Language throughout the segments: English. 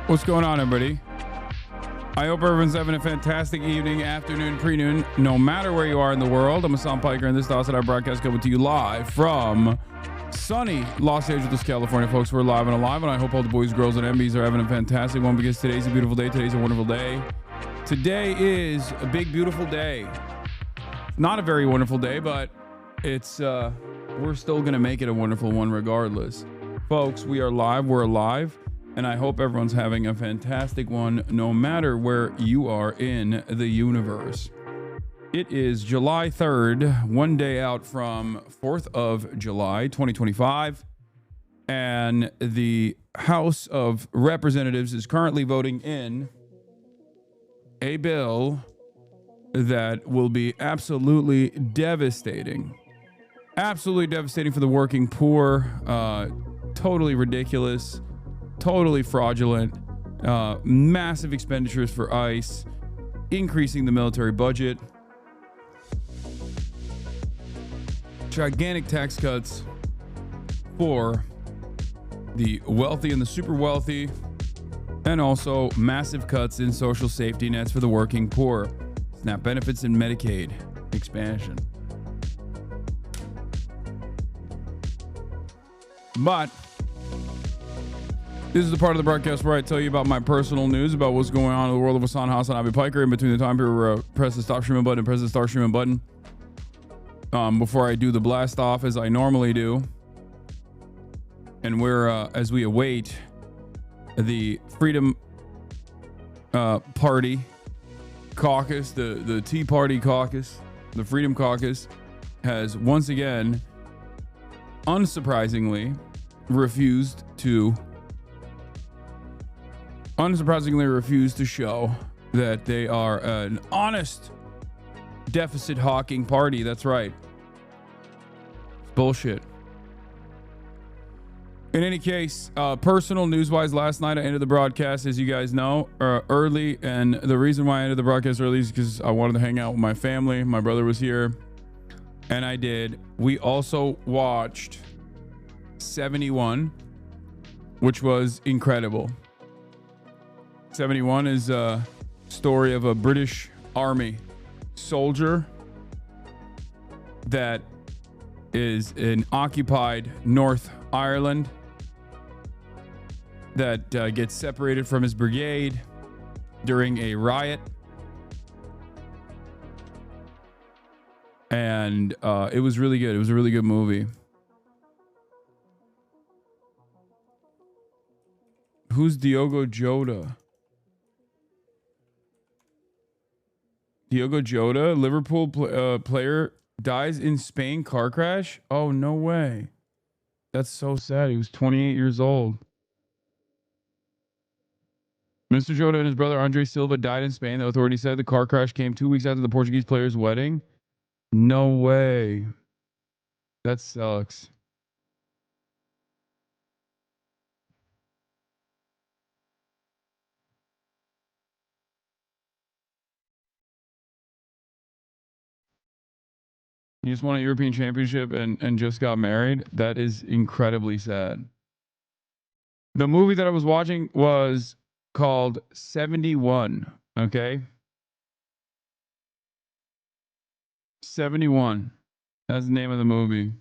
What's going on, everybody? I hope everyone's having a fantastic evening, afternoon, pre-noon, no matter where you are in the world. I'm Hasan Piker, and this is the HasanAbi Broadcast coming to you live from sunny Los Angeles, California. Folks, we're live and alive, and I hope all the boys, girls, and MBs are having a fantastic one because today's a beautiful day. Today's a wonderful day. Today is a big, beautiful day. Not a very wonderful day, but it's we're still going to make it a wonderful one regardless. Folks, we are live. We're alive. And I hope everyone's having a fantastic one, no matter where you are in the universe. It is July 3rd, one day out from 4th of July, 2025. And the House of Representatives is currently voting in a bill that will be absolutely devastating. Absolutely devastating for the working poor. Totally ridiculous. Totally fraudulent, massive expenditures for ICE, increasing the military budget, gigantic tax cuts for the wealthy and the super wealthy, and also massive cuts in social safety nets for the working poor, SNAP benefits and Medicaid expansion. But this is the part of the broadcast where I tell you about my personal news about what's going on in the world of HasanAbi Piker in between the time period where I press the stop streaming button and press the start streaming button before I do the blast off as I normally do. And we're as we await the Freedom Party caucus, the Tea Party caucus, the Freedom Caucus has once again, unsurprisingly, refused to show that they are an honest deficit hawking party. That's right. It's bullshit. In any case, personal news-wise, last night I ended the broadcast, as you guys know, early. And the reason why I ended the broadcast early is because I wanted to hang out with my family. My brother was here, and I did. We also watched 71, which was incredible. 71 is a story of a British Army soldier that is in occupied North Ireland that gets separated from his brigade during a riot. And it was really good. It was a really good movie. Who's Diogo Jota? Diogo Jota, Liverpool player, dies in Spain car crash. Oh, no way. That's so sad. He was 28 years old. Mr. Jota and his brother Andre Silva died in Spain. The authorities said the car crash came 2 weeks after the Portuguese player's wedding. No way. That sucks. He just won a European Championship and just got married. That is incredibly sad. The movie that I was watching was called 71. Okay. 71. That's the name of the movie.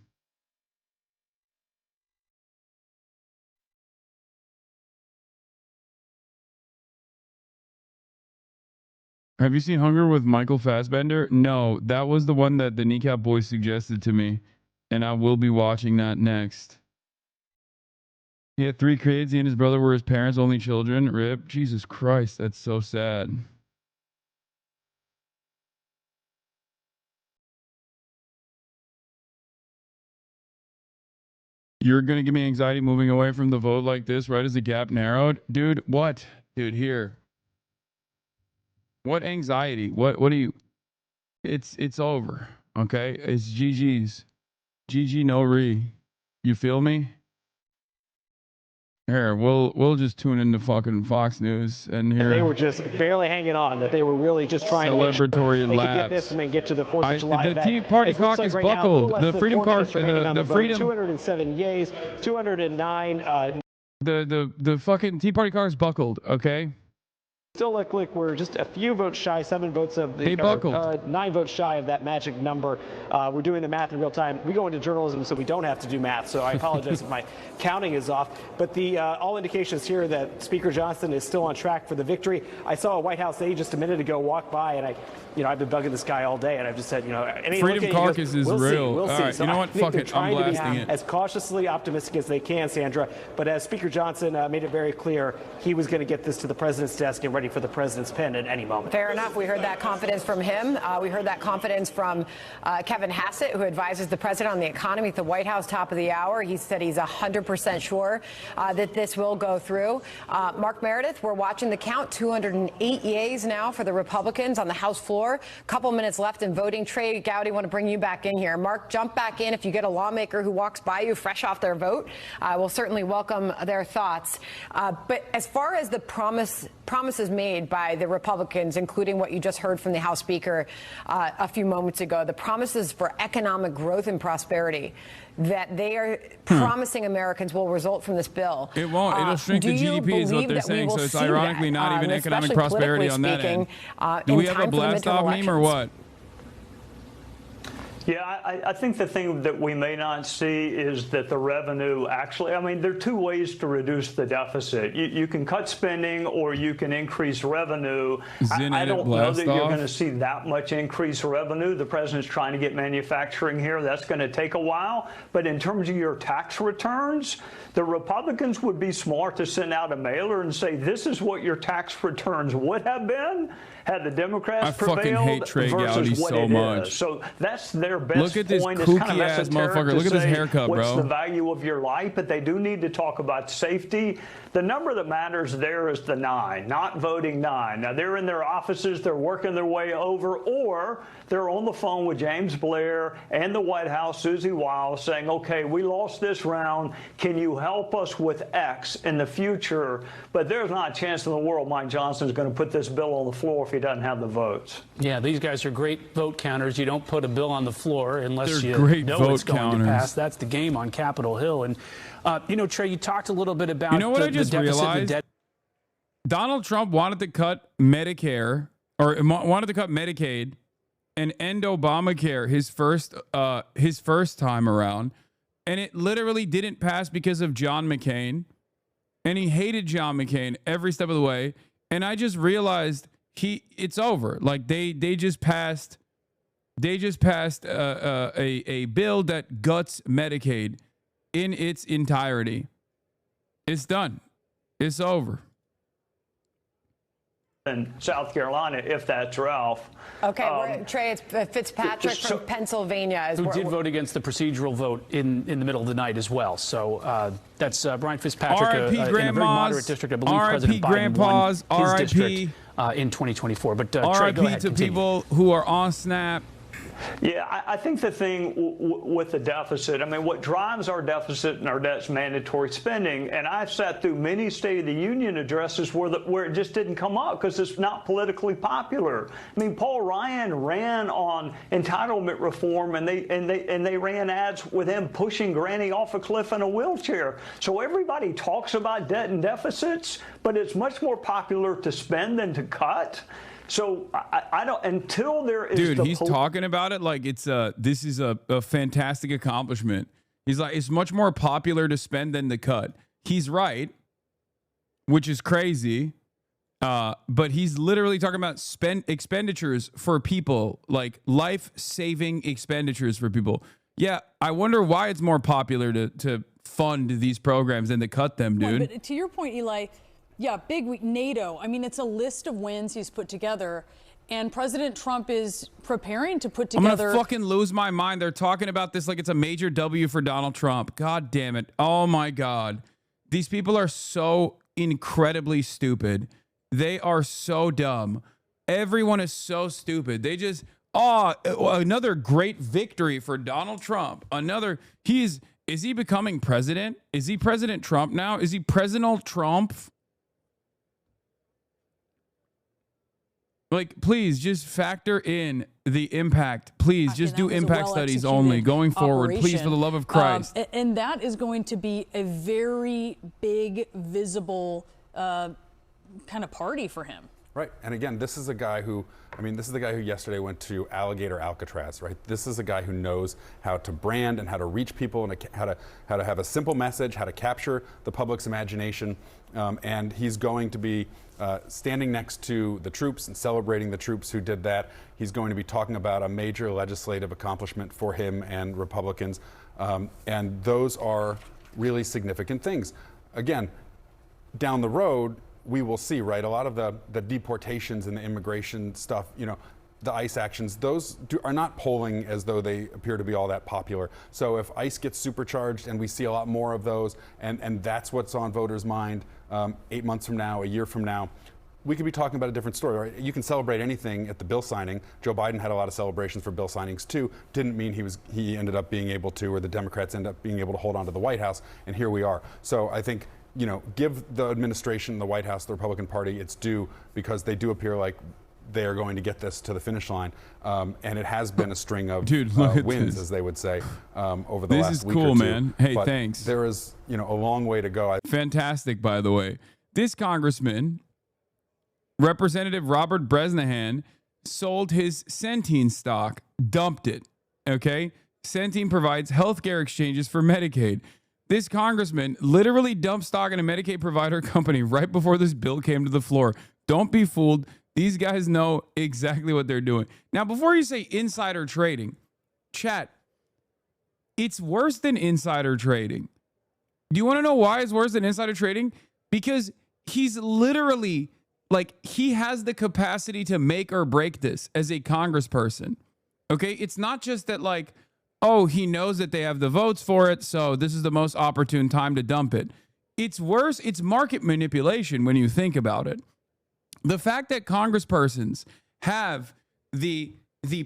Have you seen Hunger with Michael Fassbender? No, that was the one that the Kneecap Boys suggested to me, and I will be watching that next. He had 3 kids. He and his brother were his parents' only children. Rip. Jesus Christ, that's so sad. You're going to give me anxiety moving away from the vote like this right as the gap narrowed? Dude, what? Dude, here. What anxiety? What do you... It's over, okay? It's GG's. GG no re. You feel me? Here, we'll just tune into fucking Fox News and here. They were just barely hanging on. That they were really just trying to get this and then get to the 4th of July. The Tea Party caucus like buckled. The Freedom Caucus, the Freedom. 207 yays, 209 The fucking Tea Party car is buckled. Okay. Still look like we're just a few votes shy, 7 votes of the, 9 votes shy of that magic number. We're doing the math in real time. We go into journalism, so we don't have to do math. So I apologize if my counting is off. But the all indications here that Speaker Johnson is still on track for the victory. I saw a White House aide just a minute ago walk by, and I've been bugging this guy all day, and I've just said, Freedom Caucus is real. We'll see. Right, So you know what? Fuck it. I'm blasting it. As cautiously optimistic as they can, Sandra. But as Speaker Johnson made it very clear, he was going to get this to the president's desk and ready for the president's pen at any moment. Fair enough. We heard that confidence from him. We heard that confidence from Kevin Hassett, who advises the president on the economy at the White House, top of the hour. He said he's 100% sure that this will go through. Mark Meredith, we're watching the count. 208 yeas now for the Republicans on the House floor. Couple minutes left in voting. Trey Gowdy, want to bring you back in here. Mark, jump back in if you get a lawmaker who walks by you fresh off their vote. We'll certainly welcome their thoughts. But as far as the promises made by the Republicans, including what you just heard from the House Speaker a few moments ago, the promises for economic growth and prosperity that they are promising Americans will result from this bill. It won't. It'll shrink the GDP is what they're saying. So it's ironically not even economic prosperity on that end. Do we have a blast off meme or what? Yeah, I think the thing that we may not see is that the revenue actually, there are two ways to reduce the deficit. You can cut spending or you can increase revenue. I don't know that you're going to see that much increased revenue. The president's trying to get manufacturing here. That's going to take a while. But in terms of your tax returns, the Republicans would be smart to send out a mailer and say, this is what your tax returns would have been had the Democrats prevailed. I fucking hate Trey Gowdy so much. So that's their best Look at this point. kooky ass motherfucker. Look at this haircut, bro. What's the value of your life? But they do need to talk about safety. The number that matters there is the 9, not voting 9. Now, they're in their offices, they're working their way over, or they're on the phone with James Blair and the White House, Susie Wiles, saying, okay, we lost this round. Can you help us with X in the future? But there's not a chance in the world Mike Johnson is going to put this bill on the floor if he doesn't have the votes. Yeah, these guys are great vote counters. You don't put a bill on the floor unless They're you great know vote it's going counters. to pass. That's the game on Capitol Hill. And, Trey, you talked a little bit about what I just realized? Donald Trump wanted to cut Medicare, or wanted to cut Medicaid and end Obamacare his first time around, and it literally didn't pass because of John McCain, and he hated John McCain every step of the way. And I just realized it's over. Like they just passed a bill that guts Medicaid in its entirety. It's done. It's over. In South Carolina, if that's Ralph. Okay, Trey, it's Fitzpatrick from Pennsylvania. Who did vote against the procedural vote in the middle of the night as well. So that's Brian Fitzpatrick R.I.P. in a very moderate district. I believe President Biden won his district in 2024. But Trey, go ahead, R.I.P. to people who are on SNAP. Yeah, I think the thing with the deficit, what drives our deficit and our debt's mandatory spending. And I've sat through many State of the Union addresses where it just didn't come up because it's not politically popular. Paul Ryan ran on entitlement reform, and they ran ads with him pushing Granny off a cliff in a wheelchair. So everybody talks about debt and deficits, but it's much more popular to spend than to cut. So I don't, until there is. Dude, he's talking about it like it's this is a fantastic accomplishment. He's like, it's much more popular to spend than to cut. He's right, which is crazy. But he's literally talking about expenditures for people, like life-saving expenditures for people. Yeah, I wonder why it's more popular to fund these programs than to cut them, dude. Well, but to your point, Eli. Yeah, big week. NATO. It's a list of wins he's put together, and President Trump is preparing to put together. I'm gonna fucking lose my mind. They're talking about this like it's a major W for Donald Trump. God damn it. Oh my God. These people are so incredibly stupid. They are so dumb. Everyone is so stupid. They just, another great victory for Donald Trump. Is he becoming president? Is he President Trump now? Is he President Trump? Like, please just factor in the impact. Please just do impact studies only going forward. Please, for the love of Christ. And that is going to be a very big, visible kind of party for him. Right. And again, this is a guy who, this is the guy who yesterday went to Alligator Alcatraz, right? This is a guy who knows how to brand and how to reach people and how to have a simple message, how to capture the public's imagination. And he's going to be standing next to the troops and celebrating the troops who did that. He's going to be talking about a major legislative accomplishment for him and Republicans. And those are really significant things. Again, down the road, we will see, right? A lot of the deportations and the immigration stuff, the ICE actions, those are not polling as though they appear to be all that popular. So if ICE gets supercharged and we see a lot more of those, and that's what's on voters' mind 8 months from now, a year from now, we could be talking about a different story, right? You can celebrate anything at the bill signing. Joe Biden had a lot of celebrations for bill signings too. Didn't mean he ended up being able to, or the Democrats ended up being able to hold on to the White House, and here we are. So I think, give the administration, the White House, the Republican Party its due, because they do appear like they are going to get this to the finish line. And it has been a string of wins, as they would say, over the last week or two. This is cool, man. Hey, but thanks. There is, a long way to go. Fantastic, by the way. This congressman, Representative Robert Bresnahan, sold his Centene stock, dumped it, okay? Centene provides healthcare exchanges for Medicaid. This congressman literally dumped stock in a Medicaid provider company right before this bill came to the floor. Don't be fooled. These guys know exactly what they're doing. Now, before you say insider trading, chat, it's worse than insider trading. Do you want to know why it's worse than insider trading? Because he's literally, he has the capacity to make or break this as a congressperson. Okay? It's not just that, oh, he knows that they have the votes for it, so this is the most opportune time to dump it. It's worse. It's market manipulation when you think about it. The fact that congresspersons have the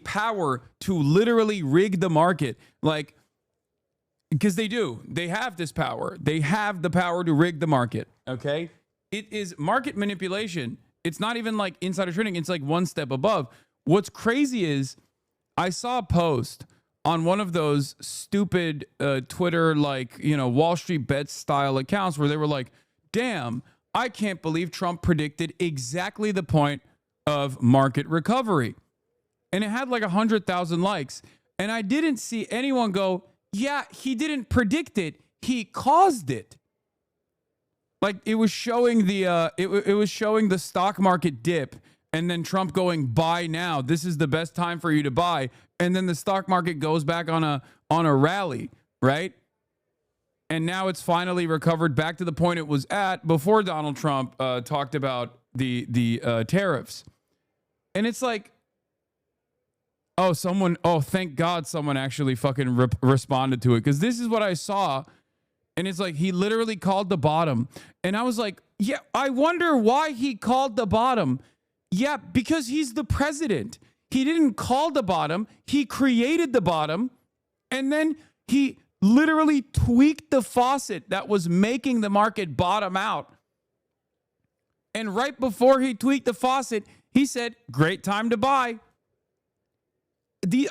power to literally rig the market, because they do. They have this power. They have the power to rig the market, okay? It is market manipulation. It's not even like insider trading. It's one step above. What's crazy is I saw a post on one of those stupid Twitter, Wall Street Bets style accounts where they were like, damn, I can't believe Trump predicted exactly the point of market recovery. And it had 100,000 likes. And I didn't see anyone go, yeah, he didn't predict it. He caused it. It was showing it was showing the stock market dip, and then Trump going, buy now. This is the best time for you to buy. And then the stock market goes back on a rally, right? And now it's finally recovered back to the point it was at before Donald Trump talked about the tariffs. And it's thank God someone actually fucking responded to it, because this is what I saw. And it's he literally called the bottom. And I was like, yeah, I wonder why he called the bottom. Yeah, because he's the president. He didn't call the bottom. He created the bottom. And then he literally tweaked the faucet that was making the market bottom out. And right before he tweaked the faucet, he said, great time to buy.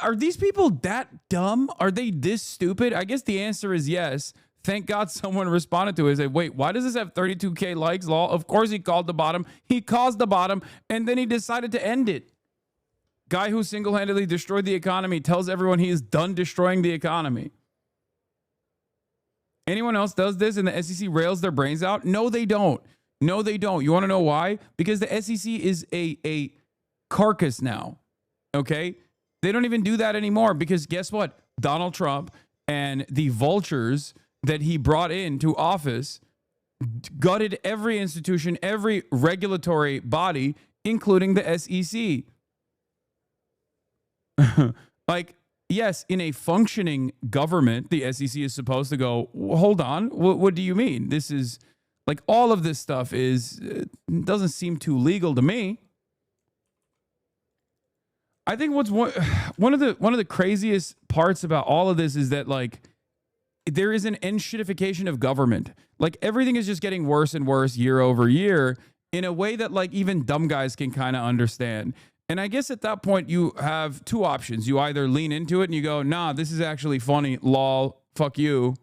Are these people that dumb? Are they this stupid? I guess the answer is yes. Thank God someone responded to it and said, wait, why does this have 32K likes? Of course he called the bottom. He caused the bottom, and then he decided to end it. Guy who single-handedly destroyed the economy tells everyone he is done destroying the economy. Anyone else does this and the SEC rails their brains out? No, they don't. No, they don't. You want to know why? Because the SEC is a carcass now, okay? They don't even do that anymore because guess what? Donald Trump and the vultures that he brought into office gutted every institution, every regulatory body, including the SEC. Yes, in a functioning government, the SEC is supposed to go, hold on, what do you mean? This is all of this stuff doesn't seem too legal to me. I think what's one of the craziest parts about all of this is that there is an enshittification of government. Everything is just getting worse and worse year over year. in a way that like even dumb guys can kind of understand. And I guess at that point you have two options. You either lean into it and you go, nah, this is actually funny, lol, fuck you.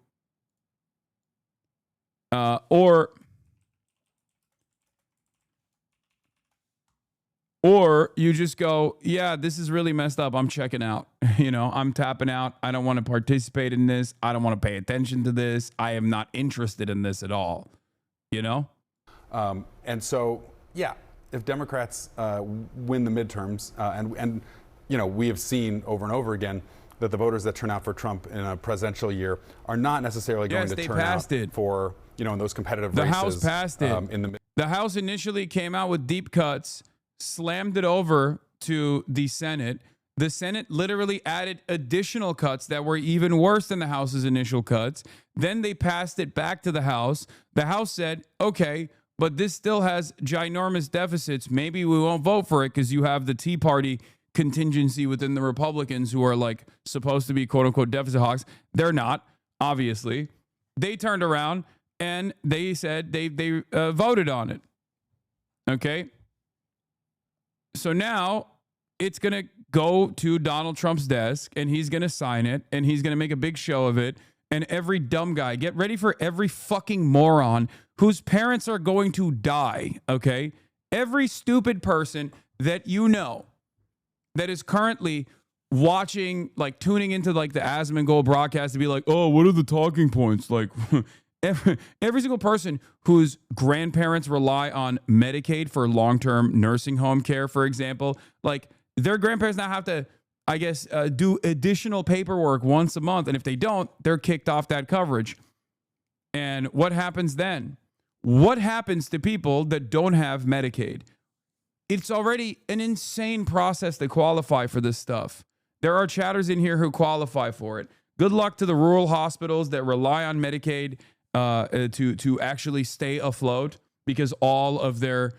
Or you just go, yeah, this is really messed up. I'm checking out. You know, I'm tapping out. I don't want to participate in this. I don't want to pay attention to this. I am not interested in this at all. You know? And so, yeah, if Democrats win the midterms, and you know, we have seen over and over again that the voters that turn out for Trump in a presidential year are not necessarily going to turn out for, you know, in those competitive races. The House passed it. The House initially came out with deep cuts, slammed it over to the Senate. The Senate literally added additional cuts that were even worse than the House's initial cuts. Then they passed it back to the House. The House said, okay, but this still has ginormous deficits. Maybe we won't vote for it because you have the Tea Party contingency within the Republicans who are like supposed to be quote unquote deficit hawks. They're not, obviously. They turned around and they said they voted on it. Okay. So now it's going to go to Donald Trump's desk and he's going to sign it and he's going to make a big show of it. And every dumb guy, get ready for every fucking moron whose parents are going to die, okay? Every stupid person that you know that is currently watching, like tuning into like the Asm and Gold broadcast to be like, oh, what are the talking points? Like every single person whose grandparents rely on Medicaid for long-term nursing home care, for example, like their grandparents now have to, I guess, do additional paperwork once a month. And if they don't, they're kicked off that coverage. And what happens then? What happens to people that don't have Medicaid? It's already an insane process to qualify for this stuff. There are chatters in here who qualify for it. Good luck to the rural hospitals that rely on Medicaid to actually stay afloat, because all of the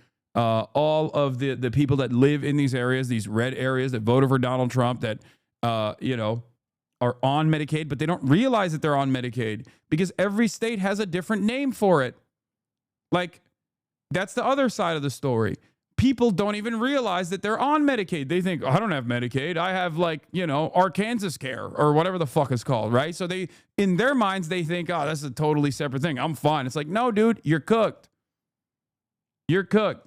people that live in these areas, these red areas that voted for Donald Trump, that are on Medicaid, but they don't realize that they're on Medicaid because every state has a different name for it. Like, that's the other side of the story. People don't even realize that they're on Medicaid. They think, oh, I don't have Medicaid. I have Arkansas Care or whatever the fuck it's called, right? So they, in their minds, they think, oh, that's a totally separate thing. I'm fine. It's like, no, dude, you're cooked. You're cooked.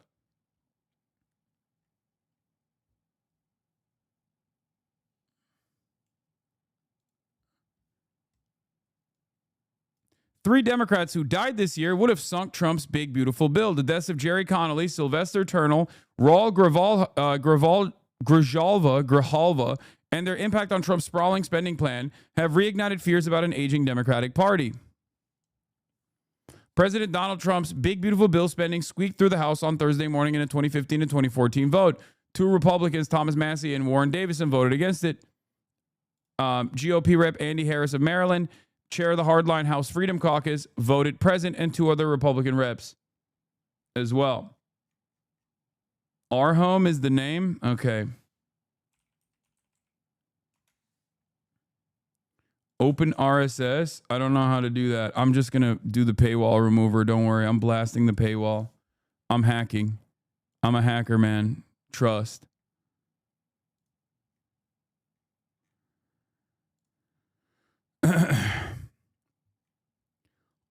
Three Democrats who died this year would have sunk Trump's big, beautiful bill. The deaths of Jerry Connolly, Sylvester Turnell, Raul Grijalva, and their impact on Trump's sprawling spending plan have reignited fears about an aging Democratic Party. President Donald Trump's big, beautiful bill spending squeaked through the House on Thursday morning in a 2015 and 2014 vote. Two Republicans, Thomas Massie and Warren Davison, voted against it. GOP Rep Andy Harris of Maryland, chair of the hardline House Freedom Caucus, voted present, and two other Republican reps as well. Our Home is the name? Okay. Open RSS? I don't know how to do that. I'm just going to do the paywall remover. Don't worry. I'm blasting the paywall. I'm hacking. I'm a hacker, man. Trust.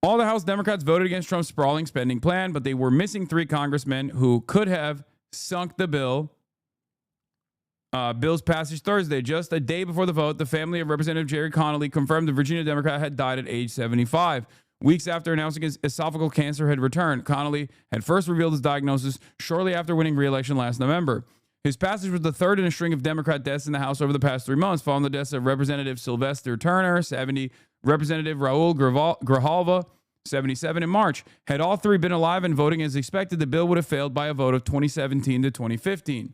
All the House Democrats voted against Trump's sprawling spending plan, but they were missing three congressmen who could have sunk the bill. Bill's passage Thursday, just a day before the vote, the family of Representative Jerry Connolly confirmed the Virginia Democrat had died at age 75. Weeks after announcing his esophageal cancer had returned, Connolly had first revealed his diagnosis shortly after winning re-election last November. His passage was the third in a string of Democrat deaths in the House over the past 3 months, following the deaths of Representative Sylvester Turner, 70, Representative Raul Grijalva, 77 in March. Had all three been alive and voting as expected, the bill would have failed by a vote of 2017 to 2015.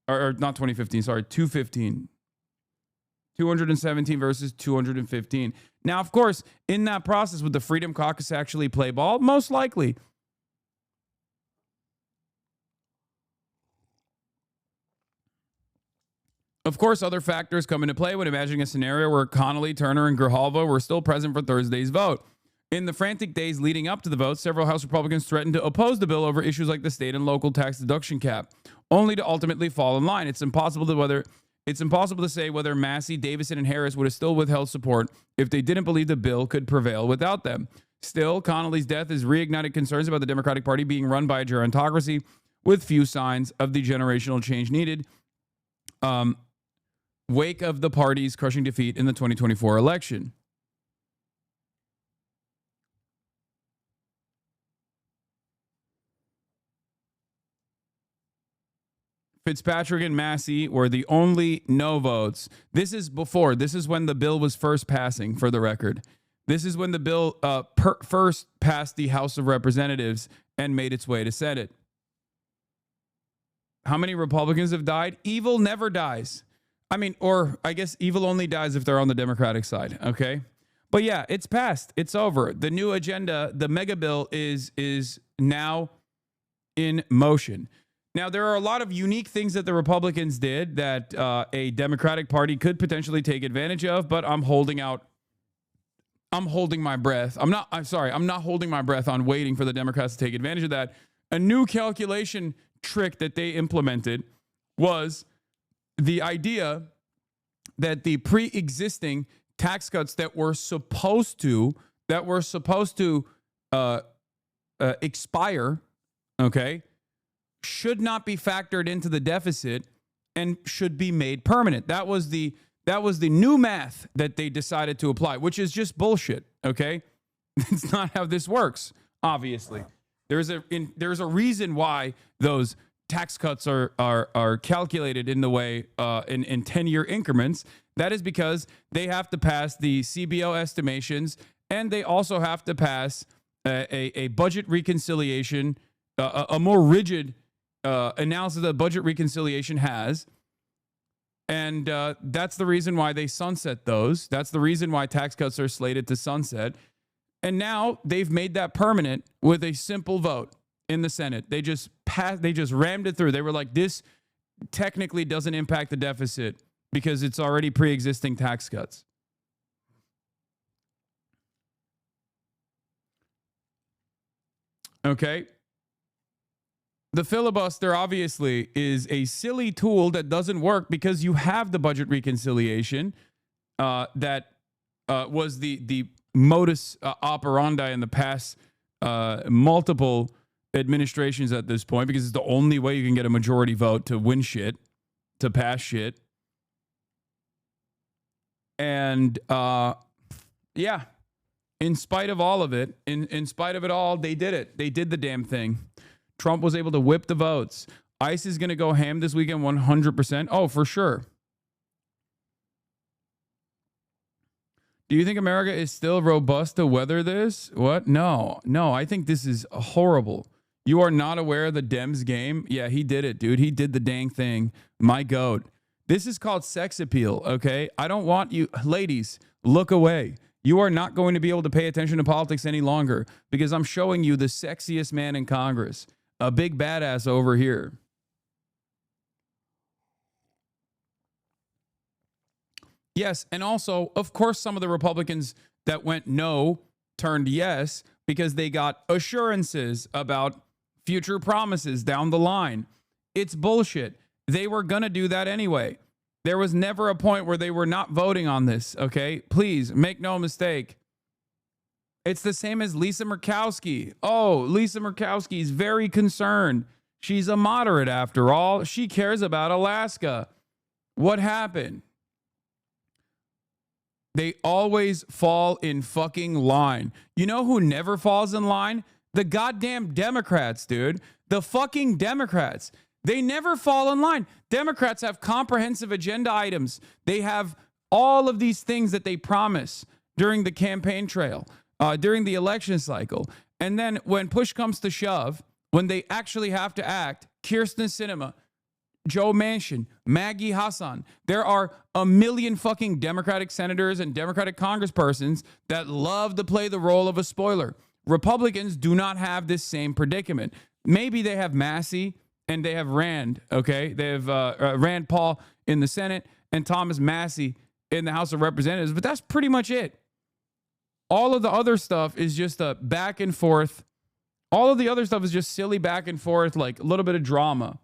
Or not 2015, sorry, 215. 217 versus 215. Now, of course, in that process, would the Freedom Caucus actually play ball? Most likely. Of course, other factors come into play when imagining a scenario where Connolly, Turner, and Grijalva were still present for Thursday's vote. In the frantic days leading up to the vote, several House Republicans threatened to oppose the bill over issues like the state and local tax deduction cap, only to ultimately fall in line. It's impossible to say whether Massey, Davison, and Harris would have still withheld support if they didn't believe the bill could prevail without them. Still, Connolly's death has reignited concerns about the Democratic Party being run by a gerontocracy with few signs of the generational change needed. Wake of the party's crushing defeat in the 2024 election. Fitzpatrick and Massey were the only no votes. This is when the bill was first passing, for the record. This is when the bill first passed the House of Representatives and made its way to Senate. How many Republicans have died? Evil never dies. I guess evil only dies if they're on the Democratic side, okay? But yeah, it's passed. It's over. The new agenda, the mega bill is now in motion. Now, there are a lot of unique things that the Republicans did that a Democratic Party could potentially take advantage of, but I'm holding my breath. I'm not holding my breath on waiting for the Democrats to take advantage of that. A new calculation trick that they implemented was the idea that the pre-existing tax cuts that were supposed to expire, okay, should not be factored into the deficit and should be made permanent. That was the new math that they decided to apply, which is just bullshit, okay? It's not how this works, obviously. There's a reason why those tax cuts are calculated in the way in 10-year increments. That is because they have to pass the CBO estimations, and they also have to pass a budget reconciliation, a more rigid analysis that budget reconciliation has. And that's the reason why they sunset those. That's the reason why tax cuts are slated to sunset. And now they've made that permanent with a simple vote in the Senate. They just rammed it through. They were like, this technically doesn't impact the deficit because it's already pre-existing tax cuts. Okay. The filibuster obviously is a silly tool that doesn't work because you have the budget reconciliation that was the modus operandi in the past multiple administrations at this point, because it's the only way you can get a majority vote to win shit, to pass shit. And yeah, in spite of all of it, in spite of it all, they did it. They did the damn thing. Trump was able to whip the votes. ICE is going to go ham this weekend 100%. Oh, for sure. Do you think America is still robust to weather this? What? No, I think this is horrible. You are not aware of the Dems game? Yeah, he did it, dude. He did the dang thing. My goat. This is called sex appeal, okay? I don't want you, ladies, look away. You are not going to be able to pay attention to politics any longer because I'm showing you the sexiest man in Congress. A big badass over here. Yes, and also, of course, some of the Republicans that went no turned yes because they got assurances about future promises down the line. It's bullshit. They were going to do that anyway. There was never a point where they were not voting on this, okay? Please, make no mistake. It's the same as Lisa Murkowski. Oh, Lisa Murkowski is very concerned. She's a moderate after all. She cares about Alaska. What happened? They always fall in fucking line. You know who never falls in line? The goddamn Democrats, dude. The fucking Democrats. They never fall in line. Democrats have comprehensive agenda items. They have all of these things that they promise during the campaign trail. During the election cycle. And then when push comes to shove, when they actually have to act, Kyrsten Sinema, Joe Manchin, Maggie Hasan, there are a million fucking Democratic senators and Democratic congresspersons that love to play the role of a spoiler. Republicans do not have this same predicament. Maybe they have Massey and they have Rand, okay? They have Rand Paul in the Senate and Thomas Massey in the House of Representatives, but that's pretty much it. All of the other stuff is just a back and forth. All of the other stuff is just silly back and forth, like a little bit of drama.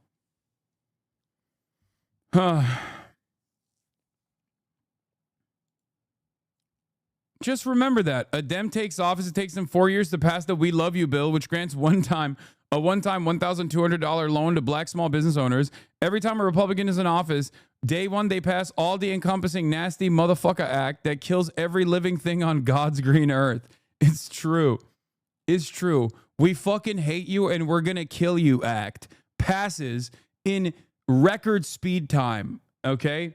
Just remember that. A Dem takes office. It takes them 4 years to pass the We Love You bill, which grants a one-time $1,200 loan to black small business owners. Every time a Republican is in office, day one, they pass all the encompassing nasty motherfucker act that kills every living thing on God's green earth. It's true. It's true. We fucking hate you and we're going to kill you act passes in record speed time. Okay.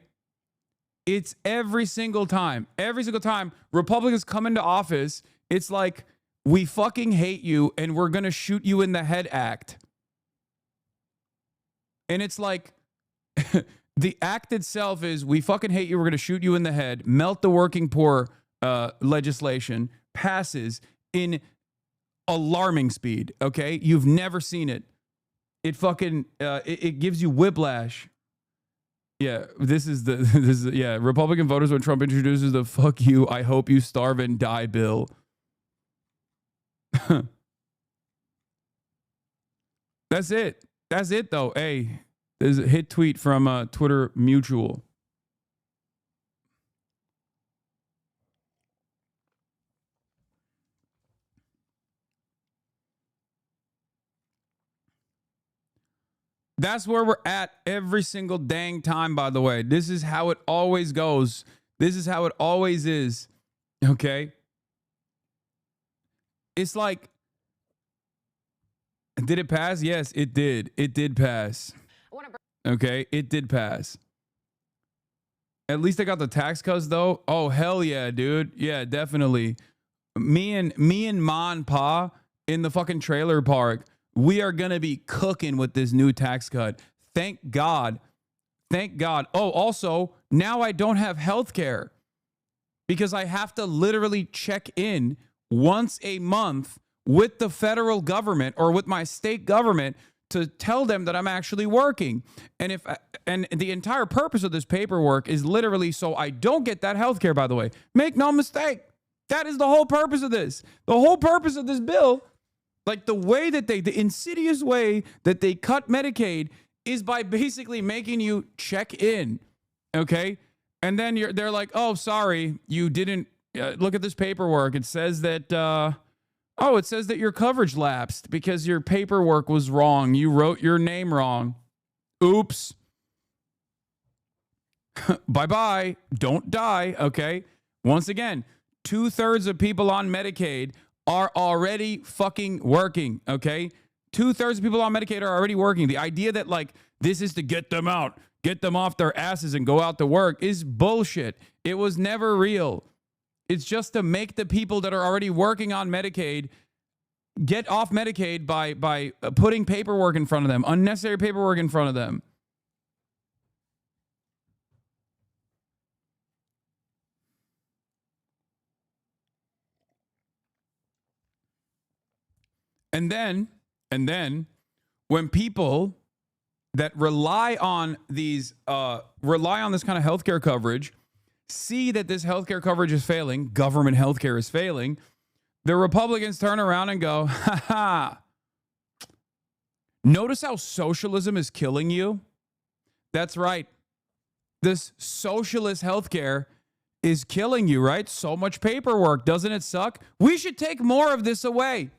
It's every single time Republicans come into office, it's like, we fucking hate you and we're going to shoot you in the head act. And it's like, the act itself is, we fucking hate you, we're going to shoot you in the head. Melt the working poor legislation passes in alarming speed. Okay. You've never seen it. It fucking, it gives you whiplash. Yeah, yeah, Republican voters when Trump introduces the fuck you, I hope you starve and die bill. That's it. That's it though. Hey, there's a hit tweet from Twitter Mutual. That's where we're at every single dang time, by the way. This is how it always goes. This is how it always is. Okay? It's like, did it pass? Yes, it did. It did pass. Okay? It did pass. At least I got the tax cuts, though. Oh, hell yeah, dude. Yeah, definitely. Me and Ma and Pa in the fucking trailer park, we are going to be cooking with this new tax cut. Thank God. Thank God. Oh, also, now I don't have health care because I have to literally check in once a month with the federal government or with my state government to tell them that I'm actually working. And the entire purpose of this paperwork is literally so I don't get that health care, by the way. Make no mistake. That is the whole purpose of this. The whole purpose of this bill, like the way that the insidious way that they cut Medicaid is by basically making you check in, okay? And then they're like, oh, sorry, you didn't look at this paperwork. It says that, it says that your coverage lapsed because your paperwork was wrong. You wrote your name wrong. Oops. Bye-bye. Don't die, okay? Once again, 2/3 of people on Medicaid are already fucking working, okay? 2/3 of people on Medicaid are already working. The idea that, like, this is to get them out, get them off their asses and go out to work is bullshit. It was never real. It's just to make the people that are already working on Medicaid get off Medicaid by putting paperwork in front of them, unnecessary paperwork in front of them. And then when people that rely on this kind of healthcare coverage see that this healthcare coverage is failing, government healthcare is failing, the Republicans turn around and go, ha ha. Notice how socialism is killing you? That's right. This socialist healthcare is killing you, right? So much paperwork. Doesn't it suck? We should take more of this away.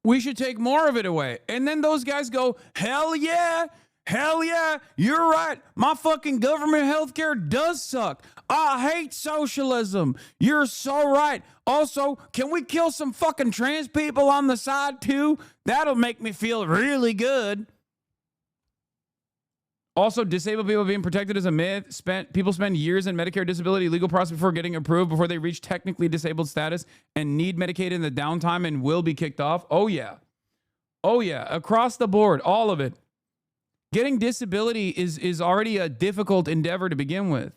We should take more of it away. And then those guys go, hell yeah, you're right. My fucking government healthcare does suck. I hate socialism. You're so right. Also, can we kill some fucking trans people on the side too? That'll make me feel really good. Also, disabled people being protected is a myth. People spend years in Medicare disability legal process before getting approved, before they reach technically disabled status and need Medicaid in the downtime and will be kicked off. Oh, yeah. Oh, yeah. Across the board, all of it. Getting disability is already a difficult endeavor to begin with.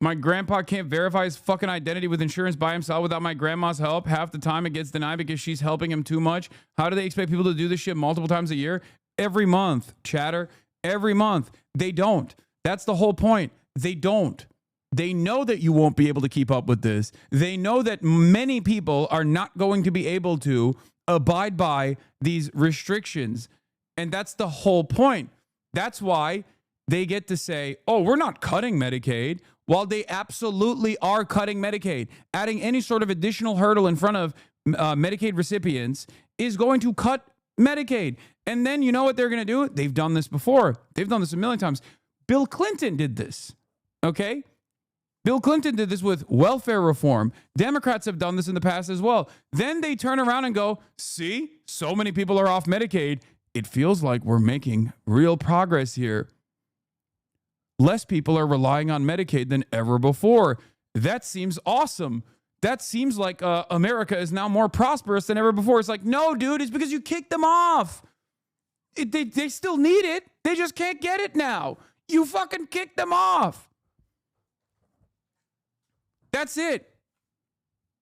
My grandpa can't verify his fucking identity with insurance by himself without my grandma's help. Half the time it gets denied because she's helping him too much. How do they expect people to do this shit multiple times a year? Every month, chatter. Every month. They don't. That's the whole point. They don't. They know that you won't be able to keep up with this. They know that many people are not going to be able to abide by these restrictions. And that's the whole point. That's why they get to say, oh, we're not cutting Medicaid, while they absolutely are cutting Medicaid. Adding any sort of additional hurdle in front of Medicaid recipients is going to cut Medicaid. And then you know what they're going to do? They've done this before. They've done this a million times. Bill Clinton did this, okay? Bill Clinton did this with welfare reform. Democrats have done this in the past as well. Then they turn around and go, see, so many people are off Medicaid. It feels like we're making real progress here. Less people are relying on Medicaid than ever before. That seems awesome. That seems like America is now more prosperous than ever before. It's like, no, dude, it's because you kicked them off. They still need it. They just can't get it now. You fucking kicked them off. That's it.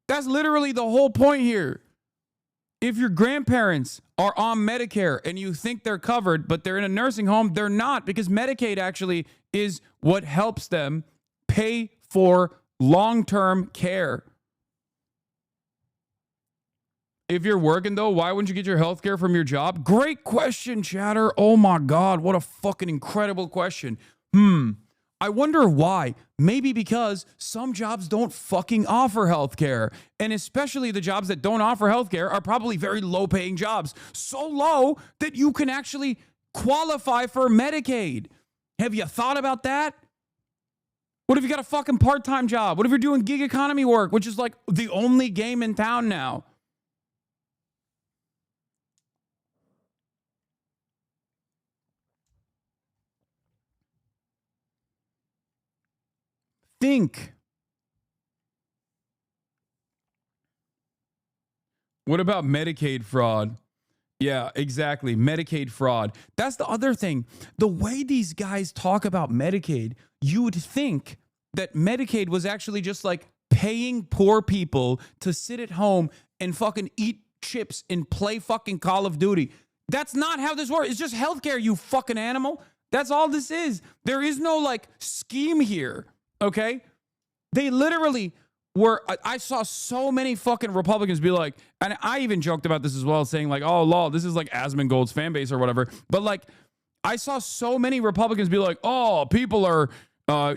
That's literally the whole point here. If your grandparents are on Medicare and you think they're covered, but they're in a nursing home, they're not, because Medicaid actually is what helps them pay for long-term care. If you're working, though, why wouldn't you get your health care from your job? Great question, chatter. Oh, my God. What a fucking incredible question. I wonder why. Maybe because some jobs don't fucking offer healthcare. And especially the jobs that don't offer healthcare are probably very low-paying jobs. So low that you can actually qualify for Medicaid. Have you thought about that? What if you got a fucking part-time job? What if you're doing gig economy work, which is like the only game in town now? Think. What about Medicaid fraud? Yeah, exactly. Medicaid fraud. That's the other thing. The way these guys talk about Medicaid, you would think that Medicaid was actually just like paying poor people to sit at home and fucking eat chips and play fucking Call of Duty. That's not how this works. It's just healthcare, you fucking animal. That's all this is. There is no like scheme here. Okay? They literally were, I saw so many fucking Republicans be like, and I even joked about this as well, saying like, oh, lol, this is like Asmongold's fan base or whatever. But like, I saw so many Republicans be like, oh, people are no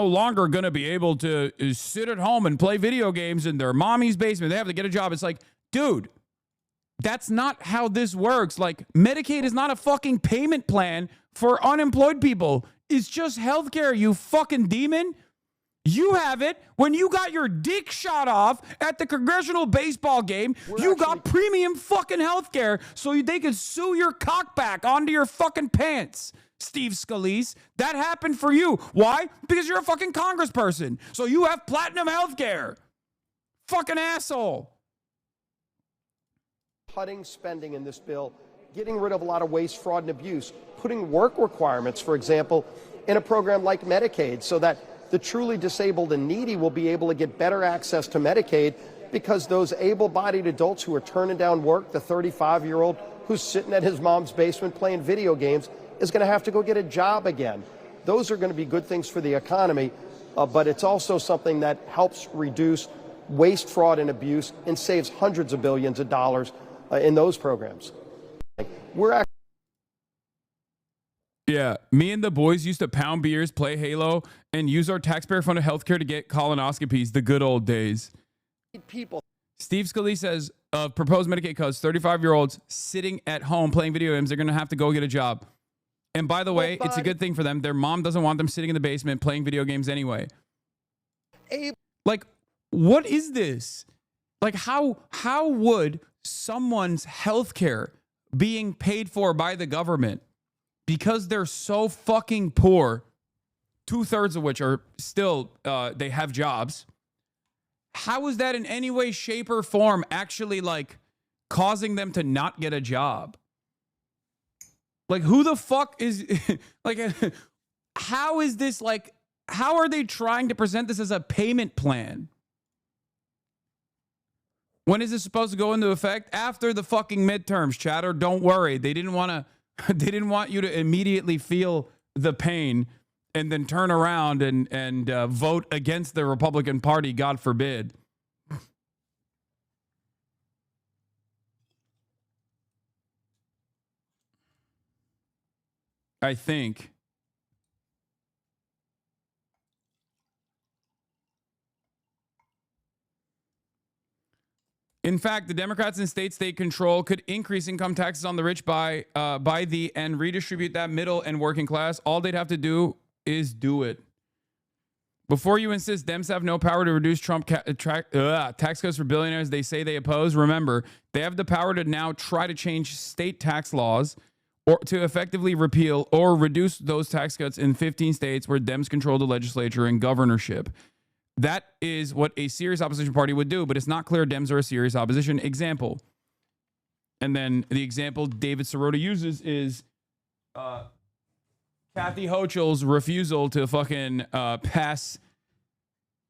longer going to be able to sit at home and play video games in their mommy's basement. They have to get a job. It's like, dude, that's not how this works. Like, Medicaid is not a fucking payment plan for unemployed people. It's just healthcare, you fucking demon. You have it when you got your dick shot off at the congressional baseball game. You got premium fucking healthcare so they could sew your cock back onto your fucking pants, Steve Scalise. That happened for you. Why? Because you're a fucking congressperson. So you have platinum healthcare. Fucking asshole. Cutting spending in this bill, getting rid of a lot of waste, fraud, and abuse, putting work requirements, for example, in a program like Medicaid so that the truly disabled and needy will be able to get better access to Medicaid because those able-bodied adults who are turning down work, the 35-year-old who's sitting at his mom's basement playing video games, is going to have to go get a job again. Those are going to be good things for the economy, but it's also something that helps reduce waste, fraud, and abuse and saves hundreds of billions of dollars in those programs. Yeah, me and the boys used to pound beers, play Halo, and use our taxpayer-funded healthcare to get colonoscopies. The good old days. People. Steve Scalise says proposed Medicaid cuts. 35-year-olds sitting at home playing video games. They're going to have to go get a job. And by the way, it's a good thing for them. Their mom doesn't want them sitting in the basement playing video games anyway. Like, what is this? Like, how would someone's healthcare being paid for by the government, because they're so fucking poor, 2/3 of which are still, they have jobs. How is that in any way, shape, or form actually like causing them to not get a job? Like, who the fuck is like, how is this like how are they trying to present this as a payment plan? When is this supposed to go into effect? After the fucking midterms, chatter. Don't worry. They didn't want you to immediately feel the pain and then turn around and vote against the Republican Party, God forbid. I think. In fact, the Democrats in state control could increase income taxes on the rich by and redistribute that middle and working class. All they'd have to do is do it. Before you insist Dems have no power to reduce Trump tax cuts for billionaires they say they oppose, remember, they have the power to now try to change state tax laws or to effectively repeal or reduce those tax cuts in 15 states where Dems control the legislature and governorship. That is what a serious opposition party would do, but it's not clear Dems are a serious opposition. Example. And then the example David Sirota uses is Kathy Hochul's refusal to fucking pass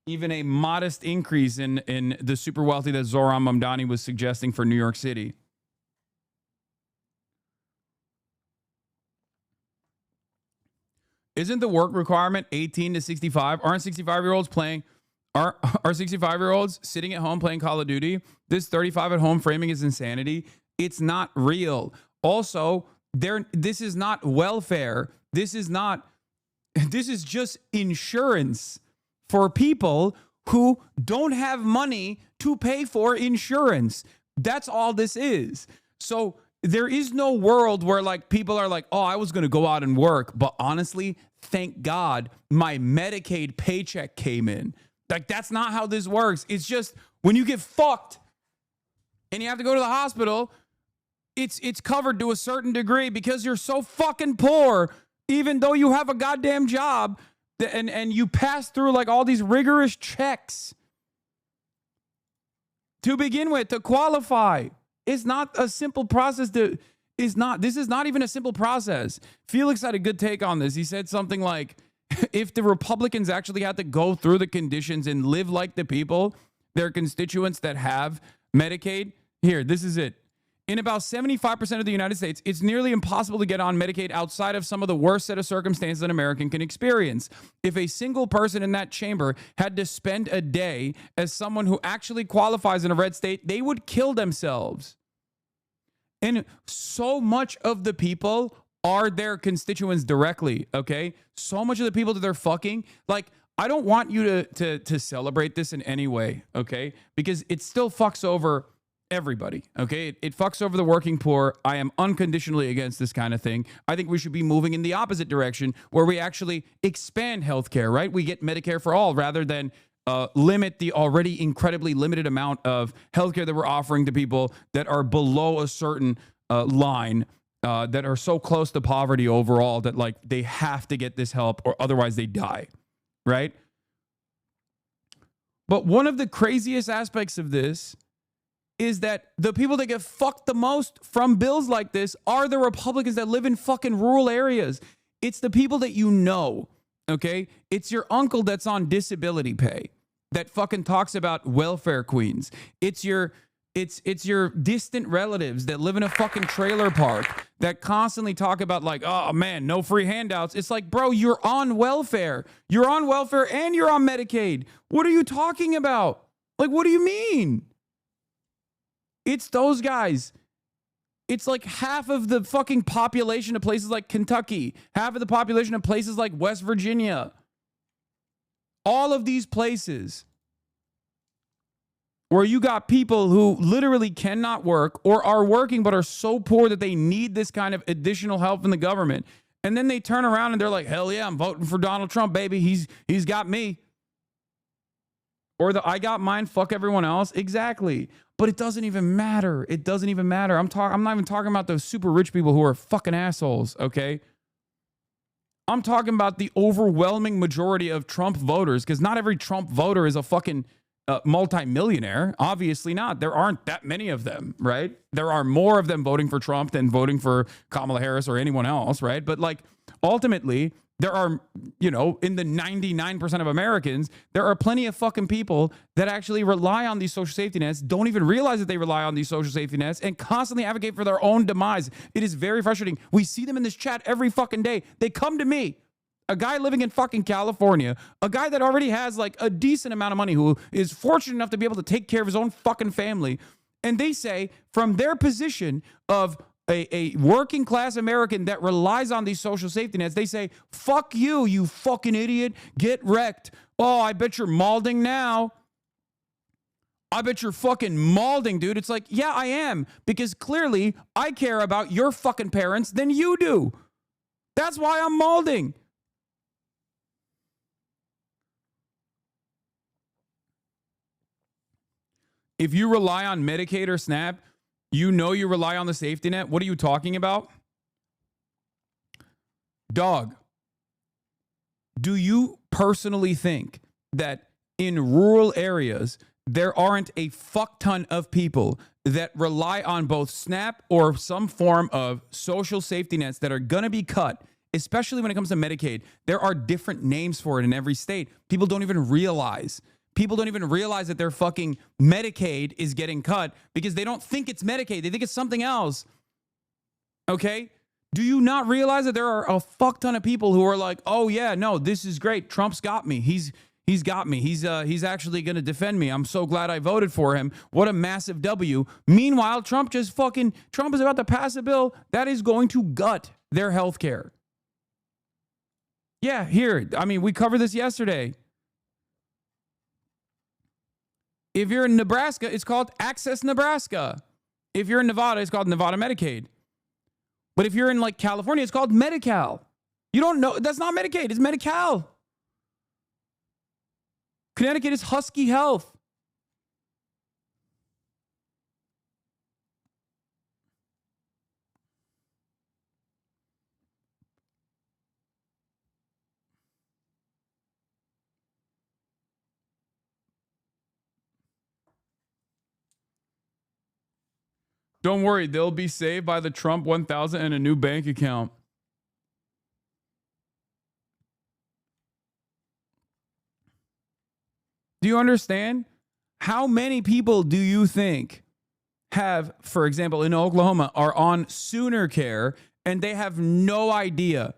even a modest increase in the super wealthy that Zohran Mamdani was suggesting for New York City. Isn't the work requirement 18 to 65? Aren't 65-year-olds playing? Are 65-year-olds sitting at home playing Call of Duty? This 35 at home framing is insanity. It's not real. Also, this is not welfare. This is just insurance for people who don't have money to pay for insurance. That's all this is. So there is no world where like people are like, oh, I was going to go out and work, but honestly, thank God my Medicaid paycheck came in. Like, that's not how this works. It's just when you get fucked and you have to go to the hospital, it's covered to a certain degree because you're so fucking poor, even though you have a goddamn job and you pass through like all these rigorous checks to begin with, to qualify. It's not a simple process this is not even a simple process. Felix had a good take on this. He said something like, if the Republicans actually had to go through the conditions and live like the people, their constituents that have Medicaid, here, this is it. In about 75% of the United States, it's nearly impossible to get on Medicaid outside of some of the worst set of circumstances an American can experience. If a single person in that chamber had to spend a day as someone who actually qualifies in a red state, they would kill themselves. And so much of the people are their constituents directly, okay? So much of the people that they're fucking, like, I don't want you to celebrate this in any way, okay? Because it still fucks over everybody, okay? It fucks over the working poor. I am unconditionally against this kind of thing. I think we should be moving in the opposite direction where we actually expand healthcare, right? We get Medicare for all rather than limit the already incredibly limited amount of healthcare that we're offering to people that are below a certain line, that are so close to poverty overall that like they have to get this help or otherwise they die, right? But one of the craziest aspects of this is that the people that get fucked the most from bills like this are the Republicans that live in fucking rural areas. It's the people that you know, okay? It's your uncle that's on disability pay that fucking talks about welfare queens. It's your distant relatives that live in a fucking trailer park that constantly talk about like, oh man, no free handouts. It's like, bro, you're on welfare. You're on welfare and you're on Medicaid. What are you talking about? Like, what do you mean? It's those guys. It's like half of the fucking population of places like Kentucky, half of the population of places like West Virginia. All of these places where you got people who literally cannot work or are working but are so poor that they need this kind of additional help from the government. And then they turn around and they're like, hell yeah, I'm voting for Donald Trump, baby. He's got me. Or the I got mine, fuck everyone else. Exactly. But it doesn't even matter. It doesn't even matter. I'm not even talking about those super rich people who are fucking assholes, okay? I'm talking about the overwhelming majority of Trump voters, because not every Trump voter is a fucking multimillionaire. Obviously not. There aren't that many of them, right? There are more of them voting for Trump than voting for Kamala Harris or anyone else, right? But like ultimately, There are, you know, in the 99% of Americans, there are plenty of fucking people that actually rely on these social safety nets, don't even realize that they rely on these social safety nets, and constantly advocate for their own demise. It is very frustrating. We see them in this chat every fucking day. They come to me, a guy living in fucking California, a guy that already has like a decent amount of money, who is fortunate enough to be able to take care of his own fucking family. And they say, from their position of a working class American that relies on these social safety nets, they say, fuck you, you fucking idiot. Get wrecked. Oh, I bet you're malding now. I bet you're fucking malding, dude. It's like, yeah, I am. Because clearly I care about your fucking parents than you do. That's why I'm malding. If you rely on Medicaid or SNAP, you know you rely on the safety net. What are you talking about? Dog, do you personally think that in rural areas, there aren't a fuck ton of people that rely on both SNAP or some form of social safety nets that are going to be cut, especially when it comes to Medicaid? There are different names for it in every state. People don't even realize. People don't even realize that their fucking Medicaid is getting cut because they don't think it's Medicaid. They think it's something else. Okay? Do you not realize that there are a fuck ton of people who are like, oh yeah, no, this is great. Trump's got me. He's got me. He's actually going to defend me. I'm so glad I voted for him. What a massive W. Meanwhile, Trump is about to pass a bill that is going to gut their health care. Yeah, here. I mean, we covered this yesterday. If you're in Nebraska, it's called Access Nebraska. If you're in Nevada, it's called Nevada Medicaid. But if you're in like California, it's called Medi-Cal. You don't know. That's not Medicaid. It's Medi-Cal. Connecticut is Husky Health. Don't worry, they'll be saved by the Trump 1000 and a new bank account. Do you understand? How many people do you think have, for example, in Oklahoma, are on Sooner Care and they have no idea?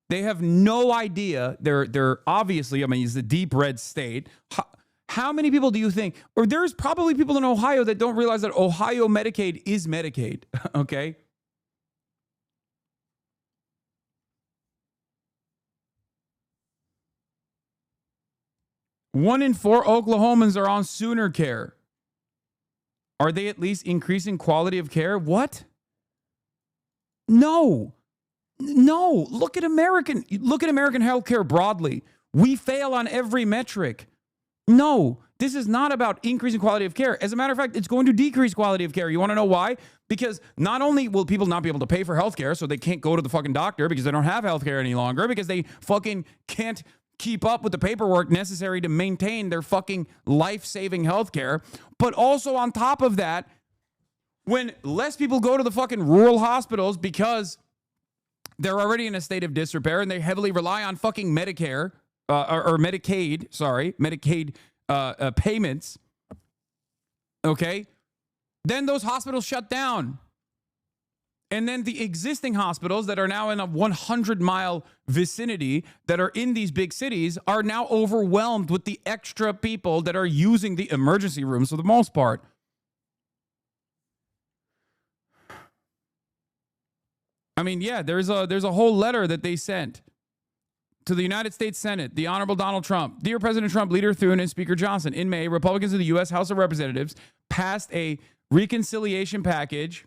They have no idea. They're obviously, I mean, it's a deep red state. How many people do you think, or there's probably people in Ohio that don't realize that Ohio Medicaid is Medicaid, okay? One in 4 Oklahomans are on Sooner Care. Are they at least increasing quality of care? What? No. Look at American healthcare broadly. We fail on every metric. No, this is not about increasing quality of care. As a matter of fact, it's going to decrease quality of care. You want to know why? Because not only will people not be able to pay for healthcare, so they can't go to the fucking doctor because they don't have healthcare any longer, because they fucking can't keep up with the paperwork necessary to maintain their fucking life-saving healthcare. But also on top of that, when less people go to the fucking rural hospitals because they're already in a state of disrepair and they heavily rely on fucking Medicare, or Medicaid payments, okay? Then those hospitals shut down. And then the existing hospitals that are now in a 100-mile vicinity that are in these big cities are now overwhelmed with the extra people that are using the emergency rooms for the most part. I mean, yeah, there's a whole letter that they sent to the United States Senate, the Honorable Donald Trump. Dear President Trump, Leader Thune, and Speaker Johnson, in May, Republicans of the U.S. House of Representatives passed a reconciliation package.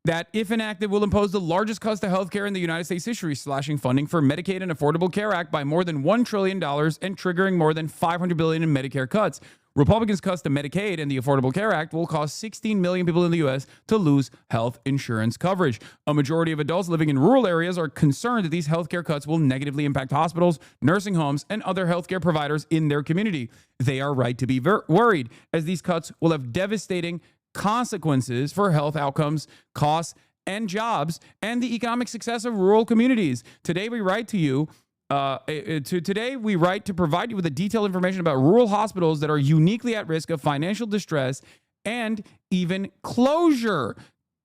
That, if enacted, will impose the largest cuts to health care in the United States history, slashing funding for Medicaid and Affordable Care Act by more than $1 trillion and triggering more than $500 billion in Medicare cuts. Republicans' cuts to Medicaid and the Affordable Care Act will cause 16 million people in the U.S. to lose health insurance coverage. A majority of adults living in rural areas are concerned that these health care cuts will negatively impact hospitals, nursing homes, and other healthcare providers in their community. They are right to be worried, as these cuts will have devastating consequences for health outcomes, costs, and jobs, and the economic success of rural communities. Today, we write to you. Today, we write to provide you with the detailed information about rural hospitals that are uniquely at risk of financial distress and even closure,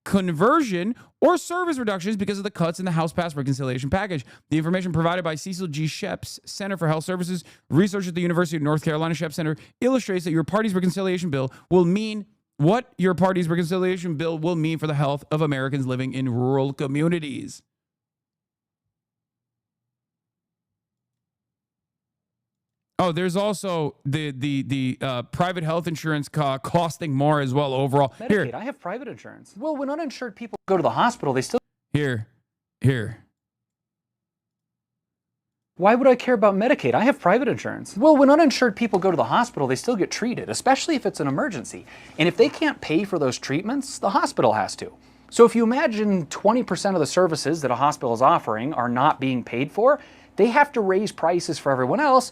conversion, or service reductions because of the cuts in the House passed reconciliation package. The information provided by Cecil G. Sheps, Center for Health Services, research at the University of North Carolina Sheps Center, illustrates that your party's reconciliation bill will mean what your party's reconciliation bill will mean for the health of Americans living in rural communities. Oh, there's also the private health insurance costing more as well overall. Medicaid, Here. I have private insurance. Well, when uninsured people go to the hospital, they still... Here. Why would I care about Medicaid? I have private insurance. Well, when uninsured people go to the hospital, they still get treated, especially if it's an emergency. And if they can't pay for those treatments, the hospital has to. So if you imagine 20% of the services that a hospital is offering are not being paid for, they have to raise prices for everyone else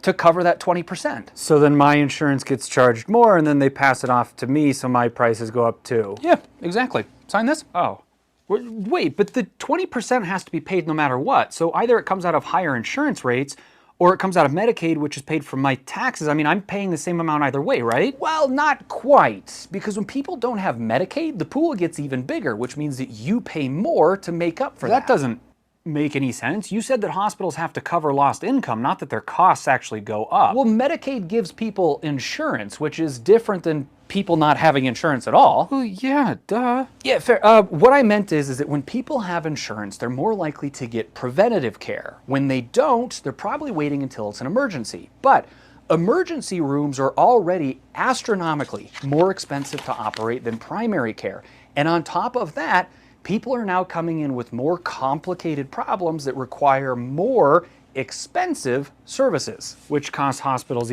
to cover that 20%. So then my insurance gets charged more and then they pass it off to me so my prices go up too. Yeah, exactly. Sign this? Oh. Wait, but the 20% has to be paid no matter what. So either it comes out of higher insurance rates or it comes out of Medicaid, which is paid from my taxes. I mean, I'm paying the same amount either way, right? Well, not quite. Because when people don't have Medicaid, the pool gets even bigger, which means that you pay more to make up for that. That doesn't make any sense. You said that hospitals have to cover lost income, not that their costs actually go up. Well, Medicaid gives people insurance, which is different than people not having insurance at all. Well, yeah, duh. Yeah, fair. What I meant is that when people have insurance, they're more likely to get preventative care. When they don't, they're probably waiting until it's an emergency. But emergency rooms are already astronomically more expensive to operate than primary care. And on top of that, people are now coming in with more complicated problems that require more expensive services, which cost hospitals.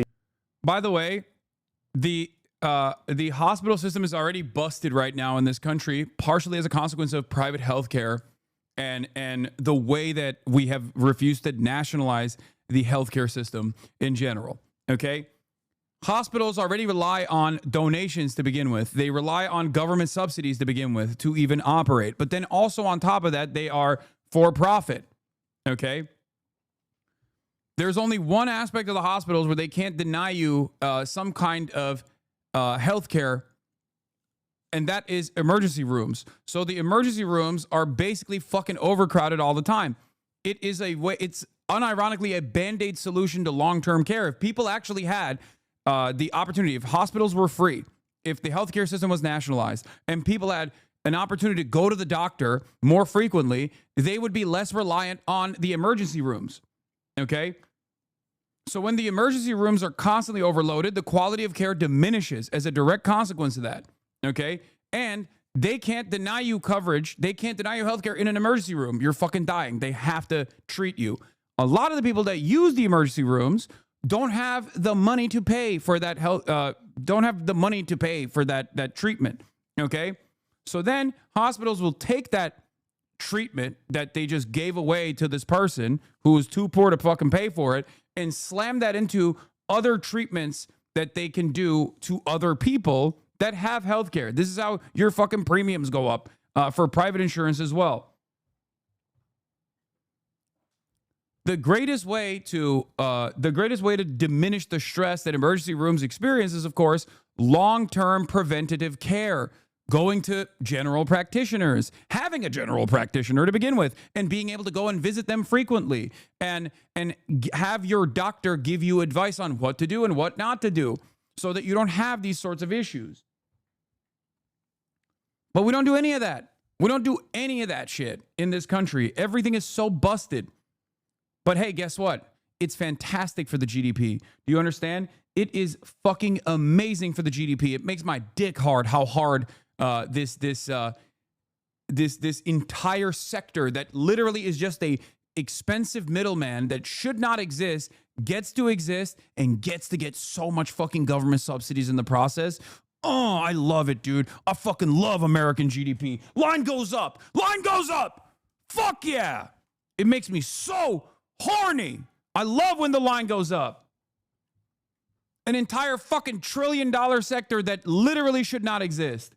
By the way, the hospital system is already busted right now in this country, partially as a consequence of private health care and the way that we have refused to nationalize the healthcare system in general. Okay? Hospitals already rely on donations to begin with. They rely on government subsidies to begin with to even operate. But then also on top of that, they are for profit. Okay? There's only one aspect of the hospitals where they can't deny you some kind of health care, and that is emergency rooms. So the emergency rooms are basically fucking overcrowded all the time. It is it's unironically a Band-Aid solution to long-term care. If people actually had the opportunity, if hospitals were free, if the healthcare system was nationalized, and people had an opportunity to go to the doctor more frequently, they would be less reliant on the emergency rooms. Okay? So when the emergency rooms are constantly overloaded, the quality of care diminishes as a direct consequence of that. Okay? And they can't deny you coverage. They can't deny you healthcare in an emergency room. You're fucking dying. They have to treat you. A lot of the people that use the emergency rooms don't have the money to pay for that that treatment. Okay? So then hospitals will take that treatment that they just gave away to this person who was too poor to fucking pay for it and slam that into other treatments that they can do to other people that have healthcare. This is how your fucking premiums go up for private insurance as well. The greatest way to diminish the stress that emergency rooms experience is, of course, long-term preventative care. Going to general practitioners, having a general practitioner to begin with, and being able to go and visit them frequently, and have your doctor give you advice on what to do and what not to do, so that you don't have these sorts of issues. But we don't do any of that. We don't do any of that shit in this country. Everything is so busted. But hey, guess what? It's fantastic for the GDP. Do you understand? It is fucking amazing for the GDP. It makes my dick hard how hard this entire sector that literally is just a expensive middleman that should not exist gets to exist and gets to get so much fucking government subsidies in the process. Oh, I love it, dude. I fucking love American GDP. Line goes up. Line goes up. Fuck yeah. It makes me so horny. I love when the line goes up. An entire fucking $1 trillion sector that literally should not exist.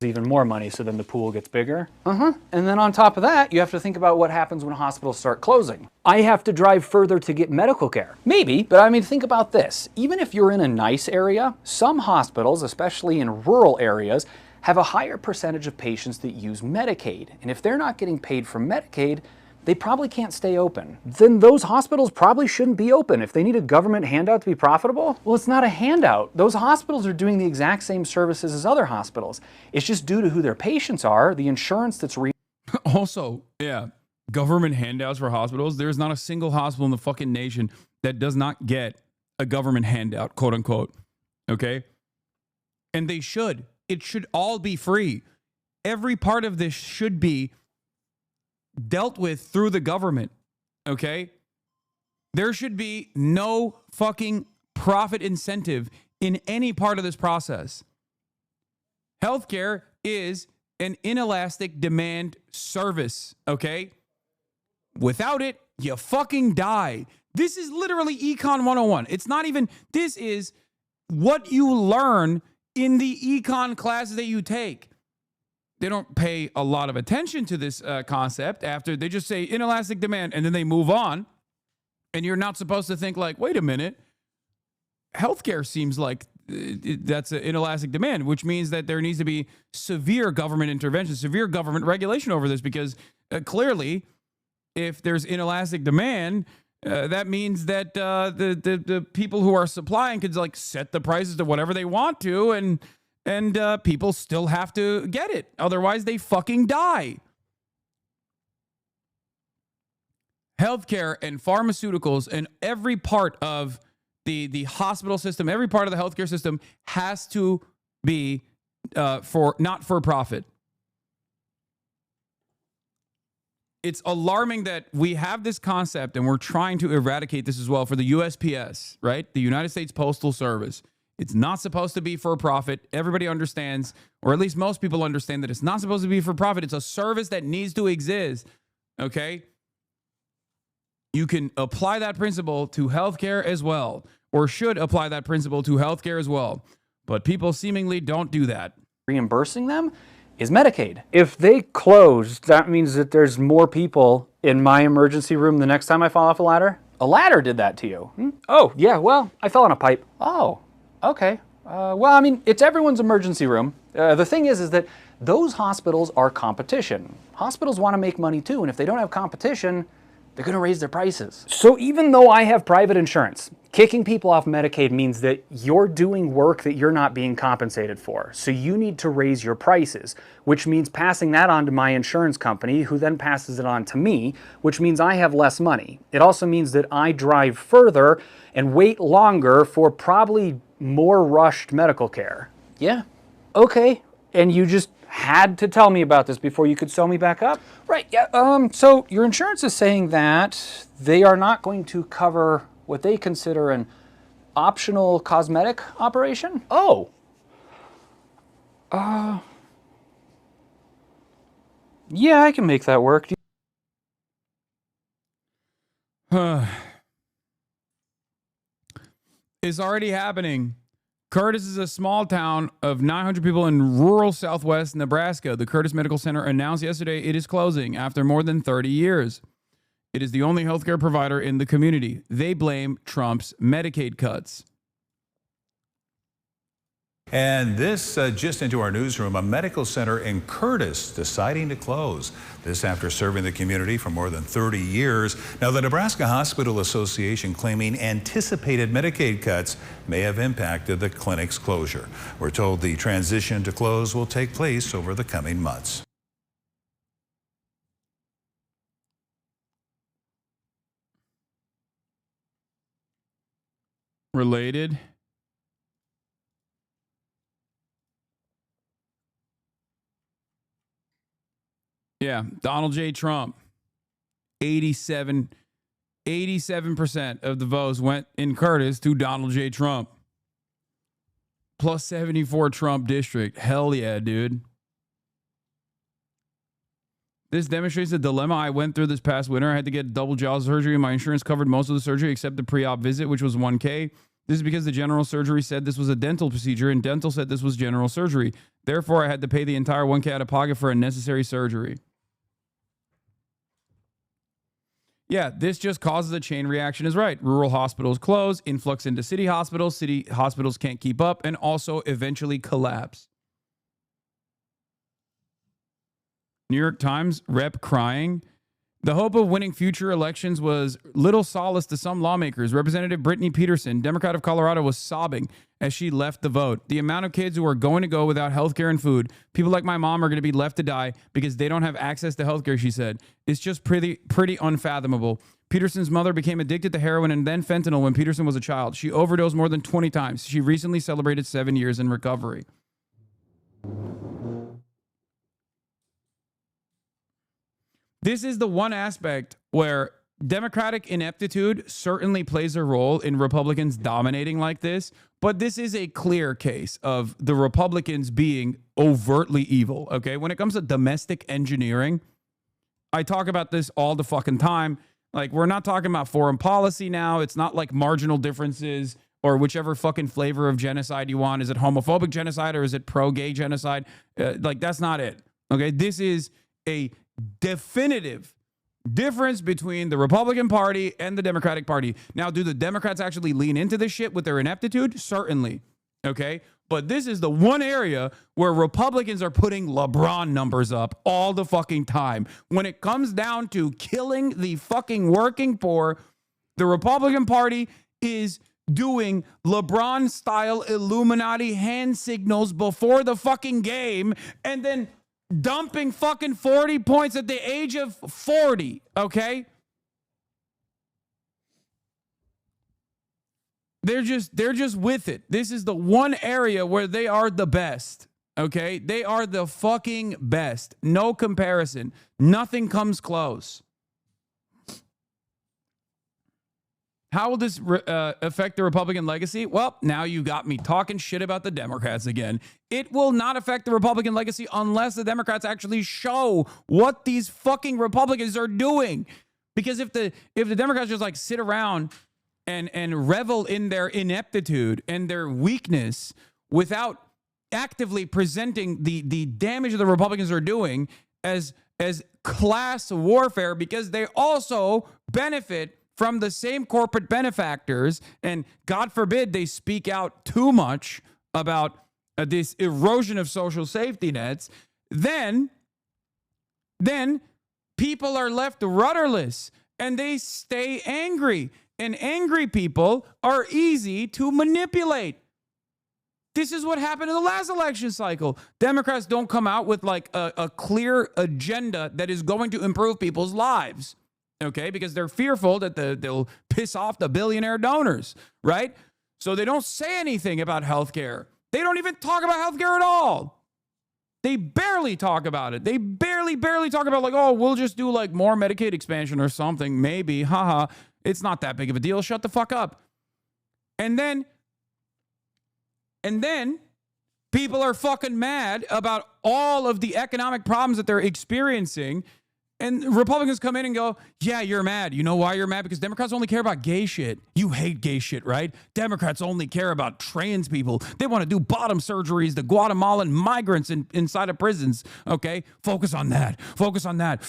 Even more money, so then the pool gets bigger. And then on top of that, you have to think about what happens when hospitals start closing. I have to drive further to get medical care. Maybe, but I mean, think about this. Even if you're in a nice area, some hospitals, especially in rural areas, have a higher percentage of patients that use Medicaid. And if they're not getting paid from Medicaid, they probably can't stay open. Then those hospitals probably shouldn't be open. If they need a government handout to be profitable, well, it's not a handout. Those hospitals are doing the exact same services as other hospitals. It's just due to who their patients are, the insurance that's Also, yeah, government handouts for hospitals. There's not a single hospital in the fucking nation that does not get a government handout, quote unquote. Okay? And they should. It should all be free. Every part of this should be dealt with through the government, okay? There should be no fucking profit incentive in any part of this process. Healthcare is an inelastic demand service, okay? Without it, you fucking die. This is literally Econ 101. It's not even, this is what you learn in the econ classes that you take. They don't pay a lot of attention to this concept after they just say inelastic demand and then they move on. And you're not supposed to think like, wait a minute, healthcare seems like that's an inelastic demand, which means that there needs to be severe government intervention, severe government regulation over this, because clearly if there's inelastic demand, that means that the people who are supplying could like set the prices to whatever they want to, and people still have to get it. Otherwise, they fucking die. Healthcare and pharmaceuticals and every part of the hospital system, every part of the healthcare system has to be not for profit. It's alarming that we have this concept and we're trying to eradicate this as well for the USPS, right? The United States Postal Service. It's not supposed to be for profit. Everybody understands, or at least most people understand, that it's not supposed to be for profit. It's a service that needs to exist, okay? You can apply that principle to healthcare as well, or should apply that principle to healthcare as well. But people seemingly don't do that. Reimbursing them is Medicaid. If they close, that means that there's more people in my emergency room the next time I fall off a ladder? A ladder did that to you. Oh, yeah, well, I fell on a pipe. Oh, okay. Well, I mean, it's everyone's emergency room. The thing is that those hospitals are competition. Hospitals want to make money too, and if they don't have competition, they're going to raise their prices. So even though I have private insurance, kicking people off Medicaid means that you're doing work that you're not being compensated for. So you need to raise your prices, which means passing that on to my insurance company, who then passes it on to me, which means I have less money. It also means that I drive further and wait longer for probably more rushed medical care. Yeah. Okay. And you just had to tell me about this before you could sew me back up? Right, yeah. So your insurance is saying that they are not going to cover what they consider an optional cosmetic operation? Oh. Yeah, I can make that work. It's already happening. Curtis is a small town of 900 people in rural southwest Nebraska. The Curtis Medical Center announced yesterday it is closing after more than 30 years. It is the only healthcare provider in the community. They blame Trump's Medicaid cuts. And this just into our newsroom, a medical center in Curtis deciding to close. This after serving the community for more than 30 years. Now, the Nebraska Hospital Association claiming anticipated Medicaid cuts may have impacted the clinic's closure. We're told the transition to close will take place over the coming months. Related. Yeah, Donald J. Trump, 87% of the votes went in Curtis to Donald J. Trump. Plus 74 Trump district. Hell yeah, dude. This demonstrates the dilemma I went through this past winter. I had to get double jaw surgery, and my insurance covered most of the surgery except the pre-op visit, which was $1K. This is because the general surgery said this was a dental procedure, and dental said this was general surgery. Therefore, I had to pay the entire $1K out of pocket for unnecessary surgery. Yeah, this just causes a chain reaction is right. Rural hospitals close, influx into city hospitals can't keep up, and also eventually collapse. New York Times rep crying. The hope of winning future elections was little solace to some lawmakers. Representative Brittany Peterson, Democrat of Colorado, was sobbing as she left the vote. The amount of kids who are going to go without health care and food, people like my mom, are going to be left to die because they don't have access to health care, she said. It's just pretty unfathomable. Peterson's mother became addicted to heroin and then fentanyl when Peterson was a child. She overdosed more than 20 times. She recently celebrated 7 years in recovery. This is the one aspect where Democratic ineptitude certainly plays a role in Republicans dominating like this, but this is a clear case of the Republicans being overtly evil, okay? When it comes to domestic engineering, I talk about this all the fucking time. Like, we're not talking about foreign policy now. It's not like marginal differences or whichever fucking flavor of genocide you want. Is it homophobic genocide or is it pro-gay genocide? Like, that's not it, okay? This is a definitive difference between the Republican Party and the Democratic Party. Now, do the Democrats actually lean into this shit with their ineptitude? Certainly. Okay. But this is the one area where Republicans are putting LeBron numbers up all the fucking time. When it comes down to killing the fucking working poor, the Republican Party is doing LeBron style Illuminati hand signals before the fucking game and then dumping fucking 40 points at the age of 40, okay? They're just with it. This is the one area where they are the best, okay? They are the fucking best. No comparison. Nothing comes close. How will this affect the Republican legacy? Well, now you got me talking shit about the Democrats again. It will not affect the Republican legacy unless the Democrats actually show what these fucking Republicans are doing. Because if the Democrats just like sit around and revel in their ineptitude and their weakness without actively presenting the damage that the Republicans are doing as class warfare, because they also benefit from the same corporate benefactors, and God forbid they speak out too much about this erosion of social safety nets, then people are left rudderless and they stay angry. And angry people are easy to manipulate. This is what happened in the last election cycle. Democrats don't come out with like a clear agenda that is going to improve people's lives. Okay, because they're fearful that they'll piss off the billionaire donors, right? So they don't say anything about healthcare. They don't even talk about healthcare at all. They barely talk about it. They barely talk about like, oh, we'll just do like more Medicaid expansion or something, maybe. Haha, it's not that big of a deal. Shut the fuck up. And then people are fucking mad about all of the economic problems that they're experiencing. And Republicans come in and go, yeah, you're mad. You know why you're mad? Because Democrats only care about gay shit. You hate gay shit, right? Democrats only care about trans people. They want to do bottom surgeries to Guatemalan migrants inside of prisons. Okay? Focus on that. Focus on that.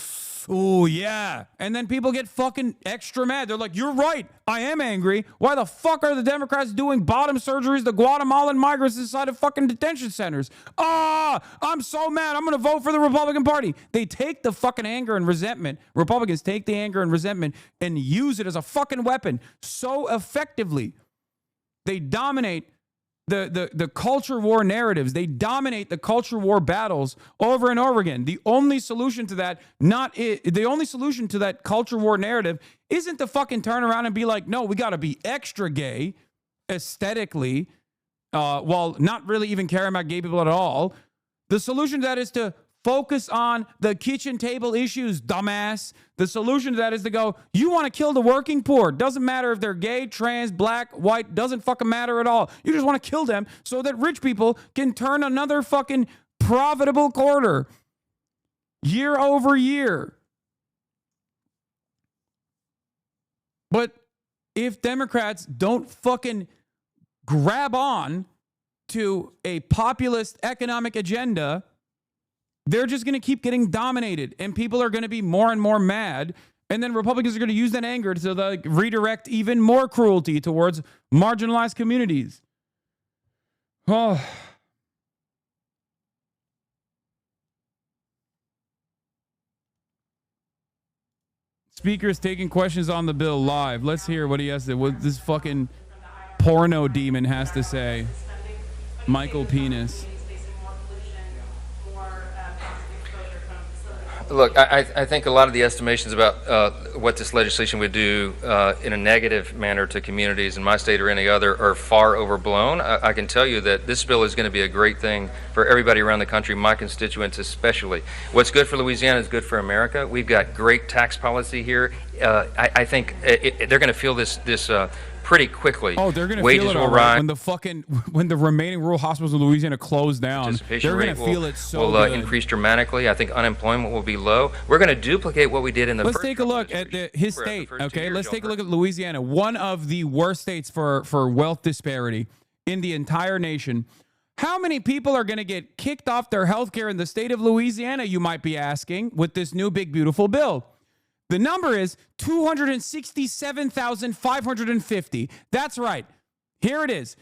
Oh, yeah. And then people get fucking extra mad. They're like, you're right. I am angry. Why the fuck are the Democrats doing bottom surgeries to Guatemalan migrants inside of fucking detention centers? I'm so mad. I'm going to vote for the Republican Party. They take the fucking anger and resentment. Republicans take the anger and resentment and use it as a fucking weapon so effectively. They dominate the culture war narratives. They dominate the culture war battles over and over again. The only solution to that, culture war narrative isn't to fucking turn around and be like, no, we got to be extra gay aesthetically, while not really even caring about gay people at all. The solution to that is to focus on the kitchen table issues, dumbass. The solution to that is to go, you want to kill the working poor. Doesn't matter if they're gay, trans, black, white, doesn't fucking matter at all. You just want to kill them so that rich people can turn another fucking profitable quarter. year over year. But if Democrats don't fucking grab on to a populist economic agenda, they're just going to keep getting dominated, and people are going to be more and more mad. And then Republicans are going to use that anger to redirect even more cruelty towards marginalized communities. Oh. Speaker is taking questions on the bill live. Let's hear what he has to, what this fucking porno demon has to say. Michael Penis. Look, I think a lot of the estimations about what this legislation would do in a negative manner to communities in my state or any other are far overblown. I can tell you that this bill is going to be a great thing for everybody around the country, my constituents especially. What's good for Louisiana is good for America. We've got great tax policy here. I think they're going to feel this pretty quickly. Oh, they're going to Wages feel it will all right. rise. When the remaining rural hospitals in Louisiana close down, they're going to feel it so good. Increase dramatically. I think unemployment will be low. We're going to duplicate what we did in the Let's first take a look at his state, okay? Let's take a look at Louisiana, one of the worst states for wealth disparity in the entire nation. How many people are going to get kicked off their health care in the state of Louisiana, you might be asking, with this new big, beautiful bill? The number is 267,550. That's right. Here it is.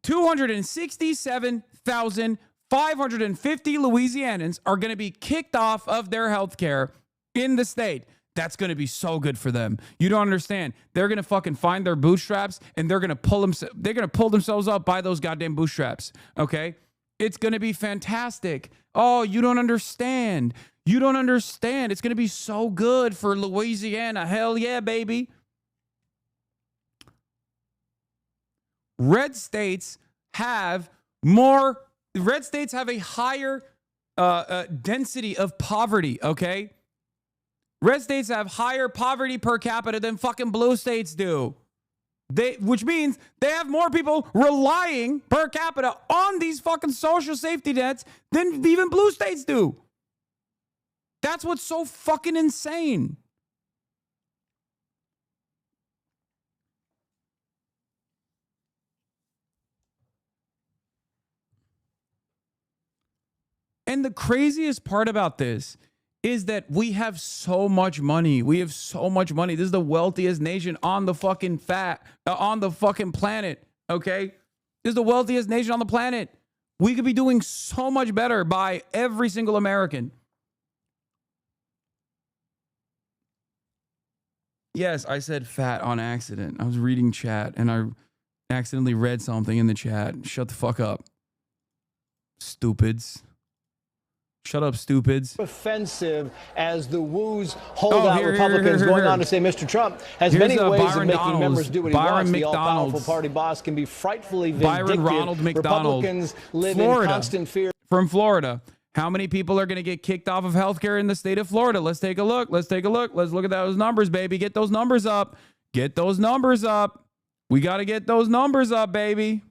267,550 Louisianans are going to be kicked off of their health care in the state. That's going to be so good for them. You don't understand. They're going to fucking find their bootstraps and they're going to pull themselves up by those goddamn bootstraps. Okay? It's going to be fantastic. Oh, you don't understand. You don't understand. It's going to be so good for Louisiana. Hell yeah, baby. Red states have a higher density of poverty, okay? Red states have higher poverty per capita than fucking blue states do. Which means they have more people relying per capita on these fucking social safety nets than even blue states do. That's what's so fucking insane. And the craziest part about this is that we have so much money. We have so much money. This is the wealthiest nation on the fucking planet, okay? This is the wealthiest nation on the planet. We could be doing so much better by every single American. Yes, I said fat on accident. I was reading chat and I accidentally read something in the chat. Shut the fuck up. Stupids. Shut up, stupids. Offensive as the woos hold out Republicans going on to say Mr. Trump has many ways of making members do what he wants. The all-powerful party boss can be frightfully vindictive. Republicans live in constant fear. From Florida. How many people are going to get kicked off of healthcare in the state of Florida? Let's take a look. Let's take a look. Let's look at those numbers, baby. Get those numbers up. Get those numbers up. We got to get those numbers up, baby.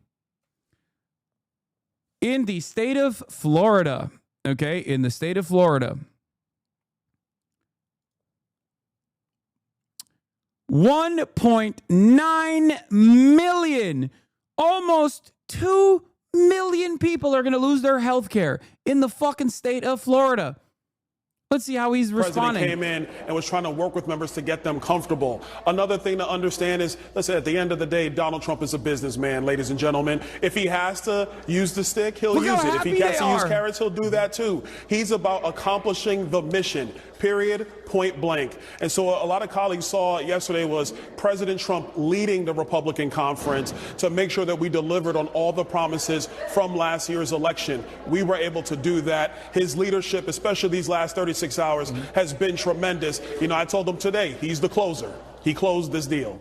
In the state of Florida, okay, in the state of Florida, 1.9 million, almost 2 million people are going to lose their health care in the fucking state of Florida. Let's see how he's responding. The president came in and was trying to work with members to get them comfortable. Another thing to understand is, listen, at the end of the day, Donald Trump is a businessman, ladies and gentlemen. If he has to use the stick, he'll use it. If he has to use carrots, he'll do that too. He's about accomplishing the mission, period, point blank. And so a lot of colleagues saw yesterday was President Trump leading the Republican conference to make sure that we delivered on all the promises from last year's election. We were able to do that. His leadership, especially these last 36 hours, has been tremendous. You know, I told him today, he's the closer. He closed this deal.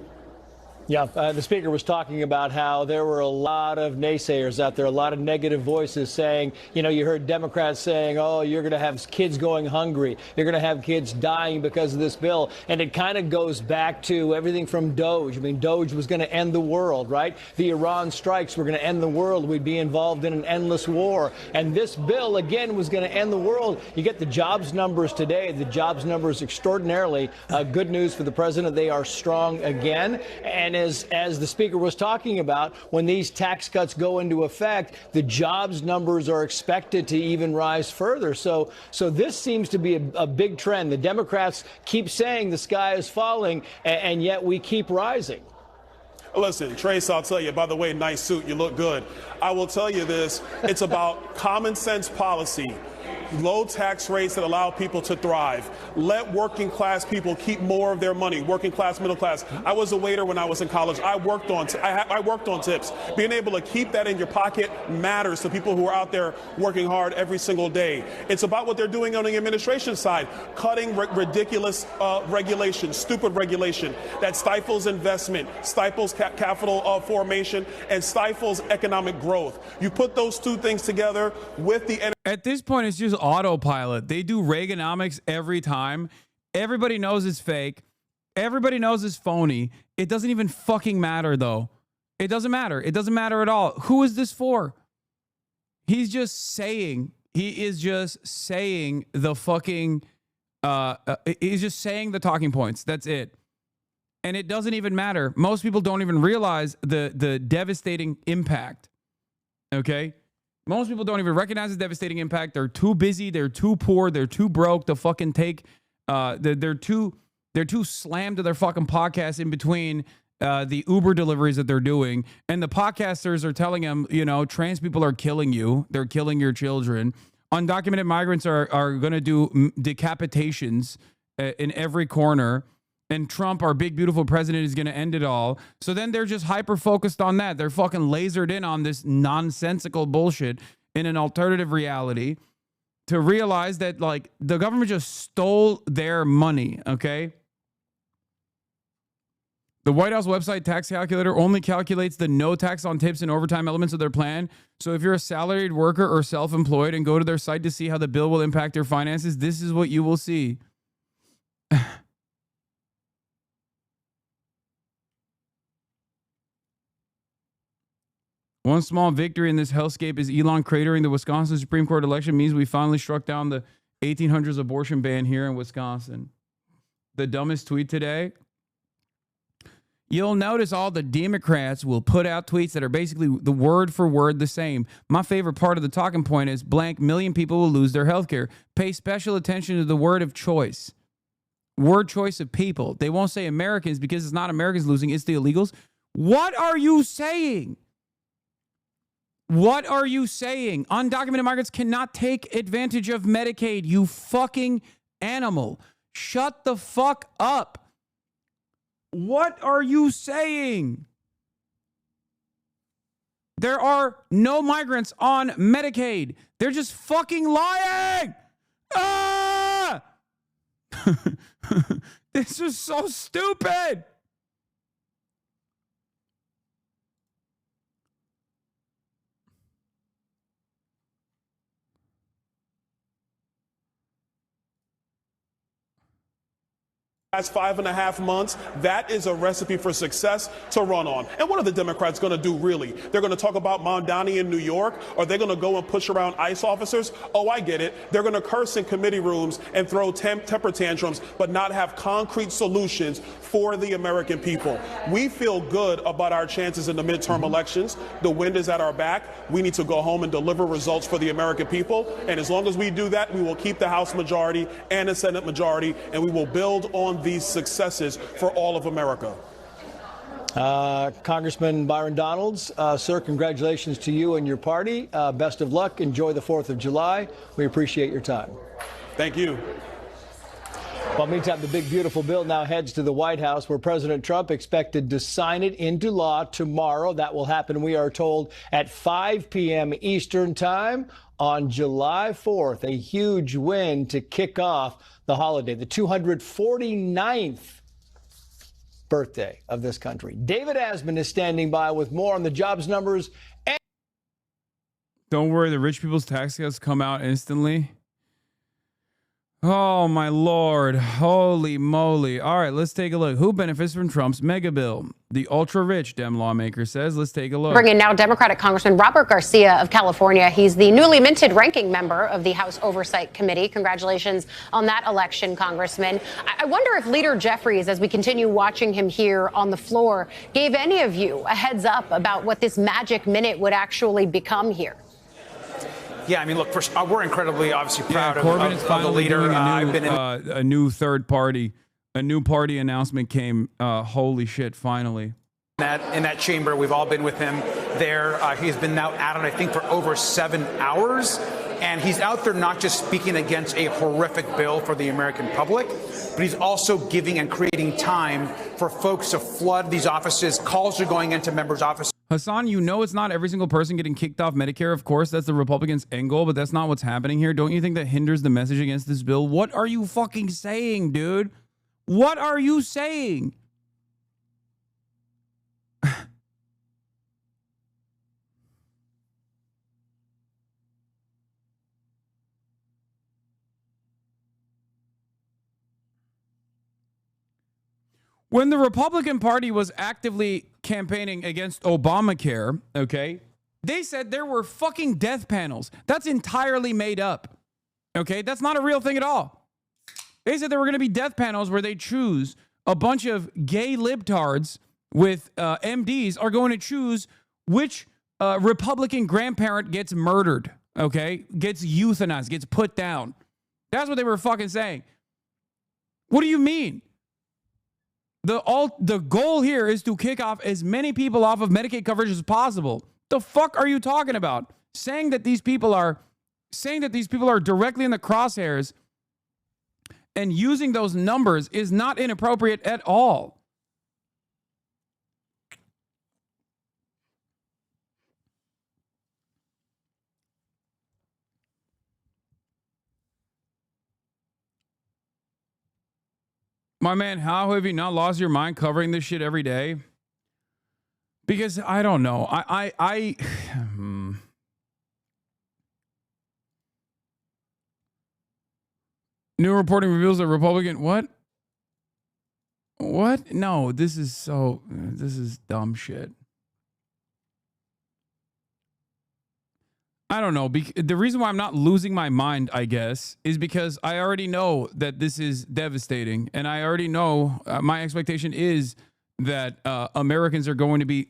Yeah, the speaker was talking about how there were a lot of naysayers out there, a lot of negative voices saying, you know, you heard Democrats saying, oh, you're going to have kids going hungry. You're going to have kids dying because of this bill. And it kind of goes back to everything from Doge. I mean, Doge was going to end the world, right? The Iran strikes were going to end the world. We'd be involved in an endless war. And this bill, again, was going to end the world. You get the jobs numbers today. The jobs numbers extraordinarily good news for the president. They are strong again. And as the speaker was talking about, when these tax cuts go into effect, the jobs numbers are expected to even rise further. So this seems to be a big trend. The Democrats keep saying the sky is falling, and yet we keep rising. Listen, Trace, I'll tell you, by the way, nice suit, you look good. I will tell you this, it's about common sense policy. Low tax rates that allow people to thrive. Let working class people keep more of their money. Working class, middle class. I was a waiter when I was in college. I worked on tips. Being able to keep that in your pocket matters to people who are out there working hard every single day. It's about what they're doing on the administration side, cutting ridiculous regulation, stupid regulation that stifles investment, stifles capital formation, and stifles economic growth. You put those two things together with the... At this point, it's just autopilot. They do Reaganomics every time. Everybody knows it's fake. Everybody knows it's phony. It doesn't even fucking matter, though. It doesn't matter. It doesn't matter at all. Who is this for? He's just saying. He is just saying the fucking... he's just saying the talking points. That's it. And it doesn't even matter. Most people don't even realize the devastating impact. Okay? Most people don't even recognize the devastating impact. They're too busy. They're too poor. They're too broke to fucking take. They're too slammed to their fucking podcast in between the Uber deliveries that they're doing. And the podcasters are telling them, you know, trans people are killing you. They're killing your children. Undocumented migrants are going to do decapitations in every corner. And Trump, our big, beautiful president, is going to end it all. So then they're just hyper-focused on that. They're fucking lasered in on this nonsensical bullshit in an alternative reality to realize that, like, the government just stole their money, okay? The White House website tax calculator only calculates the no tax on tips and overtime elements of their plan. So if you're a salaried worker or self-employed and go to their site to see how the bill will impact their finances, this is what you will see. One small victory in this hellscape is Elon cratering the Wisconsin Supreme Court election means we finally struck down the 1800s abortion ban here in Wisconsin. The dumbest tweet today. You'll notice all the Democrats will put out tweets that are basically the word for word the same. My favorite part of the talking point is blank million people will lose their health care. Pay special attention to the word of choice. Word choice of people. They won't say Americans because it's not Americans losing, it's the illegals. What are you saying? What are you saying? Undocumented migrants cannot take advantage of Medicaid, you fucking animal. Shut the fuck up. What are you saying? There are no migrants on Medicaid. They're just fucking lying. Ah! This is so stupid. Last 5.5 months, that is a recipe for success to run on. And what are the Democrats going to do, really? They're going to talk about Mondani in New York? Or they're going to go and push around ICE officers? Oh, I get it. They're going to curse in committee rooms and throw temper tantrums, but not have concrete solutions for the American people. We feel good about our chances in the midterm elections. The wind is at our back. We need to go home and deliver results for the American people. And as long as we do that, we will keep the House majority and the Senate majority, and we will build on these successes for all of America. Congressman Byron Donalds, sir, congratulations to you and your party. Best of luck. Enjoy the 4th of July. We appreciate your time. Thank you. Well, meantime, the big, beautiful bill now heads to the White House, where President Trump expected to sign it into law tomorrow. That will happen, we are told, at 5 p.m. Eastern Time on July 4th. A huge win to kick off the holiday, the 249th birthday of this country. David Asman is standing by with more on the jobs numbers. Don't worry, the rich people's tax cuts come out instantly. Oh, my Lord. Holy moly. All right, let's take a look. Who benefits from Trump's mega bill? The ultra-rich, Dem lawmaker says. Let's take a look. Bring in now Democratic Congressman Robert Garcia of California. He's the newly minted ranking member of the House Oversight Committee. Congratulations on that election, Congressman. I wonder if Leader Jeffries, as we continue watching him here on the floor, gave any of you a heads up about what this magic minute would actually become here. Yeah, I mean, look, we're incredibly, obviously, proud of the leader. Doing a new third party, a new party announcement came. Holy shit! Finally, in that chamber, we've all been with him there. He's been now at it, I think, for over 7 hours, and he's out there not just speaking against a horrific bill for the American public, but he's also giving and creating time for folks to flood these offices. Calls are going into members' offices. Hasan, you know it's not every single person getting kicked off Medicare. Of course, that's the Republicans' end goal, but that's not what's happening here. Don't you think that hinders the message against this bill? What are you fucking saying, dude? What are you saying? When the Republican Party was actively campaigning against Obamacare, okay, they said there were fucking death panels. That's entirely made up. Okay, that's not a real thing at all. They said there were going to be death panels where they choose a bunch of gay libtards with MDs are going to choose which Republican grandparent gets murdered, okay, gets euthanized, gets put down. That's what they were fucking saying. What do you mean? The goal here is to kick off as many people off of Medicaid coverage as possible. The fuck are you talking about? Saying that these people are directly in the crosshairs and using those numbers is not inappropriate at all. My man, how have you not lost your mind covering this shit every day? Because I don't know. New reporting reveals that Republican what? No, this is dumb shit. I don't know. The reason why I'm not losing my mind, I guess, is because I already know that this is devastating. And I already know my expectation is that Americans are going to be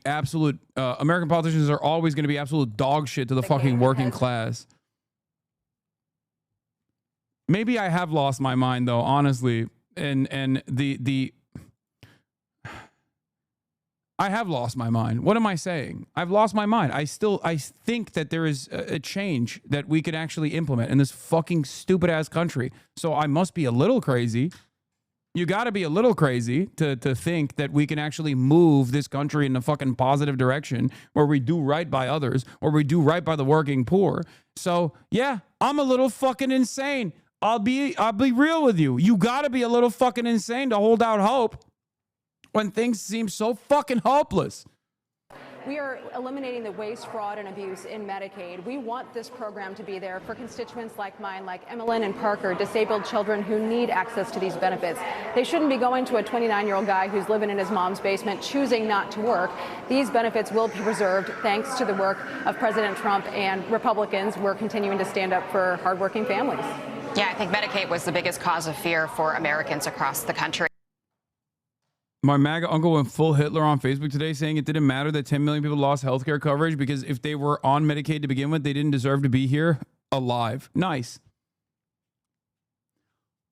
American politicians are always going to be absolute dog shit to the fucking working class. Maybe I have lost my mind, though, honestly. And I have lost my mind. What am I saying? I've lost my mind. I think that there is a change that we could actually implement in this fucking stupid ass country. So I must be a little crazy. You got to be a little crazy to think that we can actually move this country in a fucking positive direction where we do right by others or we do right by the working poor. So yeah, I'm a little fucking insane. I'll be real with you. You got to be a little fucking insane to hold out hope when things seem so fucking hopeless. We are eliminating the waste, fraud, and abuse in Medicaid. We want this program to be there for constituents like mine, like Emmeline and Parker, disabled children who need access to these benefits. They shouldn't be going to a 29-year-old guy who's living in his mom's basement, choosing not to work. These benefits will be preserved thanks to the work of President Trump and Republicans. We're continuing to stand up for hardworking families. Yeah, I think Medicaid was the biggest cause of fear for Americans across the country. My MAGA uncle went full Hitler on Facebook today, saying it didn't matter that 10 million people lost healthcare coverage because if they were on Medicaid to begin with, they didn't deserve to be here alive. Nice.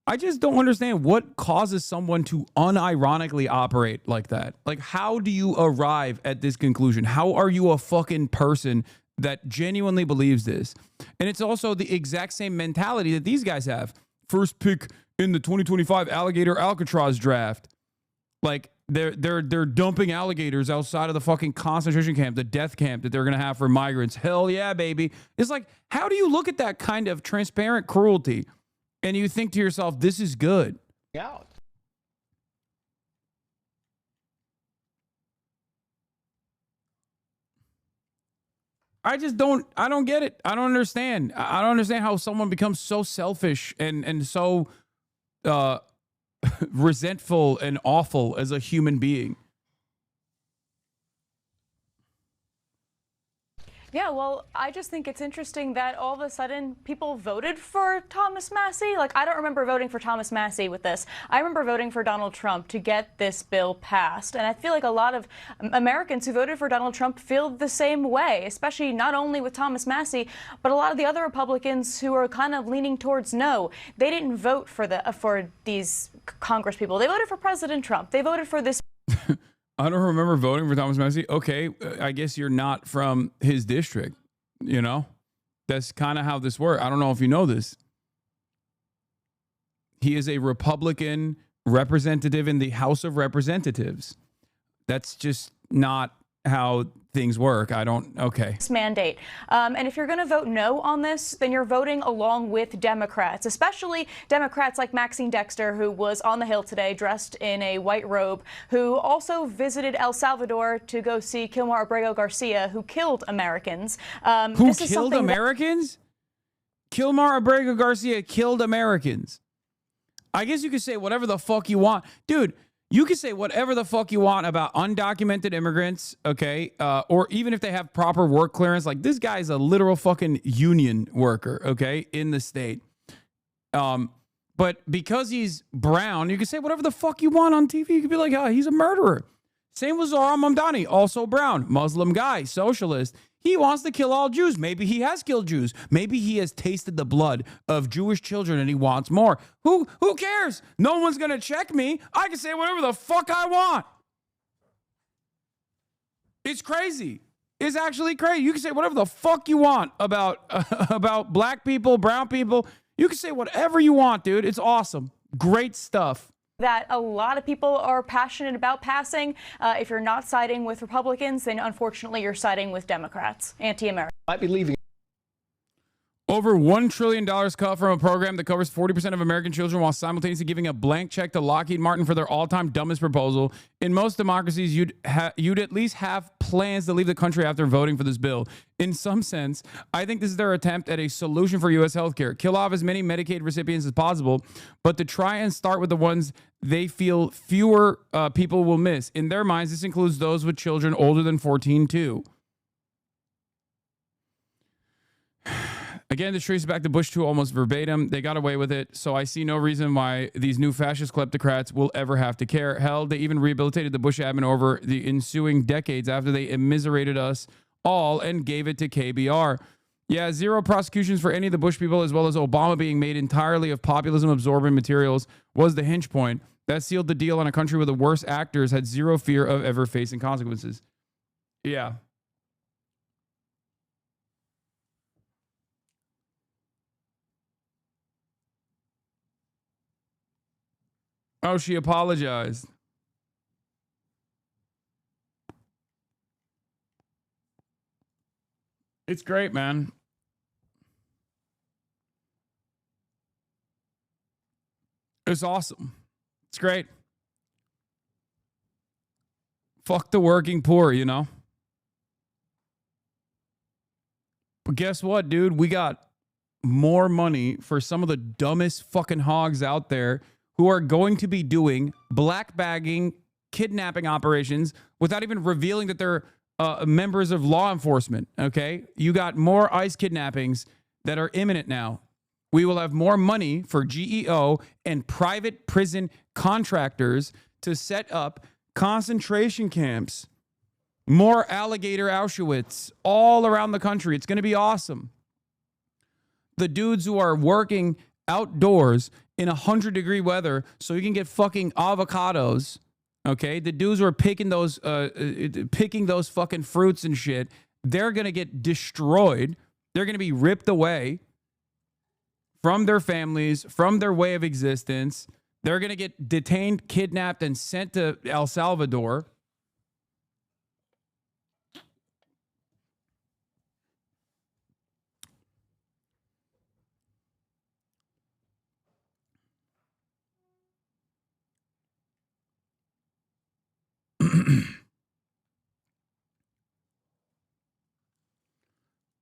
I just don't understand what causes someone to unironically operate like that. Like, how do you arrive at this conclusion? How are you a fucking person that genuinely believes this? And it's also the exact same mentality that these guys have. First pick in the 2025 Alligator Alcatraz draft. Like they're dumping alligators outside of the fucking concentration camp, the death camp that they're going to have for migrants. Hell yeah, baby. It's like, how do you look at that kind of transparent cruelty and you think to yourself, this is good? Out. I don't get it. I don't understand. I don't understand how someone becomes so selfish and so resentful and awful as a human being. Yeah, well, I just think it's interesting that all of a sudden people voted for Thomas Massie. Like, I don't remember voting for Thomas Massie with this. I remember voting for Donald Trump to get this bill passed. And I feel like a lot of Americans who voted for Donald Trump feel the same way, especially not only with Thomas Massie, but a lot of the other Republicans who are kind of leaning towards no. They didn't vote for these Congress people. They voted for President Trump. They voted for this. I don't remember voting for Thomas Massie. Okay, I guess you're not from his district, you know? That's kind of how this works. I don't know if you know this. He is a Republican representative in the House of Representatives. That's just not how things work. Okay. This mandate. And if you're going to vote no on this, then you're voting along with Democrats, especially Democrats like Maxine Dexter, who was on the Hill today dressed in a white robe, who also visited El Salvador to go see Kilmar Abrego Garcia, who killed Americans. Who killed Americans? Kilmar Abrego Garcia killed Americans. I guess you could say whatever the fuck you want. Dude, you can say whatever the fuck you want about undocumented immigrants, okay? Or even if they have proper work clearance. Like, this guy's a literal fucking union worker, okay, in the state. But because he's brown, you can say whatever the fuck you want on TV. You could be like, oh, he's a murderer. Same with Zohran Mamdani, also brown, Muslim guy, socialist. He wants to kill all Jews. Maybe he has killed Jews. Maybe he has tasted the blood of Jewish children and he wants more. Who cares? No one's going to check me. I can say whatever the fuck I want. It's crazy. It's actually crazy. You can say whatever the fuck you want about black people, brown people. You can say whatever you want, dude. It's awesome. Great stuff. That a lot of people are passionate about passing. If you're not siding with Republicans, then unfortunately you're siding with Democrats, anti-American. Might be leaving. Over $1 trillion cut from a program that covers 40% of American children while simultaneously giving a blank check to Lockheed Martin for their all-time dumbest proposal. In most democracies, you'd at least have plans to leave the country after voting for this bill. In some sense, I think this is their attempt at a solution for U.S. healthcare. Kill off as many Medicaid recipients as possible, but to try and start with the ones they feel fewer people will miss. In their minds, this includes those with children older than 14 too. Again, this traces back to Bush 2 almost verbatim. They got away with it, so I see no reason why these new fascist kleptocrats will ever have to care. Hell, they even rehabilitated the Bush admin over the ensuing decades after they immiserated us all and gave it to KBR. Yeah, zero prosecutions for any of the Bush people, as well as Obama being made entirely of populism-absorbing materials, was the hinge point. That sealed the deal on a country where the worst actors had zero fear of ever facing consequences. Yeah. Oh, she apologized. It's great, man. It's awesome. It's great. Fuck the working poor, you know? But guess what, dude? We got more money for some of the dumbest fucking hogs out there who are going to be doing black bagging, kidnapping operations without even revealing that they're members of law enforcement, okay? You got more ICE kidnappings that are imminent now. We will have more money for GEO and private prison contractors to set up concentration camps. More alligator Auschwitz all around the country. It's going to be awesome. The dudes who are working outdoors in 100-degree weather so you can get fucking avocados, okay? The dudes who are picking those fucking fruits and shit, they're going to get destroyed. They're going to be ripped away from their families, from their way of existence. They're going to get detained, kidnapped, and sent to El Salvador.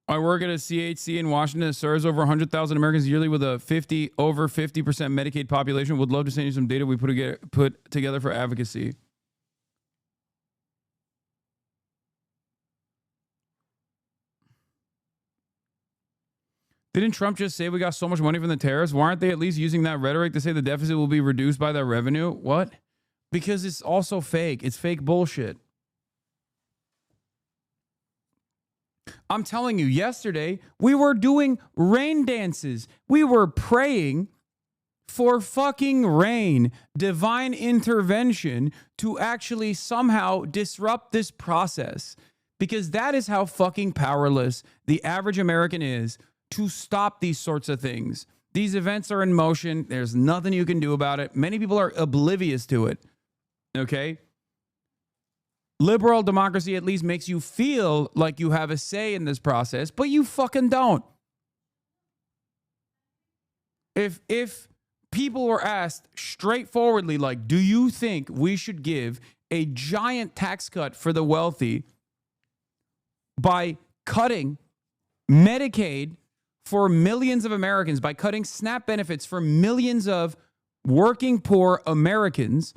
I work at a CHC in Washington that serves over 100,000 Americans yearly with a over 50% Medicaid population. Would love to send you some data we put together for advocacy. Didn't Trump just say we got so much money from the tariffs? Why aren't they at least using that rhetoric to say the deficit will be reduced by that revenue? What? Because it's also fake. It's fake bullshit. I'm telling you, yesterday, we were doing rain dances. We were praying for fucking rain, divine intervention to actually somehow disrupt this process. Because that is how fucking powerless the average American is to stop these sorts of things. These events are in motion. There's nothing you can do about it. Many people are oblivious to it. Okay? Liberal democracy at least makes you feel like you have a say in this process, but you fucking don't. If people were asked straightforwardly, like, do you think we should give a giant tax cut for the wealthy by cutting Medicaid for millions of Americans, by cutting SNAP benefits for millions of working poor Americans,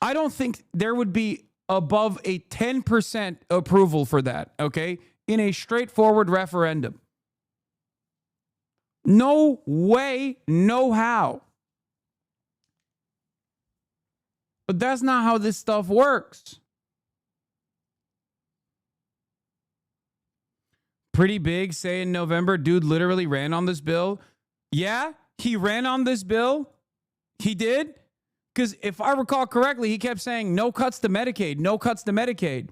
I don't think there would be above a 10% approval for that, okay, in a straightforward referendum. No way, no how. But that's not how this stuff works. Pretty Big say in November, dude literally ran on this bill. Yeah, he ran on this bill. He did. Because if I recall correctly, he kept saying no cuts to Medicaid, no cuts to Medicaid.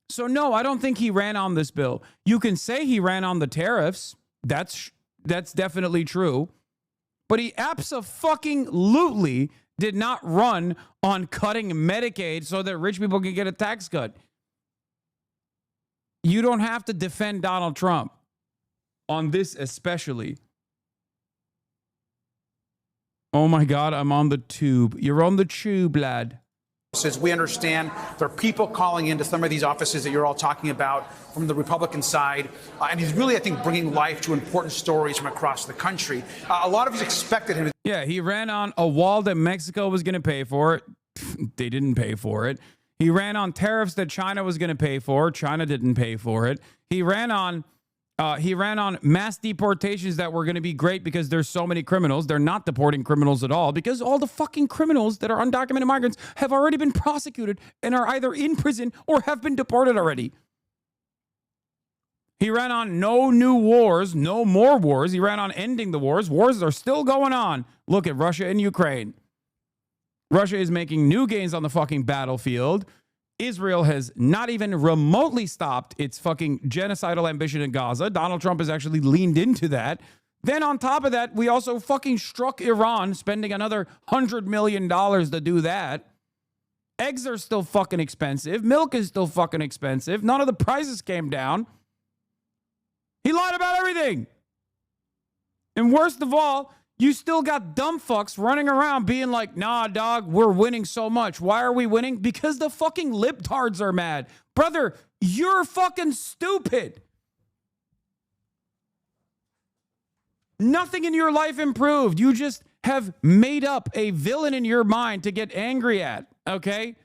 So no, I don't think he ran on this bill. You can say he ran on the tariffs. That's definitely true. But he abso-fucking-lutely did not run on cutting Medicaid so that rich people can get a tax cut. You don't have to defend Donald Trump on this especially. Oh my God, I'm on the tube. You're on the tube, lad. As we understand, there are people calling into some of these offices that you're all talking about from the Republican side. And he's really, I think, bringing life to important stories from across the country. A lot of us expected him. Yeah, he ran on a wall that Mexico was going to pay for. They didn't pay for it. He ran on tariffs that China was going to pay for. China didn't pay for it. He ran on mass deportations that were going to be great because there's so many criminals. They're not deporting criminals at all because all the fucking criminals that are undocumented migrants have already been prosecuted and are either in prison or have been deported already. He ran on no new wars, no more wars. He ran on ending the wars. Wars are still going on. Look at Russia and Ukraine. Russia is making new gains on the fucking battlefield. Israel has not even remotely stopped its fucking genocidal ambition in Gaza. Donald Trump has actually leaned into that. Then on top of that, we also fucking struck Iran, spending another $100 million to do that. Eggs are still fucking expensive. Milk is still fucking expensive. None of the prices came down. He lied about everything. And worst of all, you still got dumb fucks running around being like, nah, dog, we're winning so much. Why are we winning? Because the fucking libtards are mad. Brother, you're fucking stupid. Nothing in your life improved. You just have made up a villain in your mind to get angry at, okay?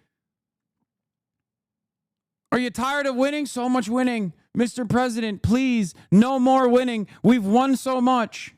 Are you tired of winning? So much winning. Mr. President, please, no more winning. We've won so much.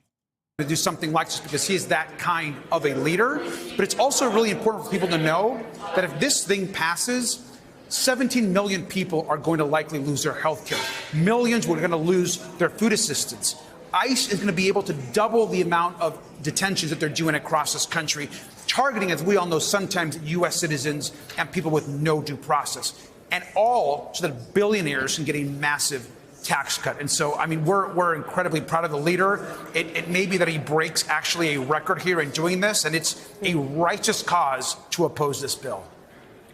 To do something like this because he is that kind of a leader. But it's also really important for people to know that if this thing passes, 17 million people are going to likely lose their health care. Millions are going to lose their food assistance. ICE is going to be able to double the amount of detentions that they're doing across this country, targeting, as we all know, sometimes U.S. citizens and people with no due process. And all so that billionaires can get a massive tax cut. And so, I mean, we're incredibly proud of the leader. It may be that he breaks actually a record here in doing this, and it's a righteous cause to oppose this bill.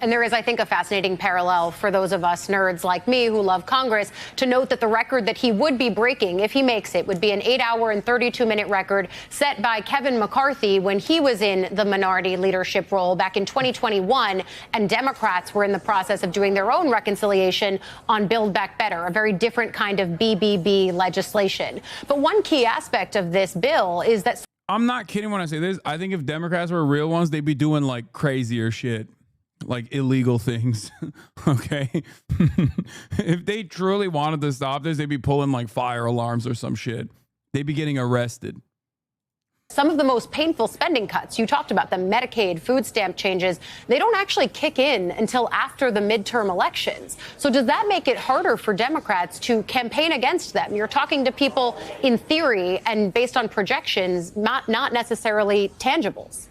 And there is, I think, a fascinating parallel for those of us nerds like me who love Congress to note that the record that he would be breaking if he makes it would be an 8-hour and 32-minute record set by Kevin McCarthy when he was in the minority leadership role back in 2021, and Democrats were in the process of doing their own reconciliation on Build Back Better, a very different kind of BBB legislation. But one key aspect of this bill is that... I'm not kidding when I say this. I think if Democrats were real ones, they'd be doing like crazier shit. Like illegal things. Okay. If they truly wanted to stop this, they'd be pulling like fire alarms or some shit. They'd be getting arrested. Some of the most painful spending cuts, you talked about them, Medicaid, food stamp changes, they don't actually kick in until after the midterm elections. So does that make it harder for Democrats to campaign against them? You're talking to people in theory and based on projections, not necessarily tangibles.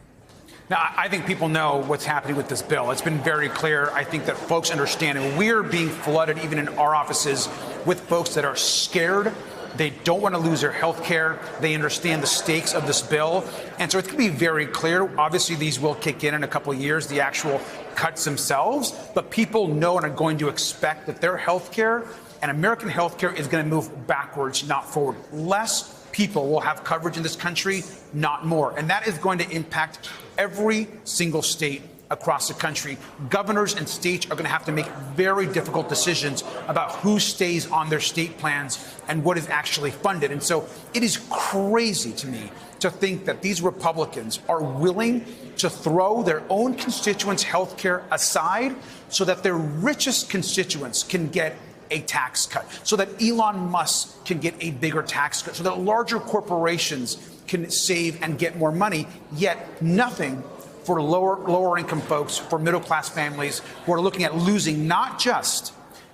Now, I think people know what's happening with this bill. It's been very clear. I think that folks understand, and we're being flooded even in our offices with folks that are scared. They don't want to lose their health care. They understand the stakes of this bill. And so it's going to be very clear. Obviously, these will kick in a couple of years, the actual cuts themselves. But people know and are going to expect that their health care and American health care is going to move backwards, not forward. Less people will have coverage in this country, not more. And that is going to impact every single state across the country. Governors and states are going to have to make very difficult decisions about who stays on their state plans and what is actually funded. And so it is crazy to me to think that these Republicans are willing to throw their own constituents' health care aside so that their richest constituents can get a tax cut, so that Elon Musk can get a bigger tax cut, so that larger corporations can save and get more money, yet nothing for lower income folks, for middle class families who are looking at losing not just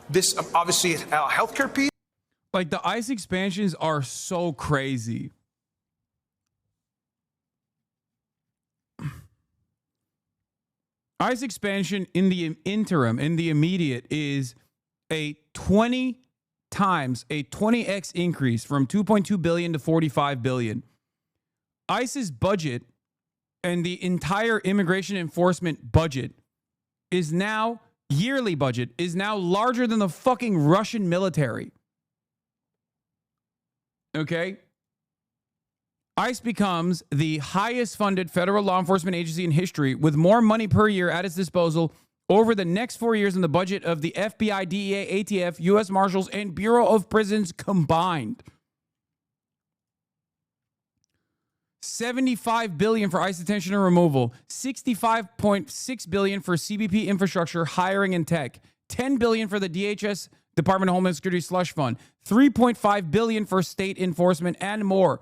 this, obviously, healthcare piece. Like the ICE expansions are so crazy. ICE expansion in the interim, in the immediate, is a 20x increase from 2.2 billion to 45 billion. ICE's budget and the entire immigration enforcement budget is now, yearly budget, is now larger than the fucking Russian military. Okay? ICE becomes the highest funded federal law enforcement agency in history with more money per year at its disposal over the next 4 years in the budget of the FBI, DEA, ATF, U.S. Marshals, and Bureau of Prisons combined. $75 billion for ICE detention and removal, $65.6 billion for CBP infrastructure, hiring, and tech, $10 billion for the DHS, Department of Homeland Security slush fund, $3.5 billion for state enforcement, and more.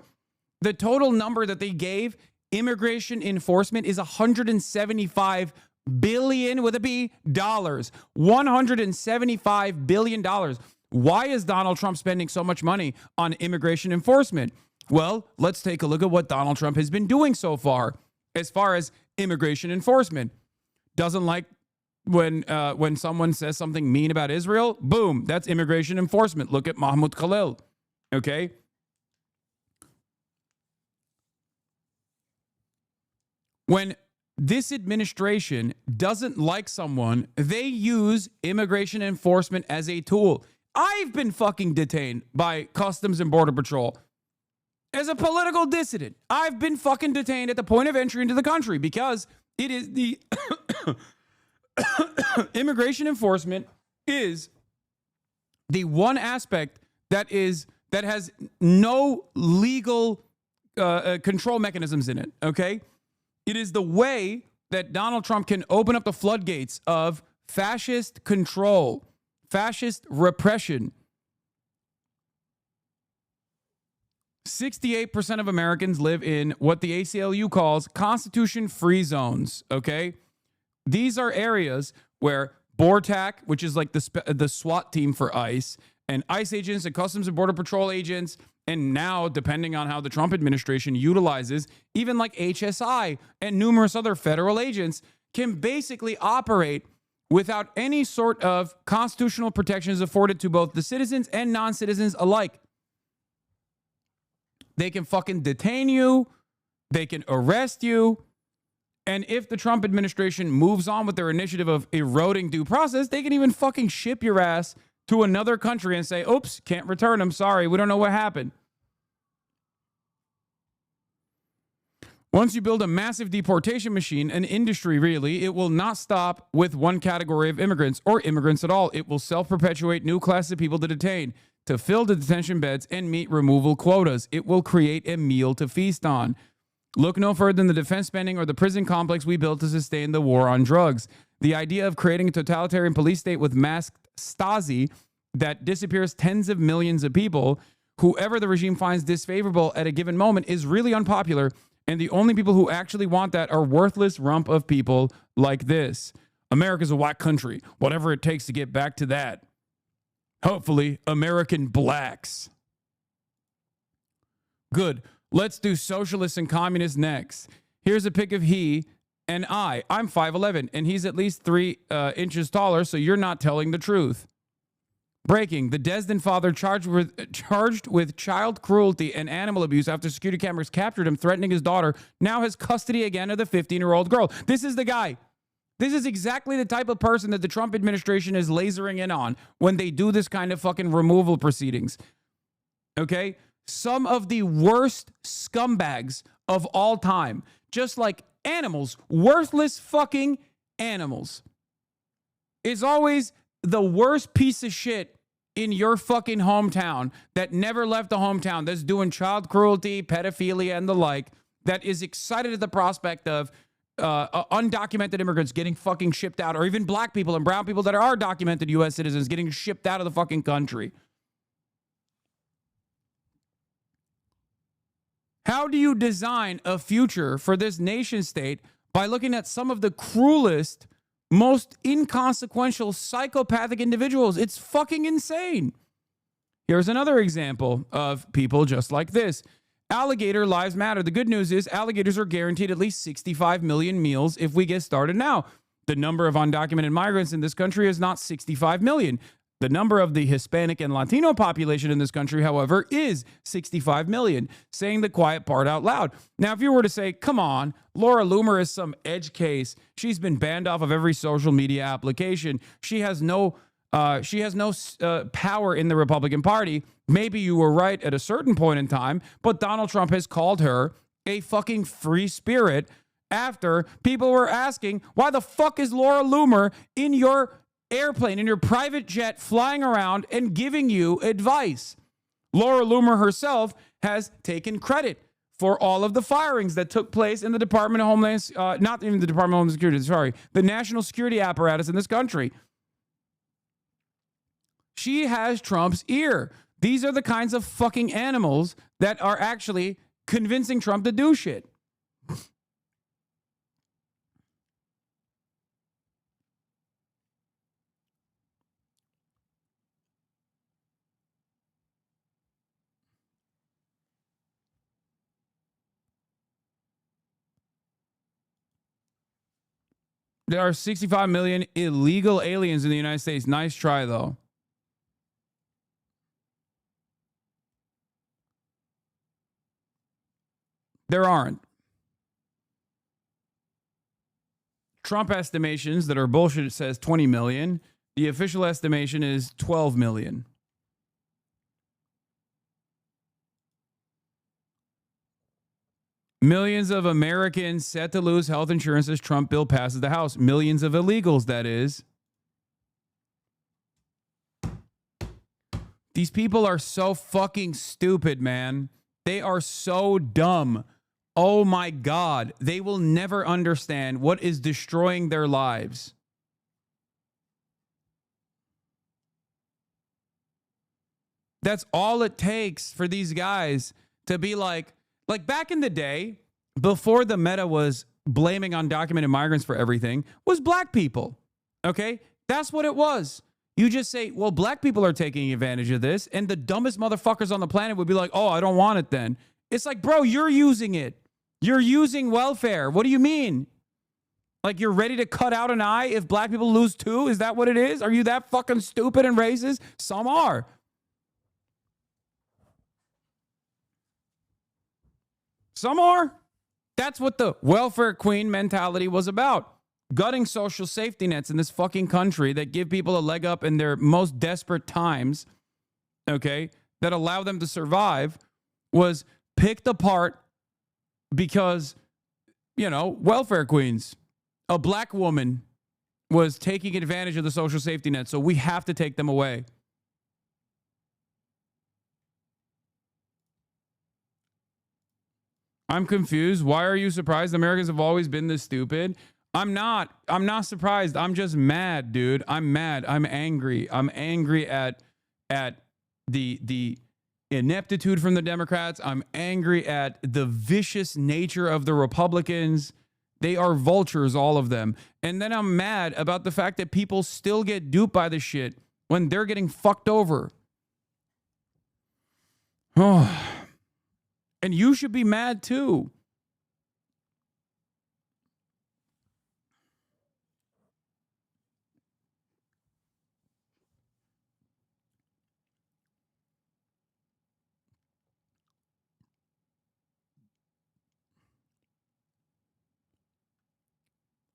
The total number that they gave immigration enforcement is $175 billion with a B dollars. $175 billion. Why is Donald Trump spending so much money on immigration enforcement? Well, let's take a look at what Donald Trump has been doing so far as immigration enforcement. Doesn't like when someone says something mean about Israel, boom, that's immigration enforcement. Look at Mahmoud Khalil. Okay? When this administration doesn't like someone, they use immigration enforcement as a tool. I've been fucking detained by Customs and Border Patrol. As a political dissident, I've been fucking detained at the point of entry into the country because it is the immigration enforcement is the one aspect that has no legal control mechanisms in it, okay? It is the way that Donald Trump can open up the floodgates of fascist control, fascist repression. 68% of Americans live in what the ACLU calls Constitution-free zones, okay? These are areas where BORTAC, which is like the SWAT team for ICE, and ICE agents and Customs and Border Patrol agents, and now, depending on how the Trump administration utilizes, even like HSI and numerous other federal agents, can basically operate without any sort of constitutional protections afforded to both the citizens and non-citizens alike. They can fucking detain you. They can arrest you. And if the Trump administration moves on with their initiative of eroding due process, they can even fucking ship your ass to another country and say, oops, can't return them. Sorry, we don't know what happened. Once you build a massive deportation machine, an industry really, it will not stop with one category of immigrants or immigrants at all. It will self-perpetuate new classes of people to detain, to fill the detention beds and meet removal quotas. It will create a meal to feast on. Look no further than the defense spending or the prison complex we built to sustain the war on drugs. The idea of creating a totalitarian police state with masked Stasi that disappears tens of millions of people, whoever the regime finds disfavorable at a given moment, is really unpopular. And the only people who actually want that are worthless rump of people like this. America's a white country. Whatever it takes to get back to that. Hopefully, American blacks. Good. Let's do socialists and communists next. Here's a pic of he and I. I'm 5'11", and he's at least 3 inches taller, so you're not telling the truth. Breaking. The Desden father charged with child cruelty and animal abuse after security cameras captured him threatening his daughter, now has custody again of the 15-year-old girl. This is the guy. This is exactly the type of person that the Trump administration is lasering in on when they do this kind of fucking removal proceedings. Okay? Some of the worst scumbags of all time. Just like animals. Worthless fucking animals. Is always the worst piece of shit in your fucking hometown that never left the hometown, that's doing child cruelty, pedophilia, and the like, that is excited at the prospect of undocumented immigrants getting fucking shipped out, or even black people and brown people that are documented U.S. citizens getting shipped out of the fucking country. How do you design a future for this nation state by looking at some of the cruelest, most inconsequential psychopathic individuals? It's fucking insane. Here's another example of people just like this. Alligator lives matter. The good news is alligators are guaranteed at least 65 million meals if we get started now. The number of undocumented migrants in this country is not 65 million. The number of the Hispanic and Latino population in this country, however, is 65 million, saying the quiet part out loud. Now, if you were to say, come on, Laura Loomer is some edge case. She's been banned off of every social media application. She has no power in the Republican Party. Maybe you were right at a certain point in time, but Donald Trump has called her a fucking free spirit after people were asking, why the fuck is Laura Loomer in your airplane, in your private jet, flying around and giving you advice? Laura Loomer herself has taken credit for all of the firings that took place in the Department of Homeland, not even the Department of Homeland Security, sorry, the national security apparatus in this country. She has Trump's ear. These are the kinds of fucking animals that are actually convincing Trump to do shit. There are 65 million illegal aliens in the United States. Nice try, though. There aren't. Trump estimations that are bullshit, it says 20 million. The official estimation is 12 million. Millions of Americans set to lose health insurance as Trump bill passes the House. Millions of illegals, that is. These people are so fucking stupid, man. They are so dumb. Oh my God. They will never understand what is destroying their lives. That's all it takes for these guys to be like back in the day, before the meta was blaming undocumented migrants for everything, was black people. Okay? That's what it was. You just say, well, black people are taking advantage of this, and the dumbest motherfuckers on the planet would be like, oh, I don't want it then. It's like, bro, you're using it. You're using welfare. What do you mean? Like, you're ready to cut out an eye if black people lose two? Is that what it is? Are you that fucking stupid and racist? Some are. Some are. That's what the welfare queen mentality was about. Gutting social safety nets in this fucking country that give people a leg up in their most desperate times, okay, that allow them to survive, was picked apart because, you know, welfare queens. A black woman was taking advantage of the social safety net, so we have to take them away. I'm confused. Why are you surprised? Americans have always been this stupid. I'm not surprised. I'm just mad, dude. I'm mad. I'm angry. I'm angry at the ineptitude from the Democrats. I'm angry at the vicious nature of the Republicans. They are vultures, all of them. And then I'm mad about the fact that people still get duped by this shit when they're getting fucked over. Oh. And you should be mad too.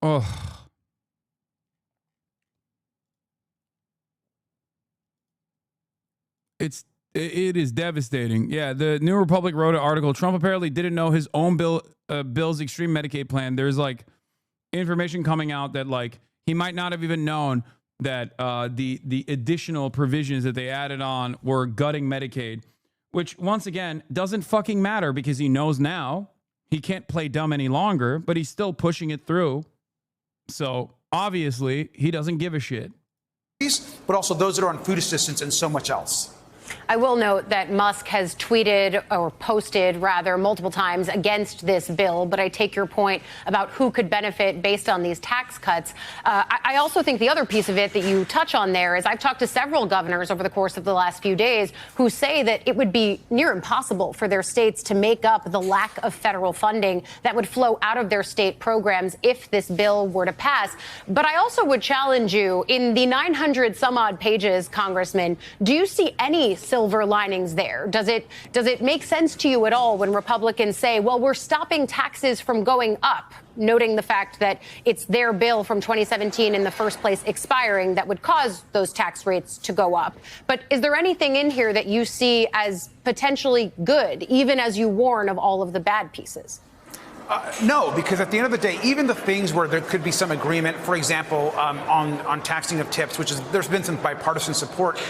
Oh. It is devastating. Yeah, the New Republic wrote an article. Trump apparently didn't know his own bill's extreme Medicaid plan. There's like information coming out that like he might not have even known that the additional provisions that they added on were gutting Medicaid, which once again doesn't fucking matter because he knows now. He can't play dumb any longer, but he's still pushing it through. So obviously he doesn't give a shit. But also those that are on food assistance and so much else. I will note that Musk has tweeted or posted rather multiple times against this bill, but I take your point about who could benefit based on these tax cuts. I also think the other piece of it that you touch on there is I've talked to several governors over the course of the last few days who say that it would be near impossible for their states to make up the lack of federal funding that would flow out of their state programs if this bill were to pass. But I also would challenge you, in the 900 some odd pages, Congressman, do you see any silver linings there? Does it make sense to you at all when Republicans say, well, we're stopping taxes from going up, noting the fact that it's their bill from 2017 in the first place expiring that would cause those tax rates to go up? But is there anything in here that you see as potentially good, even as you warn of all of the bad pieces? No, because at the end of the day, even the things where there could be some agreement, for example, on taxing of tips, which is there's been some bipartisan support.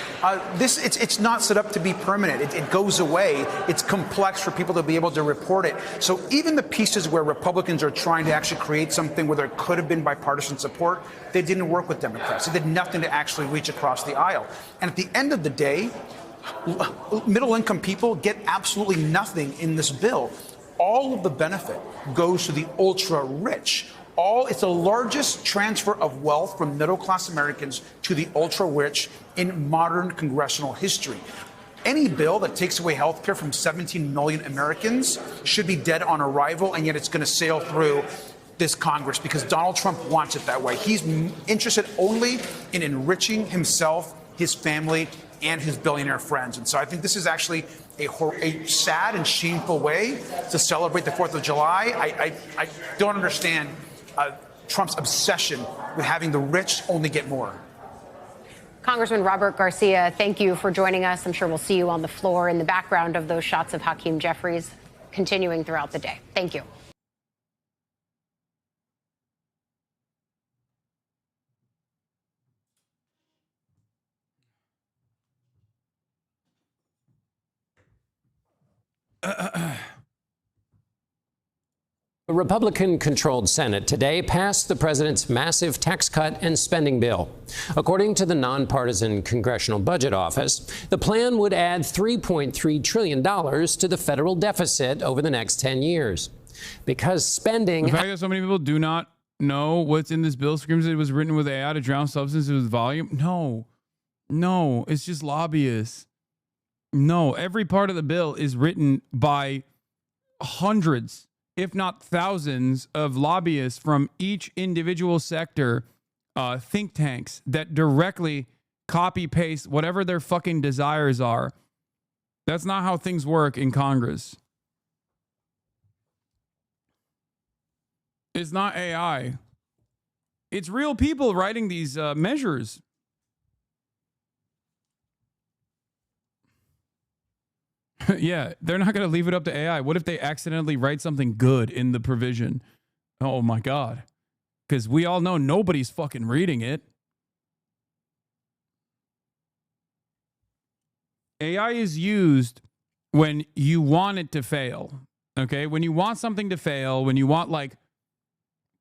It's not set up to be permanent. It goes away. It's complex for people to be able to report it. So even the pieces where Republicans are trying to actually create something where there could have been bipartisan support, they didn't work with Democrats. It did nothing to actually reach across the aisle. And at the end of the day, middle-income people get absolutely nothing in this bill. All of the benefit goes to the ultra-rich. It's the largest transfer of wealth from middle-class Americans to the ultra-rich in modern congressional history. Any bill that takes away health care from 17 million Americans should be dead on arrival, and yet it's going to sail through this Congress because Donald Trump wants it that way. He's interested only in enriching himself, his family, and his billionaire friends. And so I think this is actually a sad and shameful way to celebrate the 4th of July. I don't understand Trump's obsession with having the rich only get more. Congressman Robert Garcia, thank you for joining us. I'm sure we'll see you on the floor in the background of those shots of Hakeem Jeffries continuing throughout the day. Thank you. The Republican-controlled Senate today passed the president's massive tax cut and spending bill. According to the nonpartisan Congressional Budget Office, the plan would add $3.3 trillion to the federal deficit over the next 10 years. Because spending... The fact that so many people do not know what's in this bill screams that it was written with AI to drown substances with volume. No, it's just lobbyists. No, every part of the bill is written by hundreds, if not thousands, of lobbyists from each individual sector, think tanks that directly copy paste whatever their fucking desires are. That's not how things work in Congress. It's not AI. It's real people writing these measures. Yeah, they're not going to leave it up to AI. What if they accidentally write something good in the provision? Oh my God. Because we all know nobody's fucking reading it. AI is used when you want it to fail. Okay? When you want something to fail, when you want like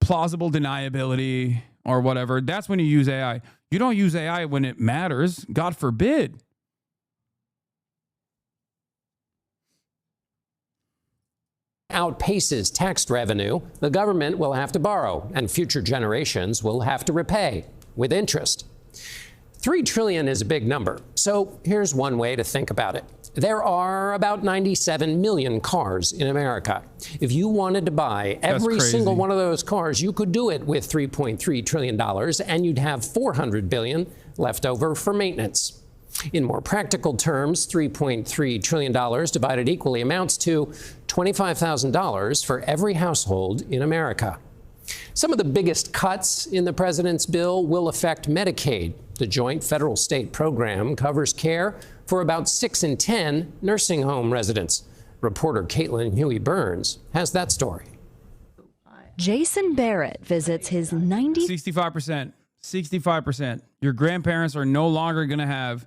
plausible deniability or whatever, that's when you use AI. You don't use AI when it matters. God forbid. Outpaces tax revenue, the government will have to borrow, and future generations will have to repay with interest. $3 trillion is a big number, so here's one way to think about it. There are about 97 million cars in America. If you wanted to buy every single one of those cars, you could do it with $3.3 trillion, and you'd have $400 billion left over for maintenance. In more practical terms, $3.3 trillion divided equally amounts to $25,000 for every household in America. Some of the biggest cuts in the president's bill will affect Medicaid. The joint federal-state program covers care for about 6 in 10 nursing home residents. Reporter Caitlin Huey-Burns has that story. Jason Barrett visits his 65%. 65%. Your grandparents are no longer going to have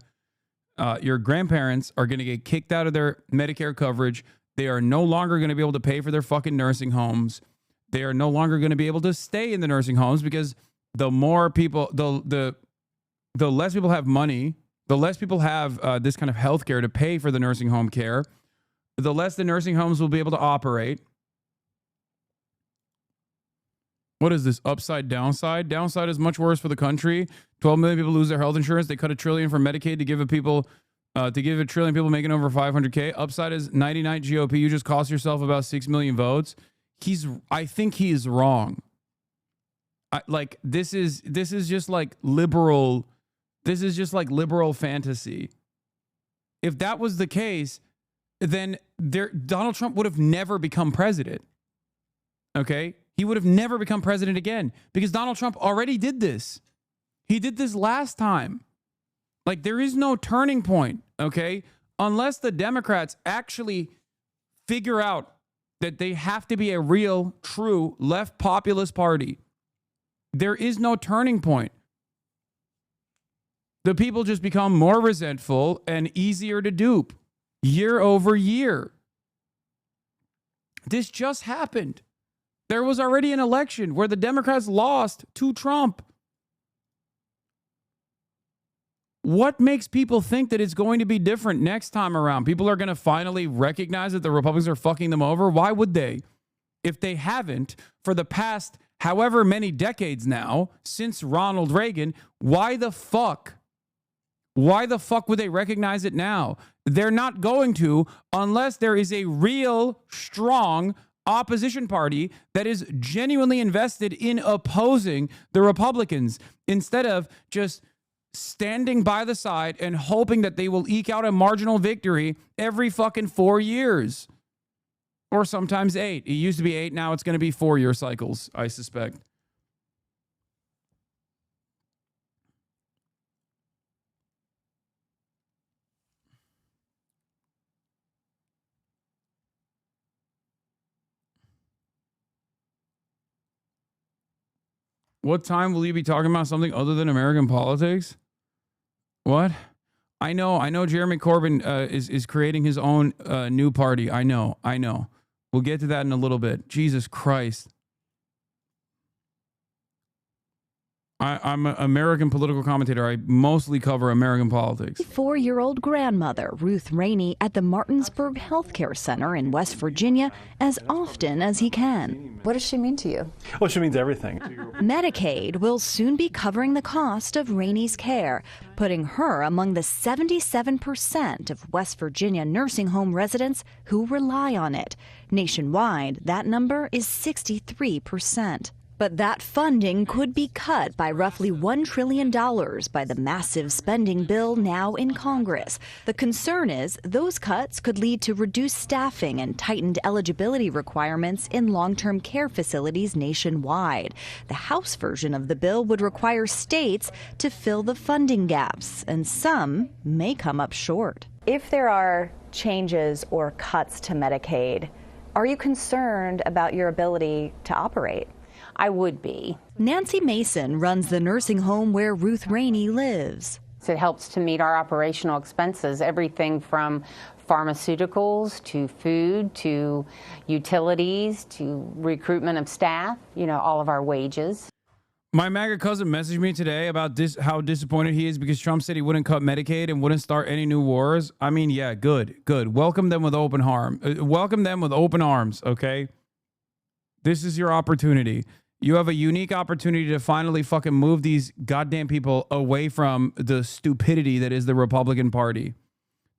your grandparents are going to get kicked out of their Medicare coverage. They are no longer going to be able to pay for their fucking nursing homes. They are no longer going to be able to stay in the nursing homes because the more people, the less people have money, the less people have this kind of health care to pay for the nursing home care, the less the nursing homes will be able to operate. What is this? Upside, downside? Downside is much worse for the country. 12 million people lose their health insurance. They cut $1 trillion from Medicaid to give $1 trillion people making over 500K. Upside is 99 GOP. You just cost yourself about 6 million votes. I think he's wrong. This is just like liberal. This is just like liberal fantasy. If that was the case, then Donald Trump would have never become president. Okay? He would have never become president again because Donald Trump already did this. He did this last time. Like, there is no turning point, okay? Unless the Democrats actually figure out that they have to be a real, true left populist party, there is no turning point. The people just become more resentful and easier to dupe year over year. This just happened. There was already an election where the Democrats lost to Trump. What makes people think that it's going to be different next time around? People are going to finally recognize that the Republicans are fucking them over? Why would they? If they haven't for the past however many decades now, since Ronald Reagan, why the fuck? Why the fuck would they recognize it now? They're not going to unless there is a real, strong opposition party that is genuinely invested in opposing the Republicans instead of just standing by the side and hoping that they will eke out a marginal victory every fucking 4 years or sometimes 8. It used to be 8. Now it's going to be 4-year cycles, I suspect. What time will you be talking about something other than American politics? What? I know Jeremy Corbyn is creating his own new party. I know. We'll get to that in a little bit. Jesus Christ. I'm an American political commentator. I mostly cover American politics. 4-year-old grandmother Ruth Rainey at the Martinsburg Healthcare Center in West Virginia as often as he can. What does she mean to you? Well, she means everything. Medicaid will soon be covering the cost of Rainey's care, putting her among the 77% of West Virginia nursing home residents who rely on it. Nationwide, that number is 63%. But that funding could be cut by roughly $1 trillion by the massive spending bill now in Congress. The concern is those cuts could lead to reduced staffing and tightened eligibility requirements in long-term care facilities nationwide. The House version of the bill would require states to fill the funding gaps, and some may come up short. If there are changes or cuts to Medicaid, are you concerned about your ability to operate? I would be. Nancy Mason runs the nursing home where Ruth Rainey lives. So it helps to meet our operational expenses, everything from pharmaceuticals to food to utilities to recruitment of staff, all of our wages. My MAGA cousin messaged me today about how disappointed he is because Trump said he wouldn't cut Medicaid and wouldn't start any new wars. I mean, yeah, good. Welcome them with open arms, okay? This is your opportunity. You have a unique opportunity to finally fucking move these goddamn people away from the stupidity that is the Republican Party.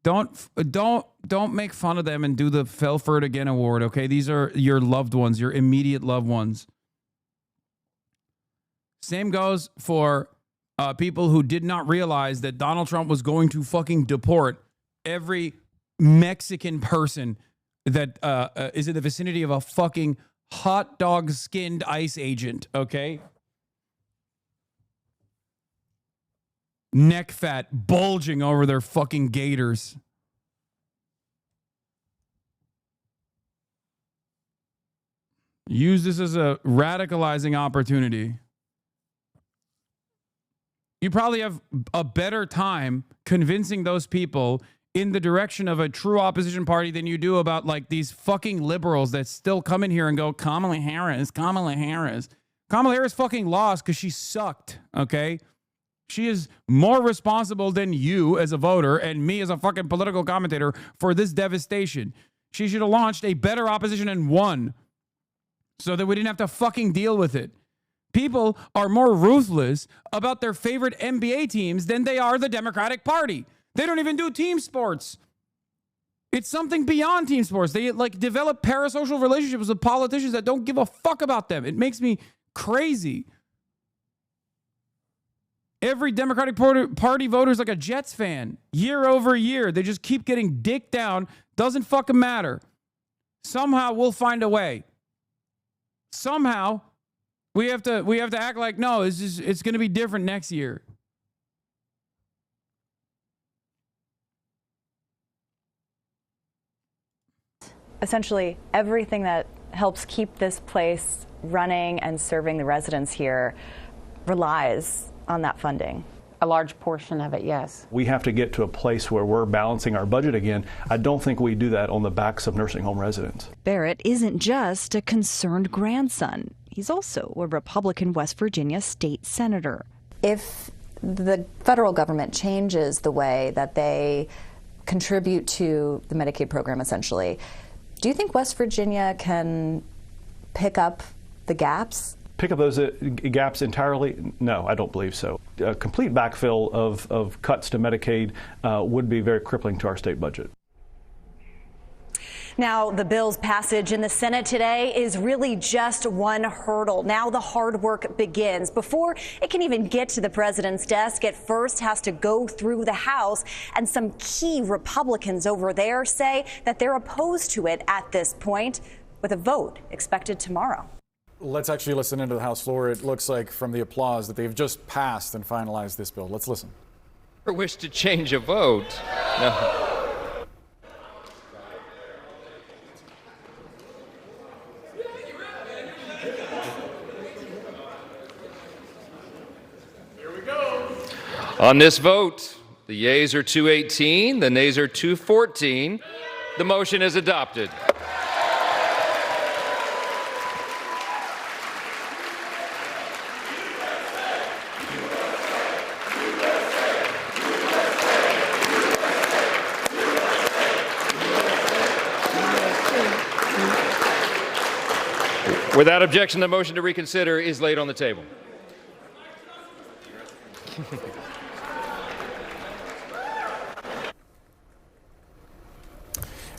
Don't make fun of them and do the fell for it again award, okay? These are your loved ones, your immediate loved ones. Same goes for people who did not realize that Donald Trump was going to fucking deport every Mexican person that is in the vicinity of a fucking hot dog skinned ICE agent, okay? Neck fat bulging over their fucking gaiters. Use this as a radicalizing opportunity. You probably have a better time convincing those people in the direction of a true opposition party than you do about like these fucking liberals that still come in here and go, Kamala Harris. Kamala Harris fucking lost because she sucked, okay? She is more responsible than you as a voter and me as a fucking political commentator for this devastation. She should have launched a better opposition and won so that we didn't have to fucking deal with it. People are more ruthless about their favorite NBA teams than they are the Democratic Party. They don't even do team sports. It's something beyond team sports. They like develop parasocial relationships with politicians that don't give a fuck about them. It makes me crazy. Every Democratic Party voter is like a Jets fan. Year over year, they just keep getting dicked down. Doesn't fucking matter. Somehow we'll find a way. Somehow we have to act like, no, it's going to be different next year. Essentially, everything that helps keep this place running and serving the residents here relies on that funding. A large portion of it, yes. We have to get to a place where we're balancing our budget again. I don't think we do that on the backs of nursing home residents. Barrett isn't just a concerned grandson. He's also a Republican West Virginia state senator. If the federal government changes the way that they contribute to the Medicaid program, essentially, do you think West Virginia can pick up the gaps? Pick up those gaps entirely? No, I don't believe so. A complete backfill of cuts to Medicaid would be very crippling to our state budget. Now, the bill's passage in the Senate today is really just one hurdle. Now the hard work begins. Before it can even get to the president's desk, it first has to go through the House. And some key Republicans over there say that they're opposed to it at this point, with a vote expected tomorrow. Let's actually listen into the House floor. It looks like from the applause that they've just passed and finalized this bill. Let's listen. Or wish to change a vote. No. On this vote, the yeas are 218, the nays are 214. The motion is adopted. Without objection, the motion to reconsider is laid on the table.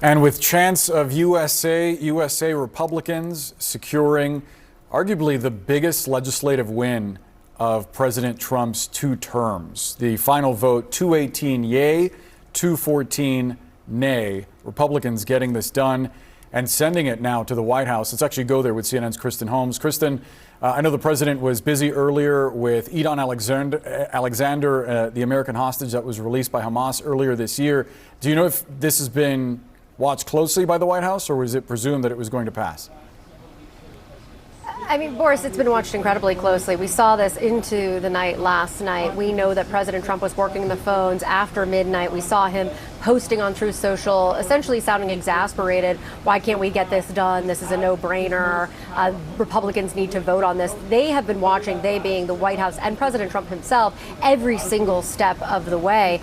And with chants of USA Republicans securing arguably the biggest legislative win of President Trump's 2 terms. The final vote, 218 yay, 214 nay. Republicans getting this done and sending it now to the White House. Let's actually go there with CNN's Kristen Holmes. Kristen, I know the president was busy earlier with Idon Alexander, the American hostage that was released by Hamas earlier this year. Do you know if this has been watched closely by the White House, or was it presumed that it was going to pass? I mean, Boris, it's been watched incredibly closely. We saw this into the night last night. We know that President Trump was working the phones after midnight. We saw him posting on Truth Social, essentially sounding exasperated. Why can't we get this done? This is a no-brainer. Republicans need to vote on this. They have been watching, they being the White House and President Trump himself, every single step of the way.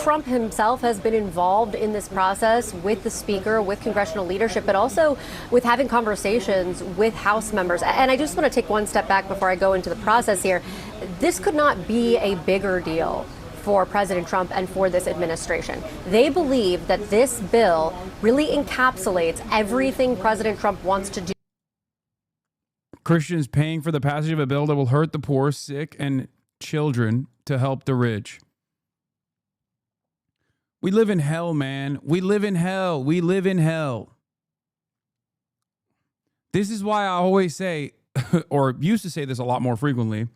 Trump himself has been involved in this process with the Speaker, with congressional leadership, but also with having conversations with House members. And I just want to take one step back before I go into the process here. This could not be a bigger deal for President Trump and for this administration. They believe that this bill really encapsulates everything President Trump wants to do. Christians paying for the passage of a bill that will hurt the poor, sick, and children to help the rich. We live in hell, man. We live in hell. We live in hell. This is why I always say, or used to say this a lot more frequently,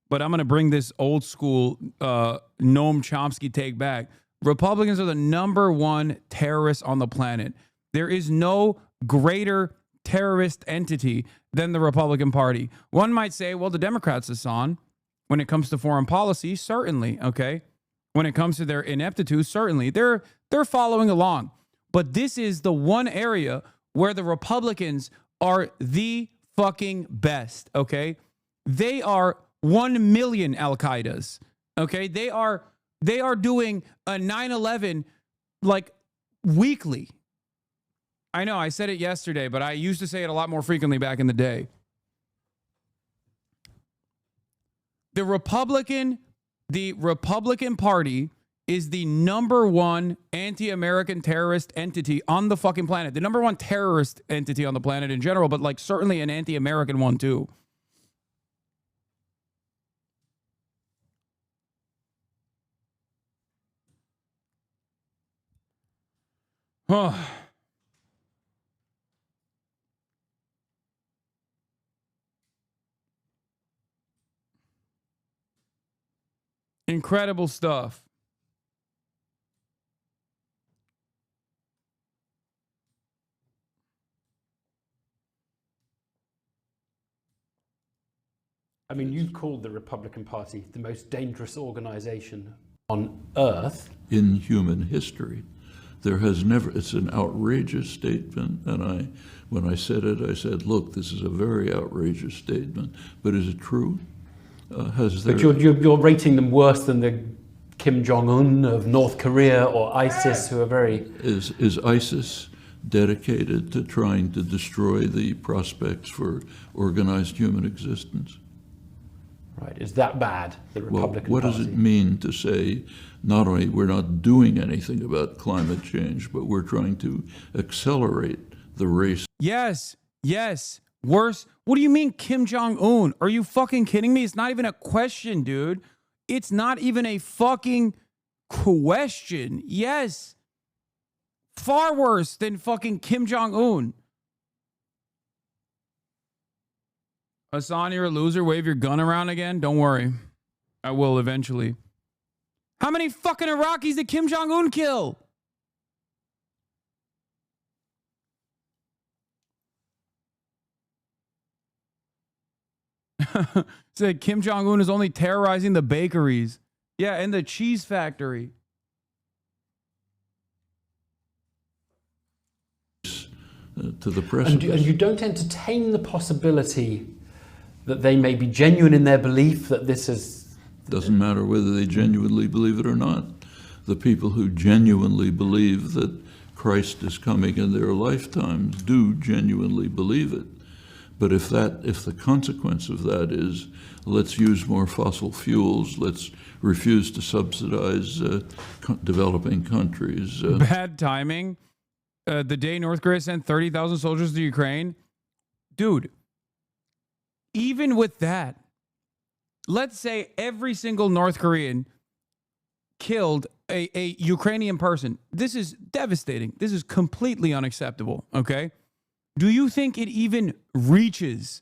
but I'm going to bring this old school Noam Chomsky take back. Republicans are the #1 terrorists on the planet. There is no greater terrorist entity than the Republican Party. One might say, well, the Democrats, Hasan, when it comes to foreign policy, certainly, okay? When it comes to their ineptitude, certainly. They're following along. But this is the one area where the Republicans are the fucking best, okay? They are 1 million Al-Qaedas, okay? They are doing a 9/11 like weekly. I know I said it yesterday, but I used to say it a lot more frequently back in the day. The Republican Party is the #1 anti-American terrorist entity on the fucking planet. The #1 terrorist entity on the planet in general, but like certainly an anti-American one too. Incredible stuff. I mean, you called the Republican Party the most dangerous organization on earth. In human history. There has never, it's an outrageous statement, and when I said it, I said, look, this is a very outrageous statement, but is it true? But you're rating them worse than the Kim Jong-un of North Korea or ISIS, who are very... Is ISIS dedicated to trying to destroy the prospects for organized human existence? Right, is that bad, the Republican What Party? does it mean to say, not only we're not doing anything about climate change, but we're trying to accelerate the race? Yes. Worse. What do you mean Kim Jong-un? Are you fucking kidding me? It's not even a question, dude. It's not even a fucking question. Yes. Far worse than fucking Kim Jong-un. Hasan, you're a loser. Wave your gun around again. Don't worry. I will eventually. How many fucking Iraqis did Kim Jong-un kill? Said Kim Jong-un is only terrorizing the bakeries. Yeah, and the cheese factory. To the precipice. And you don't entertain the possibility that they may be genuine in their belief that this is... Doesn't matter whether they genuinely believe it or not. The people who genuinely believe that Christ is coming in their lifetimes do genuinely believe it. But if the consequence of that is, let's use more fossil fuels, let's refuse to subsidize developing countries. Bad timing. The day North Korea sent 30,000 soldiers to Ukraine. Dude, even with that, let's say every single North Korean killed a Ukrainian person. This is devastating. This is completely unacceptable, okay? Do you think it even reaches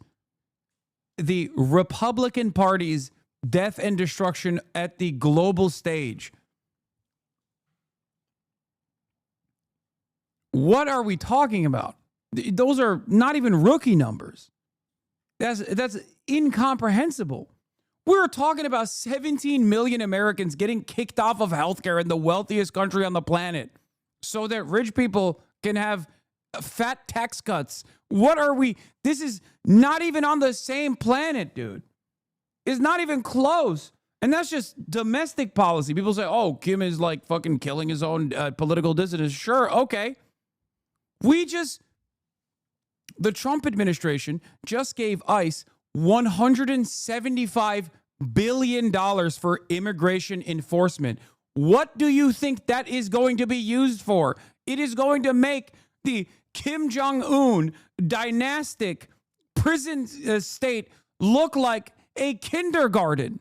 the Republican Party's death and destruction at the global stage? What are we talking about? Those are not even rookie numbers. That's incomprehensible. We're talking about 17 million Americans getting kicked off of healthcare in the wealthiest country on the planet so that rich people can have fat tax cuts. What are we? This is not even on the same planet, dude. It's not even close. And that's just domestic policy. People say, oh, Kim is like fucking killing his own political dissidents. Sure, okay. The Trump administration just gave ICE $175 billion for immigration enforcement. What do you think that is going to be used for? It is going to make the Kim Jong-un dynastic prison state look like a kindergarten.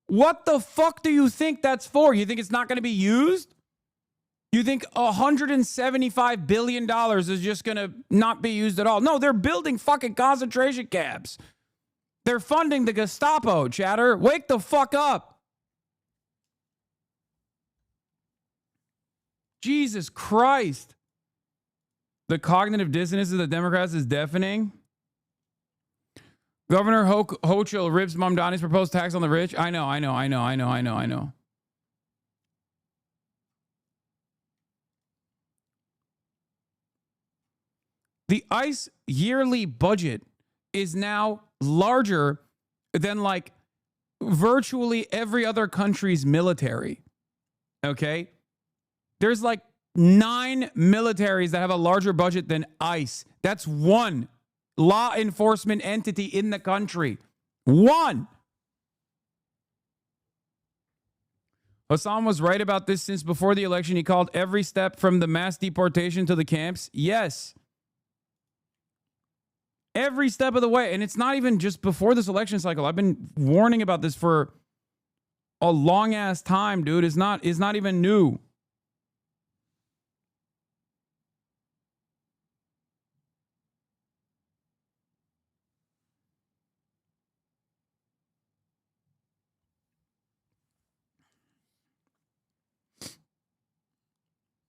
What the fuck do you think that's for? You think it's not going to be used? You think $175 billion is just going to not be used at all? No, they're building fucking concentration camps. They're funding the Gestapo, chatter. Wake the fuck up. Jesus Christ. The cognitive dissonance of the Democrats is deafening. Governor Hochul rips Mamdani's proposed tax on the rich. I know. The ICE yearly budget is now larger than like virtually every other country's military. Okay? There's like 9 militaries that have a larger budget than ICE. That's one law enforcement entity in the country. One. Hasan was right about this since before the election. He called every step from the mass deportation to the camps. Yes. Every step of the way. And it's not even just before this election cycle. I've been warning about this for a long ass time, dude. It's not even new.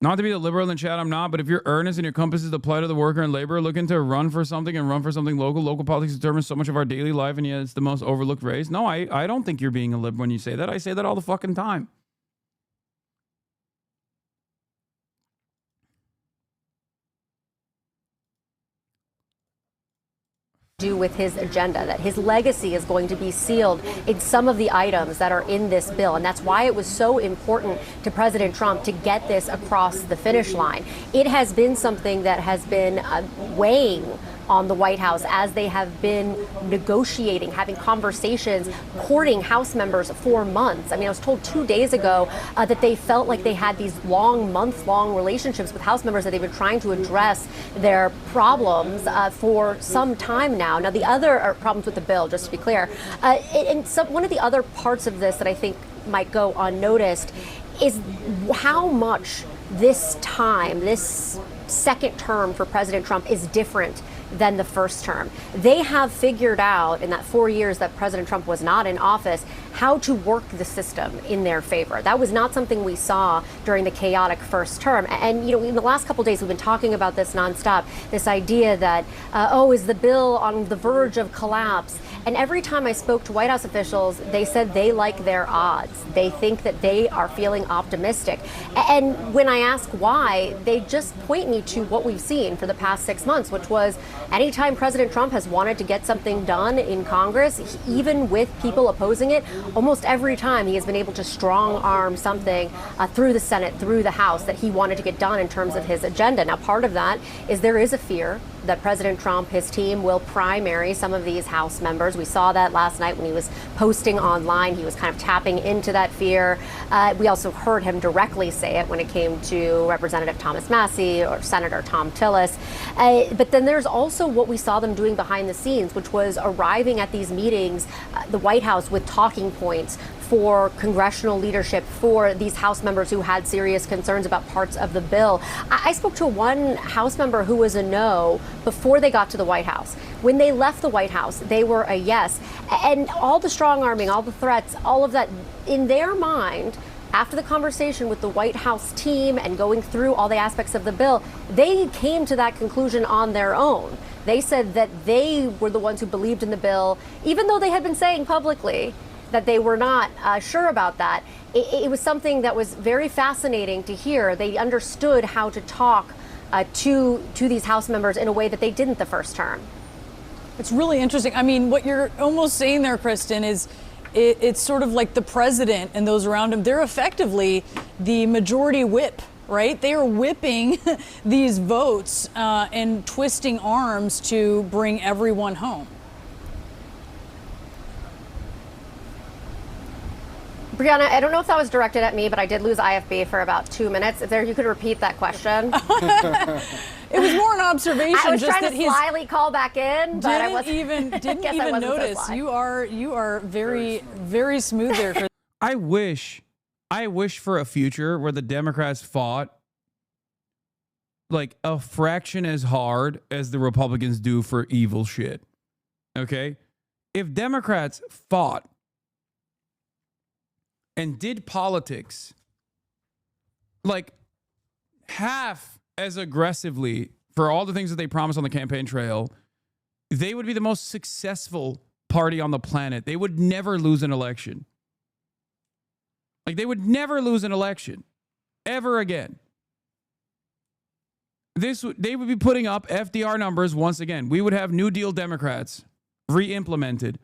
Not to be the liberal in chat, I'm not, but if you're earnest and your compass is the plight of the worker and laborer looking to run for something and run for something local politics determines so much of our daily life, and yet it's the most overlooked race. No, I don't think you're being a lib when you say that. I say that all the fucking time. Do with his agenda, that his legacy is going to be sealed in some of the items that are in this bill. And that's why it was so important to President Trump to get this across the finish line. It has been something that has been weighing on the White House as they have been negotiating, having conversations, courting House members for months. I mean, I was told 2 days ago that they felt like they had these month-long relationships with House members, that they've been trying to address their problems for some time now. Now, the other problems with the bill, just to be clear, one of the other parts of this that I think might go unnoticed is how much this second term for President Trump is different than the first term. They have figured out in that 4 years that President Trump was not in office how to work the system in their favor. That was not something we saw during the chaotic first term. And, you know, in the last couple of days, we've been talking about this nonstop, this idea that, is the bill on the verge of collapse? And every time I spoke to White House officials, they said they like their odds. They think that they are feeling optimistic. And when I ask why, they just point me to what we've seen for the past 6 months, which was anytime President Trump has wanted to get something done in Congress, even with people opposing it, almost every time he has been able to strong arm something through the Senate, through the House that he wanted to get done in terms of his agenda. Now, part of that is there is a fear that President Trump, his team, will primary some of these House members. We saw that last night when he was posting online. He was kind of tapping into that fear. We also heard him directly say it when it came to Representative Thomas Massie or Senator Tom Tillis. But then there's also what we saw them doing behind the scenes, which was arriving at these meetings, the White House, with talking points for congressional leadership, for these House members who had serious concerns about parts of the bill. I spoke to one House member who was a no before they got to the White House. When they left the White House, they were a yes. And all the strong-arming, all the threats, all of that, in their mind, after the conversation with the White House team and going through all the aspects of the bill, they came to that conclusion on their own. They said that they were the ones who believed in the bill, even though they had been saying publicly that they were not sure about that. It was something that was very fascinating to hear. They understood how to talk to these House members in a way that they didn't the first term. It's really interesting. I mean, what you're almost saying there, Kristen, is it's sort of like the president and those around him. They're effectively the majority whip, right? They are whipping these votes and twisting arms to bring everyone home. Brianna, I don't know if that was directed at me, but I did lose IFB for about 2 minutes. If there, you could repeat that question. It was more an observation. I was just trying to slyly call back in, but I wasn't. Didn't even notice. So you are very smooth there. I wish for a future where the Democrats fought like a fraction as hard as the Republicans do for evil shit. Okay? If Democrats fought and did politics like half as aggressively for all the things that they promised on the campaign trail, they would be the most successful party on the planet. They would never lose an election. Like, they would never lose an election ever again. They would be putting up FDR numbers once again. We would have New Deal Democrats re-implemented.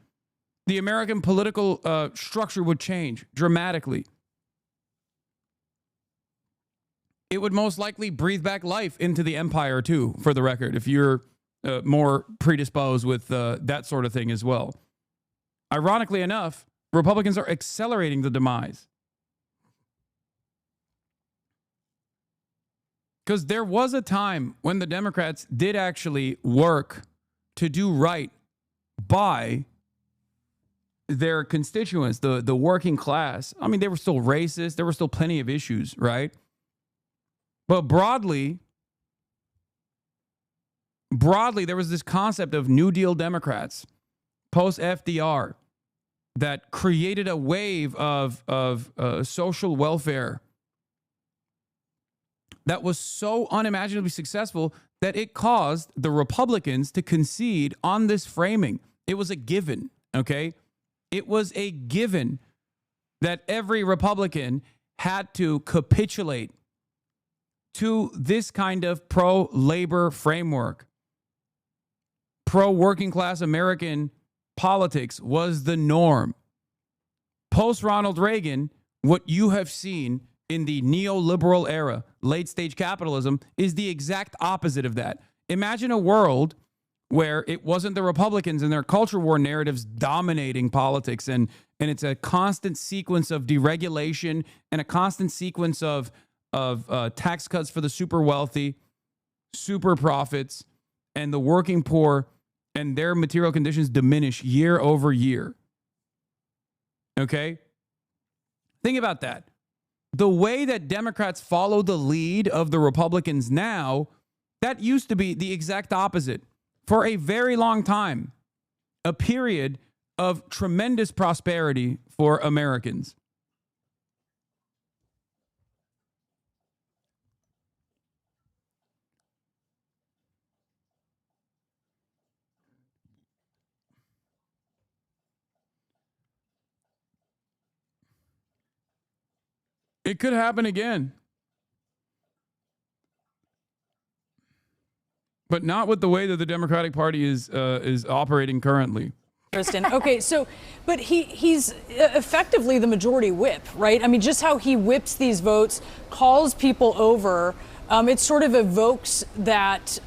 The American political structure would change dramatically. It would most likely breathe back life into the empire, too, for the record, if you're more predisposed with that sort of thing as well. Ironically enough, Republicans are accelerating the demise. Because there was a time when the Democrats did actually work to do right by their constituents, the working class. I mean, they were still racist. There were still plenty of issues, right? But broadly, there was this concept of New Deal Democrats, post-FDR, that created a wave of social welfare that was so unimaginably successful that it caused the Republicans to concede on this framing. It was a given, okay? It was a given that every Republican had to capitulate to this kind of pro-labor framework. Pro-working class American politics was the norm. Post-Ronald Reagan, what you have seen in the neoliberal era, late-stage capitalism, is the exact opposite of that. Imagine a world where it wasn't the Republicans and their culture war narratives dominating politics, and it's a constant sequence of deregulation and a constant sequence of tax cuts for the super wealthy, super profits, and the working poor, and their material conditions diminish year over year. Okay? Think about that. The way that Democrats follow the lead of the Republicans now, that used to be the exact opposite. For a very long time, a period of tremendous prosperity for Americans. It could happen again. But not with the way that the Democratic Party is operating currently. Kristen. Okay, so, but he's effectively the majority whip, right? I mean, just how he whips these votes, calls people over, it sort of evokes that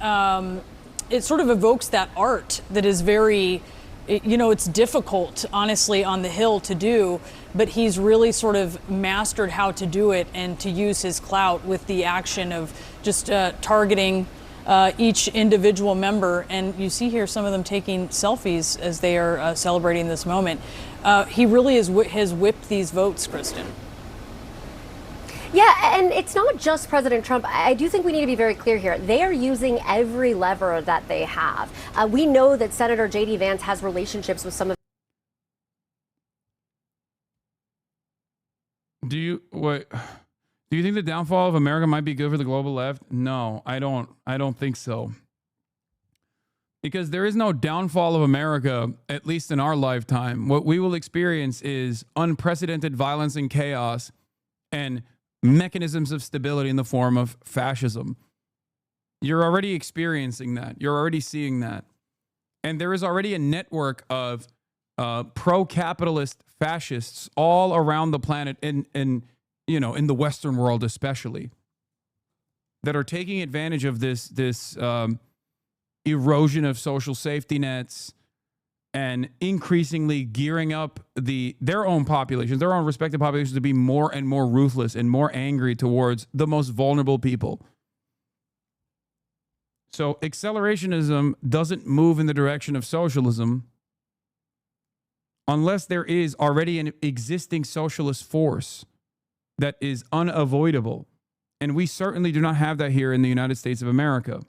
it sort of evokes that art that is very, it's difficult, honestly, on the Hill to do, but he's really sort of mastered how to do it and to use his clout with the action of just targeting each individual member. And you see here some of them taking selfies as they are celebrating this moment. He really has whipped these votes, Kristen. Yeah, and it's not just President Trump. I do think we need to be very clear here. They are using every lever that they have. We know that Senator J.D. Vance has relationships with some of. Do you think the downfall of America might be good for the global left? No, I don't think so. Because there is no downfall of America, at least in our lifetime. What we will experience is unprecedented violence and chaos and mechanisms of stability in the form of fascism. You're already experiencing that. You're already seeing that. And there is already a network of pro-capitalist fascists all around the planet, in the Western world especially, that are taking advantage of this erosion of social safety nets and increasingly gearing up their own populations, their own respective populations, to be more and more ruthless and more angry towards the most vulnerable people. So accelerationism doesn't move in the direction of socialism unless there is already an existing socialist force that is unavoidable. And we certainly do not have that here in the United States of America.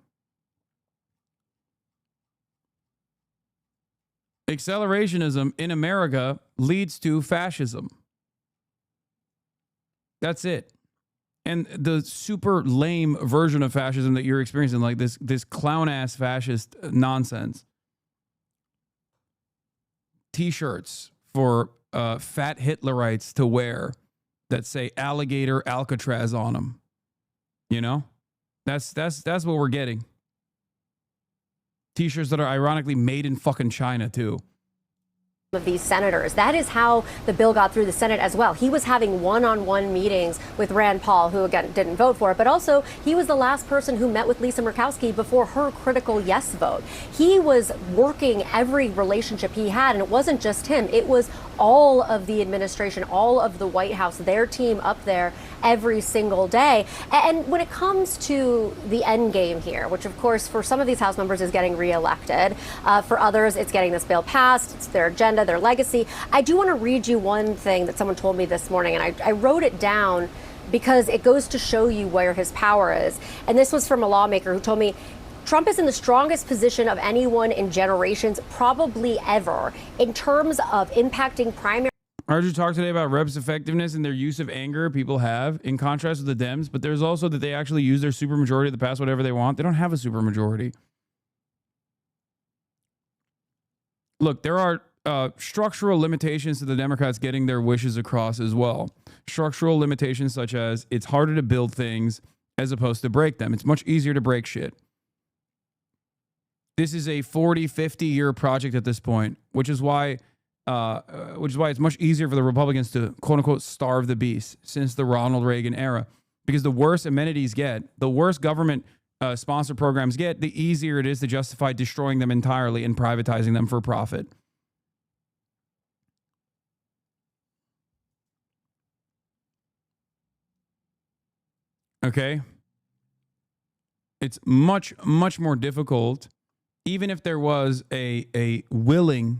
Accelerationism in America leads to fascism. That's it. And the super lame version of fascism that you're experiencing, like this clown-ass fascist nonsense. T-shirts for fat Hitlerites to wear that say alligator Alcatraz on them. That's what we're getting. T-shirts that are ironically made in fucking China too. Of these senators. That is how the bill got through the Senate as well. He was having one-on-one meetings with Rand Paul, who again didn't vote for it, but also he was the last person who met with Lisa Murkowski before her critical yes vote. He was working every relationship he had, and it wasn't just him. It was all of the administration, all of the White House, their team up there every single day. And when it comes to the end game here, which of course for some of these House members is getting reelected, for others it's getting this bill passed, it's their agenda, their legacy. I do want to read you one thing that someone told me this morning, and I wrote it down because it goes to show you where his power is. And this was from a lawmaker who told me, Trump is in the strongest position of anyone in generations, probably ever, in terms of impacting primary. I heard you talk today about reps' effectiveness and their use of anger people have, in contrast with the Dems, but there's also that they actually use their supermajority to pass whatever they want. They don't have a supermajority. Look, there are structural limitations to the Democrats getting their wishes across as well. Structural limitations such as it's harder to build things as opposed to break them. It's much easier to break shit. This is a 40, 50-year project at this point, which is why it's much easier for the Republicans to, quote unquote, starve the beast since the Ronald Reagan era. Because the worse amenities get, the worse government sponsored programs get, the easier it is to justify destroying them entirely and privatizing them for profit. Okay? It's much, much more difficult, even if there was a willing,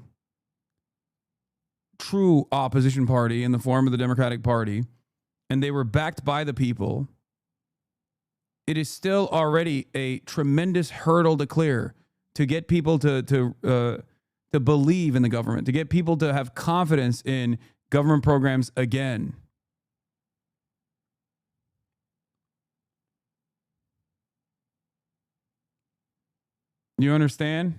true opposition party in the form of the Democratic Party, and they were backed by the people. It is still already a tremendous hurdle to clear to get people to believe in the government, to get people to have confidence in government programs again. You understand?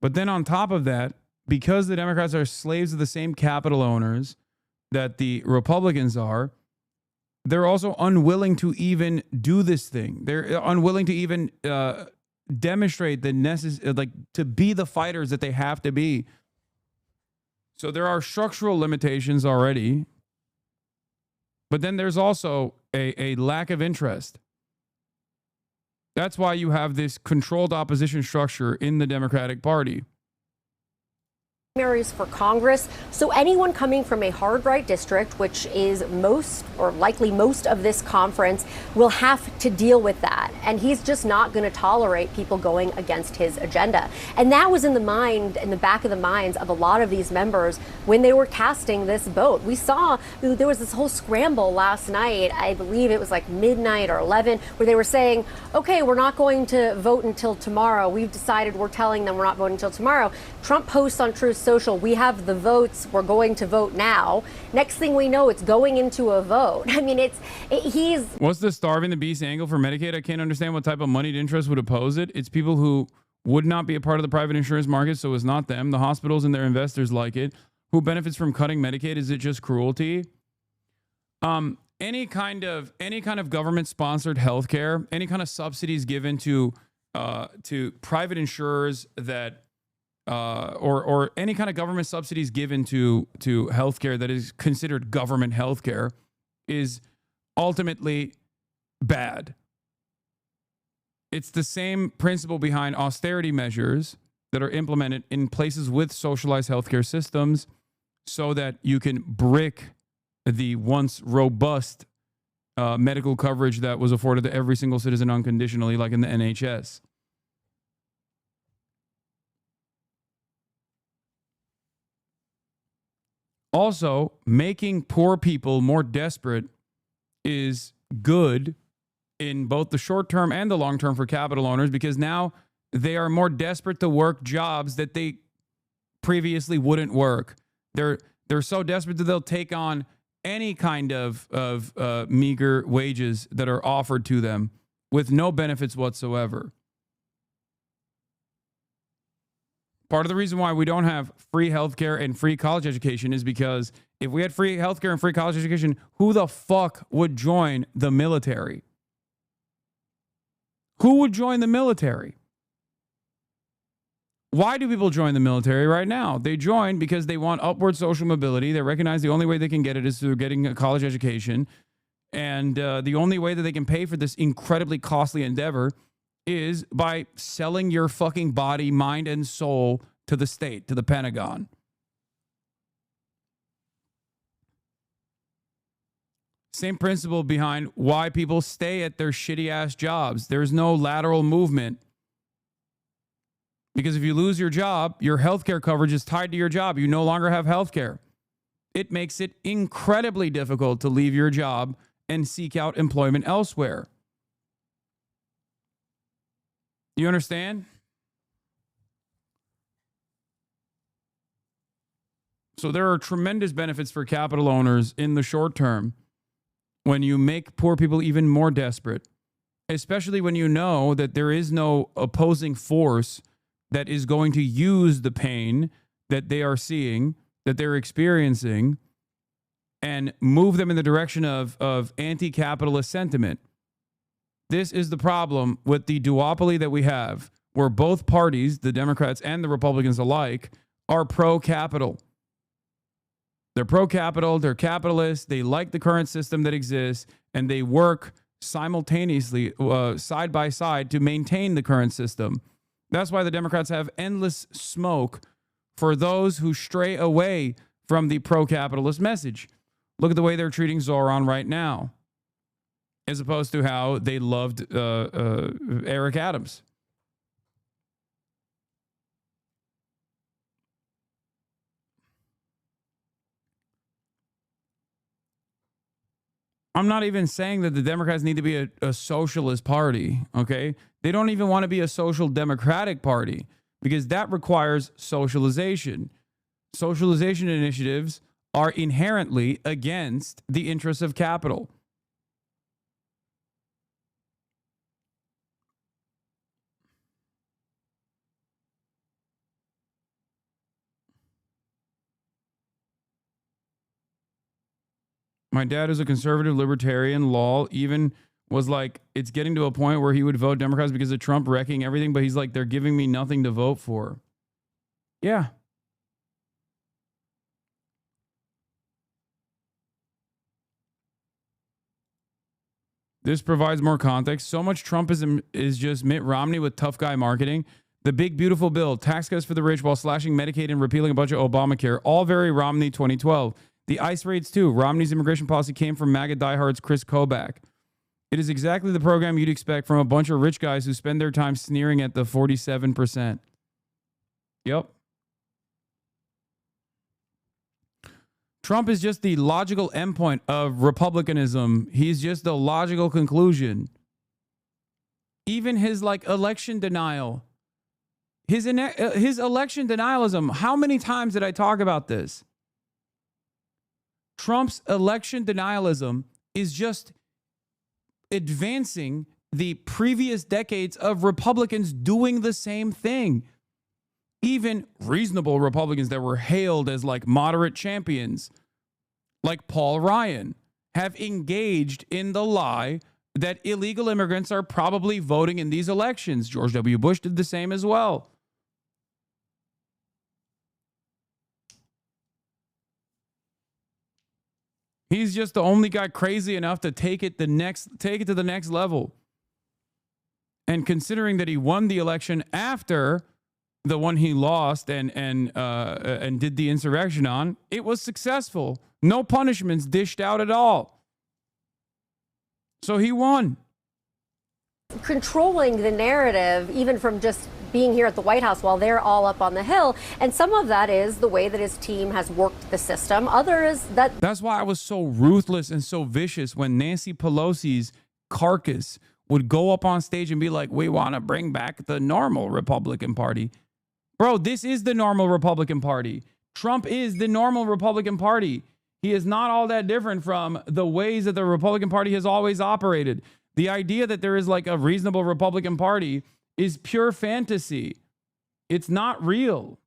But then on top of that, because the Democrats are slaves of the same capital owners that the Republicans are, they're also unwilling to even do this thing. They're unwilling to even demonstrate the to be the fighters that they have to be. So there are structural limitations already But then there's also a lack of interest. That's why you have this controlled opposition structure in the Democratic Party. Primaries for Congress, so anyone coming from a hard right district, which is most or likely most of this conference, will have to deal with that. And he's just not going to tolerate people going against his agenda. And that was in the back of the minds of a lot of these members when they were casting this vote. We saw there was this whole scramble last night, I believe it was like midnight or 11, where they were saying, okay, we're not going to vote until tomorrow. We've decided, we're telling them we're not voting until tomorrow. Trump posts on Truth Social, we have the votes, we're going to vote now. Next thing we know, it's going into a vote. I mean, he's... What's the starving the beast angle for Medicaid? I can't understand what type of moneyed interest would oppose it. It's people who would not be a part of the private insurance market, so it's not them. The hospitals and their investors like it. Who benefits from cutting Medicaid? Is it just cruelty? Any kind of government-sponsored health care, any kind of subsidies given to private insurers that or any kind of government subsidies given to healthcare that is considered government healthcare is ultimately bad. It's the same principle behind austerity measures that are implemented in places with socialized healthcare systems so that you can brick the once robust medical coverage that was afforded to every single citizen unconditionally, like in the NHS. Also, making poor people more desperate is good in both the short term and the long term for capital owners, because now they are more desperate to work jobs that they previously wouldn't work. They're so desperate that they'll take on any kind of meager wages that are offered to them with no benefits whatsoever. Part of the reason why we don't have free healthcare and free college education is because if we had free healthcare and free college education, who the fuck would join the military? Who would join the military? Why do people join the military right now? They join because they want upward social mobility. They recognize the only way they can get it is through getting a college education. And the only way that they can pay for this incredibly costly endeavor is by selling your fucking body, mind, and soul to the state, to the Pentagon. Same principle behind why people stay at their shitty ass jobs. There's no lateral movement. Because if you lose your job, your healthcare coverage is tied to your job. You no longer have healthcare. It makes it incredibly difficult to leave your job and seek out employment elsewhere. You understand? So there are tremendous benefits for capital owners in the short term when you make poor people even more desperate, especially when you know that there is no opposing force that is going to use the pain that they are seeing, that they're experiencing, and move them in the direction of anti-capitalist sentiment. This is the problem with the duopoly that we have, where both parties, the Democrats and the Republicans alike, are pro-capital. They're pro-capital, they're capitalists, they like the current system that exists, and they work simultaneously, side by side, to maintain the current system. That's why the Democrats have endless smoke for those who stray away from the pro-capitalist message. Look at the way they're treating Zoran right now, as opposed to how they loved Eric Adams. I'm not even saying that the Democrats need to be a socialist party, okay? They don't even want to be a social democratic party because that requires socialization. Socialization initiatives are inherently against the interests of capital. My dad is a conservative libertarian. Lol, even was like, it's getting to a point where he would vote Democrats because of Trump wrecking everything, but he's like, they're giving me nothing to vote for. Yeah. This provides more context. So much Trumpism is just Mitt Romney with tough guy marketing. The big, beautiful bill, tax cuts for the rich while slashing Medicaid and repealing a bunch of Obamacare. All very Romney 2012. The ICE raids, too. Romney's immigration policy came from MAGA diehards Chris Kobach. It is exactly the program you'd expect from a bunch of rich guys who spend their time sneering at the 47%. Yep. Trump is just the logical endpoint of republicanism. He's just the logical conclusion. Even his election denial, his election denialism. How many times did I talk about this? Trump's election denialism is just advancing the previous decades of Republicans doing the same thing. Even reasonable Republicans that were hailed as moderate champions, like Paul Ryan, have engaged in the lie that illegal immigrants are probably voting in these elections. George W. Bush did the same as well. He's just the only guy crazy enough to take it to the next level. And considering that he won the election after the one he lost and did the insurrection on, it was successful. No punishments dished out at all. So he won. Controlling the narrative, even from just being here at the White House while they're all up on the Hill. And some of that is the way that his team has worked the system. Others that... That's why I was so ruthless and so vicious when Nancy Pelosi's carcass would go up on stage and be like, we want to bring back the normal Republican Party. Bro, this is the normal Republican Party. Trump is the normal Republican Party. He is not all that different from the ways that the Republican Party has always operated. The idea that there is a reasonable Republican Party is pure fantasy. It's not real.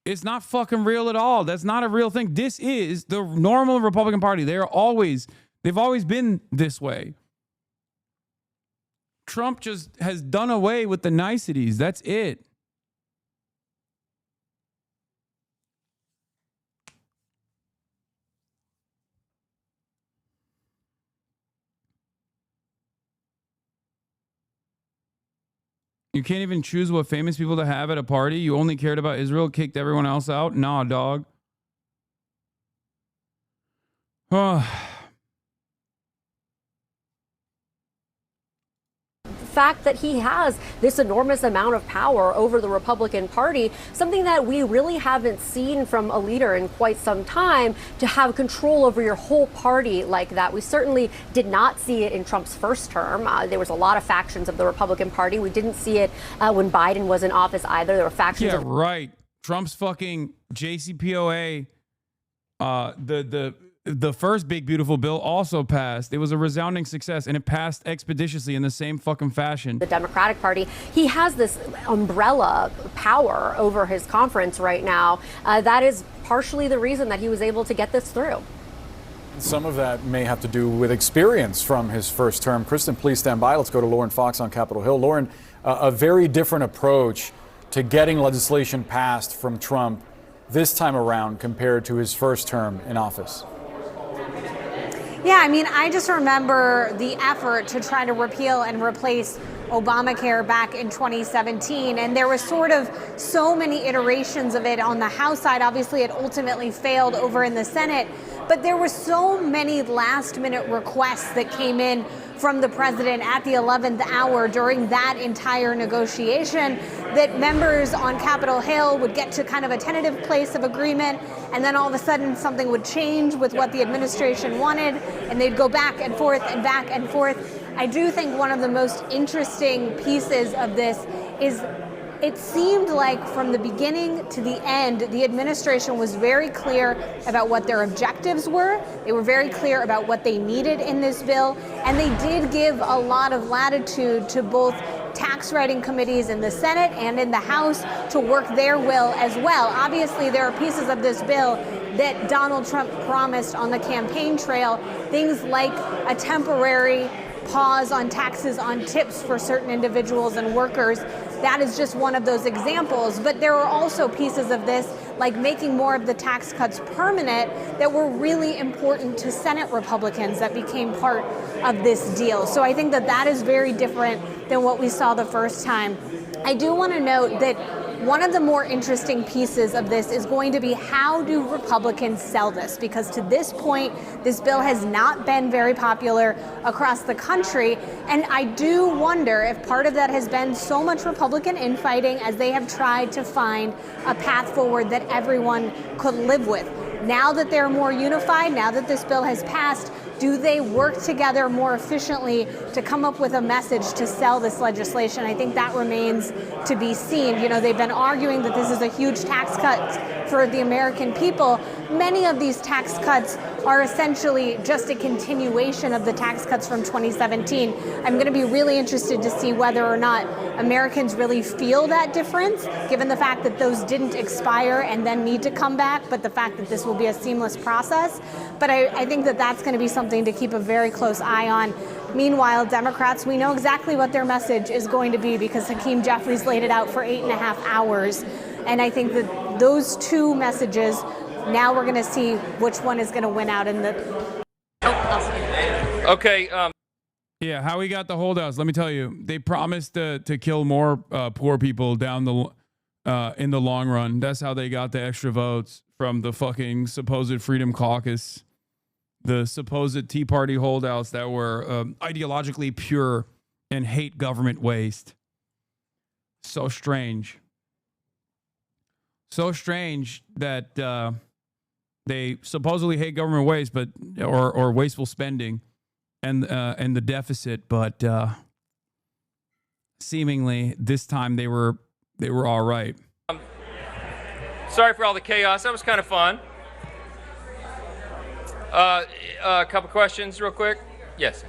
It's not fucking real at all. That's not a real thing. This is the normal Republican Party. They've always been this way. Trump just has done away with the niceties. That's it. You can't even choose what famous people to have at a party. You only cared about Israel, kicked everyone else out. Nah, dog. Fact that he has this enormous amount of power over the Republican Party, something that we really haven't seen from a leader in quite some time, to have control over your whole party like that. We certainly did not see it in Trump's first term. There was a lot of factions of the Republican Party. We didn't see it when Biden was in office either. There were factions. Yeah, right. Trump's fucking JCPOA, the first big beautiful bill also passed. It was a resounding success, and it passed expeditiously in the same fucking fashion. The Democratic Party, he has this umbrella power over his conference right now. That is partially the reason that he was able to get this through. Some of that may have to do with experience from his first term. Kristen, please stand by. Let's go to Lauren Fox on Capitol Hill. Lauren, a very different approach to getting legislation passed from Trump this time around compared to his first term in office. Yeah, I mean, I just remember the effort to try to repeal and replace Obamacare back in 2017, and there was sort of so many iterations of it on the House side. Obviously, it ultimately failed over in the Senate, but there were so many last-minute requests that came in from the president at the 11th hour during that entire negotiation that members on Capitol Hill would get to kind of a tentative place of agreement, and then all of a sudden something would change with what the administration wanted, and they'd go back and forth and back and forth. I do think one of the most interesting pieces of this is it seemed like from the beginning to the end, the administration was very clear about what their objectives were. They were very clear about what they needed in this bill, and they did give a lot of latitude to both tax writing committees in the Senate and in the House to work their will as well. Obviously, there are pieces of this bill that Donald Trump promised on the campaign trail, things like a temporary pause on taxes on tips for certain individuals and workers. That is just one of those examples. But there are also pieces of this, like making more of the tax cuts permanent, that were really important to Senate Republicans that became part of this deal. So I think that that is very different than what we saw the first time. I do want to note that one of the more interesting pieces of this is going to be, how do Republicans sell this? Because to this point, this bill has not been very popular across the country. And I do wonder if part of that has been so much Republican infighting as they have tried to find a path forward that everyone could live with. Now that they're more unified, now that this bill has passed, do they work together more efficiently to come up with a message to sell this legislation? I think that remains to be seen. You know, they've been arguing that this is a huge tax cut for the American people. Many of these tax cuts are essentially just a continuation of the tax cuts from 2017. I'm going to be really interested to see whether or not Americans really feel that difference, given the fact that those didn't expire and then need to come back, but the fact that this will be a seamless process. But I think that that's going to be something to keep a very close eye on. Meanwhile, Democrats, we know exactly what their message is going to be because Hakeem Jeffries laid it out for 8.5 hours. And I think that those two messages, now we're going to see which one is going to win out in the... Okay. Yeah, how we got the holdouts, let me tell you. They promised to kill more poor people down the in the long run. That's how they got the extra votes from the fucking supposed Freedom Caucus, the supposed Tea Party holdouts that were ideologically pure and hate government waste. So strange. So strange that they supposedly hate government waste, but or wasteful spending and the deficit, but seemingly this time they were all right. Sorry for all the chaos. That was kind of fun. A couple questions real quick. Yes.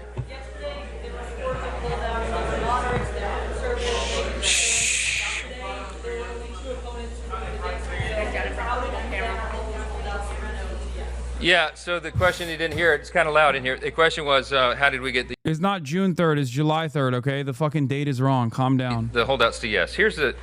Shh. Yeah, so the question, you didn't hear it. It's kind of loud in here. The question was, how did we get the... It's not June 3rd. It's July 3rd, okay? The fucking date is wrong. Calm down. The holdouts to yes. Here's the...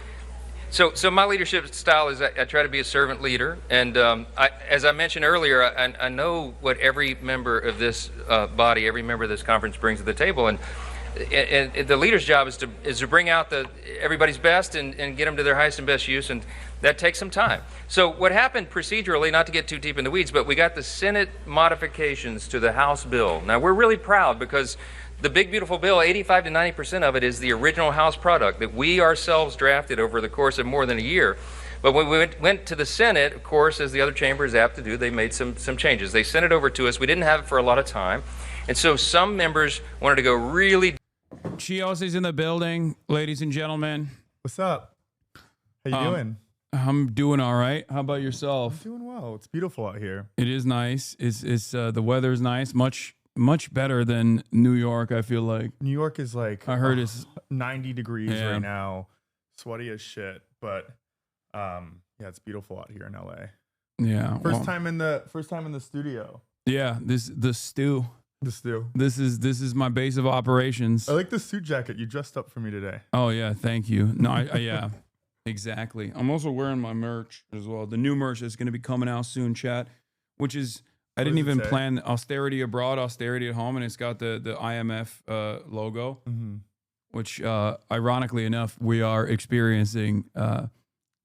So my leadership style is I try to be a servant leader. And as I mentioned earlier, I know what every member of this body, every member of this conference brings to the table. And the leader's job is to bring out everybody's best and get them to their highest and best use. And that takes some time. So what happened procedurally, not to get too deep in the weeds, but we got the Senate modifications to the House bill. Now, we're really proud because the big, beautiful bill, 85 to 90% of it is the original House product that we ourselves drafted over the course of more than a year. But when we went to the Senate, of course, as the other chamber is apt to do, they made some changes. They sent it over to us. We didn't have it for a lot of time. And so some members wanted to go really... Chiosi's in the building, ladies and gentlemen. What's up? How you doing? I'm doing all right. How about yourself? I'm doing well. It's beautiful out here. It is nice. It's the weather's nice. Much better than New York, I feel like. New York is like, I heard it's 90 degrees right now, sweaty as shit. But yeah, it's beautiful out here in LA. Yeah. First time in the studio. Yeah, the stew. The stew. This is my base of operations. I like the suit jacket you dressed up for me today. Oh yeah, thank you. No, I yeah, exactly. I'm also wearing my merch as well. The new merch is going to be coming out soon, chat. Which is I didn't even plan austerity abroad, austerity at home, and it's got the IMF logo, which ironically enough we are experiencing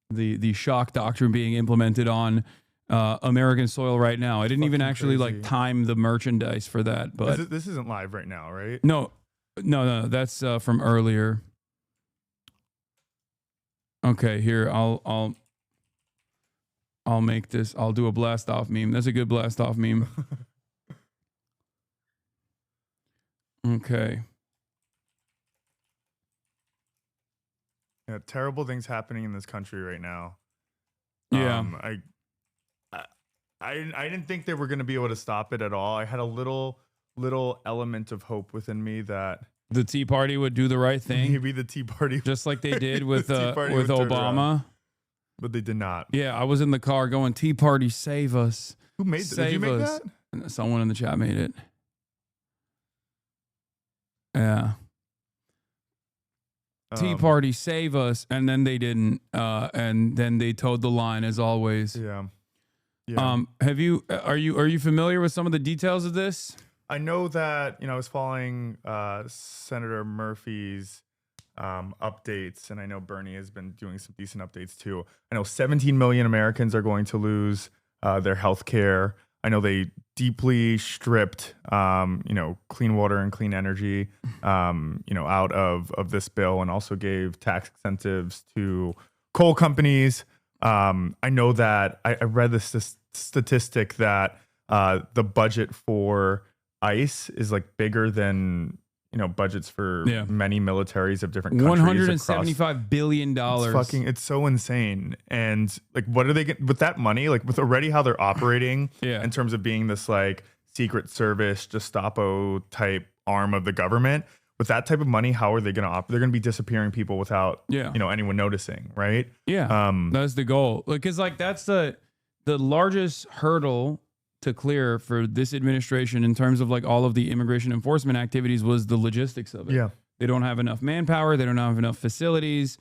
the shock doctrine being implemented on American soil right now. I didn't even actually like time the merchandise for that, but this isn't live right now, right? No, that's from earlier. Okay, here I'll make this. I'll do a blast off meme. That's a good blast off meme. Okay. Yeah, terrible things happening in this country right now. Yeah. I didn't think they were going to be able to stop it at all. I had a little element of hope within me that the Tea Party would do the right thing. Maybe the Tea Party, just like they did with Obama. But they did not. Yeah, I was in the car going, Tea Party, save us. Who made that? Did you make that? Someone in the chat made it. Yeah. Tea Party, save us, and then they didn't, and then they towed the line as always. Yeah. Are you familiar with some of the details of this? I know that, I was following Senator Murphy's updates, and I know Bernie has been doing some decent updates too. I know 17 million Americans are going to lose their health care. I know they deeply stripped, clean water and clean energy, out of this bill, and also gave tax incentives to coal companies. I know that I read this statistic that the budget for ICE is like bigger than budgets for many militaries of different countries. $175 billion. It's so insane. And like, what are they getting with that money? Like, with already how they're operating in terms of being this like Secret Service Gestapo type arm of the government. With that type of money, how are they going to operate? They're going to be disappearing people without anyone noticing, right? Yeah, that's the goal. Because like that's the largest hurdle to clear for this administration in terms of like all of the immigration enforcement activities was the logistics of it. Yeah. They don't have enough manpower. They don't have enough facilities.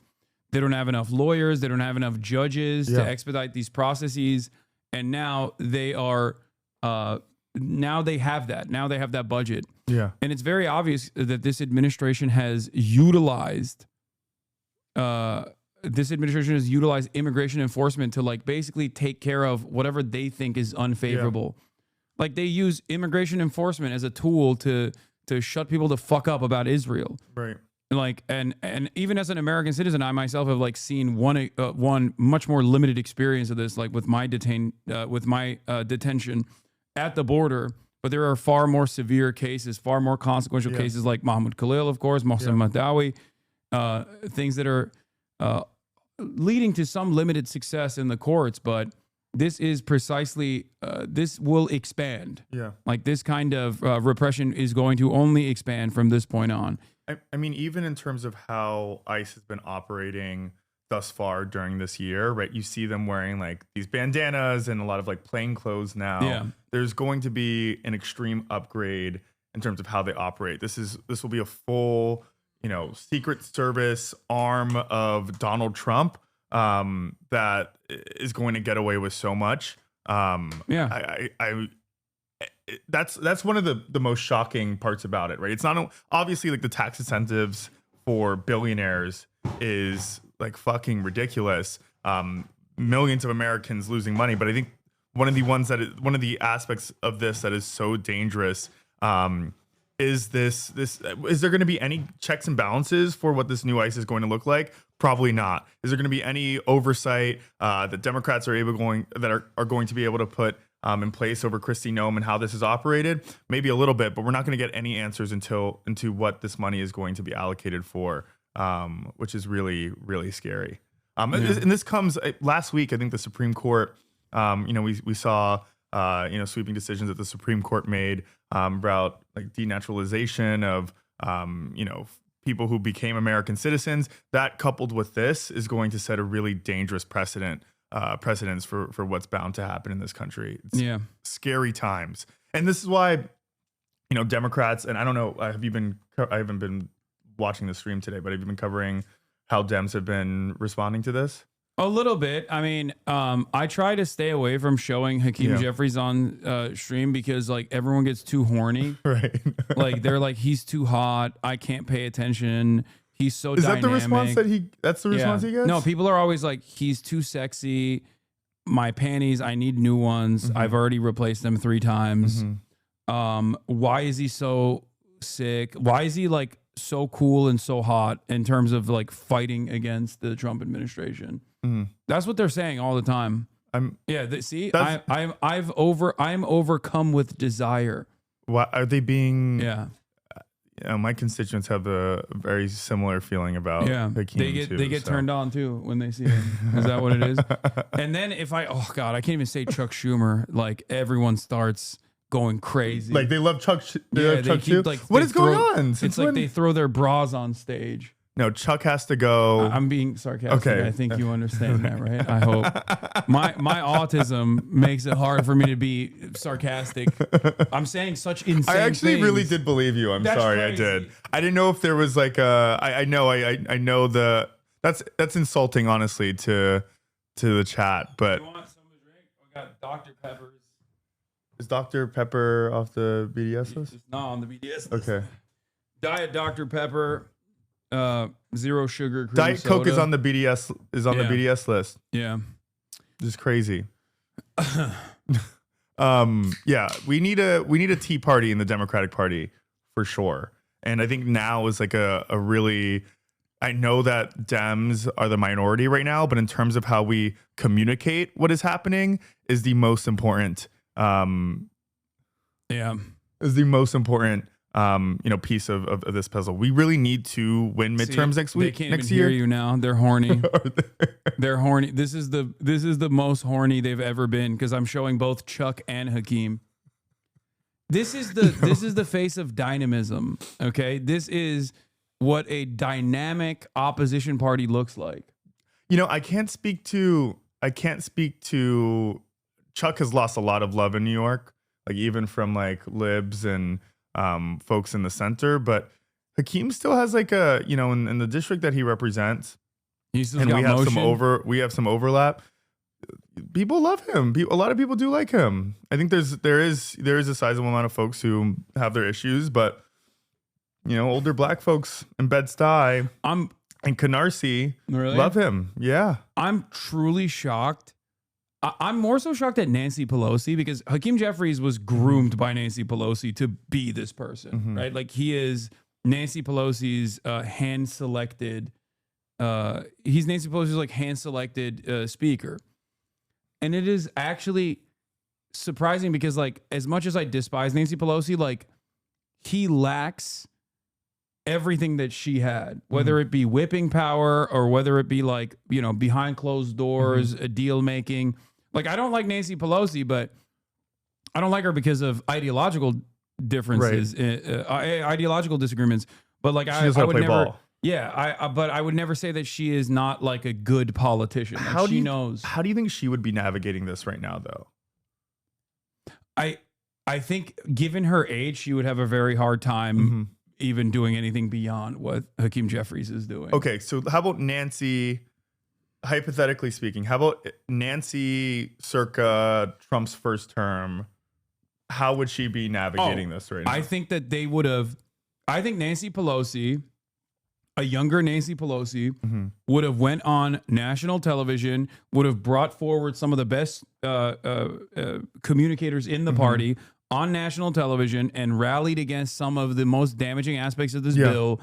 They don't have enough lawyers. They don't have enough judges to expedite these processes. And now they are, now they have that. Now they have that budget. Yeah. And it's very obvious that this administration has utilized, immigration enforcement to like basically take care of whatever they think is unfavorable. Like they use immigration enforcement as a tool to shut people the fuck up about Israel. Right. Like, and even as an American citizen, I myself have like seen one much more limited experience of this, like with my detention at the border. But there are far more severe cases, far more consequential cases like Mahmoud Khalil, of course, Mohsen Mahdawi, things that are leading to some limited success in the courts, but this is precisely, this will expand. Yeah. Like this kind of repression is going to only expand from this point on. I mean, even in terms of how ICE has been operating thus far during this year, right? You see them wearing like these bandanas and a lot of like plain clothes now. Yeah. There's going to be an extreme upgrade in terms of how they operate. This will be a full, Secret Service arm of Donald Trump that is going to get away with so much. That's one of the most shocking parts about it, right? It's not obviously like the tax incentives for billionaires is like fucking ridiculous. Millions of Americans losing money, but I think one of the aspects of this that is so dangerous is this is there going to be any checks and balances for what this new ICE is going to look like? Probably not. Is there going to be any oversight that Democrats are going to be able to put in place over Kristi Noem and how this is operated? Maybe a little bit, but we're not going to get any answers into what this money is going to be allocated for, which is really, really scary. And this comes last week. I think the Supreme Court, we saw sweeping decisions that the Supreme Court made about like denaturalization of people who became American citizens. That coupled with this is going to set a really dangerous precedents for what's bound to happen in this country. It's scary times. And this is why, Democrats, and I don't know, I haven't been watching the stream today, but have you been covering how Dems have been responding to this? A little bit. I mean, I try to stay away from showing Hakeem Jeffries on stream because like everyone gets too horny. Right. Like they're like, he's too hot. I can't pay attention. He's so dynamic. Is that the response that's the response he gets? No, people are always like, he's too sexy. My panties, I need new ones. I've already replaced them 3 times. Why is he so sick? Why is he like so cool and so hot in terms of like fighting against the Trump administration? That's what they're saying all the time. I'm overcome with desire. Why are they being? My constituents have a very similar feeling about Hakeem they get turned on too when they see him. Is that what it is? And then I can't even say Chuck Schumer. Like everyone starts going crazy. Like they love Chuck. Chuck too. Like, what is going on? It's like they throw their bras on stage. No, Chuck has to go. I'm being sarcastic. Okay. I think you understand that, right? I hope. My autism makes it hard for me to be sarcastic. I'm saying such insane I actually things. really did believe you. I'm That's sorry, crazy. I did. I didn't know if there was like a. I know the. That's insulting, honestly, to the chat. But You want some to drink? We got Dr. Pepper's. is Dr. Pepper off the BDS list? It's not on the BDS list. Okay. Diet Dr. Pepper, 0 sugar cream Diet soda. Coke is on the BDS the Yeah. BDS list. Yeah. Just crazy. Yeah, we need a Tea Party in the Democratic Party for sure. And I think now is like a really, I know that Dems are the minority right now, but in terms of how we communicate what is happening is the most important. Is the most important piece of this puzzle. We really need to win midterms next week. They can't next even year. hear you now. They're horny. They're horny. This is the most horny they've ever been because I'm showing both Chuck and Hakeem. This is the face of dynamism. Okay, this is what a dynamic opposition party looks like. I can't speak to Chuck has lost a lot of love in New York, like even from like libs and folks in the center, but Hakeem still has like a, in the district that he represents, and we have some overlap. People love him. A lot of people do like him. I think there is a sizable amount of folks who have their issues, but older black folks in Bed-Stuy and Canarsie love him. Yeah. I'm truly shocked. I'm more so shocked at Nancy Pelosi because Hakeem Jeffries was groomed by Nancy Pelosi to be this person, right? Like he is Nancy Pelosi's hand-selected. He's Nancy Pelosi's like hand-selected speaker. And it is actually surprising because like as much as I despise Nancy Pelosi, like he lacks everything that she had, whether it be whipping power or whether it be like, behind closed doors, deal making. Like I don't like Nancy Pelosi, but I don't like her because of ideological differences, ideological disagreements. But like I would never ball. Yeah, but I would never say that she is not like a good politician. Like she knows. How do you think she would be navigating this right now, though? I think given her age, she would have a very hard time even doing anything beyond what Hakeem Jeffries is doing. Okay, so how about Nancy? Hypothetically speaking, how about Nancy circa Trump's first term? How would she be navigating this right now? I think that they would have. I think Nancy Pelosi, a younger Nancy Pelosi, would have went on national television, would have brought forward some of the best communicators in the party on national television and rallied against some of the most damaging aspects of this bill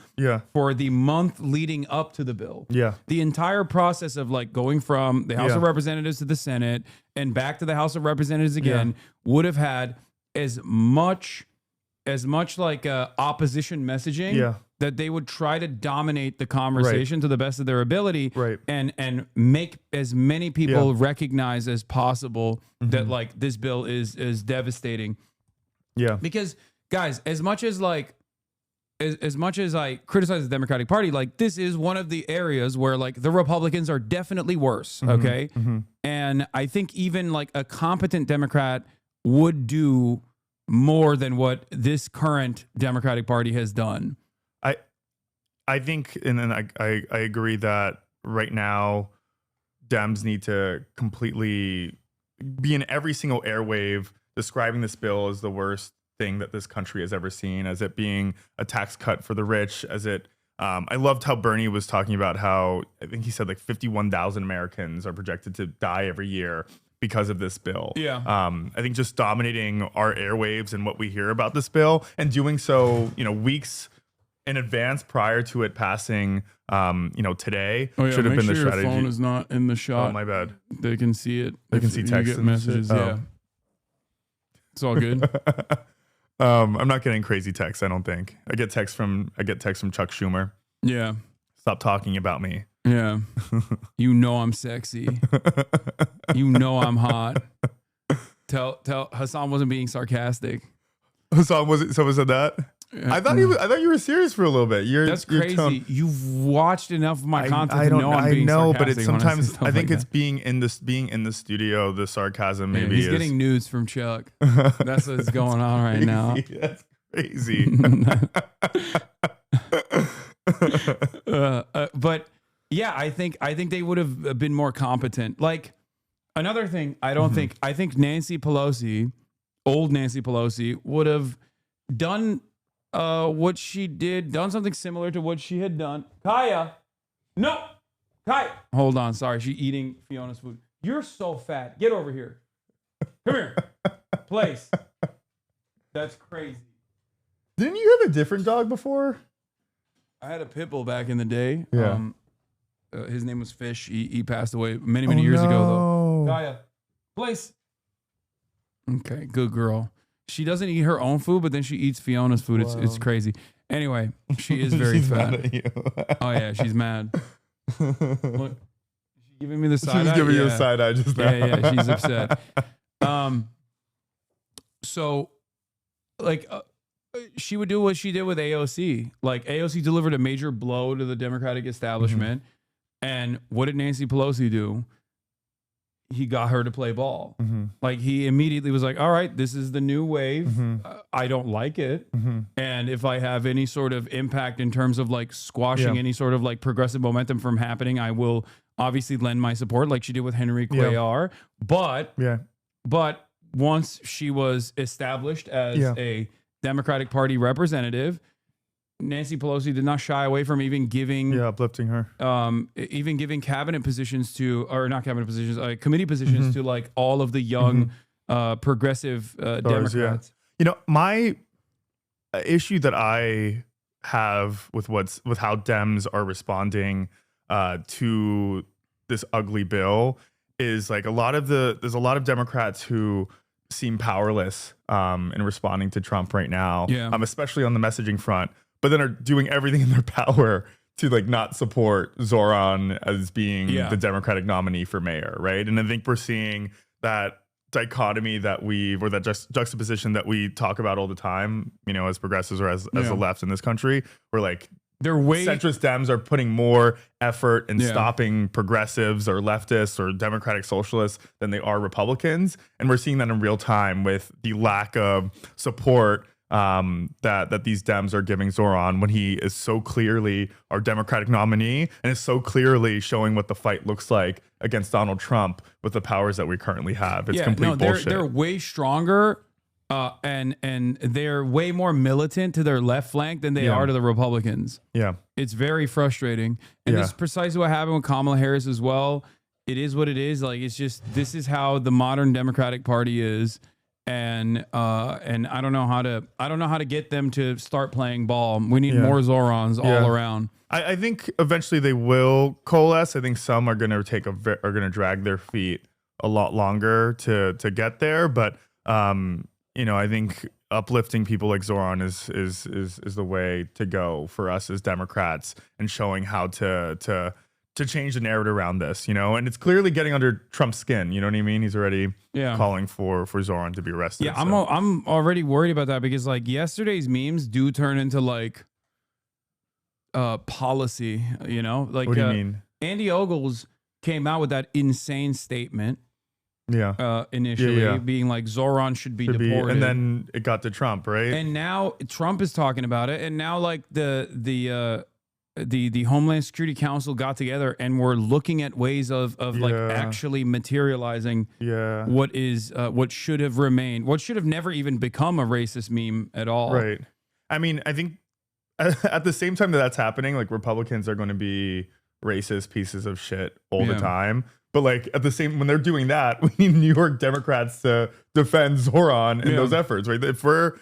for the month leading up to the bill. Yeah. The entire process of like going from the House of Representatives to the Senate and back to the House of Representatives again would have had as much like opposition messaging that they would try to dominate the conversation to the best of their ability and make as many people recognize as possible that like this bill is devastating. Yeah. Because guys, as much as I criticize the Democratic Party, like this is one of the areas where like the Republicans are definitely worse. Okay. And I think even like a competent Democrat would do more than what this current Democratic Party has done. I think, and then I agree that right now Dems need to completely be in every single airwave describing this bill as the worst thing that this country has ever seen, as it being a tax cut for the rich, as it, I loved how Bernie was talking about how, I think he said like 51,000 Americans are projected to die every year because of this bill. Yeah. I think just dominating our airwaves and what we hear about this bill and doing so, weeks in advance prior to it passing, today should have been the strategy. Your phone is not in the shot. Oh, my bad. They can see it. They can see text get messages. Yeah. It's all good. I'm not getting crazy texts, I don't think. I get texts from Chuck Schumer. Yeah. Stop talking about me. Yeah. You know I'm sexy. You know I'm hot. Tell Hasan wasn't being sarcastic. Hasan wasn't. Someone said that? I thought you were serious for a little bit. That's crazy. You've watched enough of my content I to know I'm being sarcastic but it's when I say sometimes stuff I think like it's that. being in the studio. The sarcasm Yeah, maybe he's is getting nudes from Chuck. That's what's going on right now. That's crazy. But yeah, I think they would have been more competent. Like another thing, I think Nancy Pelosi, old Nancy Pelosi, would have done what she did, done something similar to what she had done. Kaya, no, Kaya. Hold on, sorry, she's eating Fiona's food. You're so fat. Get over here. Come here, place. That's crazy. Didn't you have a different dog before? I had a pit bull back in the day. Yeah. His name was Fish. He passed away many years ago, though. Kaya, place. Okay, good girl. She doesn't eat her own food, but then she eats Fiona's food. It's crazy. Anyway, she is very She's fat. mad at you. Oh yeah, she's mad. Look, she's giving me the side eye. She's giving you a side eye just now. Yeah, she's upset. So, like, she would do what she did with AOC. Like, AOC delivered a major blow to the Democratic establishment. And what did Nancy Pelosi do? He got her to play ball. Like, he immediately was like, all right, this is the new wave. I don't like it. And if I have any sort of impact in terms of like squashing any sort of like progressive momentum from happening, I will obviously lend my support like she did with Henry Cuellar. But once she was established as a Democratic Party representative, Nancy Pelosi did not shy away from even giving uplifting her, even giving cabinet positions to, or not cabinet positions, committee positions to like all of the young progressive Democrats. You know, my issue that I have with how Dems are responding to this ugly bill is like there's a lot of Democrats who seem powerless in responding to Trump right now, especially on the messaging front, but then are doing everything in their power to like not support Zoran as being the Democratic nominee for mayor, right? And I think we're seeing that dichotomy that juxtaposition that we talk about all the time, you know, as progressives or as the left in this country, where like centrist Dems are putting more effort in stopping progressives or leftists or democratic socialists than they are Republicans. And we're seeing that in real time with the lack of support that these Dems are giving Zoran when he is so clearly our Democratic nominee and is so clearly showing what the fight looks like against Donald Trump with the powers that we currently have. It's complete bullshit. They're way stronger and they're way more militant to their left flank than they are to the Republicans. Yeah. It's very frustrating. And this is precisely what happened with Kamala Harris as well. It is what it is. Like, it's just, this is how the modern Democratic Party is. And I don't know how to get them to start playing ball. We need more Zorans all around. I think eventually they will coalesce. I think some are going to drag their feet a lot longer to get there. But you know, I think uplifting people like Zoran is the way to go for us as Democrats, and showing how to change the narrative around this, you know. And it's clearly getting under Trump's skin, you know what I mean? He's already calling for Zoran to be arrested. Yeah, I'm already worried about that, because like yesterday's memes do turn into like policy, you know? Like, what do you mean? Andy Ogles came out with that insane statement. Initially being like Zoran should be deported, and then it got to Trump, right? And now Trump is talking about it, and now like the Homeland Security Council got together and we're looking at ways of like actually materializing what should have remained, what should have never even become a racist meme at all. Right. I mean, I think at the same time that's happening, like Republicans are going to be racist pieces of shit all the time. But like at the same, when they're doing that, we need New York Democrats to defend Zoran in those efforts, right? If we're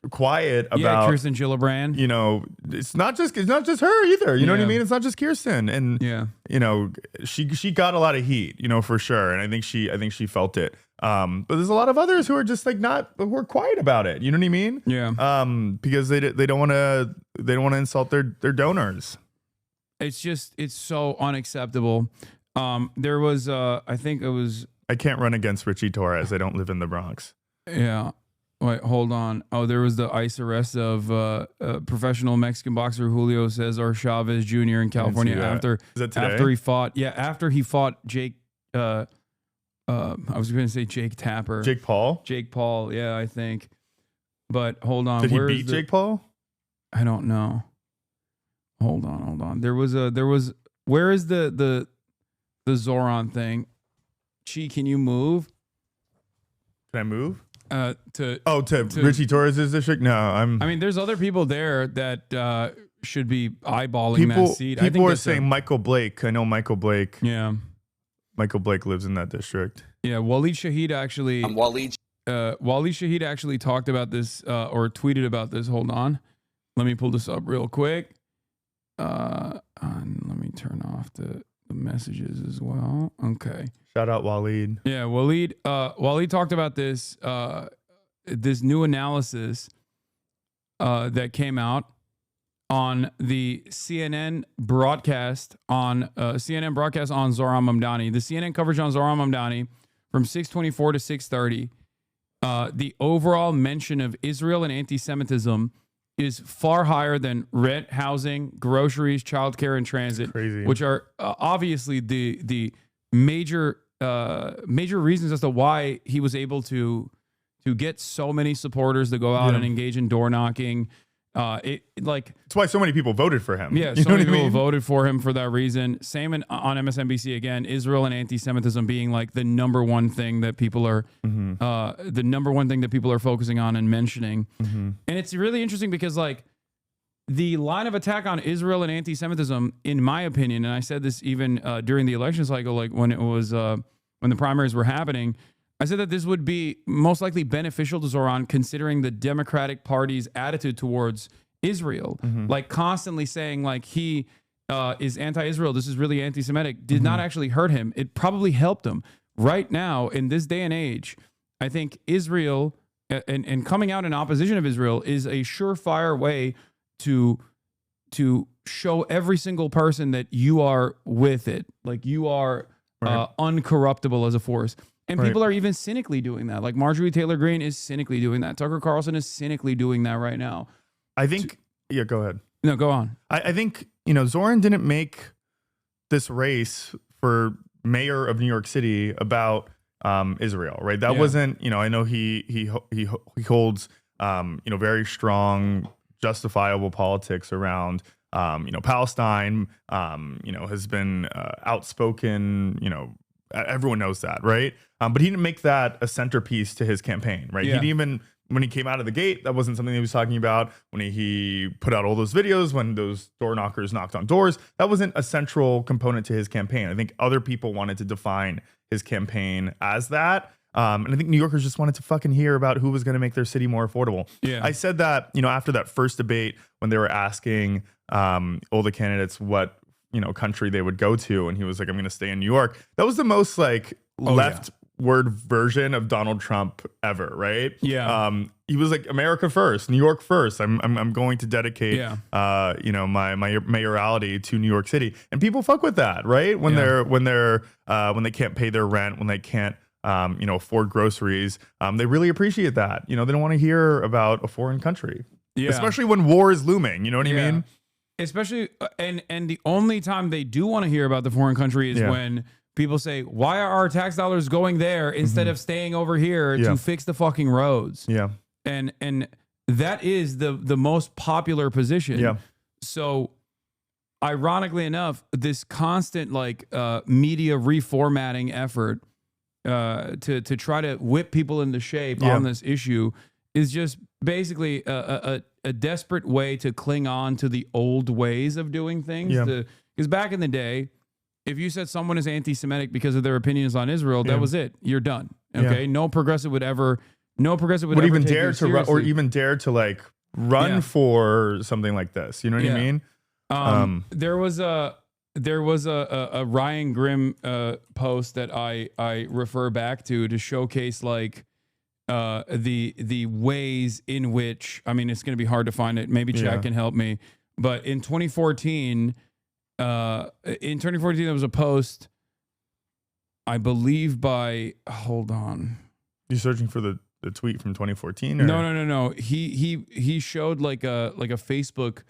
quiet about Kirsten Gillibrand, you know, it's not just her either. You know what I mean? It's not just Kirsten, and you know, she got a lot of heat, you know, for sure, and I think she felt it. But there's a lot of others who are just like who are quiet about it. You know what I mean? Yeah. Because they don't want to insult their donors. It's so unacceptable. There was I think it was, I can't run against Richie Torres. I don't live in the Bronx. Yeah. Wait, hold on. Oh, there was the ICE arrest of professional Mexican boxer Julio Cesar Chavez Jr. in California after he fought. Yeah, after he fought Jake. I was going to say Jake Tapper. Jake Paul. Jake Paul. Yeah, I think. But hold on. Did he beat Jake Paul? I don't know. Hold on. There was. Where is the Zoran thing? Chi, can you move? Can I move? To Richie Torres' district? No, I mean, there's other people there that should be eyeballing that seat. People are saying Michael Blake. I know Michael Blake. Yeah. Michael Blake lives in that district. Yeah, Waleed Shahid actually. Waleed Shahid actually talked about this or tweeted about this. Hold on. Let me pull this up real quick. Let me turn off the messages as well. Okay. Shout out Waleed. Yeah, Waleed talked about this this new analysis that came out on the CNN broadcast on Zohran Mamdani. The CNN coverage on Zohran Mamdani from 6:24 to 6:30. The overall mention of Israel and anti-Semitism is far higher than rent, housing, groceries, childcare, and transit, which are obviously the major reasons as to why he was able to get so many supporters to go out and engage in door knocking. It's why so many people voted for him. Yeah, so many people voted for him for that reason. Same on MSNBC again. Israel and anti-Semitism being like the number one thing that people are focusing on and mentioning. Mm-hmm. And it's really interesting because like the line of attack on Israel and anti-Semitism, in my opinion, and I said this even during the election cycle, like when it was when the primaries were happening. I said that this would be most likely beneficial to Zohran considering the Democratic Party's attitude towards Israel. Like constantly saying like he is anti-Israel, this is really anti-Semitic, did not actually hurt him. It probably helped him. Right now, in this day and age, I think Israel and coming out in opposition of Israel is a surefire way to show every single person that you are with it. Like you are uncorruptible as a force. And people are even cynically doing that. Like Marjorie Taylor Greene is cynically doing that. Tucker Carlson is cynically doing that right now. I think, go ahead. No, go on. I think, Zohran didn't make this race for mayor of New York City about Israel, right? That wasn't, I know he holds, very strong, justifiable politics around, Palestine, has been outspoken, everyone knows that, right? But he didn't make that a centerpiece to his campaign, right? Yeah. He didn't even, when he came out of the gate, that wasn't something he was talking about. When he put out all those videos, when those door knockers knocked on doors, that wasn't a central component to his campaign. I think other people wanted to define his campaign as that. And I think New Yorkers just wanted to fucking hear about who was going to make their city more affordable. Yeah. I said that, after that first debate, when they were asking all the candidates what country they would go to, and he was like, I'm going to stay in New York. That was the most leftward version of Donald Trump ever, right? Yeah. He was like, America first, New York first. I'm going to dedicate my mayoralty to New York City, and people fuck with that, right? When they can't pay their rent, when they can't afford groceries, they really appreciate that. They don't want to hear about a foreign country, especially when war is looming. You know what I mean? Especially, and the only time they do want to hear about the foreign country is when people say, why are our tax dollars going there instead of staying over here to fix the fucking roads? Yeah. And that is the most popular position. Yeah. So ironically enough, this constant media reformatting effort to try to whip people into shape on this issue is just basically a desperate way to cling on to the old ways of doing things. Because back in the day, if you said someone is anti-Semitic because of their opinions on Israel, that was it. You're done. Okay, no progressive would ever even dare to run for something like this. You know what I mean? There was a Ryan Grimm post that I refer back to showcase the ways in which, I mean, it's going to be hard to find it. Maybe Chad can help me. But in 2014, there was a post, I believe by, hold on. You searching for the the tweet from 2014? Or? No. He showed like a Facebook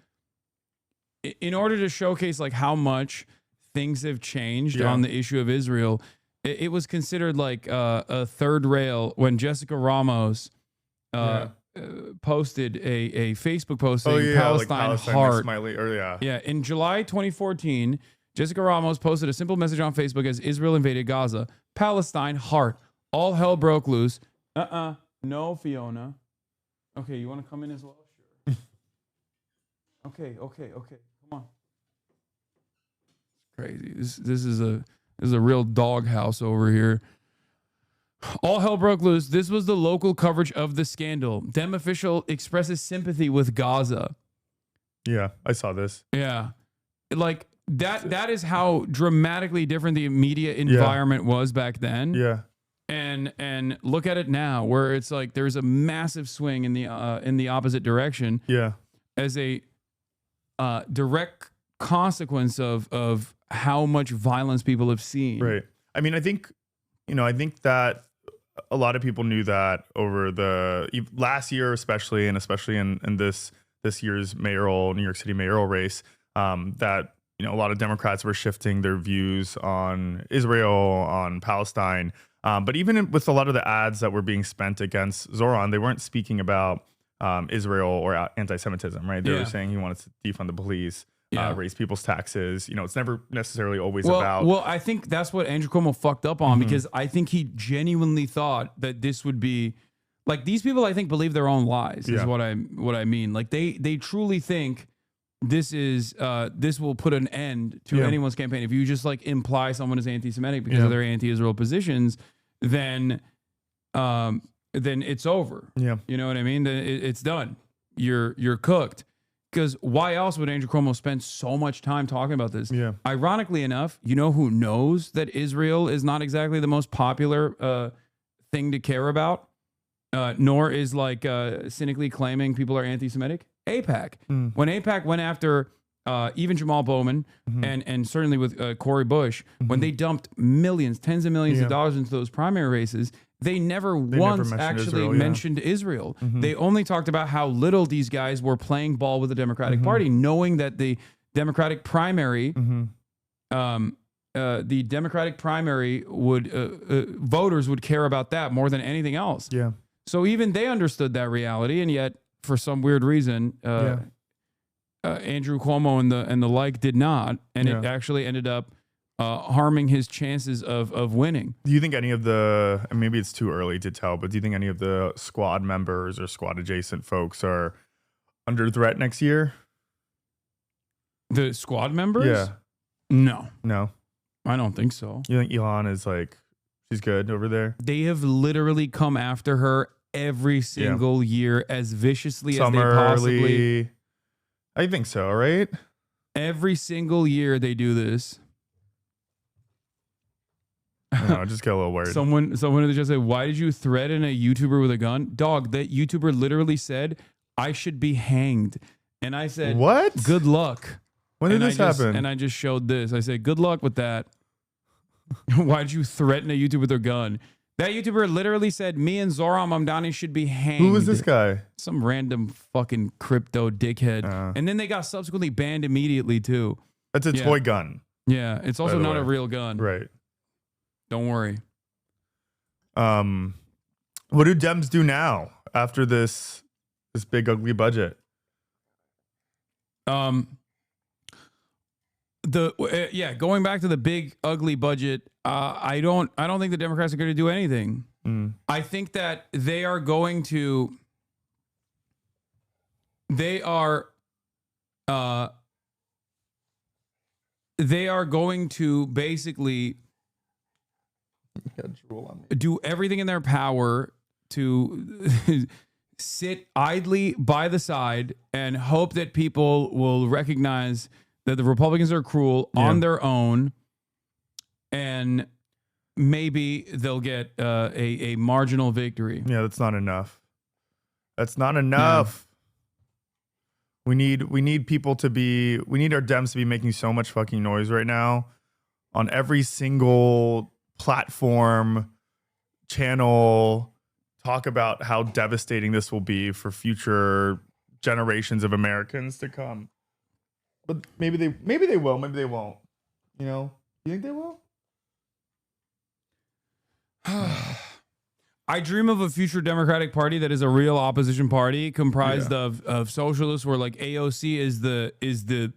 in order to showcase like how much things have changed on the issue of Israel. It was considered like a third rail when Jessica Ramos posted a Facebook post saying Palestine, like heart. Smiley, or in July 2014, Jessica Ramos posted a simple message on Facebook as Israel invaded Gaza. Palestine, heart. All hell broke loose. No, Fiona. Okay, you want to come in as well? Sure. Okay. Come on. Crazy. This is a real doghouse over here. All hell broke loose. This was the local coverage of the scandal. Dem official expresses sympathy with Gaza. Yeah, I saw this. Yeah. Like that is how dramatically different the media environment was back then. Yeah. And look at it now, where it's like there's a massive swing in the opposite direction. Yeah. As a direct consequence of how much violence people have seen. Right. I mean, I think that a lot of people knew that over the last year, especially in this year's New York City mayoral race, that a lot of Democrats were shifting their views on Israel, on Palestine. But even with a lot of the ads that were being spent against Zoran, they weren't speaking about Israel or anti-Semitism, right? They were saying he wanted to defund the police, raise people's taxes. It's never necessarily always about. Well, I think that's what Andrew Cuomo fucked up on, because I think he genuinely thought that this would be like, these people, I think, believe their own lies is what I mean. Like they truly think this will put an end to anyone's campaign. If you just like imply someone is anti-Semitic because of their anti-Israel positions, then it's over. Yeah. You know what I mean? It's done. You're cooked. Because why else would Andrew Cuomo spend so much time talking about this? Yeah. Ironically enough, you know who knows that Israel is not exactly the most popular thing to care about, nor is like cynically claiming people are anti-Semitic? AIPAC. When AIPAC went after even Jamal Bowman and certainly with Cori Bush, when they dumped millions, tens of millions of dollars into those primary races, they never once actually mentioned Israel. They only talked about how little these guys were playing ball with the Democratic Party, knowing that the Democratic primary, voters would care about that more than anything else. Yeah. So even they understood that reality, and yet for some weird reason, Andrew Cuomo and the like did not, and it actually ended up harming his chances of winning. Do you think any of the, and maybe it's too early to tell, but do you think any of the squad members or squad adjacent folks are under threat next year? The squad members? Yeah. No, I don't think so. You think Elon is like, she's good over there? They have literally come after her every single year as viciously as they possibly. I think so, right? Every single year they do this. I just got a little worried. Someone in the chat said, "Why did you threaten a YouTuber with a gun?" Dog, that YouTuber literally said, "I should be hanged," and I said, "What? Good luck." When did this happen? And I just showed this. I said, "Good luck with that." Why did you threaten a YouTuber with a gun? That YouTuber literally said, "Me and Zoran Mamdani should be hanged." Who was this guy? Some random fucking crypto dickhead. And then they got subsequently banned immediately too. That's a toy gun. Yeah, it's also not a real gun. Right. Don't worry. What do Dems do now after this big ugly budget? Going back to the big ugly budget, I don't think the Democrats are going to do anything. I think that they are going to basically do everything in their power to sit idly by the side and hope that people will recognize that the Republicans are cruel on their own, and maybe they'll get a marginal victory. Yeah, that's not enough. That's not enough. We need people to be, we need our Dems to be making so much fucking noise right now on every single platform, channel, talk about how devastating this will be for future generations of Americans to come. But maybe they will, maybe they won't. You know, you think they will? I dream of a future Democratic Party that is a real opposition party comprised of socialists, where like AOC is the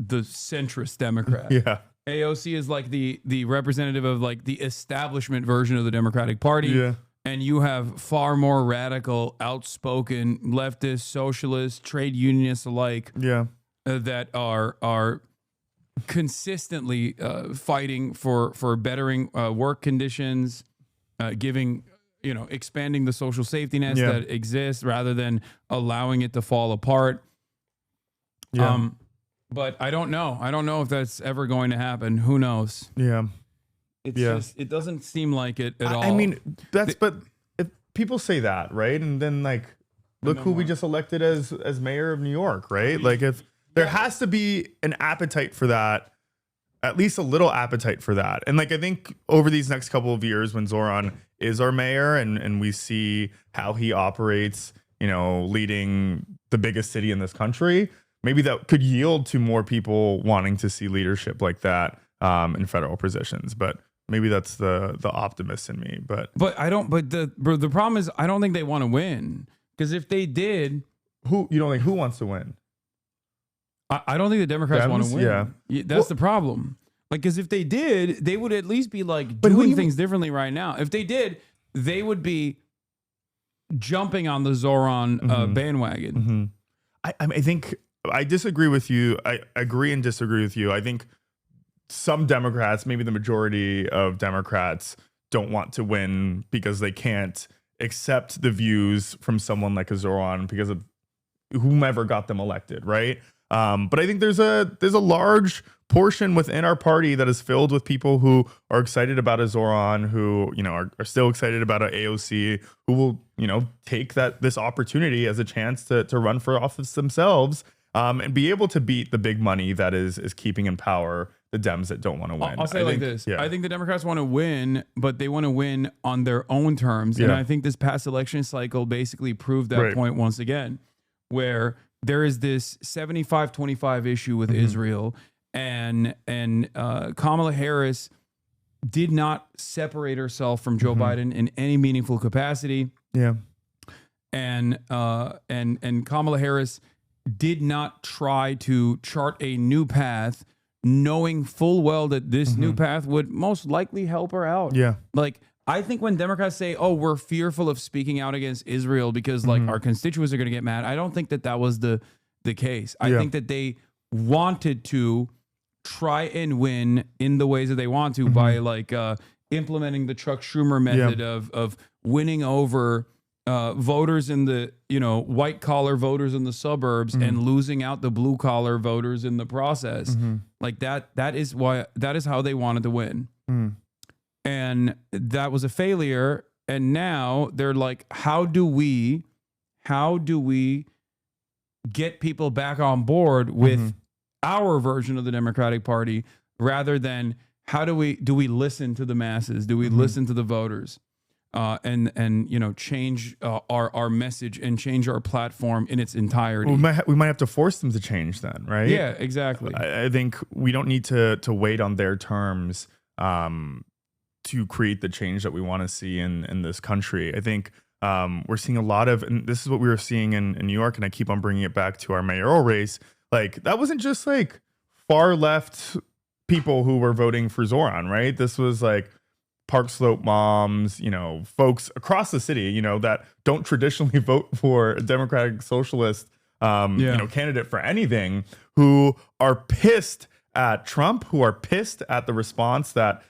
centrist Democrat. Yeah. AOC is like the representative of like the establishment version of the Democratic Party. Yeah. And you have far more radical, outspoken leftist, socialist, trade unionists alike. Yeah. That are consistently fighting for bettering work conditions, giving, expanding the social safety nets that exists rather than allowing it to fall apart. Yeah. But I don't know. I don't know if that's ever going to happen. Who knows? Yeah. It's just, it doesn't seem like it at all. I mean, but if people say that, right? And then like, look who we just elected as mayor of New York, right? Like if there has to be an appetite for that, at least a little appetite for that. And like, I think over these next couple of years when Zoran is our mayor and we see how he operates, leading the biggest city in this country, maybe that could yield to more people wanting to see leadership like that in federal positions. But maybe that's the optimist in me. But I don't. But the problem is, I don't think they want to win, because if they did, who wants to win? I don't think the Democrats want to win. Yeah, that's the problem. Like, because if they did, they would at least be like doing things differently right now. If they did, they would be jumping on the Zoran bandwagon. Mm-hmm. I think I disagree with you. I agree and disagree with you. I think some Democrats, maybe the majority of Democrats, don't want to win because they can't accept the views from someone like a Zoran because of whomever got them elected, right? But I think there's a large portion within our party that is filled with people who are excited about a Zoran, who are still excited about an AOC, who will take this opportunity as a chance to run for office themselves, and be able to beat the big money that is keeping in power the Dems that don't want to win. I'll say like this. Yeah. I think the Democrats want to win, but they want to win on their own terms. And I think this past election cycle basically proved that point once again, where there is this 75-25 issue with Israel, and Kamala Harris did not separate herself from Joe Biden in any meaningful capacity. Yeah. And Kamala Harris did not try to chart a new path, knowing full well that this new path would most likely help her out. Yeah. Like, I think when Democrats say, oh, we're fearful of speaking out against Israel because like our constituents are going to get mad, I don't think that was the case. I think that they wanted to try and win in the ways that they want to by like implementing the Chuck Schumer method of winning over voters in the, white collar voters in the suburbs and losing out the blue collar voters in the process. Like that is how they wanted to win. And that was a failure. And now they're like, how do we get people back on board with our version of the Democratic Party, rather than do we listen to the masses? Do we listen to the voters? And change our message and change our platform in its entirety. We might have to force them to change then, right? Yeah, exactly. I think we don't need to wait on their terms to create the change that we want to see in this country. I think we're seeing a lot of, and this is what we were seeing in New York, and I keep on bringing it back to our mayoral race. Like, that wasn't just like far left people who were voting for Zoran, right? This was like Park Slope moms, folks across the city, that don't traditionally vote for a Democratic Socialist, candidate for anything, who are pissed at Trump, who are pissed at the response that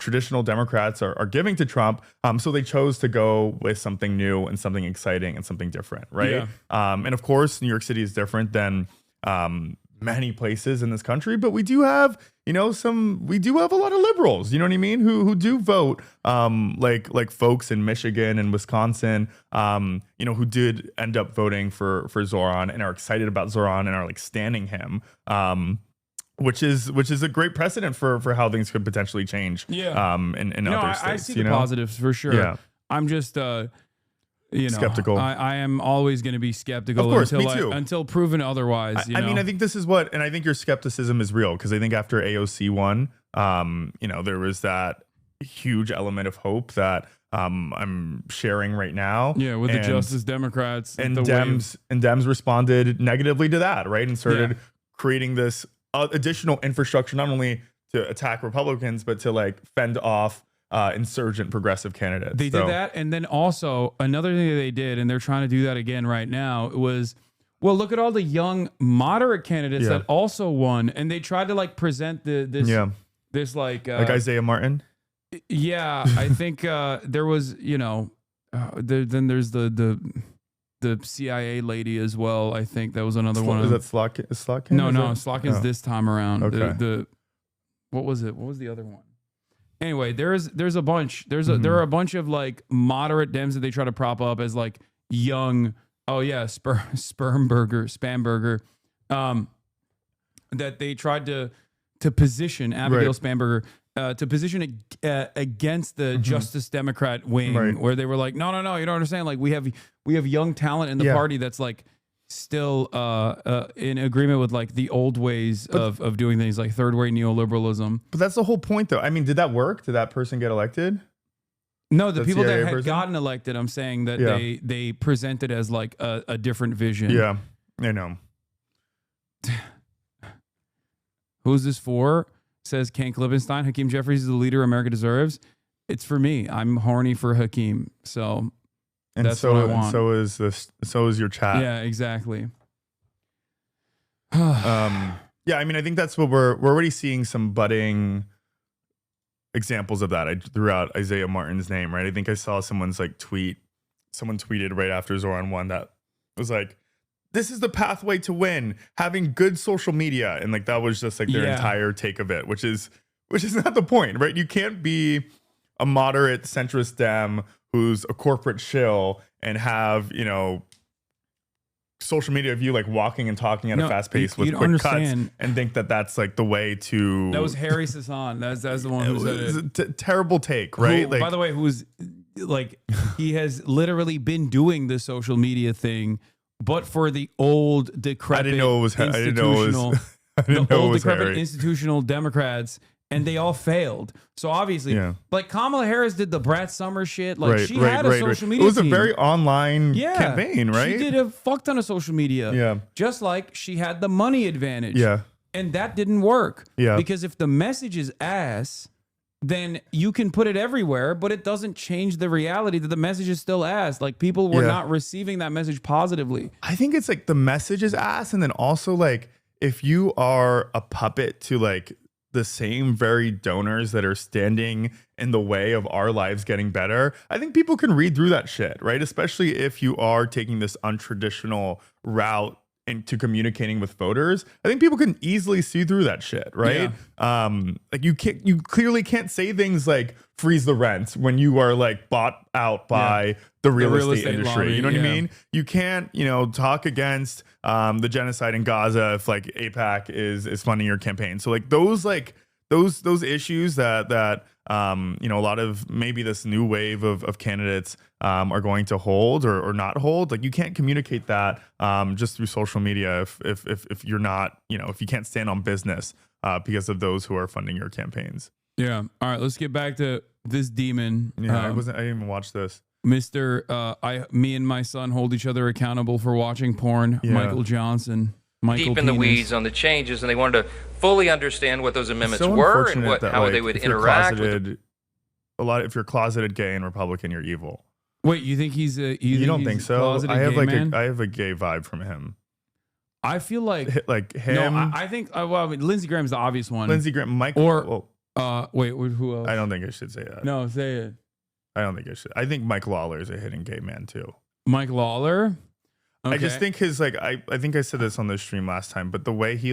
traditional Democrats are giving to Trump. So they chose to go with something new and something exciting and something different, right? Yeah. And of course, New York City is different than many places in this country, but we do have, we do have a lot of liberals, you know what I mean? Who do vote, like folks in Michigan and Wisconsin, who did end up voting for Zoran and are excited about Zoran and are like standing him, which is a great precedent for how things could potentially change. Yeah. In other states. I see the positives for sure. Yeah. I'm just skeptical. I am always going to be skeptical. Of course, until me too. Until proven otherwise. I mean, I think this is what, and I think your skepticism is real because I think after AOC won, there was that huge element of hope that I'm sharing right now. Yeah, with the Justice Democrats and Dems responded negatively to that, right, and started creating this additional infrastructure not only to attack Republicans but to like fend off insurgent progressive candidates. They did that, and then also another thing that they did, and they're trying to do that again right now, was, well, look at all the young moderate candidates that also won, and they tried to like present this like Isaiah Martin. Yeah, I think there was, then there's the CIA lady as well. I think that was another one. Is that Slotkin? No, Slotkin's this time around. Okay. What was it? What was the other one? Anyway, there's a bunch. There are a bunch of like moderate Dems that they try to prop up as like young. Oh yeah, Spamberger. That they tried to position Abigail Spamberger to position against the Justice Democrat wing, where they were like, no, you don't understand. Like we have young talent in the party that's like still in agreement with like the old ways of doing things, like third way neoliberalism. But that's the whole point, though. I mean, did that work? Did that person get elected? No, the people that had gotten elected, I'm saying that they presented as like a different vision. Yeah, I know. Who's this for? Says Ken Klibenstein. Hakeem Jeffries is the leader America deserves. It's for me. I'm horny for Hakeem. So that's what I want. So is your chat. Yeah, exactly. Yeah, I mean, I think that's what we're already seeing some budding examples of that. I threw out Isaiah Martin's name, right? I think I saw someone's like tweet. Someone tweeted right after Zoran won that was like, this is the pathway to win, having good social media. And like, that was just like their entire take of it, which is not the point, right? You can't be a moderate centrist Dem who's a corporate shill and have, social media of you like walking and talking at a fast pace with quick cuts and think that that's like the way to. That was Harry Sasan. That's the one who said it. Terrible take, right? By the way, who's like, he has literally been doing the social media thing, but for the old decrepit institutional Democrats, and they all failed. So obviously, like Kamala Harris did the Brad Summers shit. Like she had a social media. It was team. a very online campaign, right? She did a fuck ton of social media. Yeah. Just like she had the money advantage. Yeah. And that didn't work. Yeah. Because if the message is ass, then you can put it everywhere, but it doesn't change the reality that the message is still ass. Like people were not receiving that message positively. I think it's like the message is ass, and then also like if you are a puppet to like the same very donors that are standing in the way of our lives getting better, I think people can read through that shit, right? Especially if you are taking this untraditional route into communicating with voters. I think people can easily see through that shit, right? Like you clearly can't say things like freeze the rent when you are like bought out by the real estate industry. Lobby, you know what I mean? You can't, talk against the genocide in Gaza if like AIPAC is funding your campaign. So like those issues that a lot of maybe this new wave of candidates are going to hold or not hold. Like you can't communicate that just through social media if you're not, if you can't stand on business because of those who are funding your campaigns. Yeah. All right. Let's get back to this demon. Yeah, I didn't even watch this. Me and my son hold each other accountable for watching porn. Yeah. Michael Johnson. Deep in the weeds on the changes, and they wanted to fully understand what those amendments were and how they would interact with if you're closeted gay and Republican, you're evil. Wait, you think he's a? You don't think so? I have I have a gay vibe from him. I feel like him. No, I think. Lindsey Graham's the obvious one. Lindsey Graham, Mike. Wait, who else? I don't think I should say that. No, say it. I don't think I should. I think Mike Lawler is a hidden gay man too. Mike Lawler. Okay. I just think his like I think I said this on the stream last time, but the way he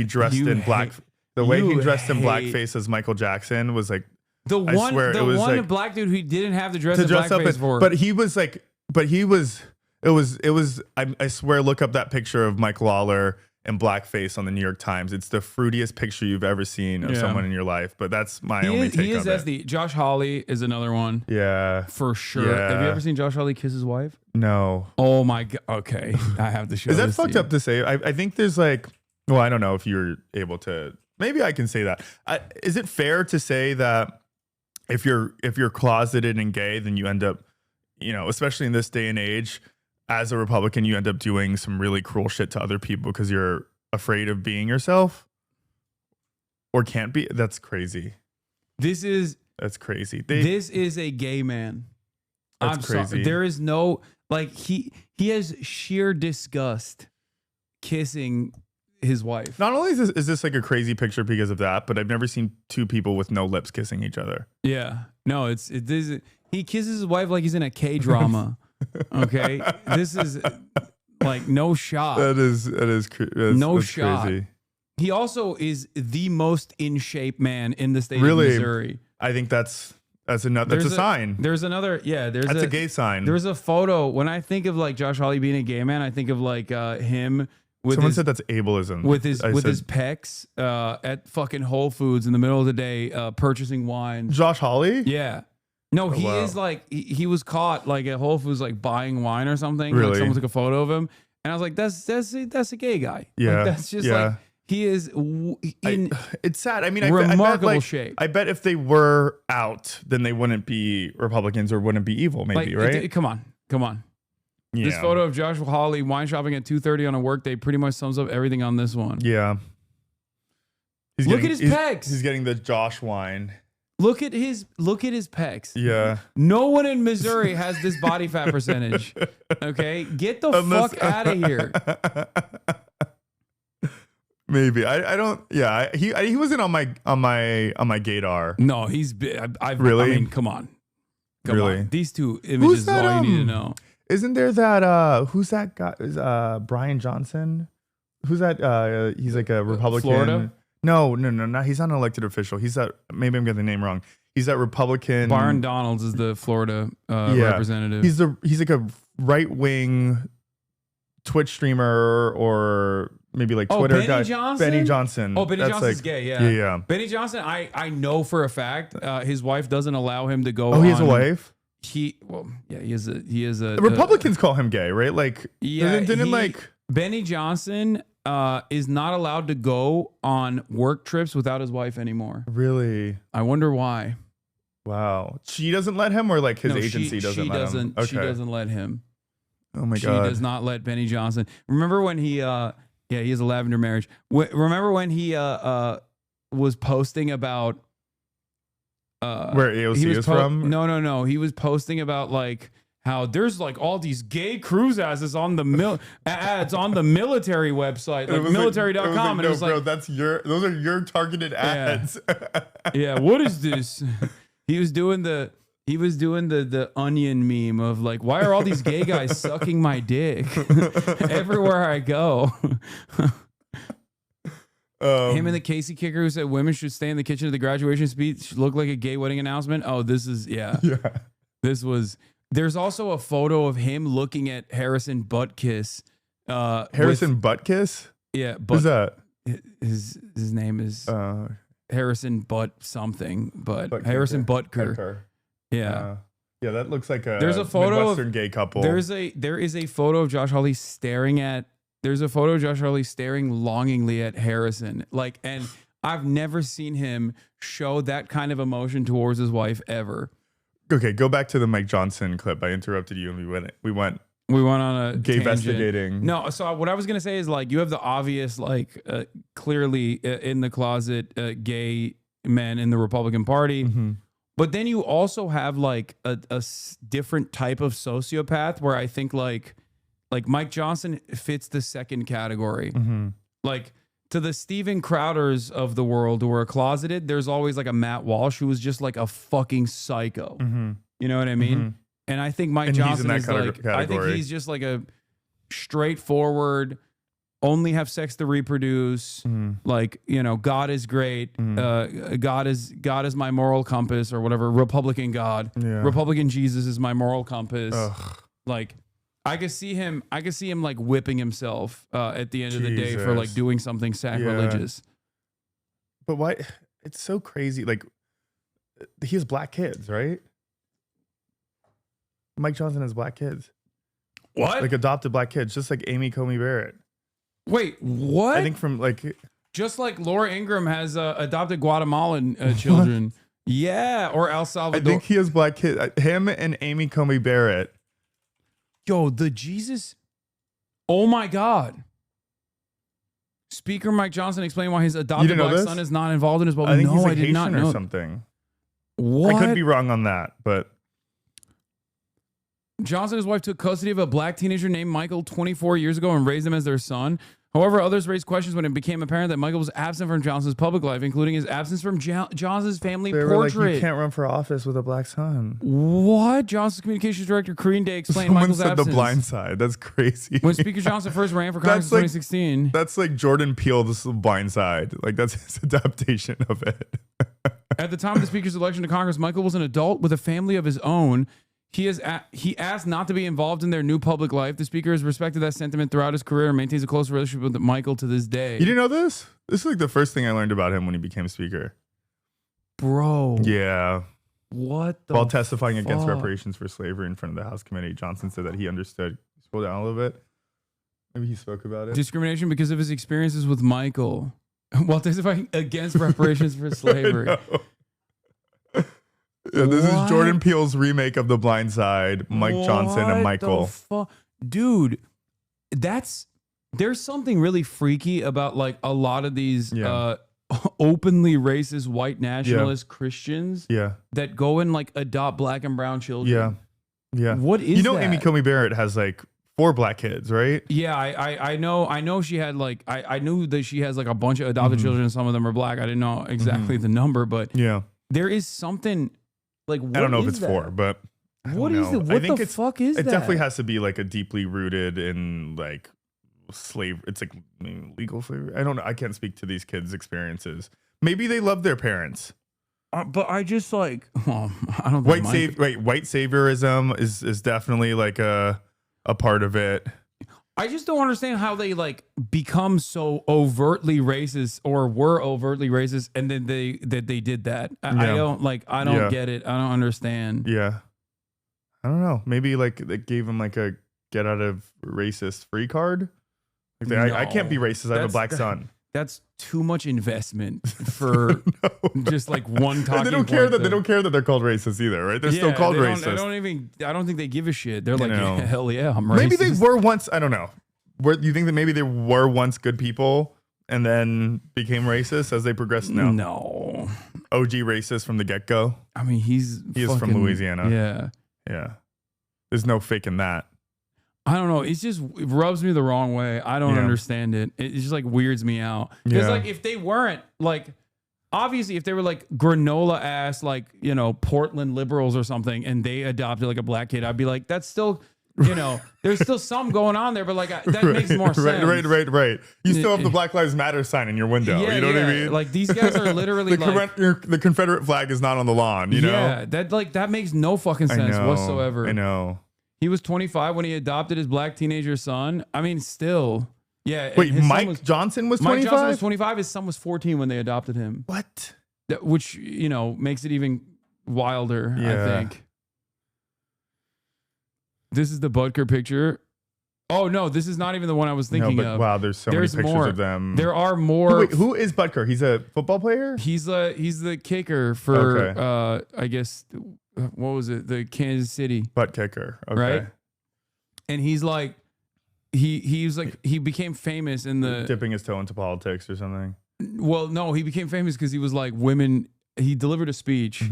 dressed in black, the way he dressed in blackface as Michael Jackson was like the one black dude who didn't have to dress in blackface for. But it was I swear, look up that picture of Mike Lawler in blackface on the New York Times. It's the fruitiest picture you've ever seen of someone in your life. But that's my only take on it. SD. Josh Hawley is another one. Yeah. For sure. Yeah. Have you ever seen Josh Hawley kiss his wife? No. Oh my God. Okay. I have to show Is that this fucked to you. up to say? I think there's like, well, I don't know if you're able to, maybe I can say that. Is it fair to say that if you're closeted and gay, then you end up, you know, especially in this day and age, as a Republican, you end up doing some really cruel shit to other people because you're afraid of being yourself or can't be? That's crazy. That's crazy. This is a gay man. That's I'm crazy. sorry. There is no, like, he has sheer disgust kissing his wife. Not only is this like a crazy picture because of that, but I've never seen two people with no lips kissing each other. Yeah. No, he kisses his wife like he's in a K-drama. Okay. This is like no shot. That's shot. Crazy. He also is the most in shape man in the state Really? of Missouri. I think that's a sign. That's a gay sign. There's a photo. When I think of like Josh Hawley being a gay man, I think of like him with Someone said that's ableism. with his pecs at fucking Whole Foods in the middle of the day purchasing wine. Josh Hawley? Yeah. No, he wow. is like he was caught like at Whole Foods like buying wine or something. Really? Like someone took a photo of him, and I was like, that's a gay guy. Yeah. Like, that's just like he is in. It's sad. I mean, remarkable I bet, shape. I bet if they were out, then they wouldn't be Republicans or wouldn't be evil. Maybe, Like, right? come on. This Yeah. photo of Josh Hawley wine shopping at 2:30 on a work day pretty much sums up everything on this one. Yeah. Look at his pecs. He's getting the Josh wine. Look at his pecs. Yeah. No one in Missouri has this body fat percentage. Okay, get the fuck out of here. Maybe I don't. Yeah, he wasn't on my gaydar. No, he's. Really? I mean, come on. Really? On. These two images is all you need to know. Isn't there that? Who's that guy? Is Brian Johnson? Who's that? He's like a Republican. Florida? No, not. He's not an elected official. He's that. Maybe I'm getting the name wrong. He's that Republican. Byron Donalds is the Florida representative. He's like a right wing Twitch streamer or maybe like Twitter Benny guy. Johnson? Benny Johnson. Oh, Benny That's Johnson's like, gay. Yeah. Yeah. Benny Johnson. I know for a fact his wife doesn't allow him to go. Oh, he has a wife. He is a Republicans call him gay, right? Like, yeah, didn't like Benny Johnson is not allowed to go on work trips without his wife anymore. Really? I wonder why. Wow. She doesn't let him, or like his No, agency doesn't she let doesn't, him? Okay. She doesn't let him. Oh my She God. does not let Benny Johnson. Remember when he he has a lavender marriage. Remember when he was posting about where AOC he was is from? No. He was posting about like how there's like all these gay cruise asses on the ads on the military website, like military.com. No, bro, those are your targeted ads. Yeah, what is this? He was doing the onion meme of like, why are all these gay guys sucking my dick everywhere I go? Him and the Casey kicker who said women should stay in the kitchen of the graduation speech look like a gay wedding announcement. Oh, this is This was. There's also a photo of him looking at Harrison Butkiss. Harrison Butkiss? Yeah, who's that? His name is Harrison Butt something, but Harrison Butker. Yeah. Yeah, that looks like a there's a photo Midwestern of, gay couple. There is a photo of Josh Hawley staring longingly at Harrison. Like, and I've never seen him show that kind of emotion towards his wife ever. Okay, go back to the Mike Johnson clip. I interrupted you and we went on a gay tangent. investigating. No, so what I was gonna say is like you have the obvious like clearly in the closet gay men in the Republican Party. Mm-hmm. But then you also have like a different type of sociopath where I think like Mike Johnson fits the second category. Mm-hmm. Like to the Steven Crowders of the world who are closeted, there's always like a Matt Walsh who is just like a fucking psycho. Mm-hmm. You know what I mean? Mm-hmm. And I think Mike And Johnson he's in that is like, I think category. he's just like a straightforward, only have sex to reproduce. Like, you know, God is great. God is my moral compass or whatever. Republican God. Yeah. Republican Jesus is my moral compass. Ugh. Like, I could see him like whipping himself at the end of the day for like doing something sacrilegious. But why? It's so crazy. Like, he has black kids, right? Mike Johnson has black kids. What? Like adopted black kids, just like Amy Coney Barrett. Wait, what? I think from like, just like Laura Ingraham has adopted Guatemalan children. Yeah, or El Salvador. I think he has black kids. Him and Amy Coney Barrett. Yo, the Jesus. Oh my God. Speaker Mike Johnson explained why his adopted black son is not involved in his bubble. I think he's like I did Haitian not know or something. What? I could be wrong on that, but Johnson and his wife took custody of a black teenager named Michael 24 years ago and raised him as their son. However, others raised questions when it became apparent that Michael was absent from Johnson's public life, including his absence from Johnson's family they were portrait. like, you can't run for office with a black son. What? Johnson's communications director, Corinne Day, explained Someone Michael's said absence. The Blind Side. That's crazy. When Speaker Johnson first ran for Congress in 2016. That's like Jordan Peele's The Blind Side. Like, that's his adaptation of it. At the time of the Speaker's election to Congress, Michael was an adult with a family of his own. He asked not to be involved in their new public life. The Speaker has respected that sentiment throughout his career and maintains a close relationship with Michael to this day. You didn't know this? This is like the first thing I learned about him when he became Speaker. Bro. Yeah. What the While testifying against fuck? reparations for slavery in front of the House committee, Johnson said that he understood. Scroll down a little bit. Maybe he spoke about it. Discrimination because of his experiences with Michael. While testifying against reparations for slavery. Yeah, this is Jordan Peele's remake of The Blind Side, Mike Johnson and Michael. Dude, there's something really freaky about like a lot of these openly racist white nationalist Christians that go and like adopt black and brown children. Yeah. What is that? Amy Coney Barrett has like 4 black kids, right? Yeah, I know she had like I knew that she has like a bunch of adopted children and some of them are black. I didn't know exactly the number, but there is something like, what I don't know if is it's that? 4, but I don't What know. is it? I What think the fuck is it that? definitely has to be like a deeply rooted in like slave. It's like legal slavery. I don't know. I can't speak to these kids' experiences. Maybe they love their parents. But I just like, I don't white think saviorism is definitely like a part of it. I just don't understand how they like become so overtly racist or were overtly racist, and then they did that. I don't get it. I don't understand. Yeah, I don't know. Maybe like they gave him like a get out of racist free card. Like I can't be racist. I have a black son. That's too much investment for just like one talking. And they don't care that they're called racist either, right? They're still called racist. I don't think they give a shit. They're like, hell yeah, I'm racist. Maybe they were once. I don't know. You think that maybe they were once good people and then became racist as they progressed? No. OG racist from the get go. I mean, he is from Louisiana. Yeah. There's no faking that. I don't know. It rubs me the wrong way. I don't understand it. It just like weirds me out. Because like if they weren't like, obviously if they were like granola ass, like, you know, Portland liberals or something, and they adopted like a black kid, I'd be like, that's still, you know, there's still some going on there, but like that makes more sense. Right. You still have the Black Lives Matter sign in your window. You know what I mean? Like these guys are literally the Confederate flag is not on the lawn, you know? Yeah, that makes no fucking sense whatsoever. I know. He was 25 when he adopted his black teenager son. I mean, still. Yeah. Wait, Mike Johnson was 25? Mike Johnson was 25. His son was 14 when they adopted him. What? Which, you know, makes it even wilder, I think. This is the Butker picture. Oh, no, this is not even the one I was thinking of. Wow, there's many pictures more. of them. There are more. Wait, who is Butker? He's a football player? He's the kicker for, I guess... What was it? The Kansas City butt kicker, right? And he's like, he became famous in the dipping his toe into politics or something. Well, no, he became famous because he was like women. He delivered a speech.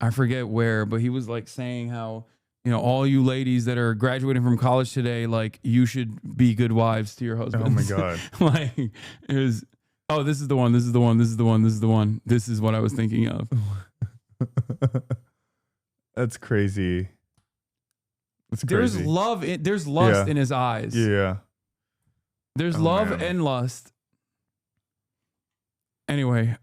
I forget where, but he was like saying how, you know, all you ladies that are graduating from college today, like you should be good wives to your husbands. Oh my god! Like it was. Oh, this is the one. This is the one. This is the one. This is the one. This is what I was thinking of. That's crazy. That's crazy. There's lust in his eyes. Yeah. There's love and lust. Anyway,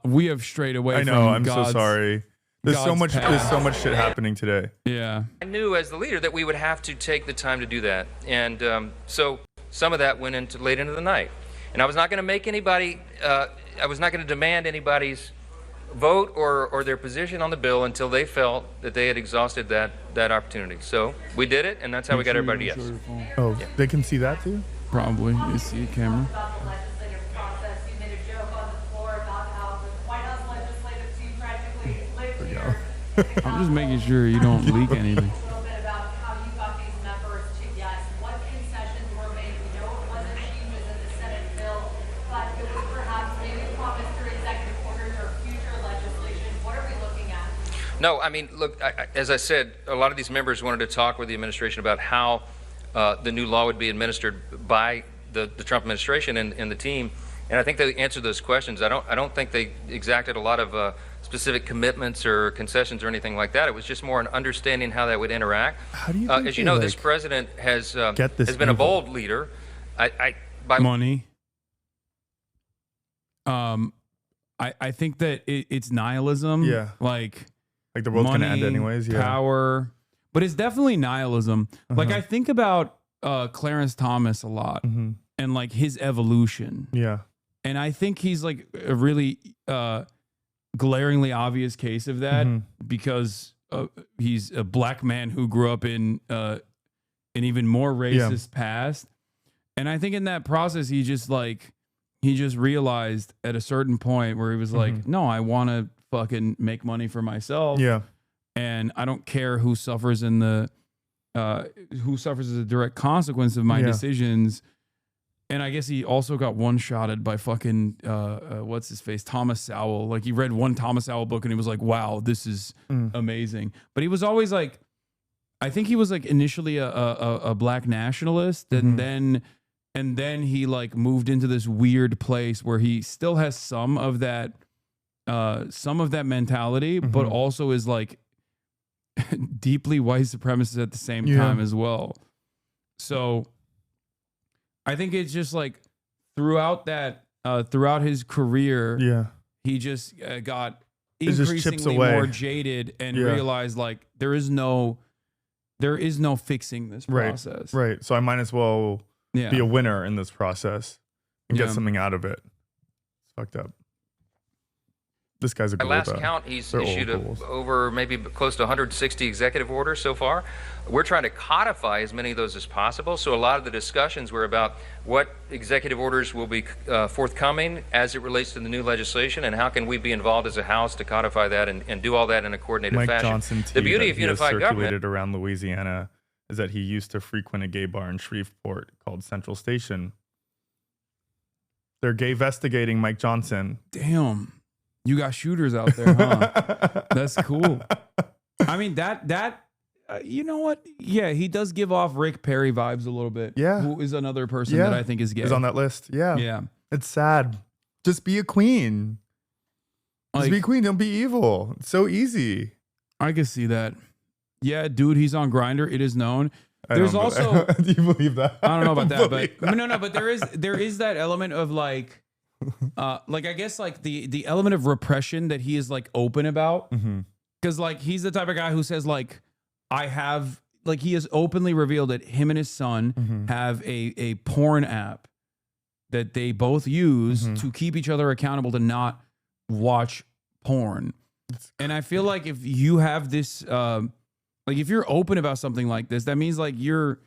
we have strayed away. I know. I'm so sorry. There's so much shit happening today. Yeah. I knew as the leader that we would have to take the time to do that. And so some of that went into late into the night. And I was not going to make anybody, I was not going to demand anybody's vote or their position on the bill until they felt that they had exhausted that opportunity. So we did it, and that's how we got everybody to yes. Oh, they can see that too? Probably. You see a camera. I'm just making sure you don't leak anything. No, I mean, look, as I said, a lot of these members wanted to talk with the administration about how the new law would be administered by the Trump administration and the team. And I think they answered those questions. I don't think they exacted a lot of specific commitments or concessions or anything like that. It was just more an understanding how that would interact. How do you as you know, this president has been a bold leader. By money. I think that it's nihilism. Yeah. Like the world's money, gonna end anyways. Yeah. Power, but it's definitely nihilism. Like I think about Clarence Thomas a lot and like his evolution. Yeah. And I think he's like a really glaringly obvious case of that because he's a black man who grew up in an even more racist past. And I think in that process, he just realized at a certain point where he was like, no, I want to fucking make money for myself. Yeah. And I don't care who suffers as a direct consequence of my decisions. And I guess he also got one-shotted by fucking what's his face, Thomas Sowell. Like he read one Thomas Sowell book and he was like, wow, this is amazing. But he was always like, I think he was like initially a black nationalist, and then he like moved into this weird place where he still has some of that mentality, but also is like deeply white supremacist at the same time as well. So I think it's just like throughout his career, he just got increasingly more jaded and realized like there is no fixing this process. Right. So I might as well be a winner in this process and get something out of it. It's fucked up. This guy's a At last count, he's issued over maybe close to 160 executive orders so far. We're trying to codify as many of those as possible. So a lot of the discussions were about what executive orders will be forthcoming as it relates to the new legislation, and how can we be involved as a House to codify that and do all that in a coordinated Mike fashion. Johnson, The beauty of unified government circulated around Louisiana is that he used to frequent a gay bar in Shreveport called Central Station. They're gay-vestigating Mike Johnson. Damn. You got shooters out there, huh? That's cool. I mean, you know what? Yeah, he does give off Rick Perry vibes a little bit. Yeah. Who is another person that I think is gay. He's on that list. Yeah. Yeah. It's sad. Just be a queen. Just be a queen. Don't be evil. It's so easy. I can see that. Yeah, dude, he's on Grindr. It is known. There's also. Do you believe that? I don't know about that, but no, but there is that element of like I guess like the element of repression that he is like open about, because like he's the type of guy who says like he has openly revealed that him and his son have a porn app that they both use to keep each other accountable to not watch porn. And I feel like if you have this like if you're open about something like this, that means like you're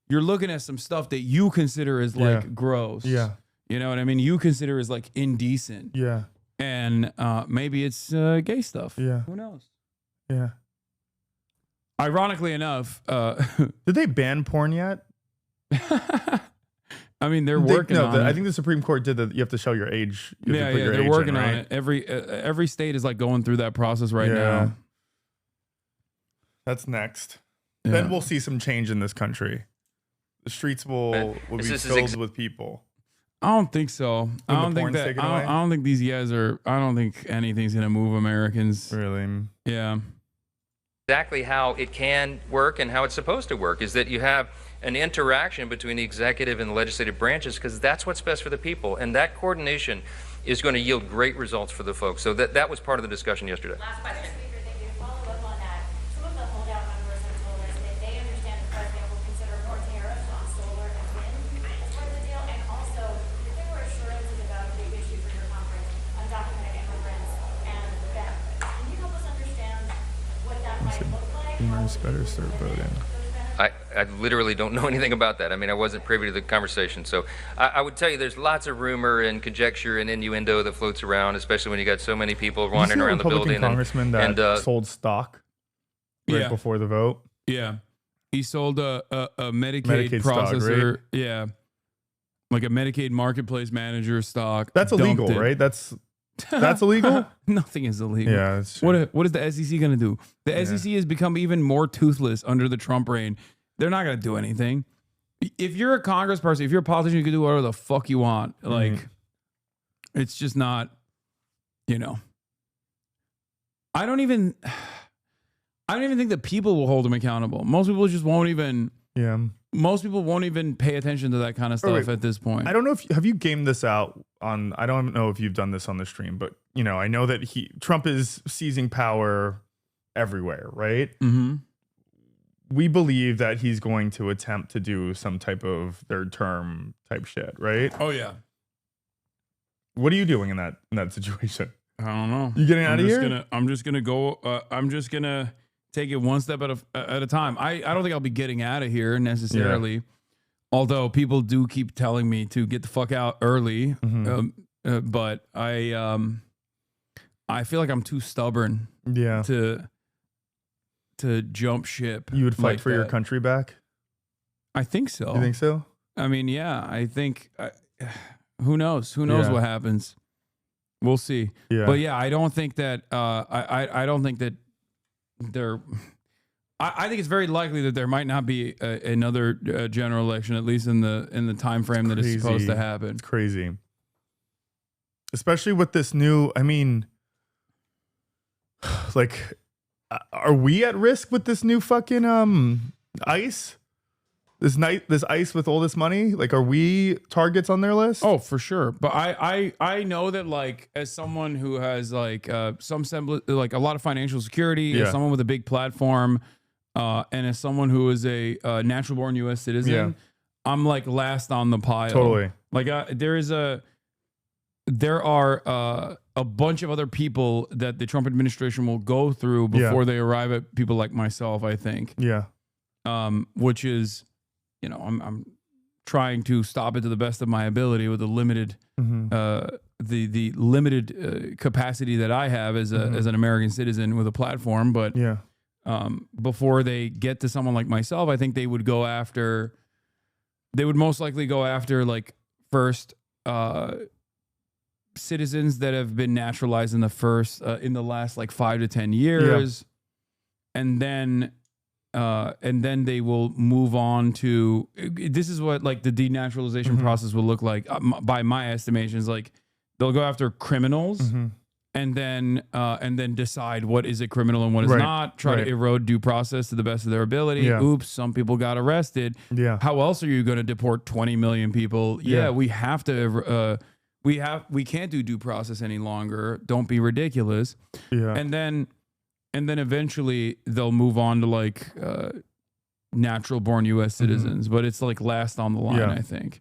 looking at some stuff that you consider as like gross. Yeah. You know what I mean? You consider as like indecent. Yeah. And maybe it's gay stuff. Yeah. Who knows? Yeah. Ironically enough, did they ban porn yet? I mean, they're working on it. I think the Supreme Court did that. You have to show your age. They're working on it. Every state is like going through that process right now. That's next. Then we'll see some change in this country. The streets will be filled with people. I don't think so. I don't think these guys are. I don't think anything's gonna move Americans. Really? Yeah. Exactly how it can work and how it's supposed to work is that you have an interaction between the executive and the legislative branches, because that's what's best for the people, and that coordination is going to yield great results for the folks. So that was part of the discussion yesterday. Last question. Boomers better start voting. I literally don't know anything about that. I mean, I wasn't privy to the conversation. So I would tell you there's lots of rumor and conjecture and innuendo that floats around, especially when you got so many people wandering around the building. Congressman that sold stock right before the vote. Yeah. He sold a Medicaid processor. Stock, right? Yeah. Like a Medicaid marketplace manager stock. That's illegal, right? That's illegal? Nothing is illegal. Yeah, that's true. What is the SEC going to do? The SEC has become even more toothless under the Trump reign. They're not going to do anything. If you're a congressperson, if you're a politician, you can do whatever the fuck you want. Like, it's just not, you know. I don't even think that people will hold them accountable. Most people just won't even. Yeah. Most people won't even pay attention to that kind of stuff at this point. I don't know if have you gamed this out on. I don't know if you've done this on the stream, but you know, I know that Trump is seizing power everywhere, right? Mm-hmm. We believe that he's going to attempt to do some type of third term type shit, right? Oh yeah. What are you doing in that situation? I don't know. You getting out of here? I'm just gonna go. I'm just gonna take it one step at a time. I don't think I'll be getting out of here necessarily. Yeah. Although people do keep telling me to get the fuck out early. Mm-hmm. But I feel like I'm too stubborn. Yeah. To jump ship. You would fight like for your country back? I think so. You think so? I mean, yeah, I think who knows? Who knows what happens? We'll see. Yeah. But yeah, I don't think that I don't think that I think it's very likely that there might not be another general election, at least in the time frame that is supposed to happen. It's crazy. Especially with this new, I mean, like, are we at risk with this new fucking ICE? This ICE with all this money? Like, are we targets on their list? Oh, for sure. But I know that, like, as someone who has like some semblance, like a lot of financial security, as someone with a big platform, and as someone who is a natural born U.S. citizen, I'm like last on the pile. Totally. Like there are a bunch of other people that the Trump administration will go through before they arrive at people like myself, I think. Yeah. Which is, you know, I'm trying to stop it to the best of my ability with the limited, the limited capacity that I have as an American citizen with a platform. But before they get to someone like myself, I think they would most likely go after like first citizens that have been naturalized in the last like 5 to 10 years, and then they will move on to. This is what like the denaturalization process will look like by my estimations. Like they'll go after criminals, and then decide what is a criminal and what is not. Try to erode due process to the best of their ability. Oops, some people got arrested. How else are you going to deport 20 million people? We have to. We can't do due process any longer. Don't be ridiculous. And then eventually they'll move on to like natural born U.S. citizens, but it's like last on the line, I think.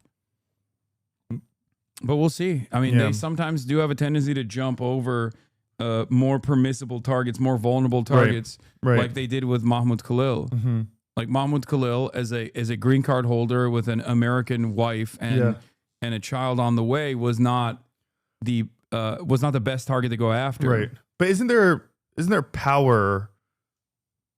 But we'll see. I mean, they sometimes do have a tendency to jump over more permissible targets, more vulnerable targets, like they did with Mahmoud Khalil. Like Mahmoud Khalil as a green card holder with an American wife and a child on the way was not the best target to go after. Right. But isn't there power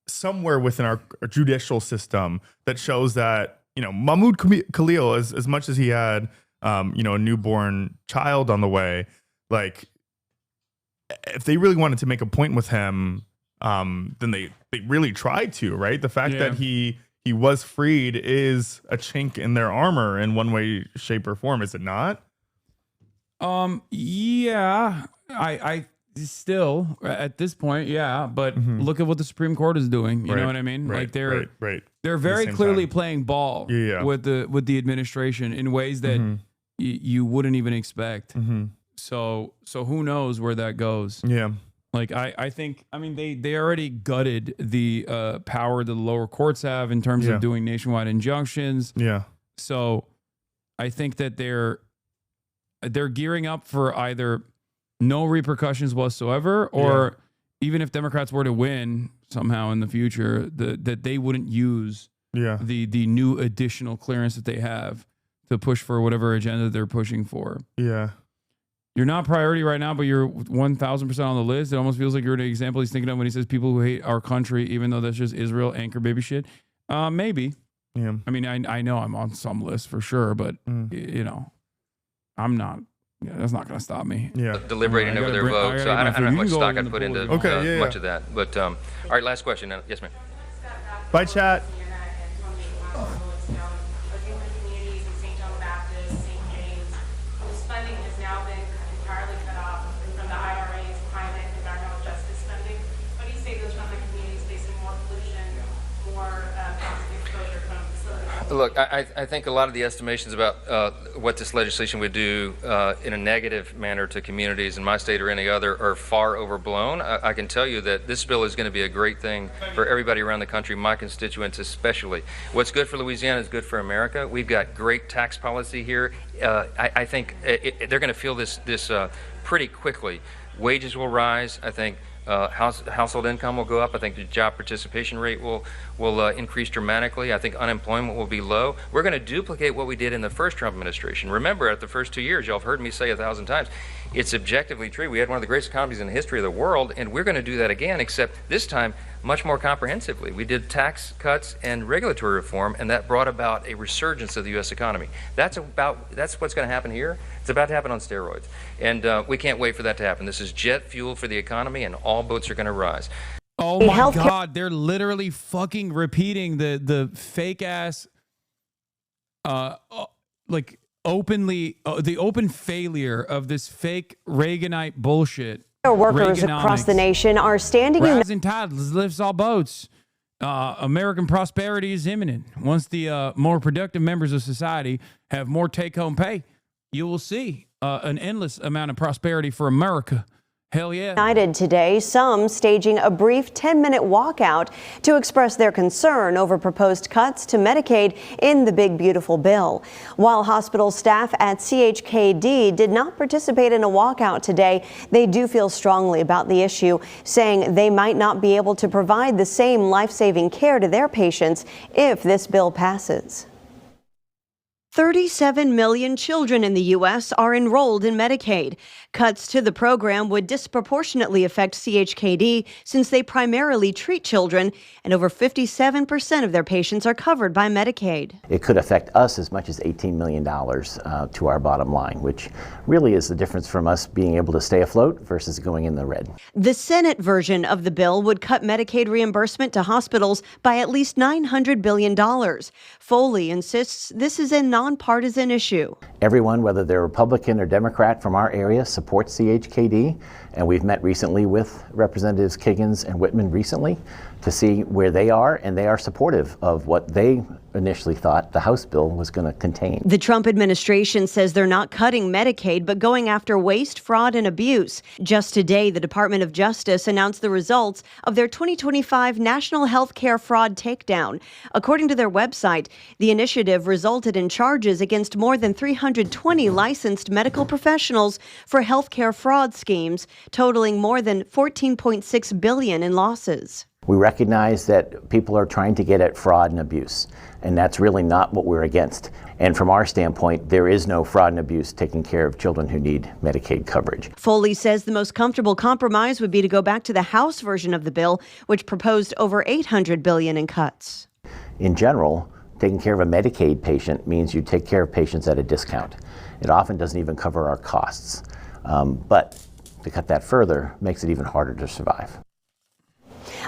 somewhere within our judicial system that shows that, you know, Mahmoud Khalil, as much as he had, a newborn child on the way, like if they really wanted to make a point with him, then they really tried to, right? The fact that he was freed is a chink in their armor in one way, shape, or form, is it not? Yeah, I still at this point, but look at what the Supreme Court is doing. You know what I mean? Like they're very clearly playing ball with the administration in ways that you wouldn't even expect. So who knows where that goes? Yeah. Like I think, I mean, they already gutted the power that the lower courts have in terms of doing nationwide injunctions. Yeah. So I think that they're gearing up for either no repercussions whatsoever, or even if Democrats were to win somehow in the future, that they wouldn't use the new additional clearance that they have to push for whatever agenda they're pushing for. Yeah. You're not priority right now, but you're 1,000% on the list. It almost feels like you're the example he's thinking of when he says people who hate our country, even though that's just Israel anchor baby shit. Maybe. Yeah. I mean, I know I'm on some list for sure, but you know, I'm not. Yeah, that's not going to stop me. Yeah. Deliberating over their vote. So I don't know how much stock I'd put into much of that. But all right, last question. Yes, ma'am. Bye, chat. Look, I think a lot of the estimations about what this legislation would do in a negative manner to communities in my state or any other are far overblown. I can tell you that this bill is going to be a great thing for everybody around the country, my constituents especially. What's good for Louisiana is good for America. We've got great tax policy here. I think they're going to feel this pretty quickly. Wages will rise. I think household income will go up. I think the job participation rate will increase dramatically. I think unemployment will be low. We're going to duplicate what we did in the first Trump administration. Remember, at the first 2 years, y'all have heard me say 1,000 times, it's objectively true. We had one of the greatest economies in the history of the world, and we're going to do that again, except this time much more comprehensively. We did tax cuts and regulatory reform, and that brought about a resurgence of the U.S. economy. That's what's going to happen here. It's about to happen on steroids, and we can't wait for that to happen. This is jet fuel for the economy, and all boats are going to rise. Oh my God, they're literally fucking repeating the fake ass, like openly, the open failure of this fake Reaganite bullshit. Workers across the nation are standing in. Rising tide lifts all boats. American prosperity is imminent. Once the more productive members of society have more take-home pay, you will see an endless amount of prosperity for America. Hell yeah. United today, some staging a brief 10-minute walkout to express their concern over proposed cuts to Medicaid in the big beautiful bill. While hospital staff at CHKD did not participate in a walkout today, they do feel strongly about the issue, saying they might not be able to provide the same life-saving care to their patients if this bill passes. 37 million children in the U.S. are enrolled in Medicaid. Cuts to the program would disproportionately affect CHKD since they primarily treat children, and over 57% of their patients are covered by Medicaid. It could affect us as much as $18 million to our bottom line, which really is the difference from us being able to stay afloat versus going in the red. The Senate version of the bill would cut Medicaid reimbursement to hospitals by at least $900 billion. Foley insists this is a nonpartisan issue. Everyone, whether they're Republican or Democrat from our area, supports CHKD, and we've met recently with Representatives Kiggins and Whitman recently to see where they are, and they are supportive of what they initially thought the House bill was going to contain. The Trump administration says they're not cutting Medicaid, but going after waste, fraud, and abuse. Just today, the Department of Justice announced the results of their 2025 National Health Care Fraud Takedown. According to their website, the initiative resulted in charges against more than 320 licensed medical professionals for health care fraud schemes, totaling more than $14.6 billion in losses. We recognize that people are trying to get at fraud and abuse, and that's really not what we're against. And from our standpoint, there is no fraud and abuse taking care of children who need Medicaid coverage. Foley says the most comfortable compromise would be to go back to the House version of the bill, which proposed over $800 billion in cuts. In general, taking care of a Medicaid patient means you take care of patients at a discount. It often doesn't even cover our costs. But to cut that further makes it even harder to survive.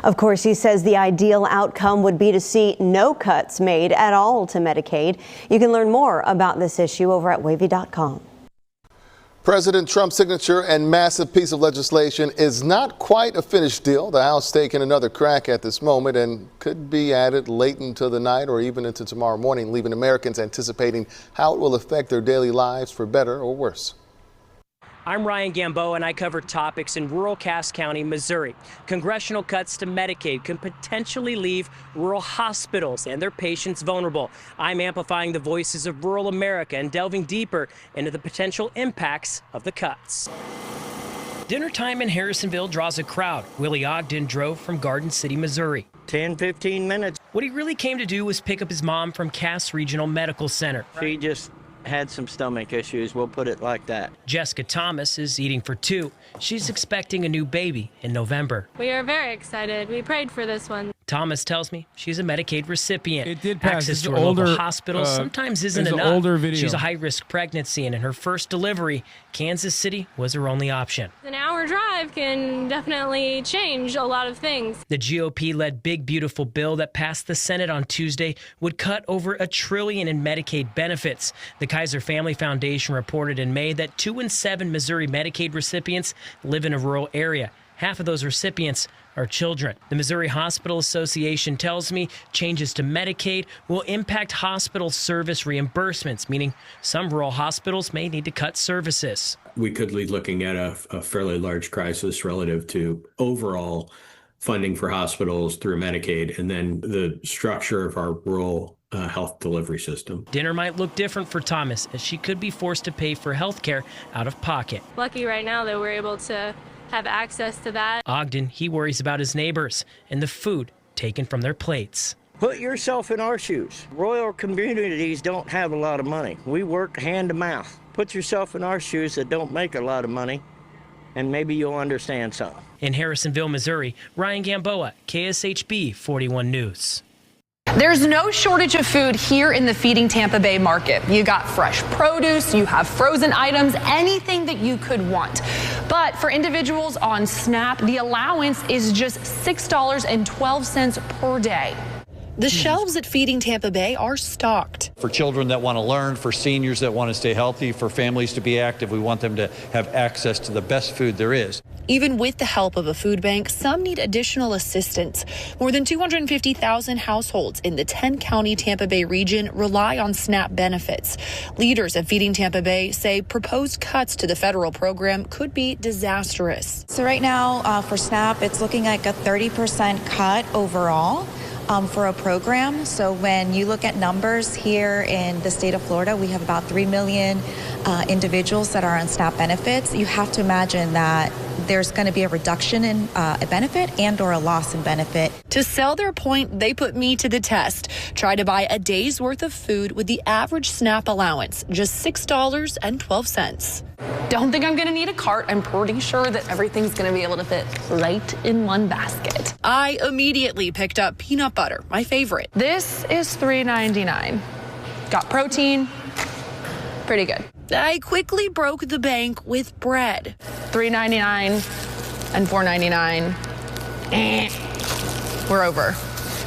Of course, he says the ideal outcome would be to see no cuts made at all to Medicaid. You can learn more about this issue over at wavy.com. President Trump's signature and massive piece of legislation is not quite a finished deal. The House taking another crack at this moment and could be added late into the night or even into tomorrow morning, leaving Americans anticipating how it will affect their daily lives for better or worse. I'm Ryan Gamboa, and I cover topics in rural Cass County, Missouri. Congressional cuts to Medicaid can potentially leave rural hospitals and their patients vulnerable. I'm amplifying the voices of rural America and delving deeper into the potential impacts of the cuts. Dinner time in Harrisonville draws a crowd. Willie Ogden drove from Garden City, Missouri. 10-15 minutes. What he really came to do was pick up his mom from Cass Regional Medical Center. She just had some stomach issues, we'll put it like that. Jessica Thomas is eating for two. She's expecting a new baby in November. We are very excited. We prayed for this one. Thomas tells me she's a Medicaid recipient. It did pass. Access It's to a older, local hospital sometimes isn't it's an enough. older video. She's a high-risk pregnancy, and in her first delivery, Kansas City was her only option. An hour drive can definitely change a lot of things. The GOP-led Big Beautiful Bill that passed the Senate on Tuesday would cut over $1 trillion in Medicaid benefits. The Kaiser Family Foundation reported in May that 2 in 7 Missouri Medicaid recipients live in a rural area. Half of those recipients are children. The Missouri Hospital Association tells me changes to Medicaid will impact hospital service reimbursements, meaning some rural hospitals may need to cut services. We could be looking at a fairly large crisis relative to overall funding for hospitals through Medicaid and then the structure of our rural health delivery system. Dinner might look different for Thomas, as she could be forced to pay for health care out of pocket. Lucky right now that we're able to have access to that. Ogden, he worries about his neighbors and the food taken from their plates. Put yourself in our shoes. Rural communities don't have a lot of money. We work hand to mouth. Put yourself in our shoes that don't make a lot of money, and maybe you'll understand something. In Harrisonville, Missouri, Ryan Gamboa, KSHB 41 News. There's no shortage of food here in the Feeding Tampa Bay market. You got fresh produce, you have frozen items, anything that you could want. But for individuals on SNAP, the allowance is just $6.12 per day. The shelves at Feeding Tampa Bay are stocked. For children that want to learn, for seniors that want to stay healthy, for families to be active, we want them to have access to the best food there is. Even with the help of a food bank, some need additional assistance. More than 250,000 households in the 10-county Tampa Bay region rely on SNAP benefits. Leaders at Feeding Tampa Bay say proposed cuts to the federal program could be disastrous. So right now for SNAP, it's looking like a 30% cut overall. For a program. So when you look at numbers here in the state of Florida, we have about 3 million individuals that are on SNAP benefits. You have to imagine that there's going to be a reduction in a benefit and or a loss in benefit. To sell their point, they put me to the test. Try to buy a day's worth of food with the average SNAP allowance, just $6.12. Don't think I'm going to need a cart. I'm pretty sure that everything's going to be able to fit right in one basket. I immediately picked up peanut butter, my favorite. This is $3.99. Got protein. Pretty good. I quickly broke the bank with bread. $3.99 and $4.99. We're over.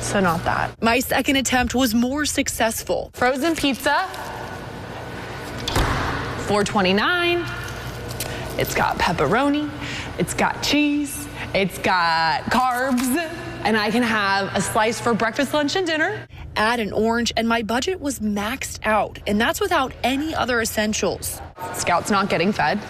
So not that. My second attempt was more successful. Frozen pizza. $4.29. It's got pepperoni. It's got cheese. It's got carbs. And I can have a slice for breakfast, lunch, and dinner. Add an orange, and my budget was maxed out. And that's without any other essentials. Scout's not getting fed.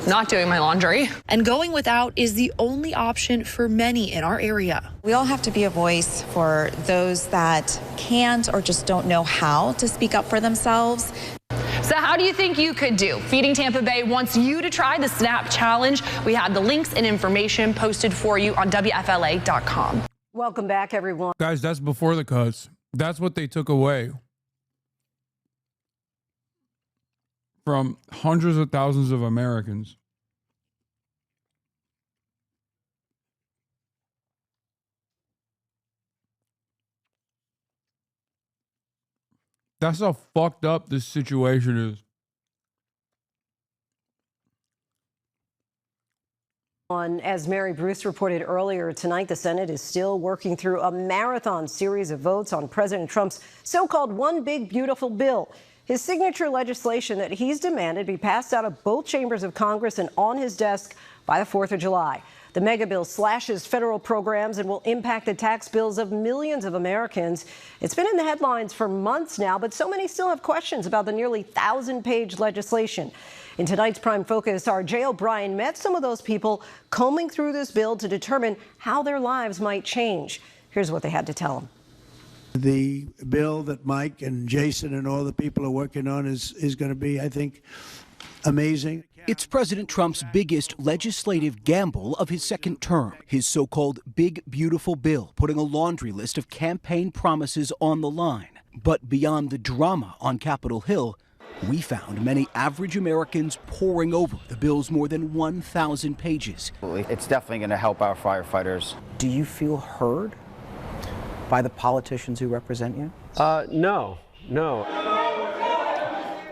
Not doing my laundry. And going without is the only option for many in our area. We all have to be a voice for those that can't or just don't know how to speak up for themselves. So how do you think you could do? Feeding Tampa Bay wants you to try the SNAP Challenge. We have the links and information posted for you on WFLA.com. Welcome back, everyone. Guys, that's before the cuts. That's what they took away from hundreds of thousands of Americans. That's how fucked up this situation is. As Mary Bruce reported earlier tonight, the Senate is still working through a marathon series of votes on President Trump's so-called One Big Beautiful Bill. His signature legislation that he's demanded be passed out of both chambers of Congress and on his desk by the 4th of July. The mega bill slashes federal programs and will impact the tax bills of millions of Americans. It's been in the headlines for months now, but so many still have questions about the nearly 1,000-page legislation. In tonight's Prime Focus, our Jay O'Brien met some of those people combing through this bill to determine how their lives might change. Here's what they had to tell him. The bill that Mike and Jason and all the people are working on is going to be, I think, amazing. It's President Trump's biggest legislative gamble of his second term, his so-called Big Beautiful Bill, putting a laundry list of campaign promises on the line. But beyond the drama on Capitol Hill, we found many average Americans poring over the bill's more than 1,000 pages. It's definitely going to help our firefighters. Do you feel heard by the politicians who represent you? No.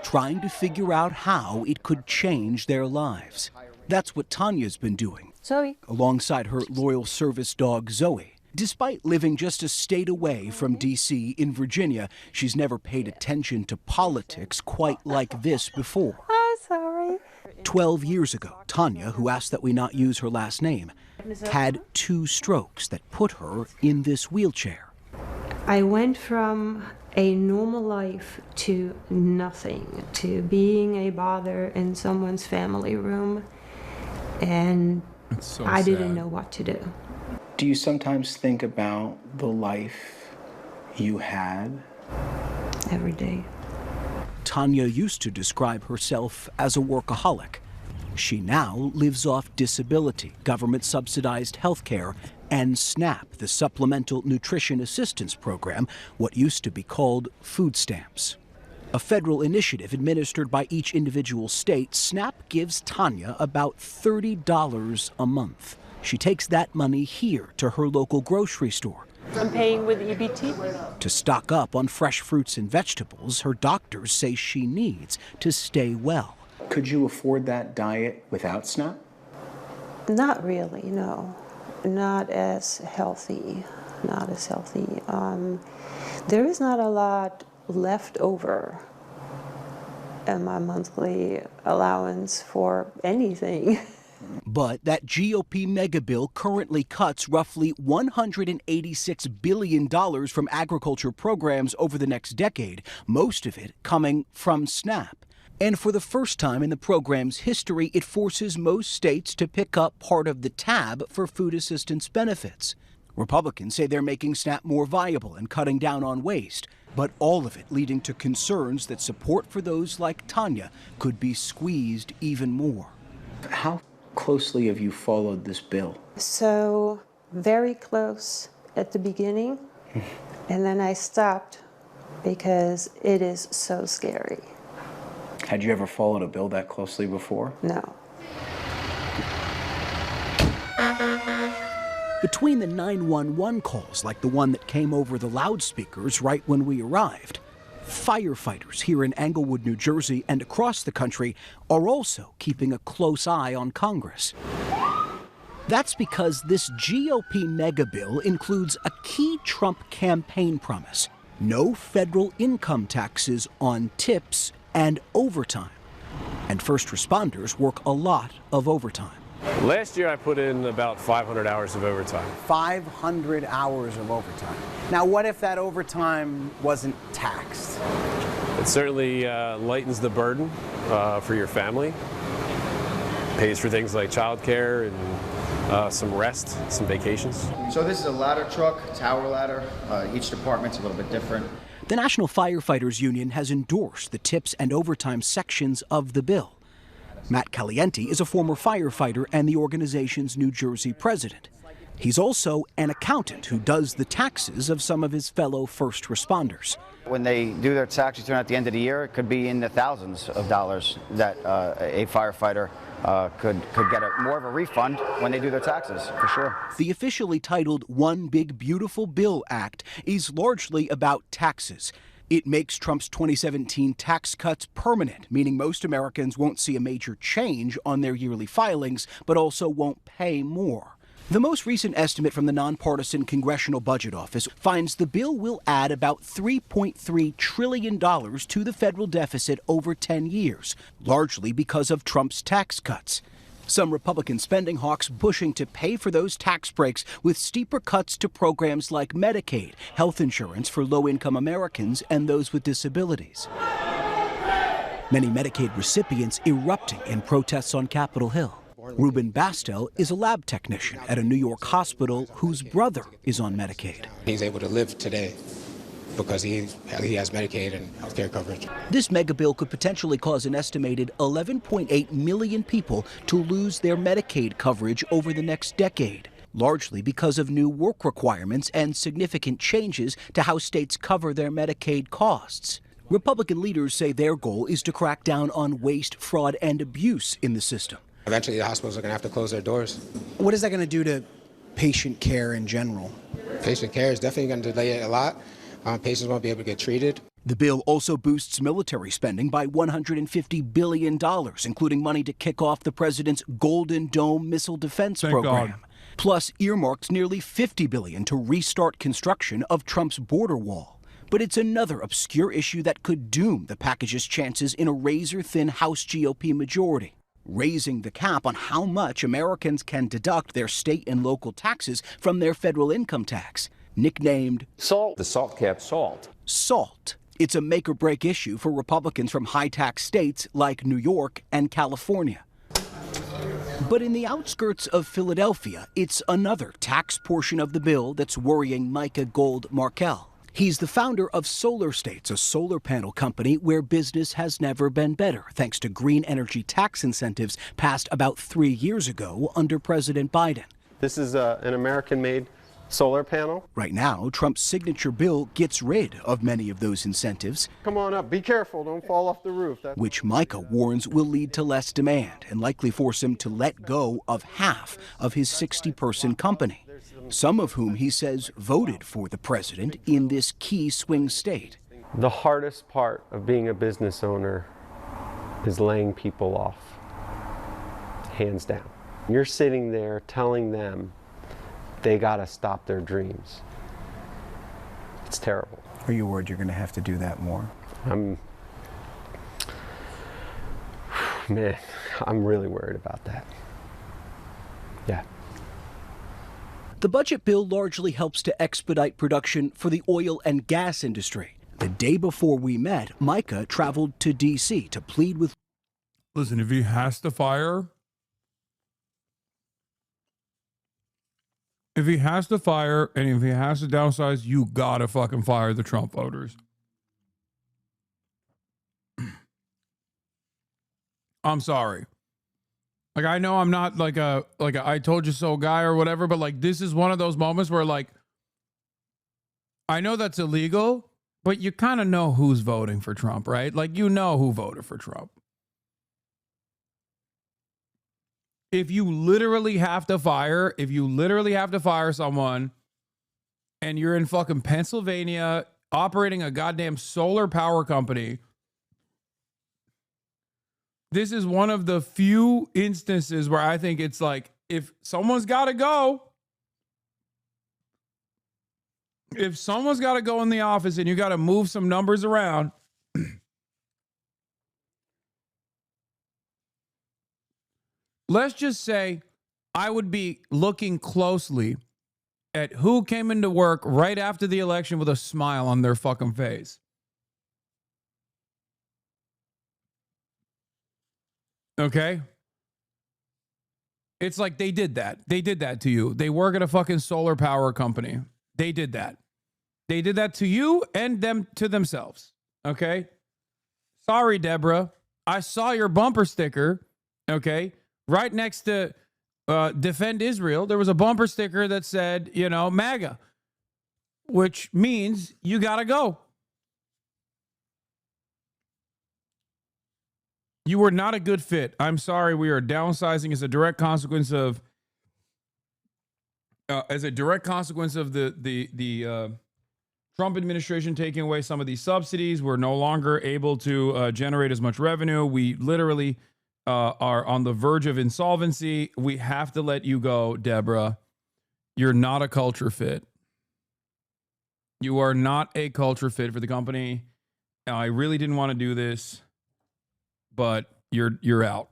Trying to figure out how it could change their lives. That's what Tanya's been doing, Zoe, alongside her loyal service dog, Zoe. Despite living just a state away from D.C. in Virginia, she's never paid attention to politics quite like this before. I'm sorry. 12 years ago, Tanya, who asked that we not use her last name, had 2 strokes that put her in this wheelchair. I went from a normal life to nothing, to being a bother in someone's family room, and I didn't know what to do. Do you sometimes think about the life you had? Every day. Tanya used to describe herself as a workaholic. She now lives off disability, government-subsidized health care, and SNAP, the Supplemental Nutrition Assistance Program, what used to be called food stamps. A federal initiative administered by each individual state, SNAP gives Tanya about $30 a month. She takes that money here to her local grocery store. I'm paying with EBT. To stock up on fresh fruits and vegetables her doctors say she needs to stay well. Could you afford that diet without SNAP? Not really, no. Not as healthy. There is not a lot left over in my monthly allowance for anything. But that GOP mega bill currently cuts roughly $186 billion from agriculture programs over the next decade, most of it coming from SNAP. And for the first time in the program's history, it forces most states to pick up part of the tab for food assistance benefits. Republicans say they're making SNAP more viable and cutting down on waste, but all of it leading to concerns that support for those like Tanya could be squeezed even more. How closely have you followed this bill? So, very close at the beginning, and then I stopped because it is so scary. Had you ever followed a bill that closely before? No. Between the 911 calls, like the one that came over the loudspeakers right when we arrived, firefighters here in Englewood, New Jersey, and across the country are also keeping a close eye on Congress. That's because this GOP mega bill includes a key Trump campaign promise: no federal income taxes on tips and overtime. And first responders work a lot of overtime. Last year I put in about 500 hours of overtime. 500 hours of overtime. Now, what if that overtime wasn't taxed? It certainly lightens the burden for your family. Pays for things like childcare and some rest, some vacations. So this is a ladder truck, tower ladder. Each department's a little bit different. The National Firefighters Union has endorsed the tips and overtime sections of the bill. Matt Caliente is a former firefighter and the organization's New Jersey president. He's also an accountant who does the taxes of some of his fellow first responders. When they do their tax return at the end of the year, it could be in the thousands of dollars that a firefighter could get more of a refund when they do their taxes, for sure. The officially titled One Big Beautiful Bill Act is largely about taxes. It makes Trump's 2017 tax cuts permanent, meaning most Americans won't see a major change on their yearly filings, but also won't pay more. The most recent estimate from the nonpartisan Congressional Budget Office finds the bill will add about $3.3 trillion to the federal deficit over 10 years, largely because of Trump's tax cuts. Some Republican spending hawks pushing to pay for those tax breaks with steeper cuts to programs like Medicaid, health insurance for low-income Americans and those with disabilities. Many Medicaid recipients erupting in protests on Capitol Hill. Ruben Bastel is a lab technician at a New York hospital whose brother is on Medicaid. He's able to live today because he has Medicaid and health care coverage. This mega bill could potentially cause an estimated 11.8 million people to lose their Medicaid coverage over the next decade, largely because of new work requirements and significant changes to how states cover their Medicaid costs. Republican leaders say their goal is to crack down on waste, fraud, and abuse in the system. Eventually, the hospitals are going to have to close their doors. What is that going to do to patient care in general? Patient care is definitely going to delay it a lot. Patients won't be able to get treated. The bill also boosts military spending by $150 billion, including money to kick off the president's Golden Dome missile defense program. God. Plus, earmarks nearly $50 billion to restart construction of Trump's border wall. But it's another obscure issue that could doom the package's chances in a razor-thin House GOP majority, raising the cap on how much Americans can deduct their state and local taxes from their federal income tax, nicknamed SALT. The SALT cap. SALT. It's a make-or-break issue for Republicans from high-tax states like New York and California. But in the outskirts of Philadelphia, it's another tax portion of the bill that's worrying Micah Gold Markell. He's the founder of Solar States, a solar panel company where business has never been better, thanks to green energy tax incentives passed about 3 years ago under President Biden. This is an American-made solar panel. Right now, Trump's signature bill gets rid of many of those incentives. Come on up. Be careful. Don't fall off the roof. Which Micah warns will lead to less demand and likely force him to let go of half of his 60-person company, some of whom he says voted for the president in this key swing state. The hardest part of being a business owner is laying people off, hands down. You're sitting there telling them they got to stop their dreams. It's terrible. Are you worried you're going to have to do that more? Man, I'm really worried about that. Yeah. The budget bill largely helps to expedite production for the oil and gas industry. The day before we met, Micah traveled to D.C. to plead with... Listen, if he has to fire... If he has to fire and if he has to downsize, you gotta fucking fire the Trump voters. I'm sorry. Like, I know I'm not like a I told you so guy or whatever, but like this is one of those moments where like I know that's illegal, but you kind of know who's voting for Trump, right? Like you know who voted for Trump. If you literally have to fire someone and you're in fucking Pennsylvania operating a goddamn solar power company, this is one of the few instances where I think it's like, if someone's got to go, in the office and you got to move some numbers around, let's just say I would be looking closely at who came into work right after the election with a smile on their fucking face. Okay? It's like they did that. They did that to you. They work at a fucking solar power company. They did that. They did that to you and them to themselves. Okay? Sorry, Deborah. I saw your bumper sticker. Okay? Right next to Defend Israel, there was a bumper sticker that said, you know, MAGA, which means you got to go. You were not a good fit. I'm sorry. We are downsizing as a direct consequence of the Trump administration taking away some of these subsidies. We're no longer able to generate as much revenue. We literally are on the verge of insolvency. We have to let you go, Deborah. You're not a culture fit. You are not a culture fit for the company. I really didn't want to do this, but you're out.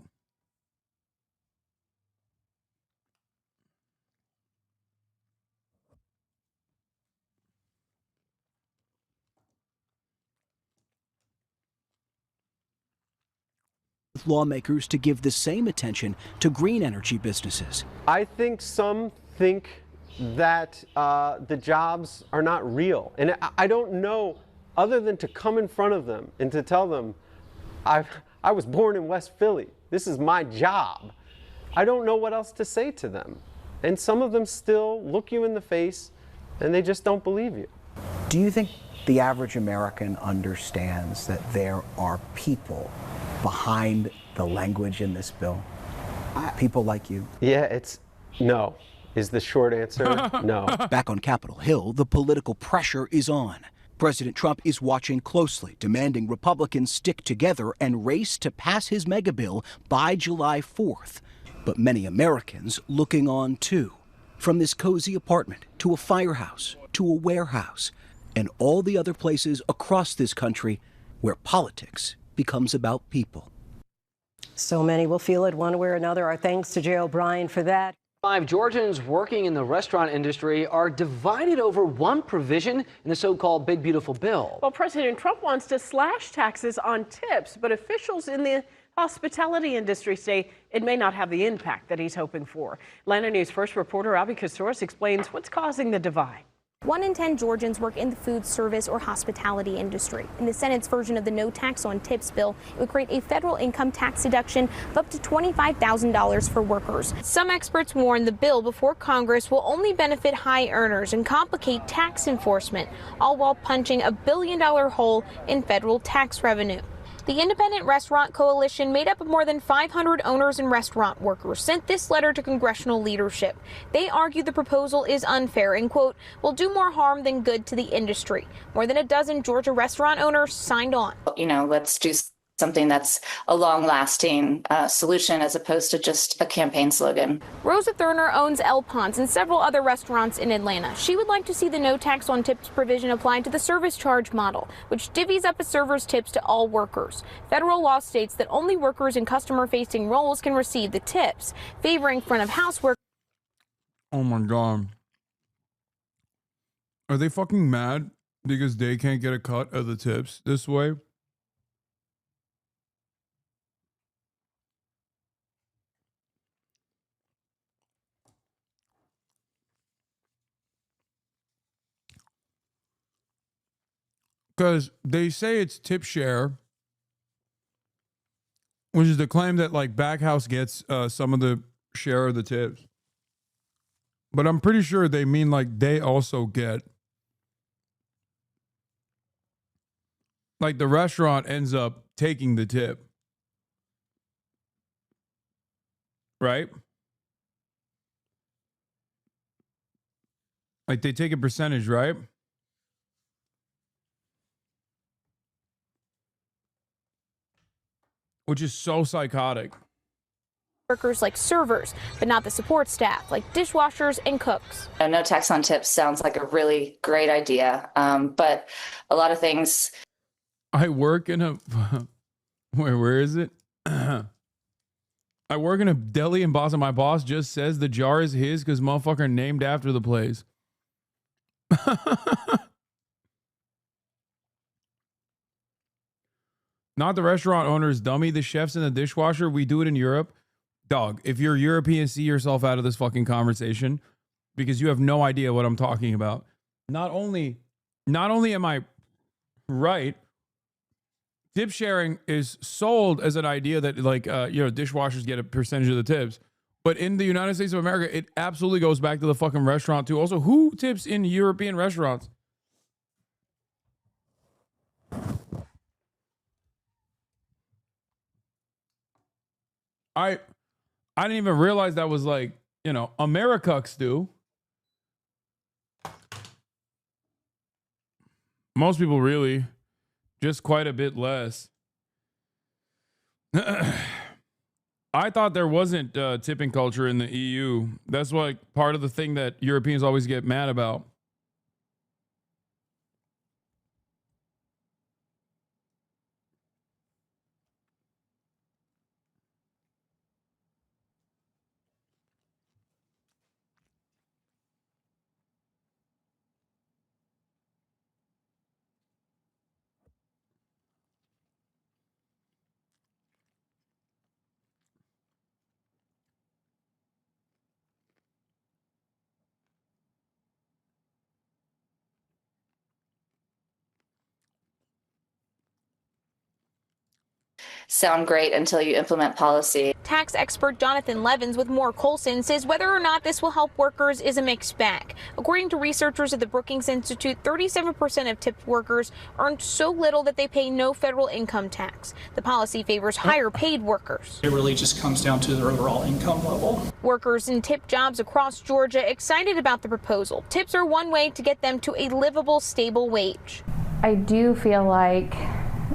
Lawmakers to give the same attention to green energy businesses. I think some think that the jobs are not real. And I don't know, other than to come in front of them and to tell them, I was born in West Philly. This is my job. I don't know what else to say to them. And some of them still look you in the face and they just don't believe you. Do you think the average American understands that there are people behind the language in this bill? People like you? Yeah, it's no, is the short answer. No. Back on Capitol Hill, the political pressure is on. President Trump is watching closely, demanding Republicans stick together and race to pass his mega bill by July 4th. But many Americans looking on too. From this cozy apartment to a firehouse to a warehouse and all the other places across this country where politics becomes about people. So many will feel it one way or another. Our thanks to Jay O'Brien for that. 5 Georgians working in the restaurant industry are divided over one provision in the so-called Big Beautiful Bill. Well, President Trump wants to slash taxes on tips, but officials in the hospitality industry say it may not have the impact that he's hoping for. Atlanta News First reporter Abby Koussouras explains what's causing the divide. 1 in 10 Georgians work in the food service or hospitality industry. In the Senate's version of the no tax on tips bill, it would create a federal income tax deduction of up to $25,000 for workers. Some experts warn the bill before Congress will only benefit high earners and complicate tax enforcement, all while punching a billion-dollar hole in federal tax revenue. The Independent Restaurant Coalition, made up of more than 500 owners and restaurant workers, sent this letter to congressional leadership. They argue the proposal is unfair and, quote, will do more harm than good to the industry. More than a dozen Georgia restaurant owners signed on. You know, let's do something that's a long-lasting solution as opposed to just a campaign slogan. Rosa Thurner owns El Ponce and several other restaurants in Atlanta. She would like to see the no tax on tips provision applied to the service charge model, which divvies up a server's tips to all workers. Federal law states that only workers in customer-facing roles can receive the tips, favoring front-of-house work. Oh my God. Are they fucking mad because they can't get a cut of the tips this way? Because they say it's tip share, which is the claim that like Backhouse gets some of the share of the tips. But I'm pretty sure they mean like they also get, like the restaurant ends up taking the tip. Right? Like they take a percentage, right? Which is so psychotic. Workers like servers, but not the support staff, like dishwashers and cooks. No tax on tips sounds like a really great idea, but a lot of things. I work in a, where is it? I work in a deli in Boston. My boss just says the jar is his because motherfucker named after the place. Not the restaurant owners, dummy. The chefs and the dishwasher. We do it in Europe. Dog, if you're European, see yourself out of this fucking conversation because you have no idea what I'm talking about. Not only am I right, tip sharing is sold as an idea that like, dishwashers get a percentage of the tips. But in the United States of America, it absolutely goes back to the fucking restaurant too. Also, who tips in European restaurants? I didn't even realize that was like, Americucks do. Most people really, just quite a bit less. I thought there wasn't tipping culture in the EU. That's like part of the thing that Europeans always get mad about. sound great until you implement policy. Tax expert Jonathan Levins with Moore Colson says whether or not this will help workers is a mixed bag. According to researchers at the Brookings Institute, 37% of tipped workers earn so little that they pay no federal income tax. The policy favors higher paid workers. It really just comes down to their overall income level. Workers in tip jobs across Georgia excited about the proposal. Tips are one way to get them to a livable, stable wage. I do feel like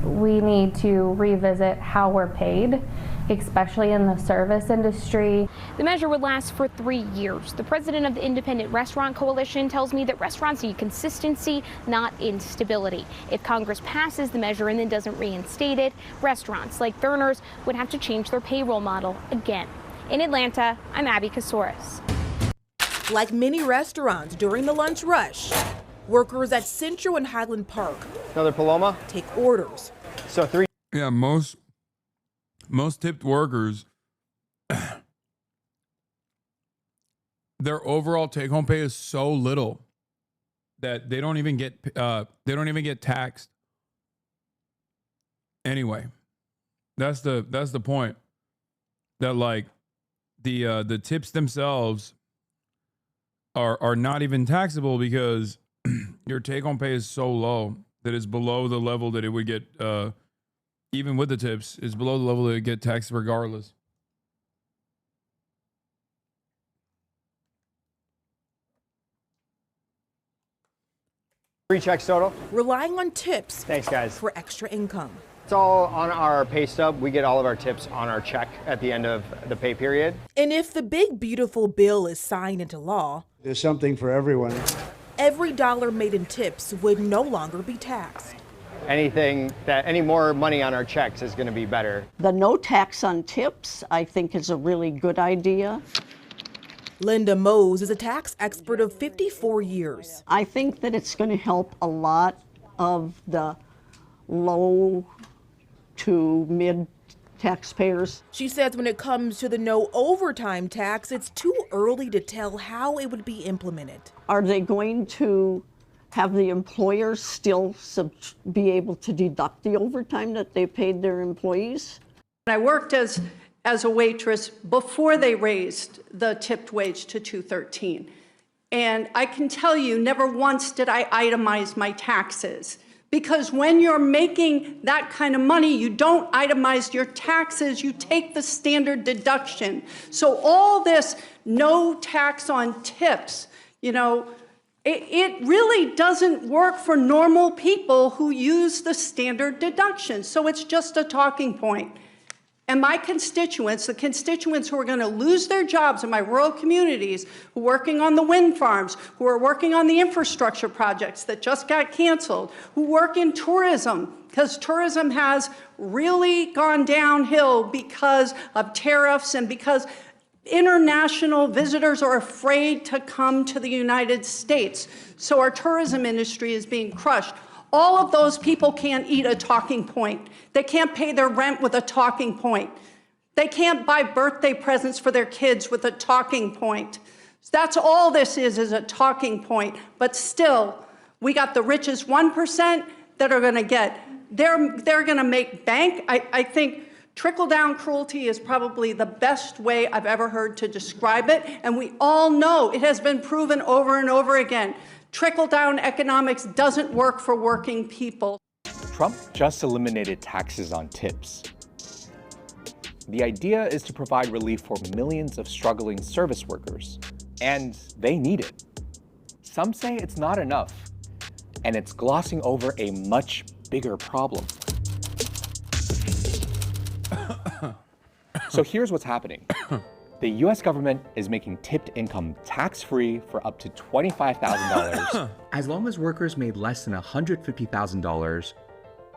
we need to revisit how we're paid, especially in the service industry. The measure would last for 3 years. The president of the Independent Restaurant Coalition tells me that restaurants need consistency, not instability. If Congress passes the measure and then doesn't reinstate it, restaurants like Thurner's would have to change their payroll model again. In Atlanta, I'm Abby Kasouris. Like many restaurants during the lunch rush, workers at Central and Highland Park Another Paloma? take orders. So 3. Yeah, most tipped workers, their overall take-home pay is so little that they don't even get taxed. Anyway, that's the point. That like the tips themselves are not even taxable because your take-home pay is so low that it's below the level that it would get, even with the tips, it's below the level that it get taxed regardless. Three checks total. Relying on tips. Thanks, guys. For extra income. It's all on our pay stub. We get all of our tips on our check at the end of the pay period. And if the big beautiful bill is signed into law, there's something for everyone. Every dollar made in tips would no longer be taxed. Any more money on our checks is going to be better. The no tax on tips, I think, is a really good idea. Linda Mose is a tax expert of 54 years. I think that it's going to help a lot of the low to mid taxpayers. She says when it comes to the no overtime tax, it's too early to tell how it would be implemented. Are they going to have the employers still be able to deduct the overtime that they paid their employees? I worked as a waitress before they raised the tipped wage to $213. And I can tell you, never once did I itemize my taxes. Because when you're making that kind of money, you don't itemize your taxes, you take the standard deduction. So all this no tax on tips, it really doesn't work for normal people who use the standard deduction. So it's just a talking point. And my constituents, the constituents who are going to lose their jobs in my rural communities, who are working on the wind farms, who are working on the infrastructure projects that just got canceled, who work in tourism, because tourism has really gone downhill because of tariffs and because international visitors are afraid to come to the United States. So our tourism industry is being crushed. All of those people can't eat a talking point. They can't pay their rent with a talking point. They can't buy birthday presents for their kids with a talking point. That's all this is a talking point. But still, we got the richest 1% that are gonna they're gonna make bank. I think trickle-down cruelty is probably the best way I've ever heard to describe it. And we all know it has been proven over and over again. Trickle-down economics doesn't work for working people. Trump just eliminated taxes on tips. The idea is to provide relief for millions of struggling service workers, and they need it. Some say it's not enough, and it's glossing over a much bigger problem. So here's what's happening. The US government is making tipped income tax-free for up to $25,000 as long as workers made less than $150,000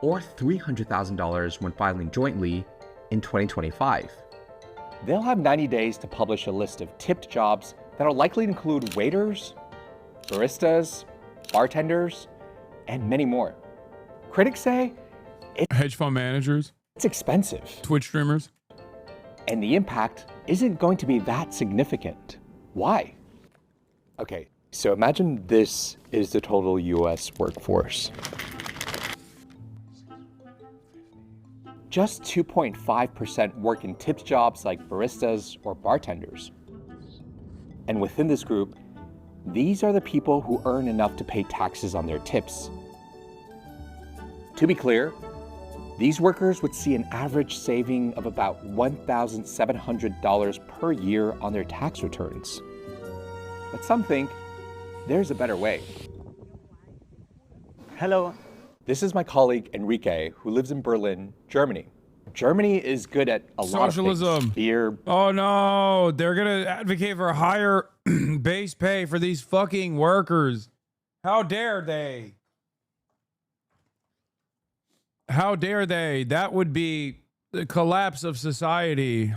or $300,000 when filing jointly in 2025. They'll have 90 days to publish a list of tipped jobs that are likely to include waiters, baristas, bartenders, and many more. Critics say hedge fund managers, it's expensive. Twitch streamers. And the impact isn't going to be that significant. Why? Okay, so imagine this is the total US workforce. just 2.5% work in tips jobs like baristas or bartenders. And within this group, these are the people who earn enough to pay taxes on their tips. To be clear, these workers would see an average saving of about $1,700 per year on their tax returns. But some think there's a better way. Hello. This is my colleague Enrique, who lives in Berlin, Germany. Germany is good at a lot of Socialism. things. Beer. Oh no, they're gonna advocate for higher base pay for these fucking workers. How dare they? How dare they? That would be the collapse of society.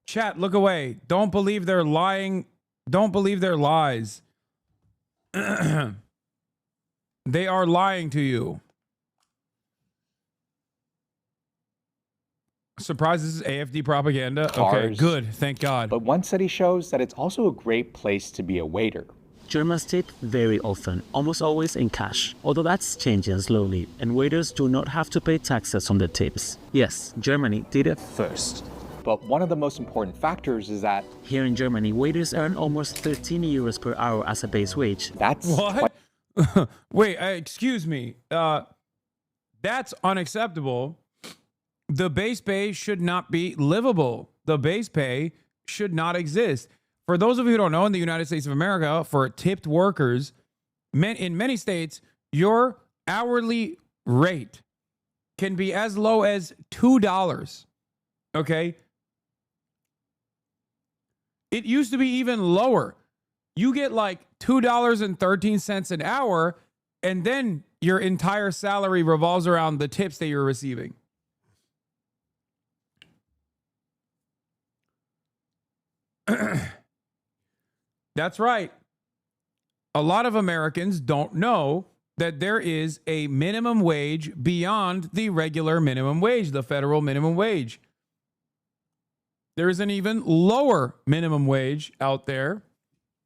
Chat, look away. Don't believe they're lying. Don't believe their lies. They are lying to you. Surprised this is AFD propaganda? Okay, Cars. good. Thank God. But one study shows that it's also a great place to be a waiter. Germans tip very often, almost always in cash, although that's changing slowly, and waiters do not have to pay taxes on the tips. Yes, Germany did it first. But one of the most important factors is that here in Germany, waiters earn almost 13 euros per hour as a base wage. That's what? Wait, excuse me. That's unacceptable. The base pay should not be livable. The base pay should not exist. For those of you who don't know, in the United States of America, for tipped workers, in many states, your hourly rate can be as low as $2. Okay? It used to be even lower. You get like $2.13 an hour, and then your entire salary revolves around the tips that you're receiving. That's right. A lot of Americans don't know that there is a minimum wage beyond the regular minimum wage, the federal minimum wage. There is an even lower minimum wage out there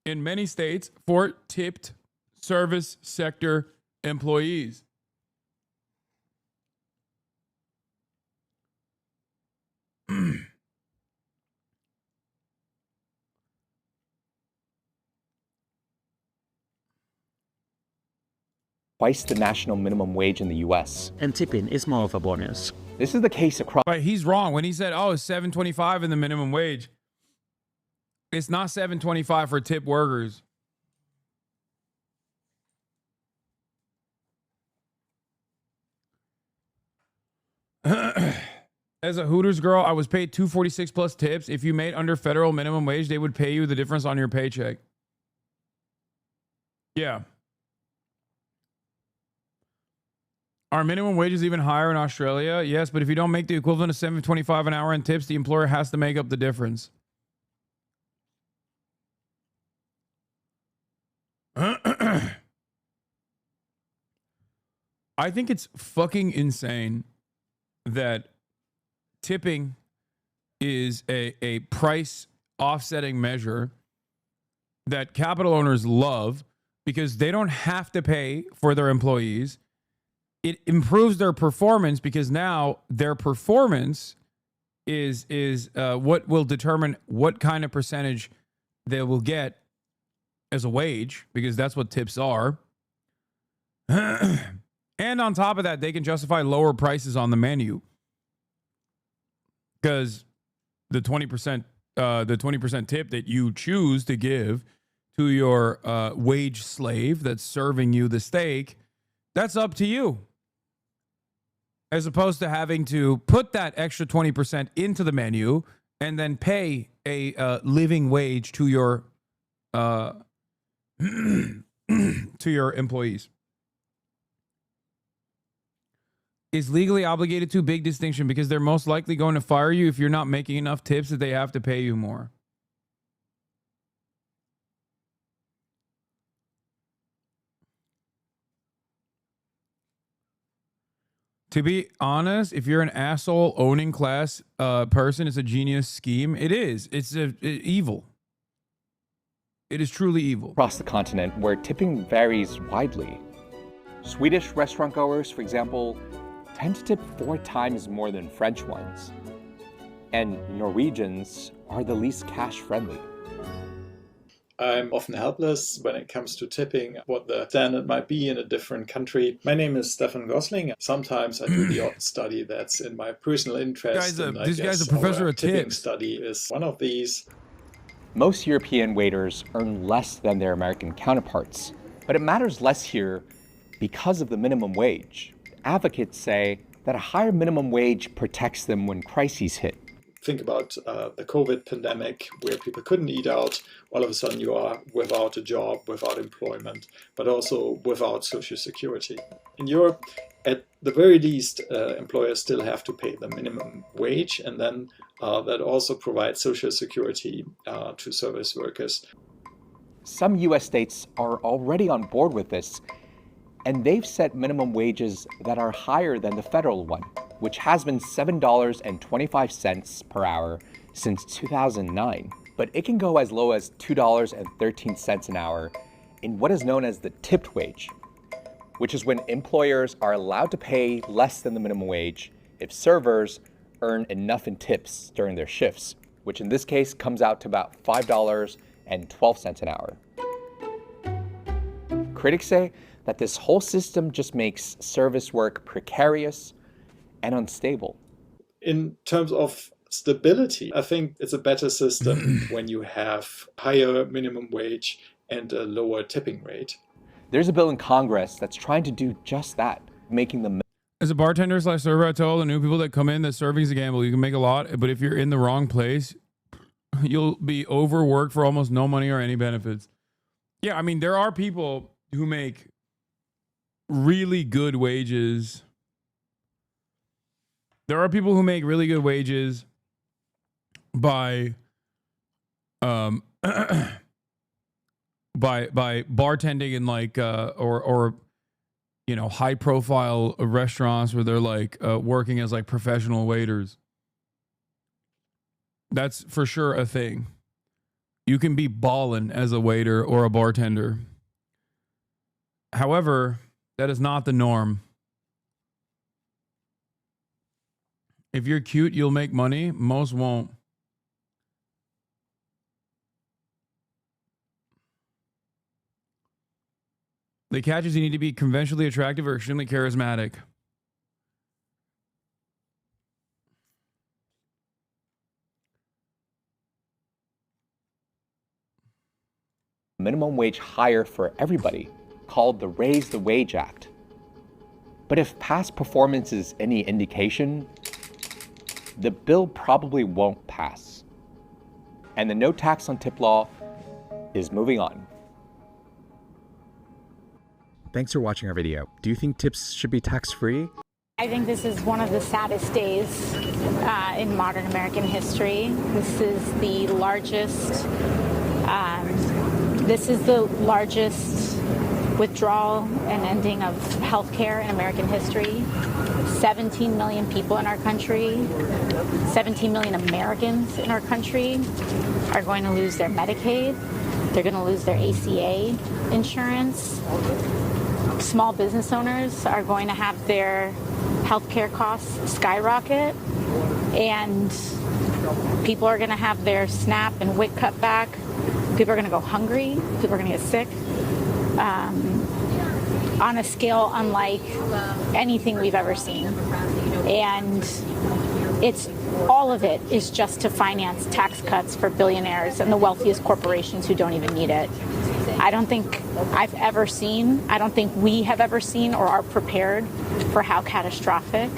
in many states for tipped service sector employees. twice the national minimum wage in the US. And tipping is more of a bonus. This is the case across. But he's wrong when he said, oh, it's $7.25 in the minimum wage. It's not $7.25 for tip workers. As a Hooters girl, I was paid $2.46 plus tips. If you made under federal minimum wage, they would pay you the difference on your paycheck. Yeah. Our minimum wage is even higher in Australia. Yes, but if you don't make the equivalent of $7.25 an hour in tips, the employer has to make up the difference. I think it's fucking insane that tipping is a price offsetting measure that capital owners love because they don't have to pay for their employees. It improves their performance because now their performance is what will determine what kind of percentage they will get as a wage, because that's what tips are. And on top of that, they can justify lower prices on the menu because the 20% tip that you choose to give to your wage slave that's serving you the steak, that's up to you. As opposed to having to put that extra 20% into the menu and then pay a living wage to your to your employees. Is legally obligated to, big distinction, because they're most likely going to fire you if you're not making enough tips that they have to pay you more. To be honest, if you're an asshole owning class person, it's a genius scheme. It is. It's evil. It is truly evil. Across the continent, where tipping varies widely. Swedish restaurant goers, for example, tend to tip 4 times more than French ones. And Norwegians are the least cash-friendly. I'm often helpless when it comes to tipping, what the standard might be in a different country. My name is Stefan Gosling. Sometimes I do the odd study that's in my personal interest. This guy's a professor of tipping tips. Study is one of these. Most European waiters earn less than their American counterparts, but it matters less here because of the minimum wage. Advocates say that a higher minimum wage protects them when crises hit. Think about the COVID pandemic, where people couldn't eat out. All of a sudden you are without a job, without employment, but also without Social Security. In Europe, at the very least, employers still have to pay the minimum wage, and then that also provides Social Security to service workers. Some US states are already on board with this, and they've set minimum wages that are higher than the federal one, which has been $7.25 per hour since 2009. But it can go as low as $2.13 an hour in what is known as the tipped wage, which is when employers are allowed to pay less than the minimum wage if servers earn enough in tips during their shifts, which in this case comes out to about $5.12 an hour. Critics say that this whole system just makes service work precarious and unstable. In terms of stability, I think it's a better system when you have higher minimum wage and a lower tipping rate. There's a bill in Congress that's trying to do just that, making them. As a bartender / server, I tell all the new people that come in that serving is a gamble. You can make a lot, but if you're in the wrong place, you'll be overworked for almost no money or any benefits. Yeah, I mean, there are people who make really good wages. There are people who make really good wages by by bartending in like or you know, high profile restaurants where they're like working as like professional waiters. That's for sure a thing. You can be ballin' as a waiter or a bartender. However, that is not the norm. If you're cute, you'll make money. Most won't. The catch is you need to be conventionally attractive or extremely charismatic. Minimum wage higher for everybody, called the Raise the Wage Act. But if past performance is any indication, the bill probably won't pass. And the no tax on tip law is moving on. Thanks for watching our video. Do you think tips should be tax-free? I think this is one of the saddest days in modern American history. This is the largest withdrawal and ending of healthcare in American history. 17 million people in our country, 17 million Americans in our country are going to lose their Medicaid. They're going to lose their ACA insurance. Small business owners are going to have their healthcare costs skyrocket, and people are going to have their SNAP and WIC cut back. People are going to go hungry. People are going to get sick on a scale unlike anything we've ever seen. And it's all of it is just to finance tax cuts for billionaires and the wealthiest corporations who don't even need it. I don't think we have ever seen or are prepared for how catastrophic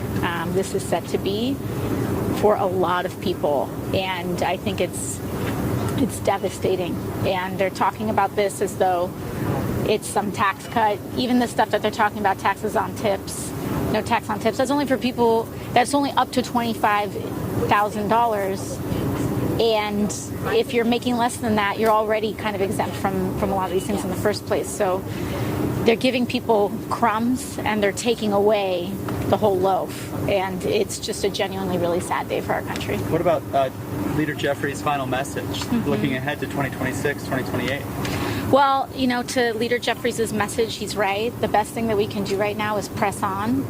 this is set to be for a lot of people. And I think it's devastating. And they're talking about this as though it's some tax cut. Even the stuff that they're talking about, taxes on tips, no tax on tips, that's only for people, that's only up to $25,000. And if you're making less than that, you're already kind of exempt from a lot of these things in the first place. So they're giving people crumbs and they're taking away the whole loaf. And it's just a genuinely really sad day for our country. What about Leader Jeffrey's final message, looking ahead to 2026, 2028? Well, you know, to Leader Jeffries' message, he's right. The best thing that we can do right now is press on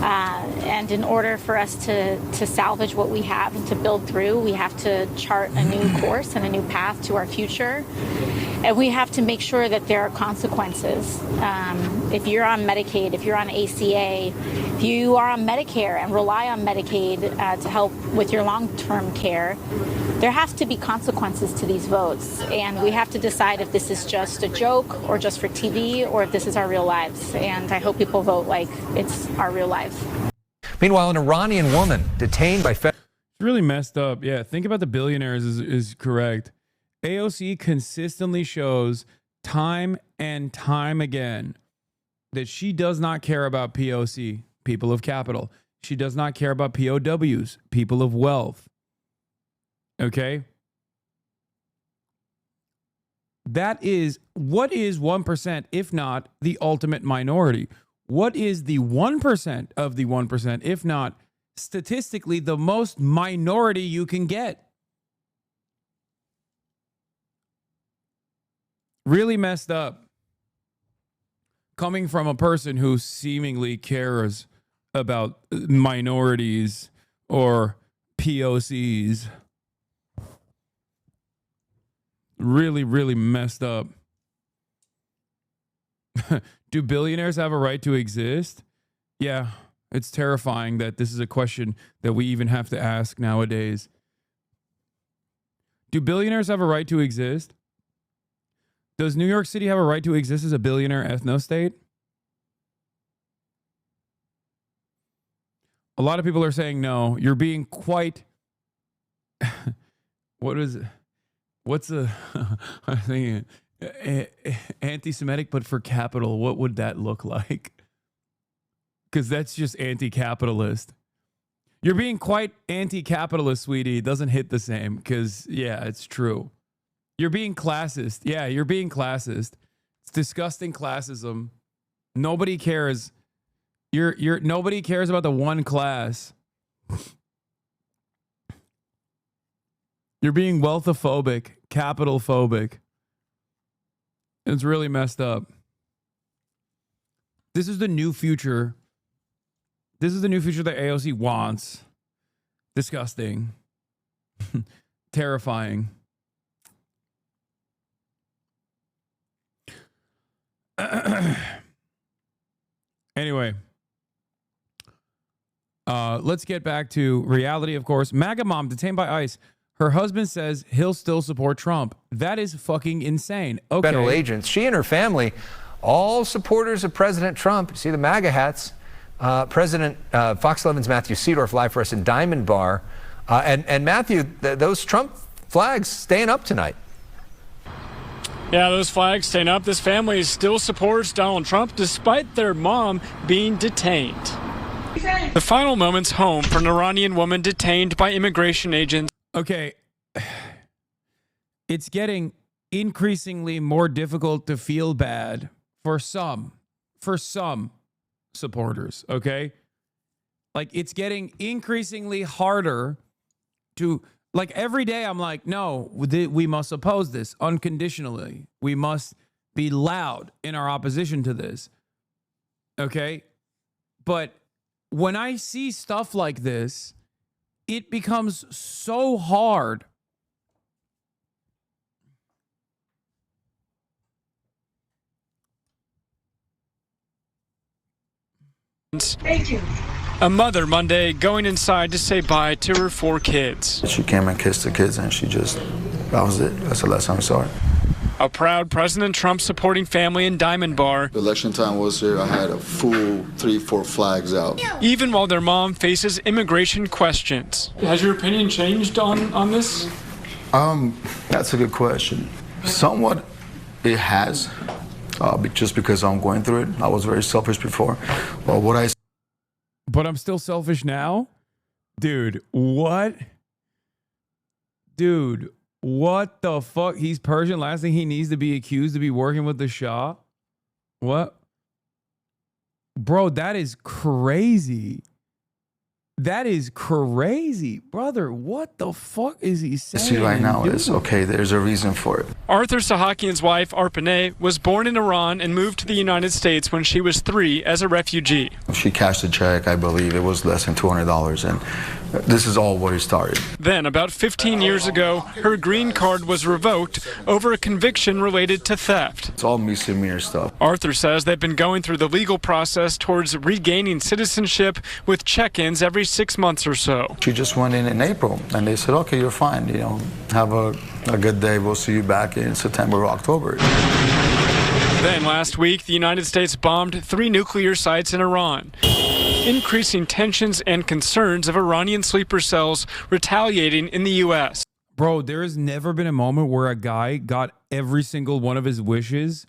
And in order for us to salvage what we have and to build through, we have to chart a new course and a new path to our future. And we have to make sure that there are consequences. If you're on Medicaid, if you're on ACA, if you are on Medicare and rely on Medicaid to help with your long-term care, there has to be consequences to these votes. And we have to decide if this is just a joke or just for TV or if this is our real lives. And I hope people vote like it's our real lives. Meanwhile, an Iranian woman detained by It's really messed up. Yeah, think about the billionaires is correct. AOC consistently shows time and time again that she does not care about POC, people of capital. She does not care about POWs, people of wealth. Okay? That is, what is 1% if not the ultimate minority? What is the 1% of the 1% if not statistically the most minority you can get? Really messed up. Coming from a person who seemingly cares about minorities or POCs. Really, really messed up. Do billionaires have a right to exist? Yeah, it's terrifying that this is a question that we even have to ask nowadays. Do billionaires have a right to exist? Does New York City have a right to exist as a billionaire ethno-state? A lot of people are saying no. You're being quite... What is it? What's a... I'm thinking... anti-Semitic, but for capital, what would that look like? Because that's just anti-capitalist. You're being quite anti-capitalist, sweetie. It doesn't hit the same because, yeah, it's true. You're being classist. Yeah, you're being classist. It's disgusting classism. Nobody cares. Nobody cares about the one class. You're being wealthophobic, capital-phobic. It's really messed up. This is the new future. This is the new future that AOC wants. Disgusting. Terrifying. Anyway. Let's get back to reality, of course. MAGA mom detained by ICE. Her husband says he'll still support Trump. That is fucking insane. Okay. Federal agents. She and her family, all supporters of President Trump. See the MAGA hats. President Fox 11's Matthew Seedorf live for us in Diamond Bar. And Matthew, those Trump flags staying up tonight. Yeah, those flags staying up. This family still supports Donald Trump despite their mom being detained. The final moments home for an Iranian woman detained by immigration agents. Okay. It's getting increasingly more difficult to feel bad for some supporters, okay? Like, it's getting increasingly harder to, like, every day I'm like, no, we must oppose this unconditionally. We must be loud in our opposition to this, okay? But when I see stuff like this, it becomes so hard. Thank you. A mother Monday going inside to say bye to her 4 kids. She came and kissed the kids and that was it. That's the last time I saw her. A proud President Trump supporting family in Diamond Bar. Election time was here. I had a full 3-4 flags out. Even while their mom faces immigration questions. Has your opinion changed on this? That's a good question. Somewhat it has, just because I'm going through it. I was very selfish before. But I'm still selfish now? Dude, what? Dude, what the fuck? He's Persian. Last thing he needs to be accused to be working with the Shah? What? Bro, that is crazy. That is crazy, brother. What the fuck is he saying? See right now is, okay, there's a reason for it. Arthur Sahakian's wife, Arpaneh, was born in Iran and moved to the United States when she was 3 as a refugee. She cashed a check, I believe it was less than $200, and this is all where it started. Then, about 15 years ago, her green card was revoked over a conviction related to theft. It's all misdemeanor stuff. Arthur says they've been going through the legal process towards regaining citizenship with check-ins every 6 months or so. She just went in April, and they said, okay, you're fine, you know, have a good day, we'll see you back in September or October. Then last week, the United States bombed 3 nuclear sites in Iran, increasing tensions and concerns of Iranian sleeper cells retaliating in the U.S. Bro, there has never been a moment where a guy got every single one of his wishes.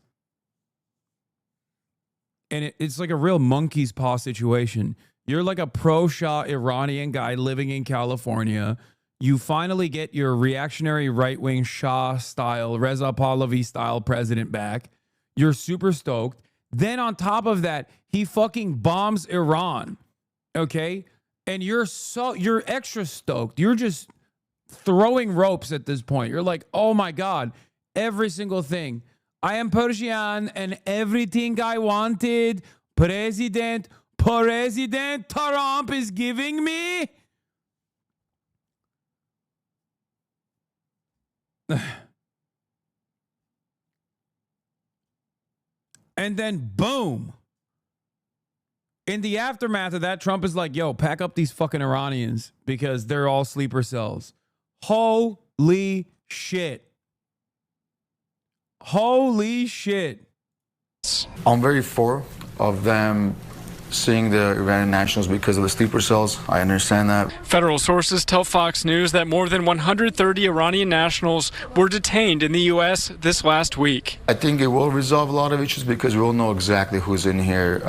And it's like a real monkey's paw situation. You're like a pro-Shah Iranian guy living in California. You finally get your reactionary right-wing Shah-style, Reza Pahlavi-style president back. You're super stoked. Then on top of that, he fucking bombs Iran, okay? And you're extra stoked. You're just throwing ropes at this point. You're like, oh my God, every single thing. I am Persian and everything I wanted, President Trump is giving me. And then boom. In the aftermath of that, Trump is like, yo, pack up these fucking Iranians because they're all sleeper cells. Holy shit. Holy shit. I'm very for of them seeing the Iranian nationals because of the sleeper cells. I understand that. Federal sources tell Fox News that more than 130 Iranian nationals were detained in the U.S. this last week. I think it will resolve a lot of issues because we all know exactly who's in here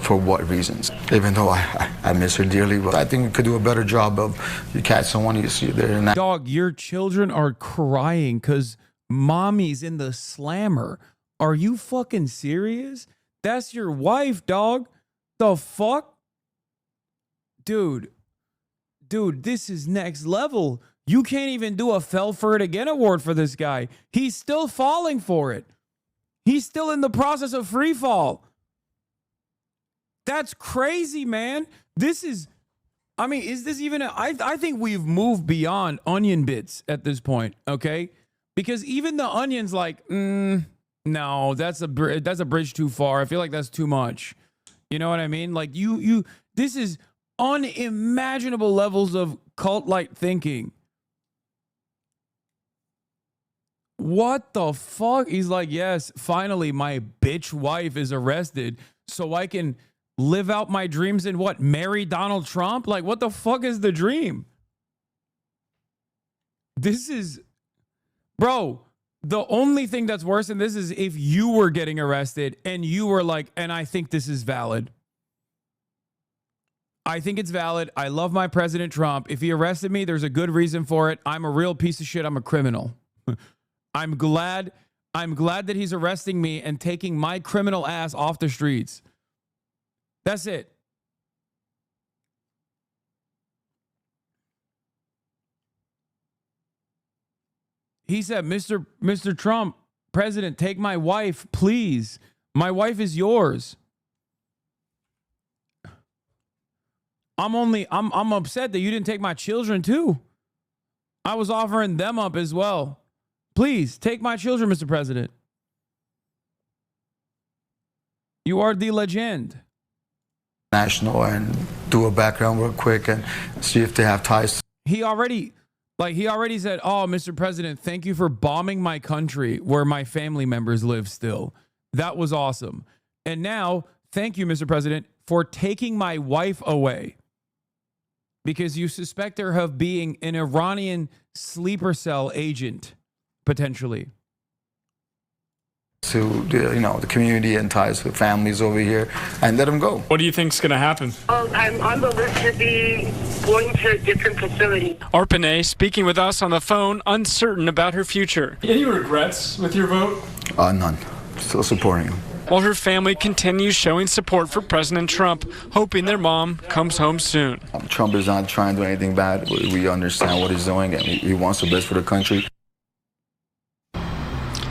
for what reasons. Even though I miss her dearly, but I think we could do a better job of you catch someone, you see there. And dog, your children are crying because mommy's in the slammer. Are you fucking serious? That's your wife, dog. The fuck? Dude, this is next level. You can't even do a Fell for It Again award for this guy. He's still falling for it. He's still in the process of free fall. That's crazy, man. This is, I mean, is this even I think we've moved beyond onion bits at this point, okay? Because even the onion's like, no, that's a bridge too far. I feel like that's too much. You know what I mean? Like this is unimaginable levels of cult-like thinking. What the fuck? He's like, yes, finally my bitch wife is arrested so I can live out my dreams and what? Marry Donald Trump? Like, what the fuck is the dream? This is, bro, the only thing that's worse than this is if you were getting arrested and you were like, and I think this is valid. I think it's valid. I love my President Trump. If he arrested me, there's a good reason for it. I'm a real piece of shit. I'm a criminal. I'm glad that he's arresting me and taking my criminal ass off the streets. That's it. He said, Mr. Trump, President, take my wife, please. My wife is yours. I'm upset that you didn't take my children too. I was offering them up as well. Please take my children, Mr. President. You are the legend. National and do a background real quick and see if they have ties. He already said, oh, Mr. President, thank you for bombing my country where my family members live still. That was awesome. And now, thank you, Mr. President, for taking my wife away because you suspect her of being an Iranian sleeper cell agent, potentially. To the community and ties with families over here and let them go. What do you think's going to happen? Oh, I'm on the list to be going to a different facility. Arpaneh speaking with us on the phone, uncertain about her future. Any regrets with your vote? None. Still supporting him. while her family continues showing support for President Trump, hoping their mom comes home soon. Trump is not trying to do anything bad. We understand what he's doing, and he wants the best for the country.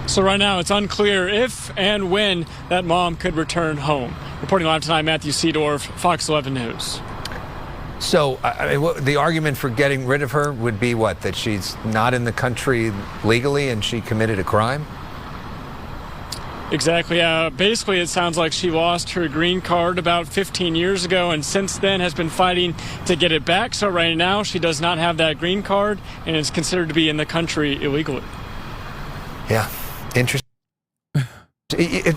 So right now, it's unclear if and when that mom could return home. Reporting live tonight, Matthew Seedorf, Fox 11 News. So the argument for getting rid of her would be what? That she's not in the country legally and she committed a crime? Exactly. Basically, it sounds like she lost her green card about 15 years ago and since then has been fighting to get it back. So right now, she does not have that green card and is considered to be in the country illegally. Yeah. Interesting.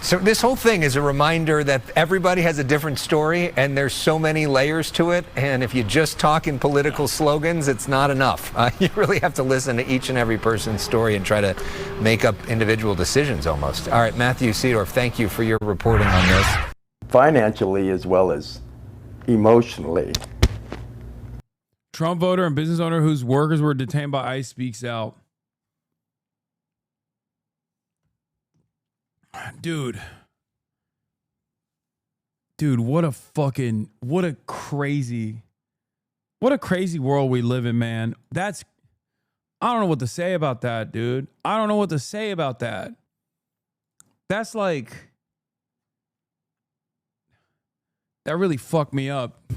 So this whole thing is a reminder that everybody has a different story and there's so many layers to it. And if you just talk in political slogans, it's not enough. You really have to listen to each and every person's story and try to make up individual decisions almost. All right, Matthew Seedorf, thank you for your reporting on this. Financially as well as emotionally. Trump voter and business owner whose workers were detained by ICE speaks out. Dude, what a crazy world we live in, man. I don't know what to say about that, dude. I don't know what to say about that. That's like, that really fucked me up.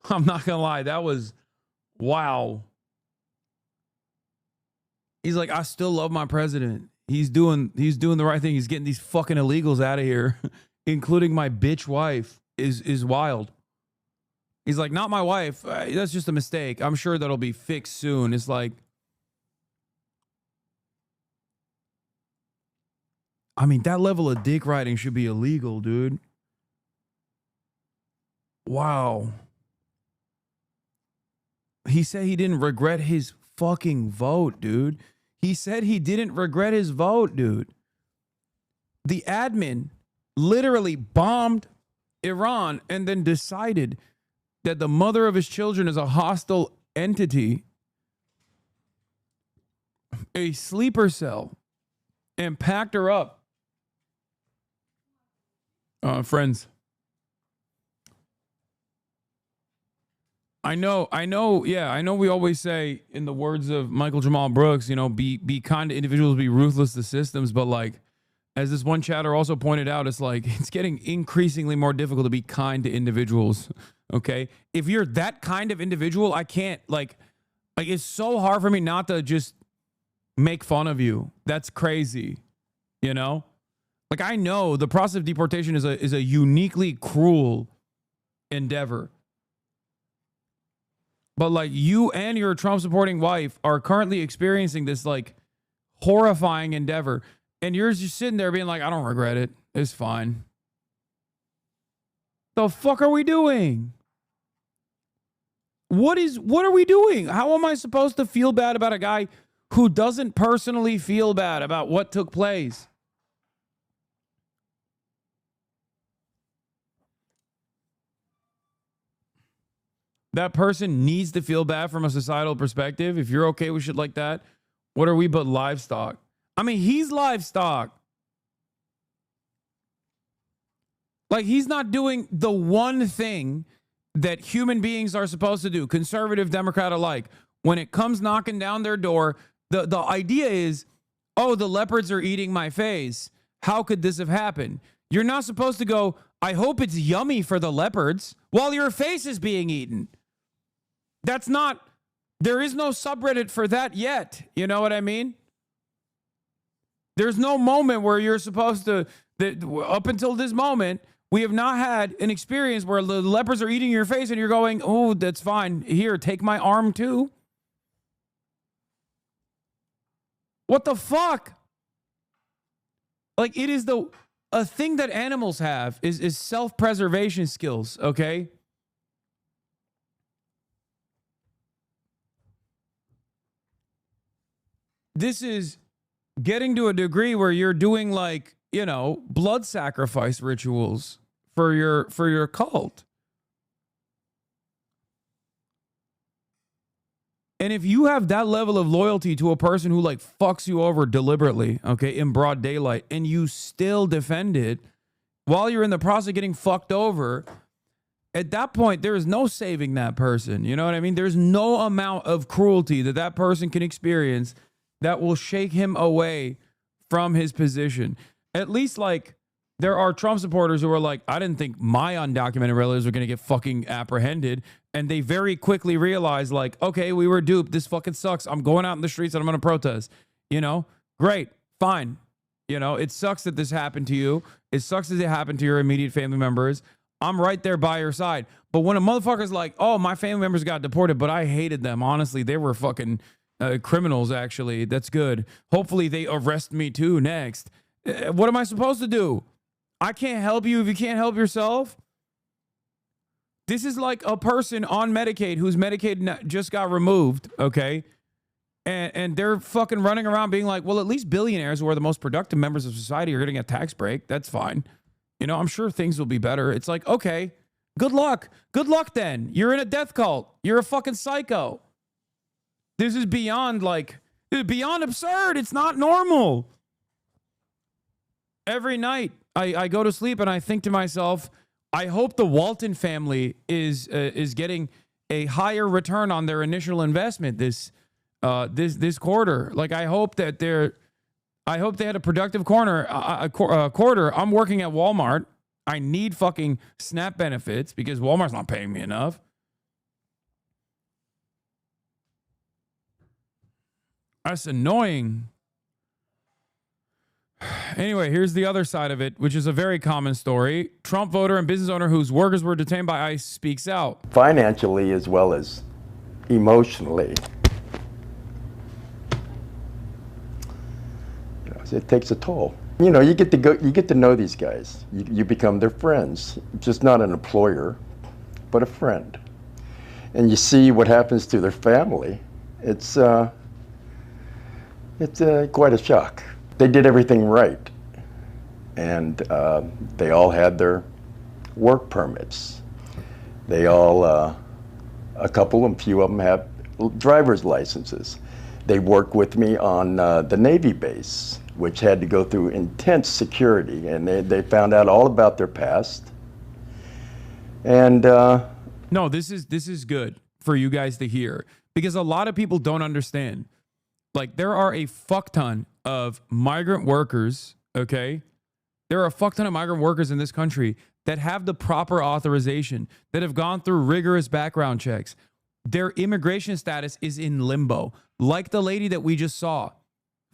I'm not gonna lie. That was, wow. He's like, I still love my president. He's doing the right thing. He's getting these fucking illegals out of here, including my bitch wife. Is wild. He's like, not my wife. That's just a mistake. I'm sure that'll be fixed soon. It's like, I mean, that level of dick riding should be illegal, dude. Wow. He said he didn't regret his fucking vote, dude. He said he didn't regret his vote, dude. The admin literally bombed Iran and then decided that the mother of his children is a hostile entity, a sleeper cell, and packed her up. Friends. I know we always say, in the words of Michael Jamal Brooks, be kind to individuals, be ruthless to systems. But like, as this one chatter also pointed out, it's like, it's getting increasingly more difficult to be kind to individuals. Okay. If you're that kind of individual, I can't like it's so hard for me not to just make fun of you. That's crazy. Like, I know the process of deportation is a uniquely cruel endeavor. But like, you and your Trump supporting wife are currently experiencing this like horrifying endeavor. And you're just sitting there being like, I don't regret it. It's fine. The fuck are we doing? What are we doing? How am I supposed to feel bad about a guy who doesn't personally feel bad about what took place? That person needs to feel bad from a societal perspective. If you're okay with shit like that, what are we but livestock? I mean, he's livestock. Like, he's not doing the one thing that human beings are supposed to do, conservative, Democrat alike. When it comes knocking down their door, the idea is, oh, the leopards are eating my face. How could this have happened? You're not supposed to go, I hope it's yummy for the leopards, while your face is being eaten. That's not, there is no subreddit for that yet. You know what I mean? There's no moment where you're supposed to, up until this moment, we have not had an experience where the leopards are eating your face and you're going, oh, that's fine. Here, take my arm too. What the fuck? Like, it is a thing that animals have is self-preservation skills, okay? This is getting to a degree where you're doing like, blood sacrifice rituals for your cult. And if you have that level of loyalty to a person who like fucks you over deliberately, okay, in broad daylight, and you still defend it, while you're in the process of getting fucked over, at that point, there is no saving that person. You know what I mean? There's no amount of cruelty that that person can experience that will shake him away from his position. At least, like, there are Trump supporters who are like, I didn't think my undocumented relatives were going to get fucking apprehended. And they very quickly realize, like, okay, we were duped. This fucking sucks. I'm going out in the streets and I'm going to protest. You know, great, fine. You know, it sucks that this happened to you. It sucks that it happened to your immediate family members. I'm right there by your side. But when a motherfucker's like, oh, my family members got deported, but I hated them. Honestly, they were fucking criminals, actually. That's good. Hopefully they arrest me too next. What am I supposed to do? I can't help you if you can't help yourself. This is like a person on Medicaid whose Medicaid just got removed, okay? And they're fucking running around being like, well, at least billionaires who are the most productive members of society are getting a tax break. That's fine. You know, I'm sure things will be better. It's like, okay, good luck. Good luck then. You're in a death cult. You're a fucking psycho. This is beyond beyond absurd. It's not normal. Every night I go to sleep and I think to myself, I hope the Walton family is getting a higher return on their initial investment this quarter. Like, I hope they had a productive quarter. I'm working at Walmart. I need fucking SNAP benefits because Walmart's not paying me enough. That's annoying. Anyway, here's the other side of it, which is a very common story. Trump voter and business owner whose workers were detained by ICE speaks out. Financially as well as emotionally. It takes a toll. You know, you get to know these guys. You become their friends, just not an employer, but a friend. And you see what happens to their family. It's quite a shock. They did everything right, and they all had their work permits. They all, a couple and few of them have driver's licenses. They worked with me on the Navy base, which had to go through intense security, and they found out all about their past. And no, this is good for you guys to hear, because a lot of people don't understand. Like, there are a fuck ton of migrant workers, okay? There are a fuck ton of migrant workers in this country that have the proper authorization, that have gone through rigorous background checks. Their immigration status is in limbo, like the lady that we just saw.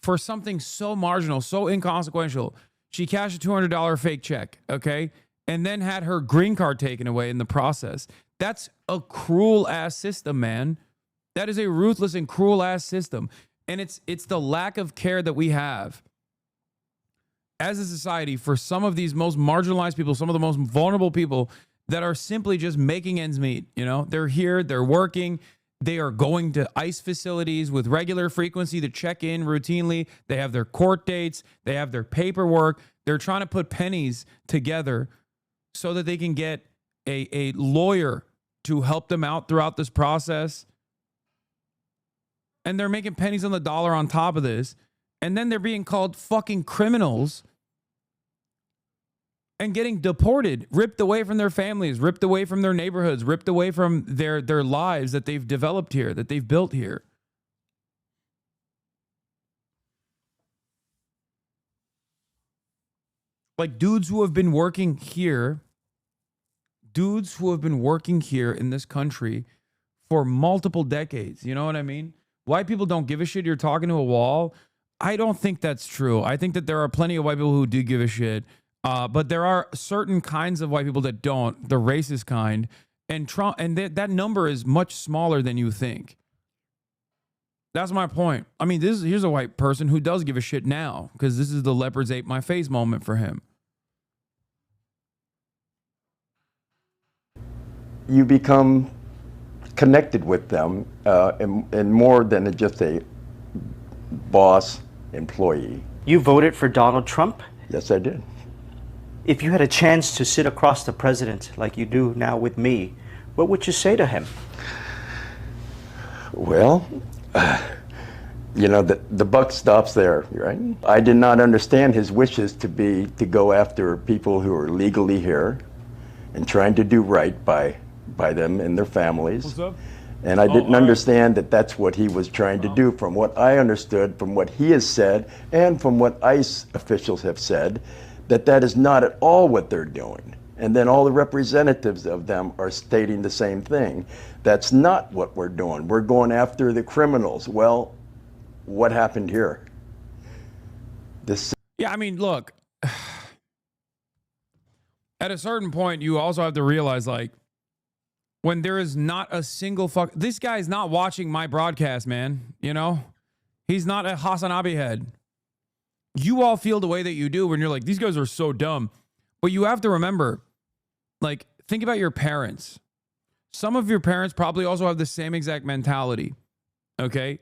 For something so marginal, so inconsequential, she cashed a $200 fake check, okay? And then had her green card taken away in the process. That's a cruel-ass system, man. That is a ruthless and cruel-ass system. And it's the lack of care that we have as a society for some of these most marginalized people, some of the most vulnerable people that are simply just making ends meet. You know, they're here, they're working, they are going to ICE facilities with regular frequency to check in routinely. They have their court dates, they have their paperwork. They're trying to put pennies together so that they can get a lawyer to help them out throughout this process. And they're making pennies on the dollar on top of this. And then they're being called fucking criminals and getting deported, ripped away from their families, ripped away from their neighborhoods, ripped away from their lives that they've developed here, that they've built here. Like, dudes who have been working here in this country for multiple decades. You know what I mean? White people don't give a shit. You're talking to a wall. I don't think that's true. I think that there are plenty of white people who do give a shit. But there are certain kinds of white people that don't, the racist kind. And Trump, and that number is much smaller than you think. That's my point. I mean, here's a white person who does give a shit now, because this is the leopards ate my face moment for him. You become connected with them and more than just a boss employee. You voted for Donald Trump? Yes, I did. If you had a chance to sit across the president like you do now with me, what would you say to him? Well, you know, the buck stops there, right? I did not understand his wishes to go after people who are legally here and trying to do right by them and their families. What's up? And I didn't understand that that's what he was trying to do. From what I understood, from what he has said, and from what ICE officials have said, that is not at all what they're doing. And then all the representatives of them are stating the same thing. That's not what we're doing. We're going after the criminals. Well, what happened here? Yeah, I mean, look, at a certain point, you also have to realize, like, when there is not a single this guy's not watching my broadcast, man. You know, he's not a HasanAbi head. You all feel the way that you do when you're like, these guys are so dumb. But you have to remember, like, think about your parents. Some of your parents probably also have the same exact mentality. Okay.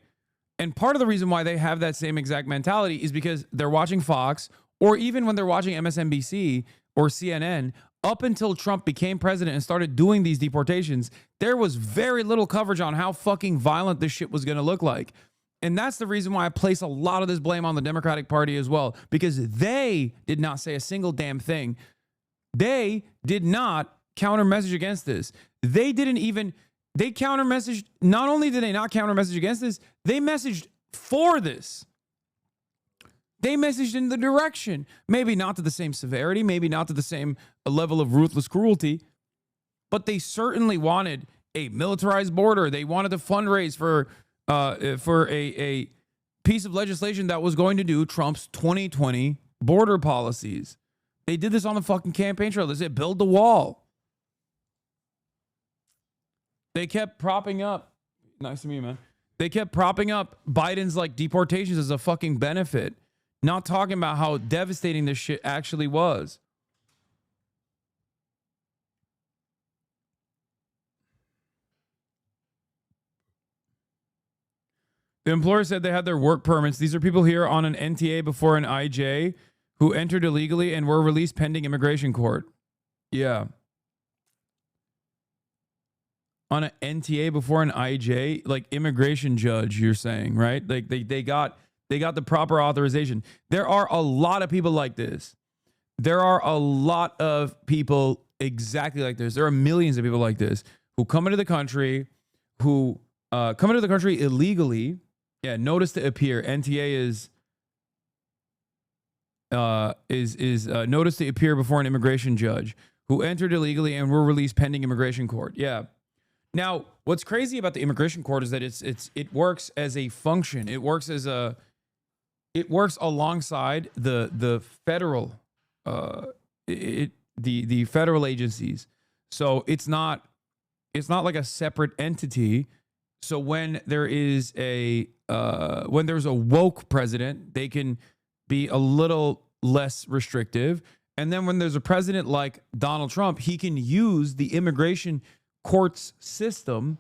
And part of the reason why they have that same exact mentality is because they're watching Fox, or even when they're watching MSNBC or CNN. Up until Trump became president and started doing these deportations, there was very little coverage on how fucking violent this shit was going to look like. And that's the reason why I place a lot of this blame on the Democratic Party as well, because they did not say a single damn thing. They did not counter message against this. They counter messaged. Not only did they not counter message against this, they messaged for this. They messaged in the direction, maybe not to the same severity, maybe not to the same level of ruthless cruelty, but they certainly wanted a militarized border. They wanted to fundraise for a piece of legislation that was going to do Trump's 2020 border policies. They did this on the fucking campaign trail. They said, build the wall. They kept propping up. Nice to meet you, man. They kept propping up Biden's like deportations as a fucking benefit. Not talking about how devastating this shit actually was. The employer said they had their work permits. These are people here on an NTA before an IJ who entered illegally and were released pending immigration court. Yeah. On an NTA before an IJ, like immigration judge, you're saying, right? Like they got the proper authorization. There are a lot of people like this. There are a lot of people exactly like this. There are millions of people like this who come into the country, illegally. Yeah, notice to appear. NTA is notice to appear before an immigration judge, who entered illegally and were released pending immigration court. Yeah. Now, what's crazy about the immigration court is that it works as a function. It works alongside the federal the federal agencies. So it's not like a separate entity. So when there's a woke president, they can be a little less restrictive. And then when there's a president like Donald Trump, he can use the immigration courts system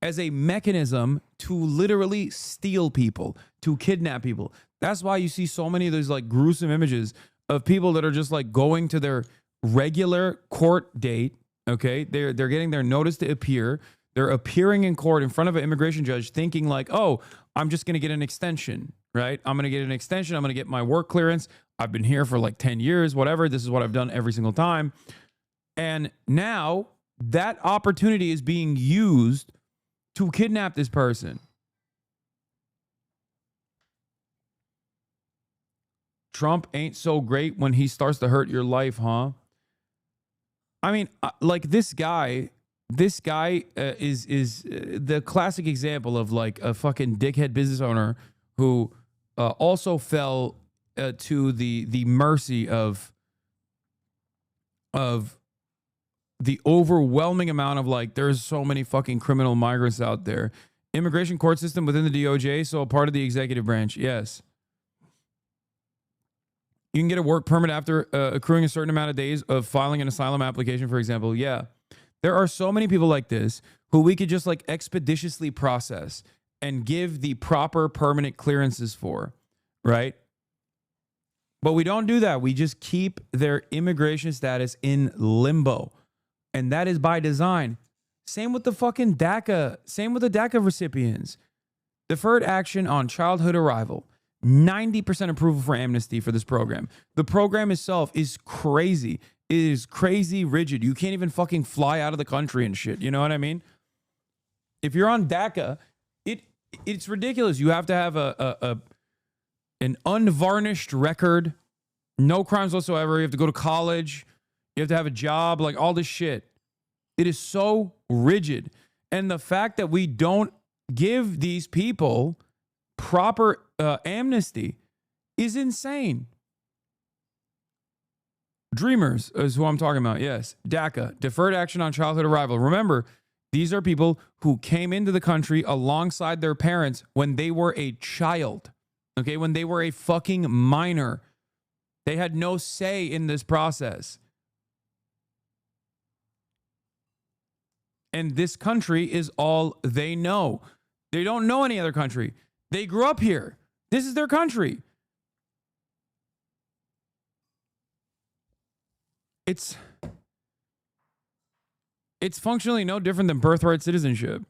as a mechanism to literally steal people, to kidnap people. That's why you see so many of those like gruesome images of people that are just like going to their regular court date. Okay. They're getting their notice to appear. They're appearing in court in front of an immigration judge thinking like, oh, I'm just going to get an extension, right? I'm going to get an extension. I'm going to get my work clearance. I've been here for like 10 years, whatever. This is what I've done every single time. And now that opportunity is being used to kidnap this person. Trump ain't so great when he starts to hurt your life, huh? I mean, like this guy is the classic example of like a fucking dickhead business owner who also fell to the mercy of the overwhelming amount of like, there's so many fucking criminal migrants out there. Immigration court system within the DOJ, so a part of the executive branch. Yes. You can get a work permit after accruing a certain amount of days of filing an asylum application, for example. Yeah. There are so many people like this who we could just like expeditiously process and give the proper permanent clearances for, right? But we don't do that. We just keep their immigration status in limbo. And that is by design. Same with the fucking DACA. Same with the DACA recipients. Deferred action on childhood arrival. 90% approval for amnesty for this program. The program itself is crazy. It is crazy rigid. You can't even fucking fly out of the country and shit. You know what I mean? If you're on DACA, it's ridiculous. You have to have an unvarnished record, no crimes whatsoever. You have to go to college. You have to have a job, like all this shit. It is so rigid. And the fact that we don't give these people proper amnesty is insane. Dreamers is who I'm talking about. Yes. DACA, deferred action on childhood arrival. Remember, these are people who came into the country alongside their parents when they were a child. Okay, when they were a fucking minor. They had no say in this process. And this country is all they know. They don't know any other country. They grew up here. This is their country. It's functionally no different than birthright citizenship.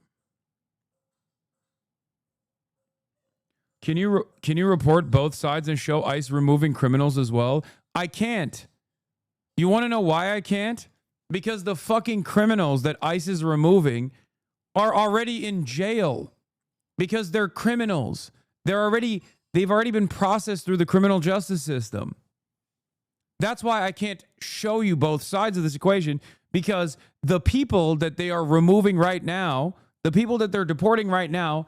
Can you report both sides and show ICE removing criminals as well? I can't. You want to know why I can't? Because the fucking criminals that ICE is removing are already in jail. Because they're criminals. They've already been processed through the criminal justice system. That's why I can't show you both sides of this equation, because the people that they are removing right now, the people that they're deporting right now,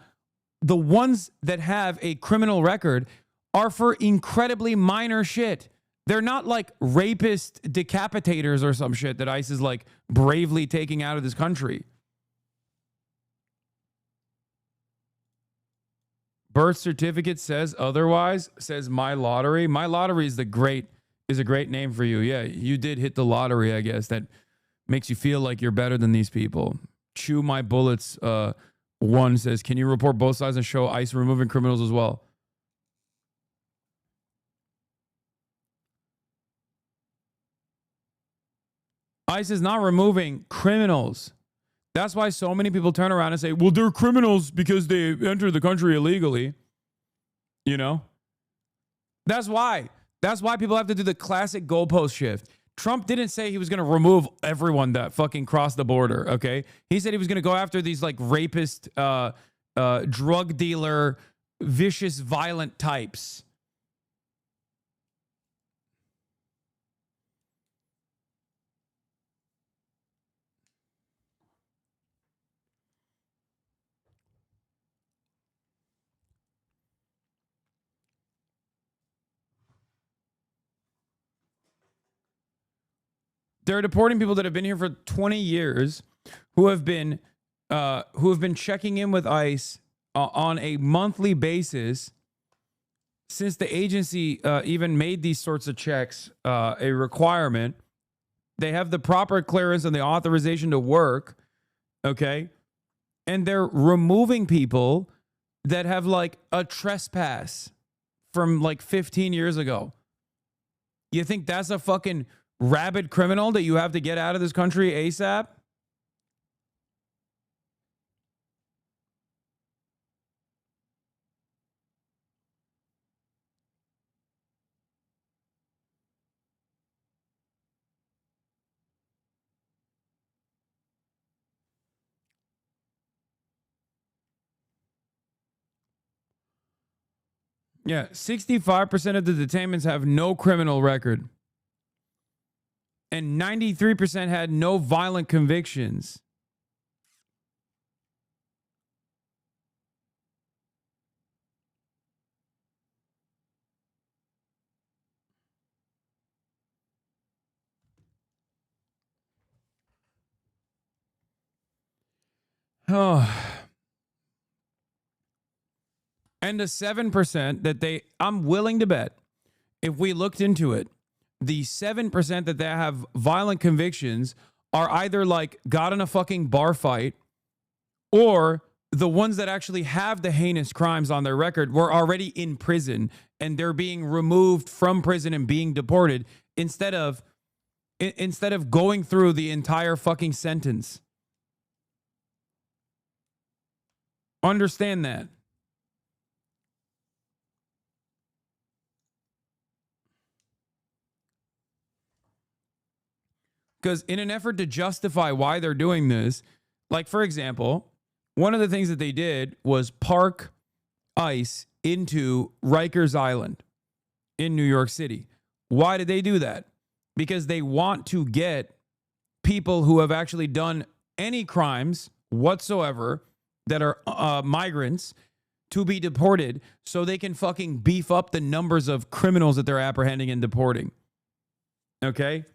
the ones that have a criminal record are for incredibly minor shit. They're not like rapist decapitators or some shit that ICE is like bravely taking out of this country. Birth certificate says otherwise, says My Lottery. My Lottery is a great name for you. Yeah, you did hit the lottery, I guess. That makes you feel like you're better than these people. Chew My Bullets 1 says, can you report both sides and show ICE removing criminals as well? ICE is not removing criminals. That's why so many people turn around and say, well, they're criminals because they entered the country illegally. You know? That's why. That's why people have to do the classic goalpost shift. Trump didn't say he was going to remove everyone that fucking crossed the border, okay? He said he was going to go after these like rapist, drug dealer, vicious, violent types. They're deporting people that have been here for 20 years, who have been checking in with ICE on a monthly basis since the agency even made these sorts of checks a requirement. They have the proper clearance and the authorization to work, okay? And they're removing people that have like a trespass from like 15 years ago. You think that's a fucking rabid criminal that you have to get out of this country ASAP? Yeah, 65% of the detainments have no criminal record. And 93% had no violent convictions. Oh. And the 7% that I'm willing to bet, if we looked into it, the 7% that they have violent convictions are either like got in a fucking bar fight, or the ones that actually have the heinous crimes on their record were already in prison and they're being removed from prison and being deported instead of going through the entire fucking sentence. Understand that. Because in an effort to justify why they're doing this, like, for example, one of the things that they did was park ICE into Rikers Island in New York City. Why did they do that? Because they want to get people who have actually done any crimes whatsoever that are migrants to be deported so they can fucking beef up the numbers of criminals that they're apprehending and deporting. Okay?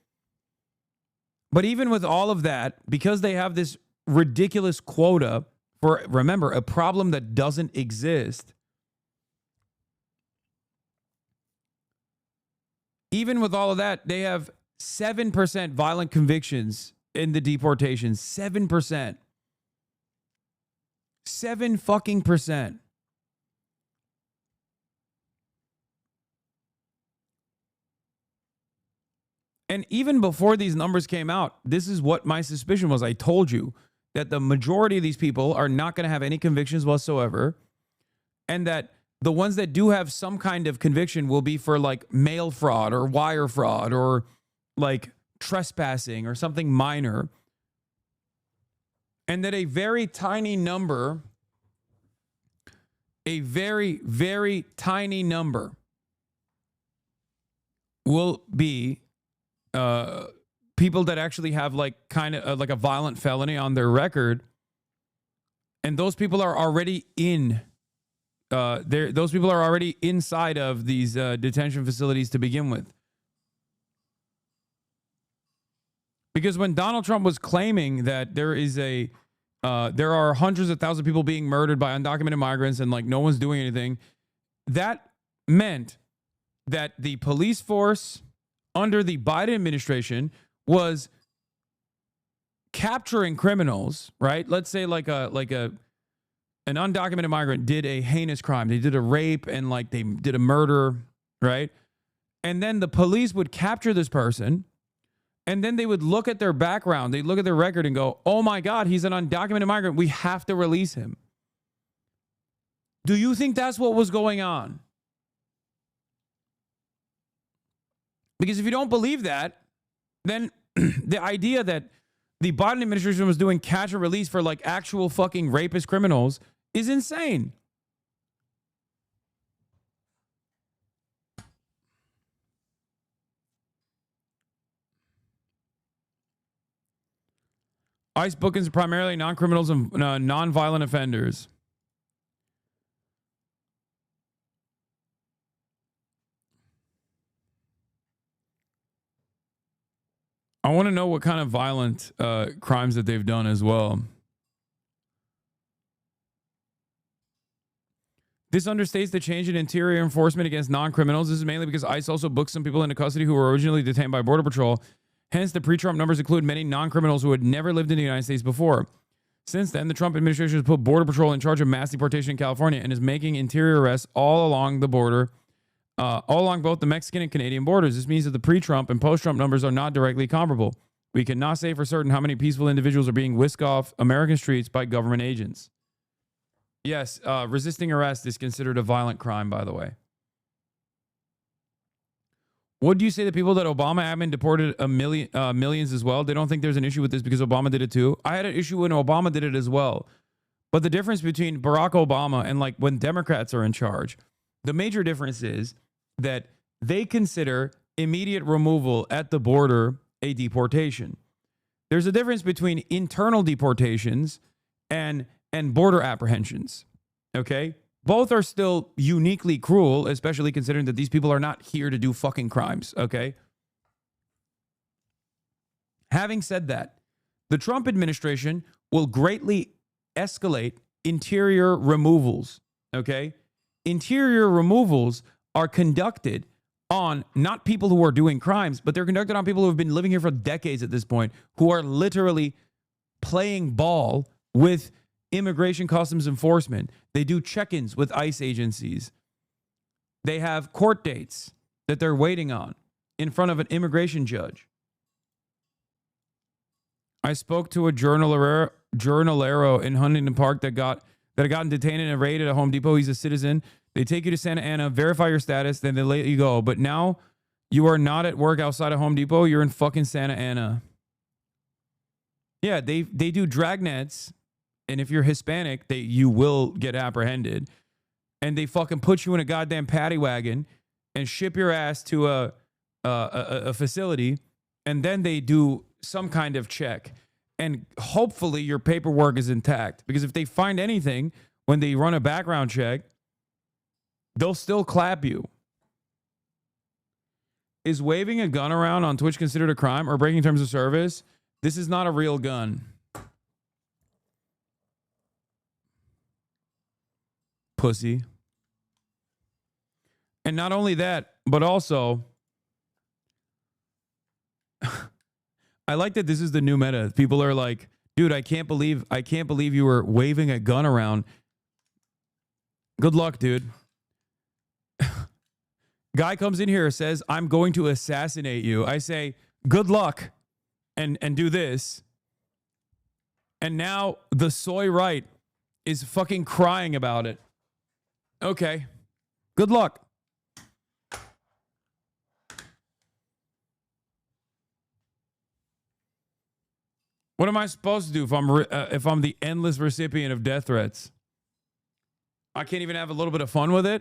But even with all of that, because they have this ridiculous quota for, remember, a problem that doesn't exist, even with all of that, they have 7% violent convictions in the deportations. 7%. 7 fucking percent. And even before these numbers came out, this is what my suspicion was. I told you that the majority of these people are not going to have any convictions whatsoever. And that the ones that do have some kind of conviction will be for like mail fraud or wire fraud or like trespassing or something minor. And that a very tiny number, a very, very tiny number will be people that actually have like kind of like a violent felony on their record. And those people are already in those people are already inside of these detention facilities to begin with. Because when Donald Trump was claiming that there are hundreds of thousands of people being murdered by undocumented migrants and like no one's doing anything, that meant that the police force under the Biden administration was capturing criminals, right? Let's say like an undocumented migrant did a heinous crime. They did a rape and like they did a murder, right? And then the police would capture this person and then they would look at their background. They'd look at their record and go, oh my God, he's an undocumented migrant. We have to release him. Do you think that's what was going on? Because if you don't believe that, then the idea that the Biden administration was doing catch and release for like actual fucking rapist criminals is insane. ICE bookings are primarily non-criminals and non-violent offenders. I want to know what kind of violent crimes that they've done as well. This understates the change in interior enforcement against non-criminals. This is mainly because ICE also booked some people into custody who were originally detained by Border Patrol. Hence, the pre-Trump numbers include many non-criminals who had never lived in the United States before. Since then, the Trump administration has put Border Patrol in charge of mass deportation in California and is making interior arrests all along the border, all along both the Mexican and Canadian borders. This means that the pre-Trump and post-Trump numbers are not directly comparable. We cannot say for certain how many peaceful individuals are being whisked off American streets by government agents. Yes, resisting arrest is considered a violent crime, by the way. Would you say the people that Obama admin deported millions as well? They don't think there's an issue with this because Obama did it too. I had an issue when Obama did it as well. But the difference between Barack Obama and like when Democrats are in charge, the major difference is that they consider immediate removal at the border a deportation. There's a difference between internal deportations and border apprehensions. Okay? Both are still uniquely cruel, especially considering that these people are not here to do fucking crimes, okay? Having said that, the Trump administration will greatly escalate interior removals, okay? Interior removals are conducted on not people who are doing crimes, but they're conducted on people who have been living here for decades at this point, who are literally playing ball with Immigration Customs Enforcement. They do check-ins with ICE agencies. They have court dates that they're waiting on in front of an immigration judge. I spoke to a journalero in Huntington Park that had gotten detained in a raid at a Home Depot. He's a citizen. They take you to Santa Ana, verify your status, then they let you go. But now you are not at work outside of Home Depot. You're in fucking Santa Ana. Yeah, they do dragnets, and if you're Hispanic, you will get apprehended. And they fucking put you in a goddamn paddy wagon and ship your ass to a facility, and then they do some kind of check. And hopefully your paperwork is intact, because if they find anything when they run a background check, they'll still clap you. Is waving a gun around on Twitch considered a crime or breaking terms of service? This is not a real gun. Pussy. And not only that, but also, I like that this is the new meta. People are like, dude, I can't believe you were waving a gun around. Good luck, dude. Guy comes in here, says, I'm going to assassinate you. I say, good luck, and do this. And now the soy right is fucking crying about it. Okay. Good luck. What am I supposed to do if I'm the endless recipient of death threats? I can't even have a little bit of fun with it?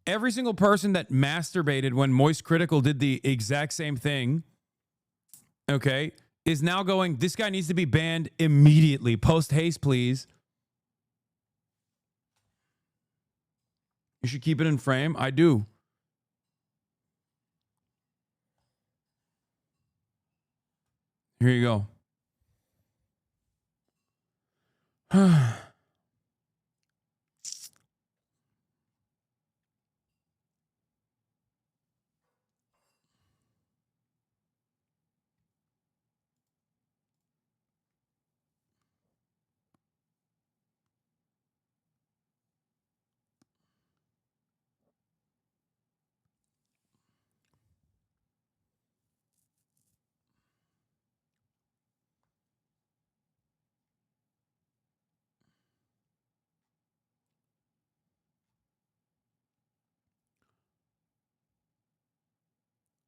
Every single person that masturbated when Moist Critical did the exact same thing, okay, is now going, this guy needs to be banned immediately. Post haste, please. You should keep it in frame. I do. Here you go.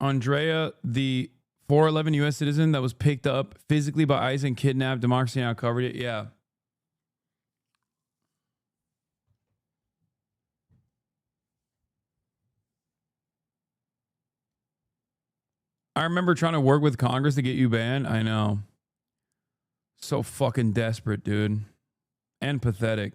Andrea, the 411 U.S. citizen that was picked up physically by ICE and kidnapped, Democracy Now! Covered it. Yeah. I remember trying to work with Congress to get you banned. I know. So fucking desperate, dude. And pathetic.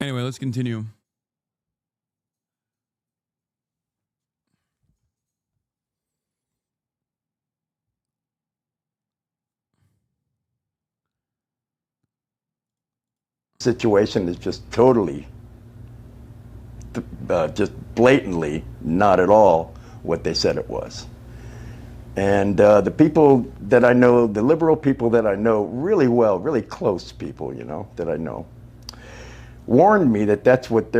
Anyway, let's continue. Situation is just totally, just blatantly not at all what they said it was. And the people that I know, the liberal people that I know really well, really close people, you know, that I know, warned me that that's what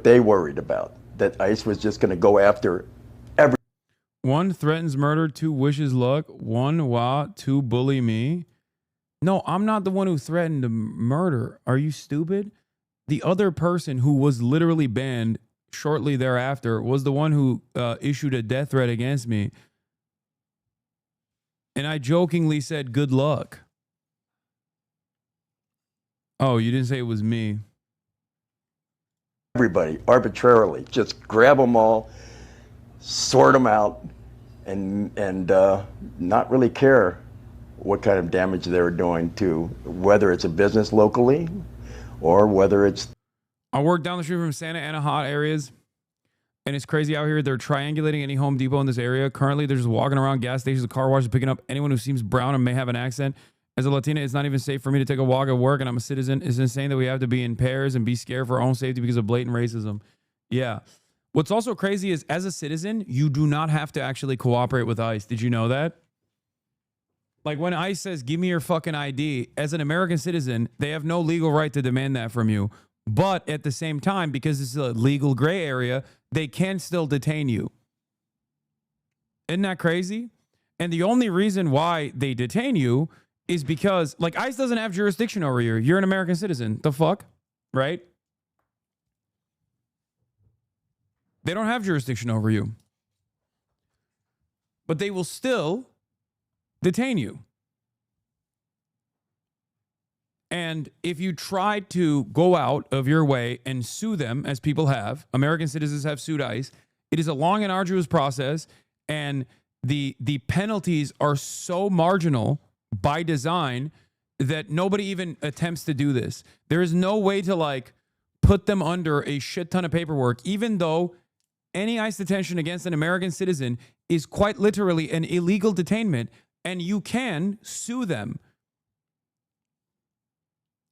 they worried about, that ICE was just going to go after every. One threatens murder, two wishes luck, one two bully me. No, I'm not the one who threatened to murder. Are you stupid? The other person who was literally banned shortly thereafter was the one who issued a death threat against me. And I jokingly said, good luck. Oh, you didn't say it was me. Everybody, arbitrarily, just grab them all, sort them out, and not really care what kind of damage they're doing to, whether it's a business locally or whether it's. I work down the street from Santa Ana hot areas, and it's crazy out here. They're triangulating any Home Depot in this area. Currently, they're just walking around gas stations, car washes, picking up anyone who seems brown and may have an accent. As a Latina, it's not even safe for me to take a walk at work, and I'm a citizen. It's insane that we have to be in pairs and be scared for our own safety because of blatant racism. Yeah. What's also crazy is, as a citizen, you do not have to actually cooperate with ICE. Did you know that? Like, when ICE says, give me your fucking ID, as an American citizen, they have no legal right to demand that from you. But at the same time, because this is a legal gray area, they can still detain you. Isn't that crazy? And the only reason why they detain you is because, like, ICE doesn't have jurisdiction over you. You're an American citizen. The fuck? Right? They don't have jurisdiction over you. But they will still detain you. And if you try to go out of your way and sue them, as people have, American citizens have sued ICE, it is a long and arduous process, and the penalties are so marginal by design that nobody even attempts to do this. There is no way to, like, put them under a shit ton of paperwork, even though any ICE detention against an American citizen is quite literally an illegal detainment, and you can sue them.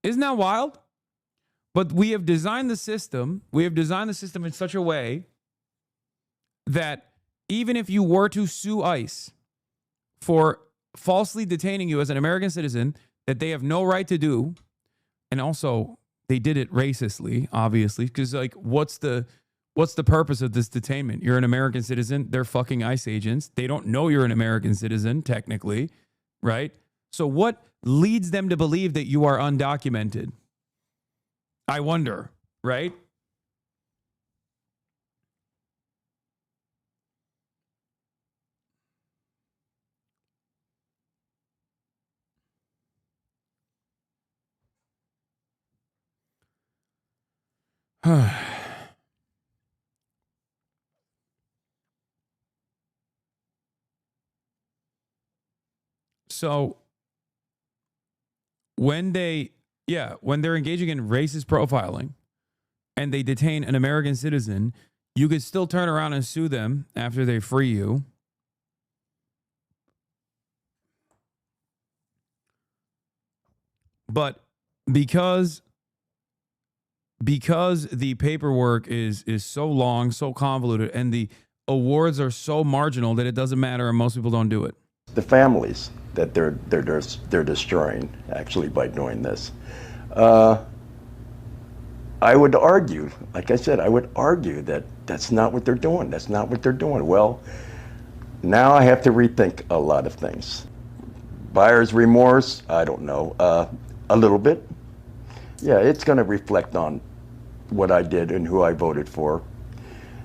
Isn't that wild? But we have designed the system. We have designed the system in such a way that even if you were to sue ICE for falsely detaining you as an American citizen, that they have no right to do, and also they did it racistly, obviously, because, like, what's the purpose of this detainment? You're an American citizen. They're fucking ICE agents. They don't know you're an American citizen, technically, right? So what leads them to believe that you are undocumented? I wonder, right? So when they're engaging in racist profiling and they detain an American citizen, you could still turn around and sue them after they free you. But because the paperwork is so long, so convoluted, and the awards are so marginal that it doesn't matter, and most people don't do it. The families that they're destroying, actually, by doing this. I would argue, like I said, that that's not what they're doing. That's not what they're doing. Well, now I have to rethink a lot of things. Buyer's remorse, I don't know, a little bit. Yeah, it's going to reflect on what I did and who I voted for.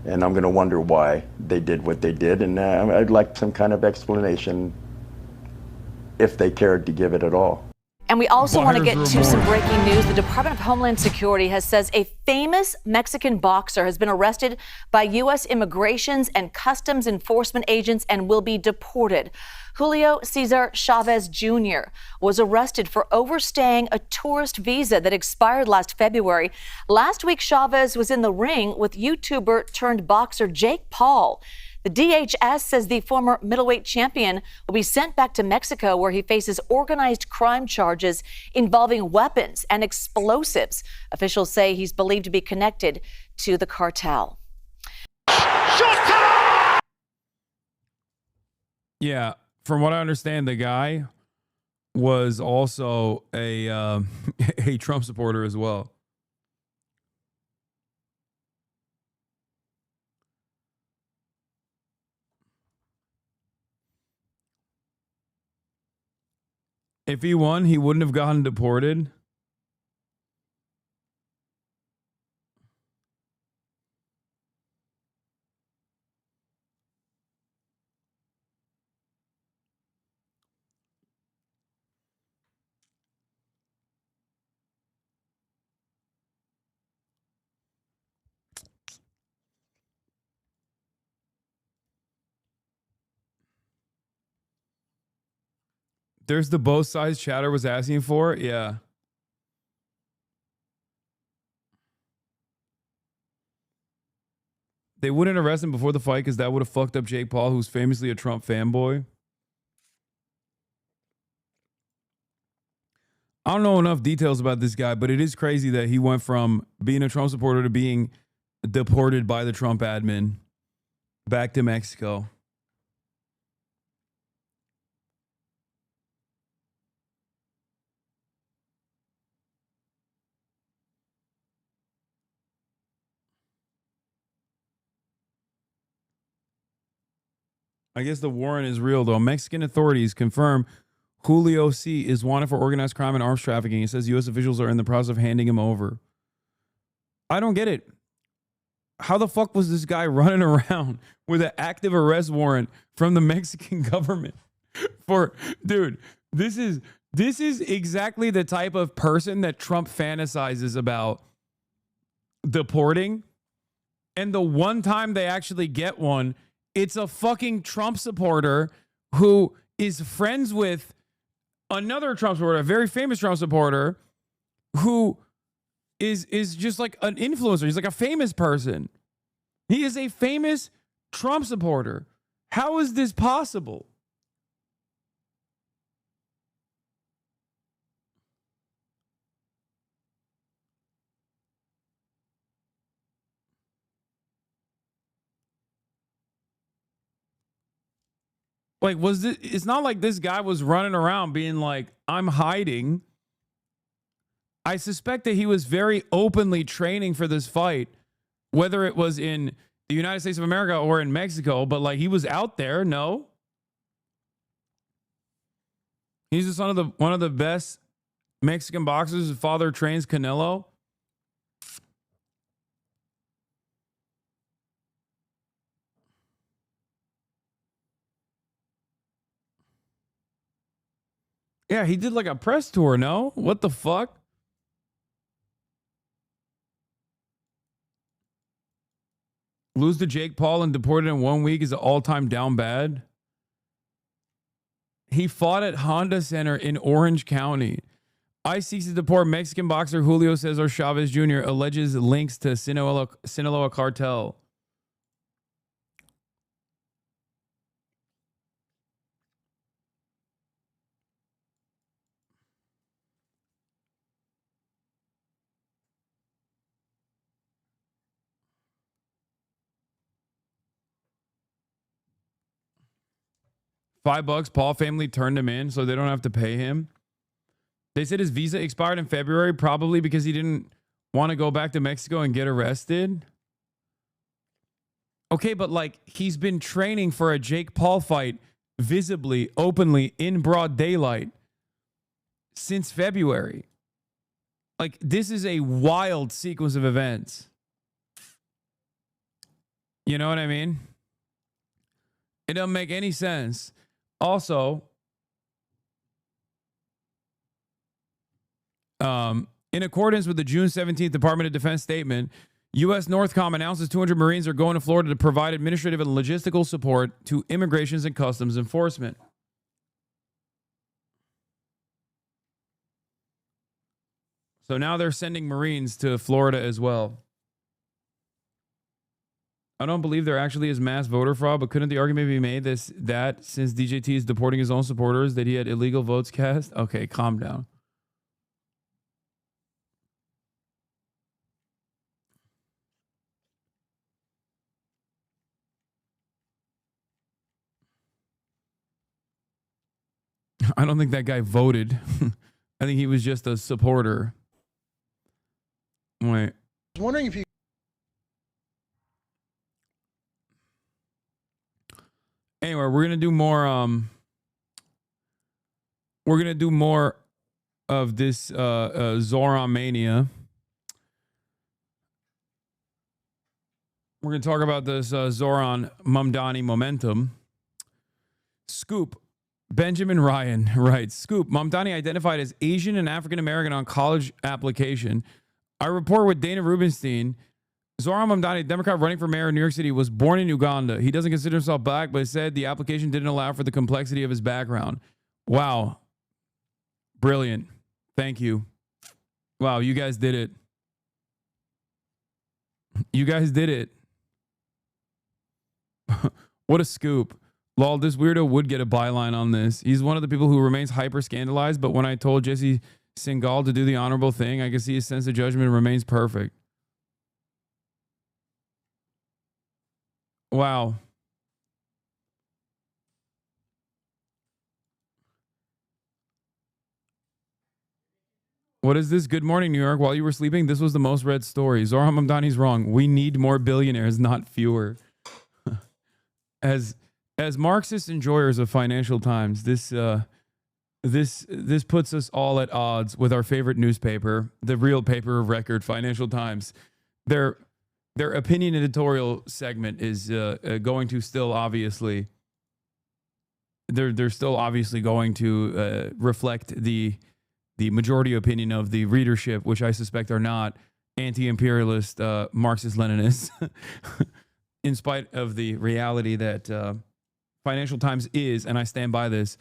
And I'm going to wonder why they did what they did. And I'd like some kind of explanation if they cared to give it at all. And we also want to get to some breaking news. The Department of Homeland Security says a famous Mexican boxer has been arrested by U.S. Immigrations and Customs Enforcement agents and will be deported. Julio Cesar Chavez Jr. was arrested for overstaying a tourist visa that expired last February. Last week, Chavez was in the ring with YouTuber turned boxer Jake Paul. The DHS says the former middleweight champion will be sent back to Mexico, where he faces organized crime charges involving weapons and explosives. Officials say he's believed to be connected to the cartel. Yeah, from what I understand, the guy was also a a Trump supporter as well. If he won, he wouldn't have gotten deported. There's the both sides chatter was asking for. Yeah. They wouldn't arrest him before the fight because that would have fucked up Jake Paul, who's famously a Trump fanboy. I don't know enough details about this guy, but it is crazy that he went from being a Trump supporter to being deported by the Trump admin back to Mexico. I guess the warrant is real, though. Mexican authorities confirm Julio C. is wanted for organized crime and arms trafficking. It says U.S. officials are in the process of handing him over. I don't get it. How the fuck was this guy running around with an active arrest warrant from the Mexican government? Dude, this is exactly the type of person that Trump fantasizes about deporting. And the one time they actually get one, it's a fucking Trump supporter who is friends with another Trump supporter, a very famous Trump supporter, who is just like an influencer. He's like a famous person. He is a famous Trump supporter. How is this possible? Like, it's not like this guy was running around being like, I'm hiding. I suspect that he was very openly training for this fight, whether it was in the United States of America or in Mexico, but like he was out there. No. He's the son of one of the best Mexican boxers. His father trains Canelo. Yeah, he did like a press tour, no? What the fuck? Lose to Jake Paul and deported in 1 week is an all-time down bad. He fought at Honda Center in Orange County. ICE seeks to deport Mexican boxer Julio Cesar Chavez Jr. alleges links to Sinaloa cartel. $5, Paul family turned him in so they don't have to pay him. They said his visa expired in February, probably because he didn't want to go back to Mexico and get arrested. Okay, but like he's been training for a Jake Paul fight visibly, openly, in broad daylight since February. Like, this is a wild sequence of events. You know what I mean? It doesn't make any sense. Also, in accordance with the June 17th Department of Defense statement, U.S. Northcom announces 200 Marines are going to Florida to provide administrative and logistical support to Immigrations and Customs Enforcement. So now they're sending Marines to Florida as well. I don't believe there actually is mass voter fraud, but couldn't the argument be made that since DJT is deporting his own supporters, that he had illegal votes cast? Okay, calm down. I don't think that guy voted. I think he was just a supporter. Wait. I was wondering if you... Anyway, we're gonna do more. We're gonna do more of this Zoran mania. We're gonna talk about this Zoran Mamdani momentum. Scoop. Benjamin Ryan writes, Scoop, Mamdani identified as Asian and African American on college application. I report with Dana Rubenstein. Zoran Mamdani, Democrat running for mayor of New York City, was born in Uganda. He doesn't consider himself black, but said the application didn't allow for the complexity of his background. Wow. Brilliant. Thank you. Wow, you guys did it. You guys did it. What a scoop. Lol, this weirdo would get a byline on this. He's one of the people who remains hyper scandalized, but when I told Jesse Singal to do the honorable thing, I could see his sense of judgment remains perfect. Wow. What is this? Good morning, New York. While you were sleeping, this was the most read story. Zoran Mamdani's wrong. We need more billionaires, not fewer. As As Marxist enjoyers of Financial Times, this puts us all at odds with our favorite newspaper, the real paper of record, Financial Times. Their opinion editorial segment is going to still obviously they're still obviously going to reflect the majority opinion of the readership, which I suspect are not anti-imperialist Marxist-Leninists, in spite of the reality that Financial Times is, and I stand by this,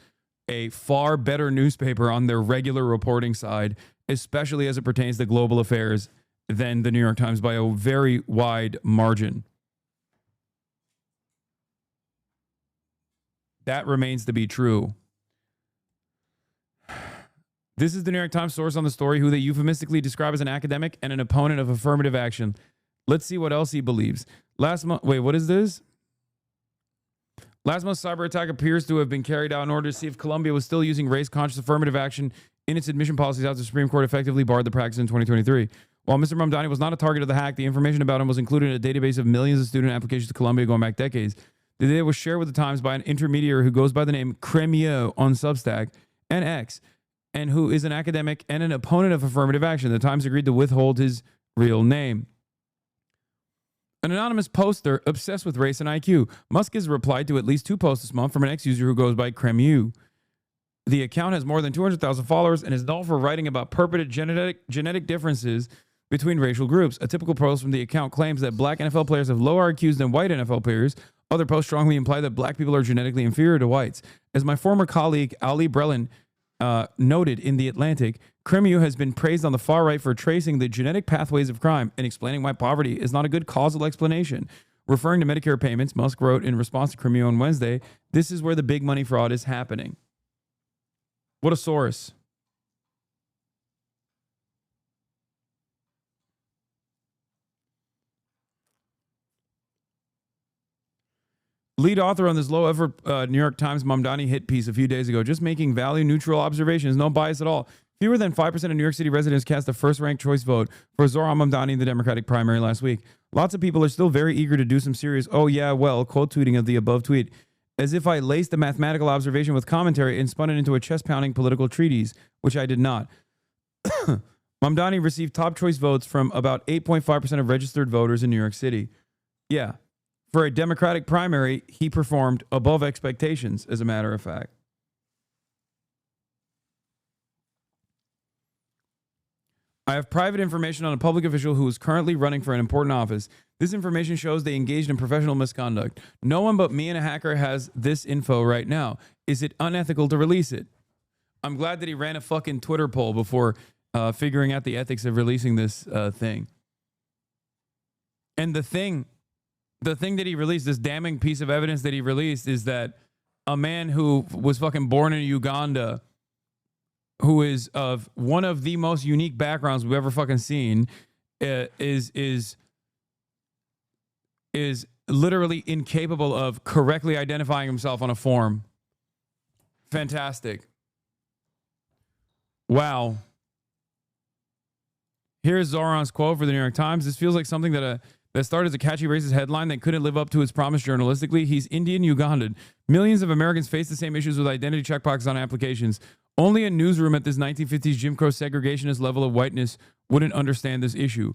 a far better newspaper on their regular reporting side, especially as it pertains to global affairs, than the New York Times by a very wide margin. That remains to be true. This is the New York Times source on the story, who they euphemistically describe as an academic and an opponent of affirmative action. Let's see what else he believes. Last month, wait, what is this? Last month's cyber attack appears to have been carried out in order to see if Colombia was still using race-conscious affirmative action in its admission policies after the Supreme Court effectively barred the practice in 2023. While Mr. Mamdani was not a target of the hack, the information about him was included in a database of millions of student applications to Colombia going back decades. The data was shared with the Times by an intermediary who goes by the name Cremio on Substack and X, and who is an academic and an opponent of affirmative action. The Times agreed to withhold his real name. An anonymous poster obsessed with race and IQ. Musk has replied to at least 2 posts this month from an ex-user who goes by Cremio. The account has more than 200,000 followers and is known for writing about purported genetic differences between racial groups. A typical post from the account claims that black NFL players have lower IQs than white NFL players. Other posts strongly imply that black people are genetically inferior to whites. As my former colleague Ali Brelin noted in The Atlantic, Cremio has been praised on the far right for tracing the genetic pathways of crime and explaining why poverty is not a good causal explanation. Referring to Medicare payments, Musk wrote in response to Cremio on Wednesday, "This is where the big money fraud is happening." What a source. Lead author on this low-effort New York Times Mamdani hit piece a few days ago, just making value-neutral observations, no bias at all. Fewer than 5% of New York City residents cast a first-ranked choice vote for Zohran Mamdani in the Democratic primary last week. Lots of people are still very eager to do some serious, oh yeah, well, quote tweeting of the above tweet, as if I laced a mathematical observation with commentary and spun it into a chest-pounding political treatise, which I did not. Mamdani received top choice votes from about 8.5% of registered voters in New York City. Yeah. For a Democratic primary, he performed above expectations, as a matter of fact. I have private information on a public official who is currently running for an important office. This information shows they engaged in professional misconduct. No one but me and a hacker has this info right now. Is it unethical to release it? I'm glad that he ran a fucking Twitter poll before figuring out the ethics of releasing this thing. And the thing that he released, this damning piece of evidence that he released, is that a man who was fucking born in Uganda, who is of one of the most unique backgrounds we've ever fucking seen, is literally incapable of correctly identifying himself on a form. Fantastic. Wow. Here's Zohran's quote for the New York Times. This feels like something that started as a catchy racist headline that couldn't live up to its promise journalistically. He's Indian Ugandan. Millions of Americans face the same issues with identity checkboxes on applications. Only a newsroom at this 1950s Jim Crow segregationist level of whiteness wouldn't understand this issue.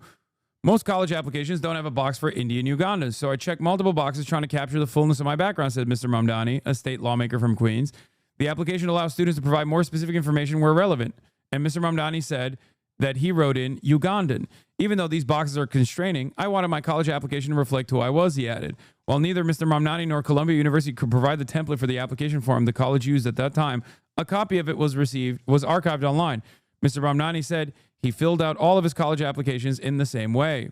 Most college applications don't have a box for Indian Ugandans, so I checked multiple boxes trying to capture the fullness of my background, said Mr. Mamdani, a state lawmaker from Queens. The application allows students to provide more specific information where relevant. And Mr. Mamdani said that he wrote in Ugandan. Even though these boxes are constraining, I wanted my college application to reflect who I was, he added. While neither Mr. Mamdani nor Columbia University could provide the template for the application form the college used at that time, a copy of it was archived online. Mr. Mamdani said he filled out all of his college applications in the same way.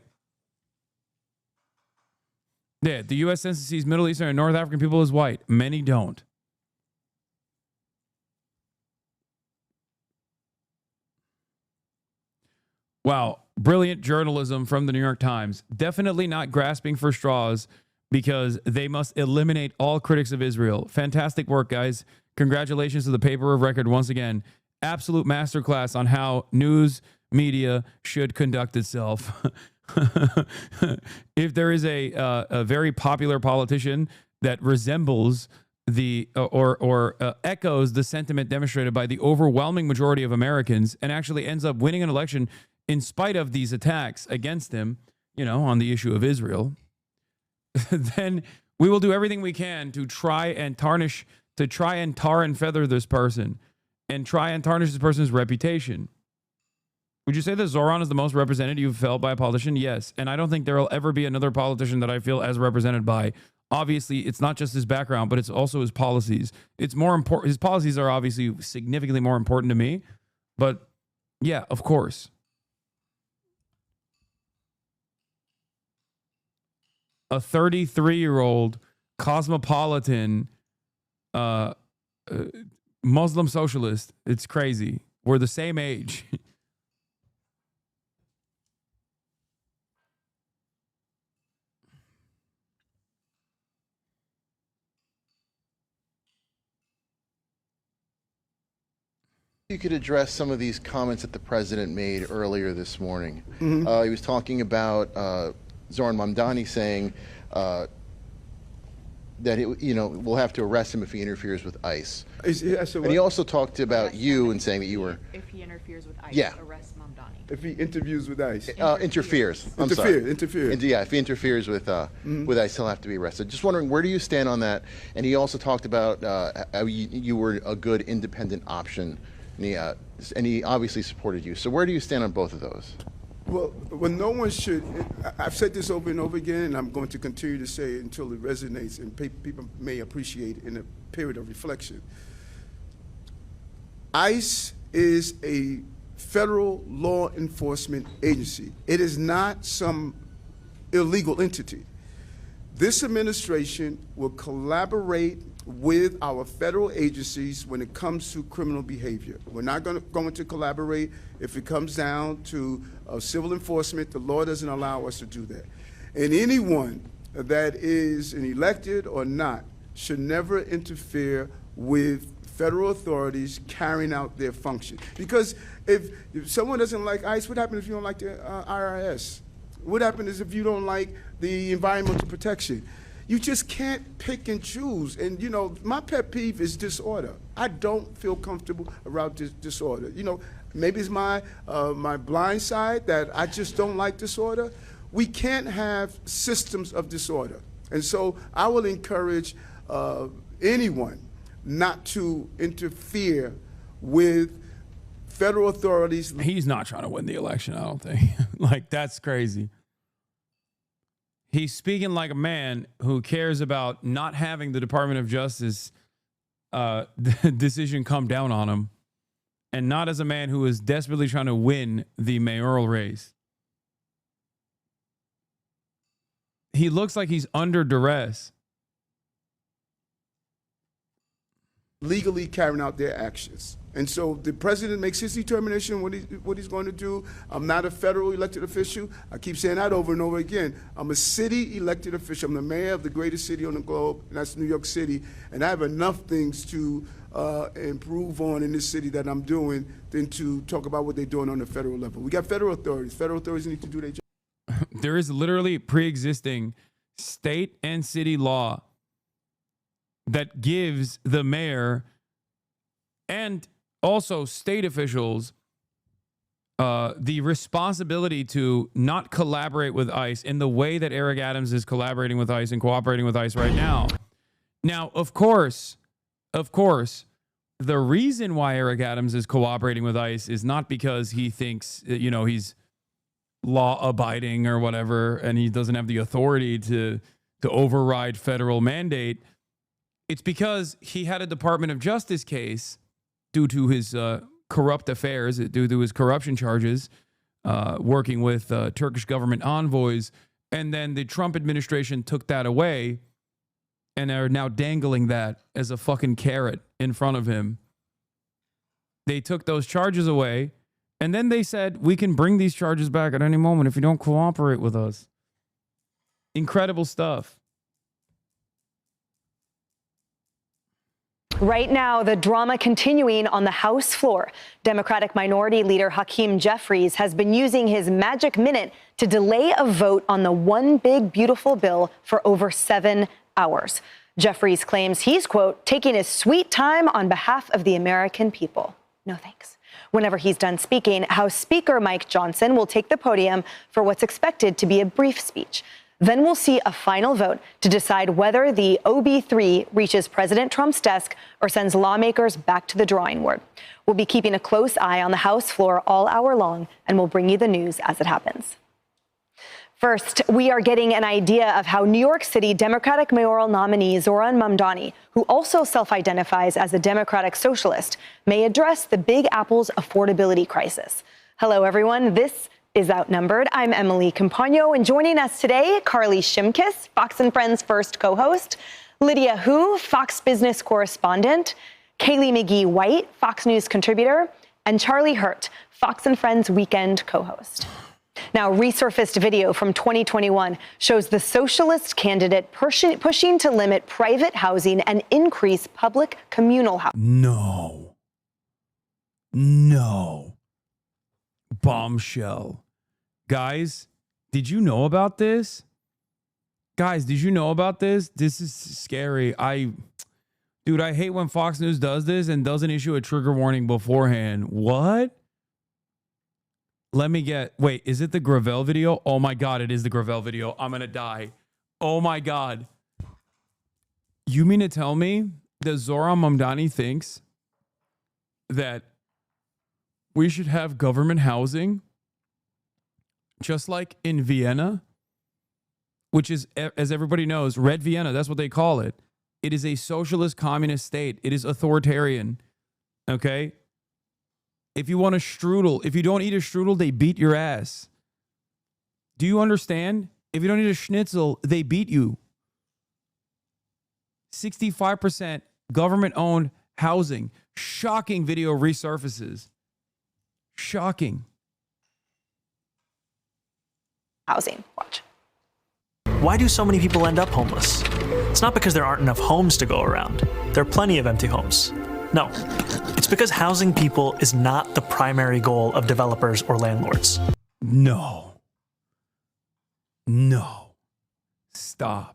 Yeah, the U.S. Census sees Middle Eastern and North African people as white. Many don't. Wow, brilliant journalism from the New York Times. Definitely not grasping for straws because they must eliminate all critics of Israel. Fantastic work, guys. Congratulations to the paper of record once again. Absolute masterclass on how news media should conduct itself. If there is a very popular politician that resembles the or echoes the sentiment demonstrated by the overwhelming majority of Americans, and actually ends up winning an election in spite of these attacks against him, on the issue of Israel, then we will do everything we can to try and tar and feather this person and try and tarnish this person's reputation. Would you say that Zoran is the most represented you've felt by a politician? Yes. And I don't think there will ever be another politician that I feel as represented by. Obviously, it's not just his background, but it's also his policies. It's more important. His policies are obviously significantly more important to me. But yeah, of course. A 33-year-old cosmopolitan Muslim socialist. It's crazy. We're the same age. You could address some of these comments that the president made earlier this morning. Mm-hmm. He was talking about Zoran Mamdani saying that we'll have to arrest him if he interferes with ICE. And he also talked about you and saying that you were. If he interferes with ICE, yeah. arrest Mamdani. If he interviews with ICE. Interferes. I'm sorry. Interferes. Yeah, if he interferes with ICE, he'll have to be arrested. Just wondering, where do you stand on that? And he also talked about how you were a good independent option, and he obviously supported you. So where do you stand on both of those? Well, no one should. I've said this over and over again, and I'm going to continue to say it until it resonates and people may appreciate it in a period of reflection. ICE is a federal law enforcement agency. It is not some illegal entity. This administration will collaborate with our federal agencies when it comes to criminal behavior. We're not going to collaborate if it comes down to civil enforcement. The law doesn't allow us to do that. And anyone that is an elected or not should never interfere with federal authorities carrying out their function. Because if someone doesn't like ICE, what happens if you don't like the IRS? What happens if you don't like the environmental protection? You just can't pick and choose. And, my pet peeve is disorder. I don't feel comfortable around disorder. Maybe it's my blind side that I just don't like disorder. We can't have systems of disorder. And so I will encourage anyone not to interfere with federal authorities. He's not trying to win the election, I don't think. That's crazy. He's speaking like a man who cares about not having the Department of Justice decision come down on him, and not as a man who is desperately trying to win the mayoral race. He looks like he's under duress. Legally carrying out their actions. And so the president makes his determination what he's going to do. I'm not a federal elected official. I keep saying that over and over again. I'm a city elected official. I'm the mayor of the greatest city on the globe, and that's New York City. And I have enough things to improve on in this city that I'm doing than to talk about what they're doing on the federal level. We got federal authorities. Federal authorities need to do their job. There is literally pre-existing state and city law that gives the mayor and also state officials the responsibility to not collaborate with ICE in the way that Eric Adams is collaborating with ICE and cooperating with ICE right now. Now, of course, the reason why Eric Adams is cooperating with ICE is not because he thinks, he's law-abiding or whatever, and he doesn't have the authority to override federal mandate. It's because he had a Department of Justice case due to his corrupt affairs, due to his corruption charges, working with Turkish government envoys. And then the Trump administration took that away and are now dangling that as a fucking carrot in front of him. They took those charges away, and then they said, we can bring these charges back at any moment if you don't cooperate with us. Incredible stuff. Right now, the drama continuing on the House floor. Democratic Minority Leader Hakeem Jeffries has been using his magic minute to delay a vote on the One Big Beautiful bill for over 7 hours. Jeffries claims he's, quote, taking his sweet time on behalf of the American people. No thanks. Whenever he's done speaking, House Speaker Mike Johnson will take the podium for what's expected to be a brief speech. Then we'll see a final vote to decide whether the OB3 reaches President Trump's desk or sends lawmakers back to the drawing board. We'll be keeping a close eye on the House floor all hour long, and we'll bring you the news as it happens. First, we are getting an idea of how New York City Democratic mayoral nominee Zohran Mamdani, who also self-identifies as a Democratic socialist, may address the Big Apple's affordability crisis. Hello, everyone. This is Outnumbered. I'm Emily Campagno, and joining us today, Carly Shimkus, Fox & Friends' first co-host, Lydia Hu, Fox Business correspondent, Kaylee McGee-White, Fox News contributor, and Charlie Hurt, Fox & Friends weekend co-host. Now, resurfaced video from 2021 shows the socialist candidate pushing to limit private housing and increase public communal housing. No. Bombshell. Guys, did you know about this? This is scary. Dude, I hate when Fox News does this and doesn't issue a trigger warning beforehand. What? Wait, is it the Gravel video? Oh my God, it is the Gravel video. I'm gonna die. Oh my God. You mean to tell me that Zohran Mamdani thinks that we should have government housing just like in Vienna, which is, as everybody knows, Red Vienna, that's what they call it. It is a socialist communist state. It is authoritarian, okay? If you want a strudel, if you don't eat a strudel, they beat your ass. Do you understand? If you don't eat a schnitzel, they beat you. 65% government-owned housing. Shocking video resurfaces. Shocking. Housing. Watch. Why do so many people end up homeless? It's not because there aren't enough homes to go around. There are plenty of empty homes. No, it's because housing people is not the primary goal of developers or landlords. No. Stop.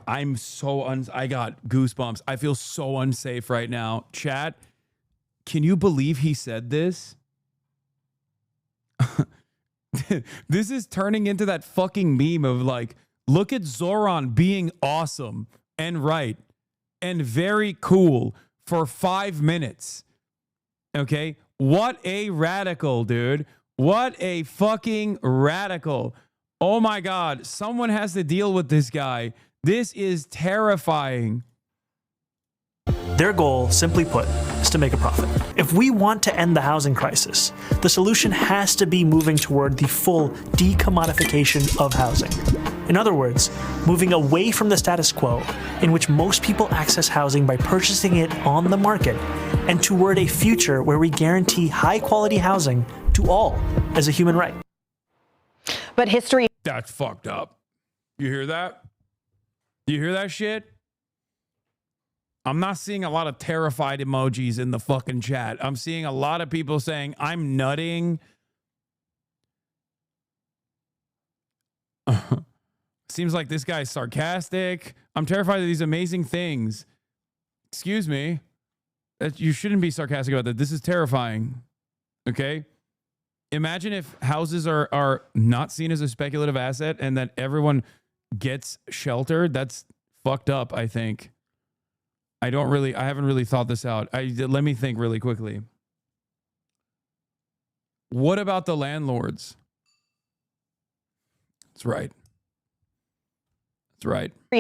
I'm so I got goosebumps. I feel so unsafe right now. Chat, can you believe he said this? This is turning into that fucking meme of like, look at Zohran being awesome and right and very cool for 5 minutes. Okay? What a radical, dude. What a fucking radical. Oh my God. Someone has to deal with this guy. This is terrifying. Their goal, simply put, is to make a profit. If we want to end the housing crisis, the solution has to be moving toward the full decommodification of housing. In other words, moving away from the status quo in which most people access housing by purchasing it on the market and toward a future where we guarantee high-quality housing to all as a human right. But history... That's fucked up. You hear that? You hear that shit? I'm not seeing a lot of terrified emojis in the fucking chat. I'm seeing a lot of people saying, I'm nutting. Seems like this guy's sarcastic. I'm terrified of these amazing things. Excuse me. You shouldn't be sarcastic about that. This is terrifying. Okay? Imagine if houses are not seen as a speculative asset and that everyone gets sheltered. That's fucked up, I think. I haven't really thought this out. Let me think really quickly. What about the landlords? That's right.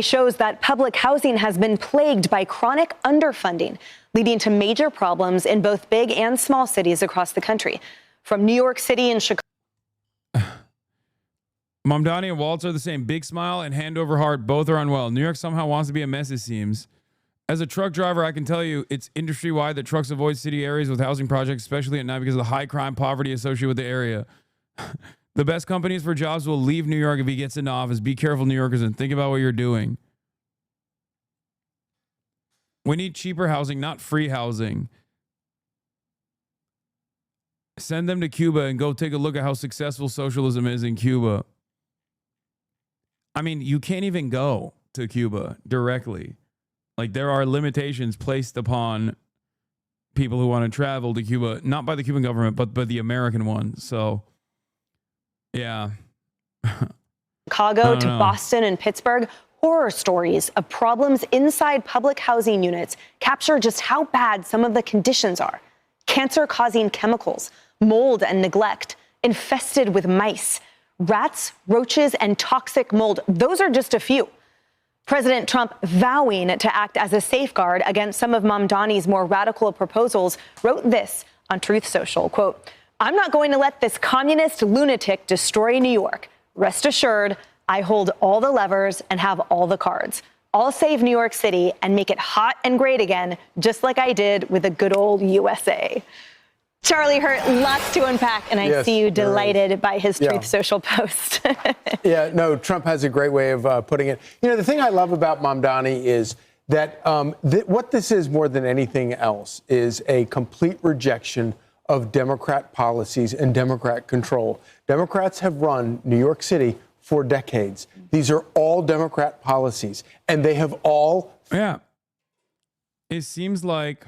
Shows that public housing has been plagued by chronic underfunding, leading to major problems in both big and small cities across the country. From New York City and Chicago. Mamdani and Waltz are the same. Big smile and hand over heart. Both are unwell. New York somehow wants to be a mess, it seems. As a truck driver, I can tell you it's industry-wide that trucks avoid city areas with housing projects, especially at night because of the high crime poverty associated with the area. The best companies for jobs will leave New York if he gets into office. Be careful, New Yorkers, and think about what you're doing. We need cheaper housing, not free housing. Send them to Cuba and go take a look at how successful socialism is in Cuba. I mean, you can't even go to Cuba directly. Like, there are limitations placed upon people who want to travel to Cuba, not by the Cuban government, but by the American one. So, yeah. Chicago to Boston and Pittsburgh, horror stories of problems inside public housing units capture just how bad some of the conditions are. Cancer-causing chemicals, mold and neglect, infested with mice, rats, roaches, and toxic mold. Those are just a few. President Trump, vowing to act as a safeguard against some of Mamdani's more radical proposals, wrote this on Truth Social, quote, "I'm not going to let this communist lunatic destroy New York. Rest assured, I hold all the levers and have all the cards. I'll save New York City and make it hot and great again, just like I did with the good old USA." Charlie Hurt, lots to unpack, and I see you delighted by his Truth Social post. Yeah, no, Trump has a great way of putting it. You know, the thing I love about Mamdani is that what this is more than anything else is a complete rejection of Democrat policies and Democrat control. Democrats have run New York City for decades. These are all Democrat policies, and they have all... Yeah. It seems like...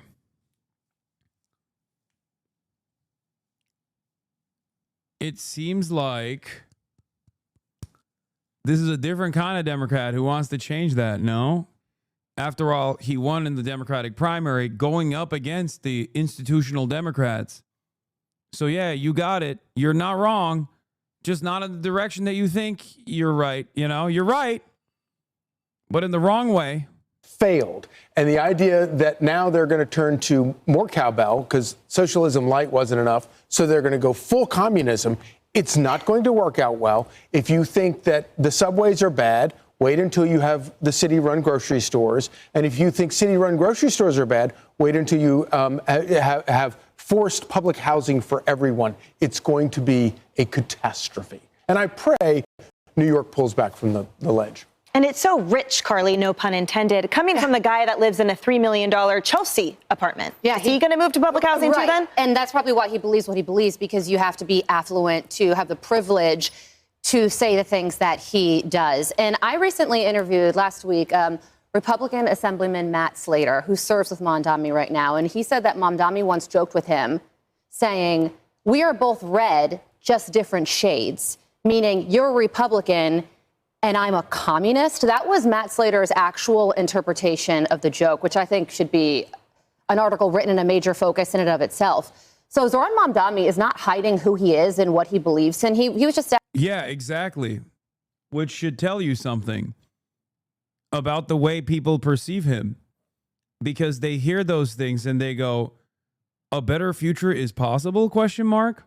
this is a different kind of Democrat who wants to change that, no? After all, he won in the Democratic primary going up against the institutional Democrats. So yeah, you got it. You're not wrong. Just not in the direction that you think you're right. You know, you're right, but in the wrong way. Failed. And the idea that now they're going to turn to more cowbell because socialism light wasn't enough, so they're going to go full communism. It's not going to work out well. If you think that the subways are bad, wait until you have the city-run grocery stores. And if you think city-run grocery stores are bad, wait until you have forced public housing for everyone. It's going to be a catastrophe. And I pray New York pulls back from the ledge. And it's so rich, Carly, no pun intended, coming from the guy that lives in a $3 million Chelsea apartment. Yeah, is he going to move to public housing too then? And that's probably why he believes what he believes, because you have to be affluent to have the privilege to say the things that he does. And I recently interviewed last week Republican Assemblyman Matt Slater, who serves with Mamdani right now. And he said that Mamdani once joked with him saying, "We are both red, just different shades," meaning you're a Republican and I'm a communist. That was Matt Slater's actual interpretation of the joke, which I think should be an article written in a major focus in and of itself. So Zoran Mamdani is not hiding who he is and what he believes in. He was just... Yeah, exactly. Which should tell you something about the way people perceive him. Because they hear those things and they go, a better future is possible, question mark?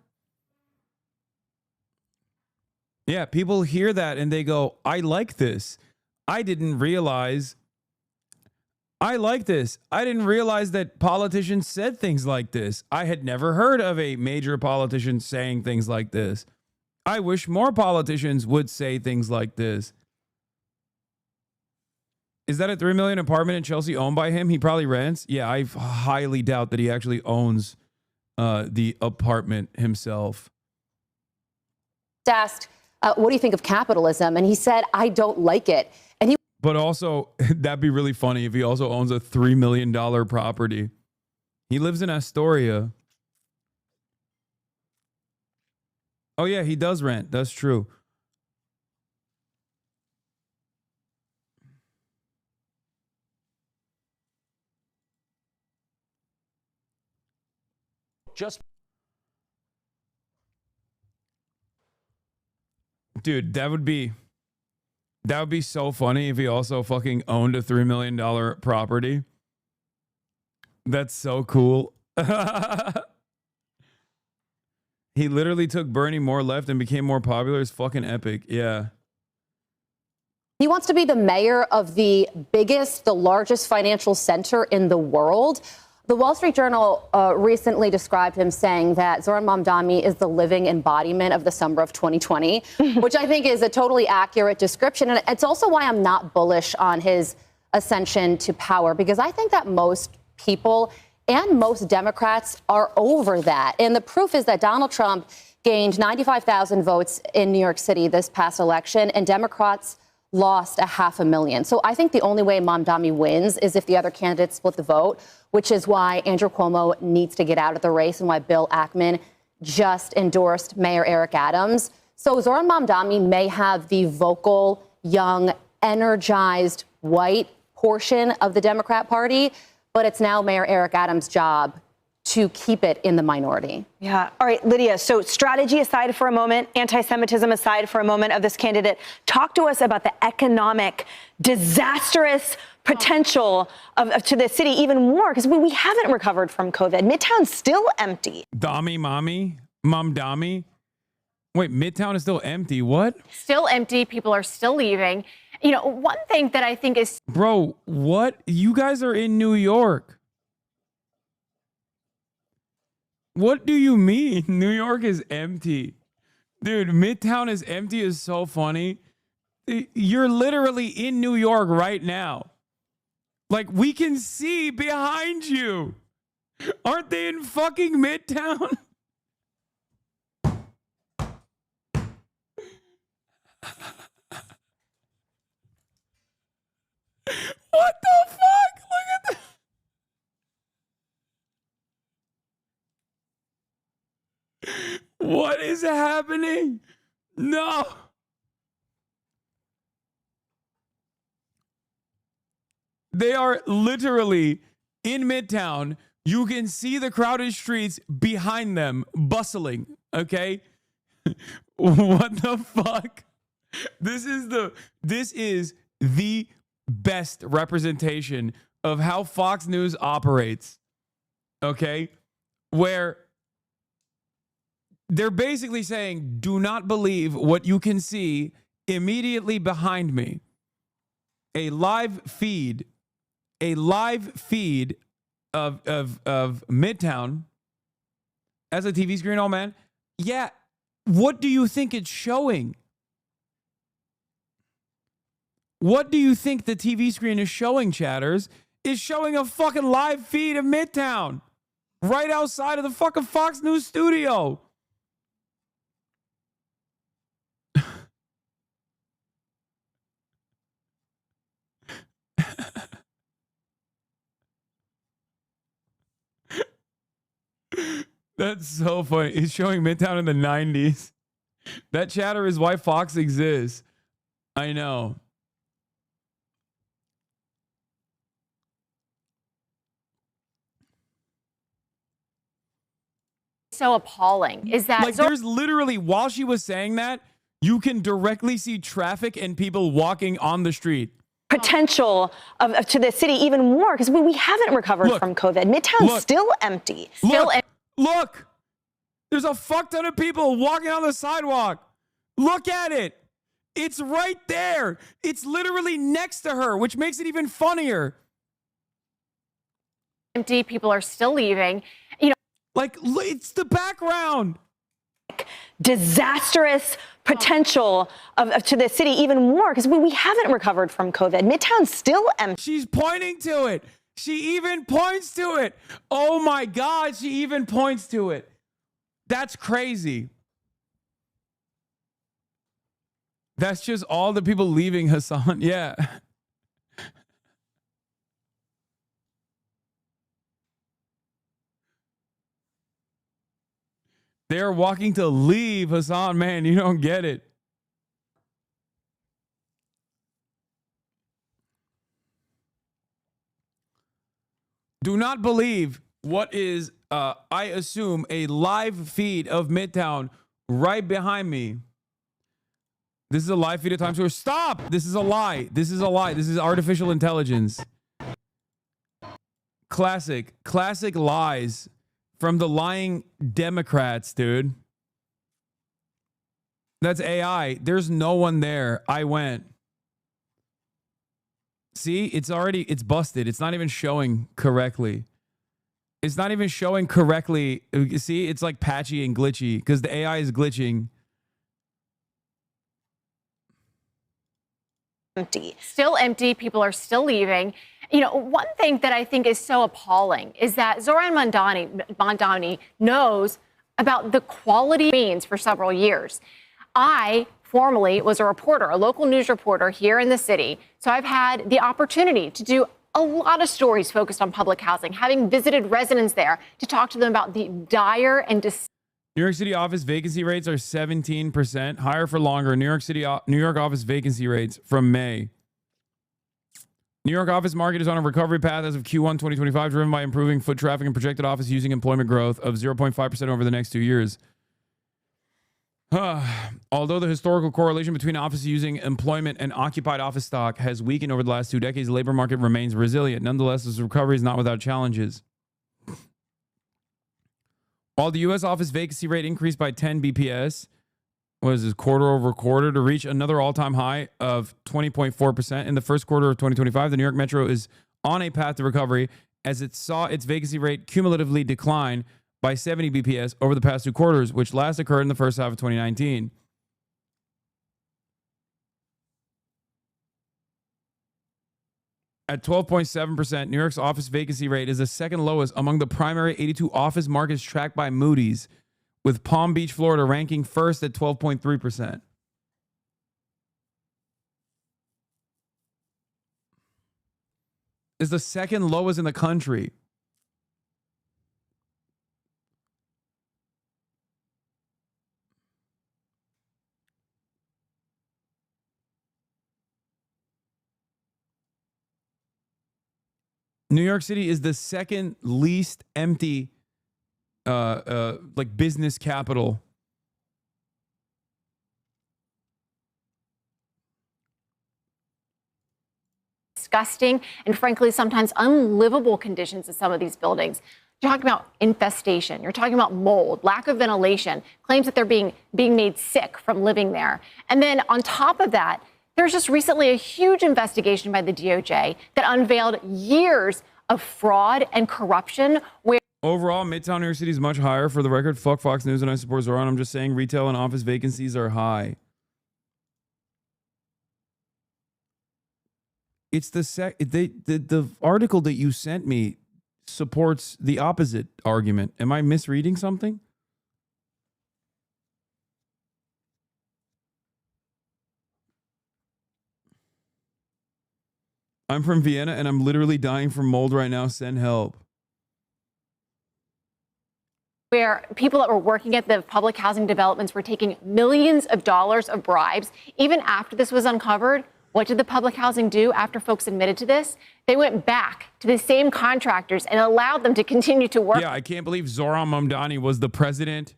Yeah, people hear that and they go, I like this. I didn't realize. I like this. I didn't realize that politicians said things like this. I had never heard of a major politician saying things like this. I wish more politicians would say things like this. Is that a $3 million apartment in Chelsea owned by him? He probably rents. Yeah, I highly doubt that he actually owns the apartment himself. Asked, what do you think of capitalism? And he said, I don't like it. And he... But also, that'd be really funny if he also owns a $3 million property. He lives in Astoria. Oh, yeah, he does rent. That's true. Dude, that would be so funny if he also fucking owned a $3 million property. That's so cool. He literally took Bernie more left and became more popular. It's fucking epic. Yeah. He wants to be the mayor of the largest financial center in the world. The Wall Street Journal recently described him saying that Zoran Mamdani is the living embodiment of the summer of 2020, which I think is a totally accurate description. And it's also why I'm not bullish on his ascension to power, because I think that most people and most Democrats are over that. And the proof is that Donald Trump gained 95,000 votes in New York City this past election, and Democrats lost 500,000. So I think the only way Mamdani wins is if the other candidates split the vote, which is why Andrew Cuomo needs to get out of the race and why Bill Ackman just endorsed Mayor Eric Adams. So Zoran Mamdani may have the vocal, young, energized, white portion of the Democrat Party, but it's now Mayor Eric Adams' job to keep it in the minority. Yeah. All right, Lydia, so strategy aside for a moment, anti-Semitism aside for a moment of this candidate, talk to us about the economic, disastrous potential to the city even more, because we haven't recovered from COVID. Midtown's still empty. Mamdani? Wait, Midtown is still empty. What? Still empty. People are still leaving. You know, one thing that I think is... Bro, what? You guys are in New York. What do you mean? New York is empty. Dude, Midtown is empty is so funny. You're literally in New York right now. Like, we can see behind you. Aren't they in fucking Midtown? What the fuck? Look at that. What is happening? No. They are literally in Midtown. You can see the crowded streets behind them bustling, okay? What the fuck? This is the best representation of how Fox News operates, okay? Where they're basically saying, do not believe what you can see immediately behind me. A live feed of Midtown as a TV screen, oh man. Yeah, what do you think it's showing? What do you think the TV screen is showing, chatters? Is showing a fucking live feed of Midtown right outside of the fucking Fox News studio. That's so funny. It's showing Midtown in the 90s. That chatter is why Fox exists. I know. So appalling is that like there's literally, while she was saying that, you can directly see traffic and people walking on the street. Potential to the city even more, because we haven't recovered from COVID. Midtown's still empty. Look, there's a fuck ton of people walking on the sidewalk. Look at it. It's right there. It's literally next to her, which makes it even funnier. empty. People are still leaving. You know, like it's the background. Disastrous potential to the city even more, because we haven't recovered from COVID. Midtown's still empty. She's pointing to it. She even points to it. Oh my God, she even points to it. That's crazy. That's just all the people leaving, Hasan. Yeah. They're walking to leave, Hasan. Man, you don't get it. Do not believe what is, I assume, a live feed of Midtown right behind me. This is a live feed of Times Square. Stop! This is a lie. This is a lie. This is artificial intelligence. Classic lies from the lying Democrats, dude. That's AI. There's no one there. I went. See, it's busted. It's not even showing correctly. It's not even showing correctly. See, it's like patchy and glitchy because the AI is glitching. Empty. Still empty. People are still leaving. You know, one thing that I think is so appalling is that Zoran Mamdani knows about the quality means for several years. I formerly was a reporter, a local news reporter here in the city. So I've had the opportunity to do a lot of stories focused on public housing, having visited residents there to talk to them about the dire and New York City office vacancy rates are 17%, higher for longer. New York office vacancy rates from May. New York office market is on a recovery path as of Q1 2025, driven by improving foot traffic and projected office using employment growth of 0.5% over the next 2 years. Although the historical correlation between office using employment and occupied office stock has weakened over the last 2 decades, the labor market remains resilient. Nonetheless, this recovery is not without challenges. While the U.S. office vacancy rate increased by 10 BPS, quarter over quarter, to reach another all-time high of 20.4% in the first quarter of 2025, the New York Metro is on a path to recovery as it saw its vacancy rate cumulatively decline by 70 BPS over the past 2 quarters, which last occurred in the first half of 2019. At 12.7%, New York's office vacancy rate is the second lowest among the primary 82 office markets tracked by Moody's, with Palm Beach, Florida ranking first at 12.3%. Is the second lowest in the country. New York City is the second least empty like business capital. Disgusting and frankly sometimes unlivable conditions in some of these buildings. You're talking about infestation, you're talking about mold, lack of ventilation, claims that they're being made sick from living there. And then on top of that, there's just recently a huge investigation by the DOJ that unveiled years of fraud and corruption where overall, Midtown New York City is much higher. For the record, fuck Fox News and I support Zoran. I'm just saying retail and office vacancies are high. It's the article that you sent me supports the opposite argument. Am I misreading something? I'm from Vienna and I'm literally dying from mold right now. Send help. where people that were working at the public housing developments were taking millions of dollars of bribes. Even after this was uncovered, what did the public housing do after folks admitted to this? They went back to the same contractors and allowed them to continue to work. Yeah, I can't believe Zoran Mamdani was the president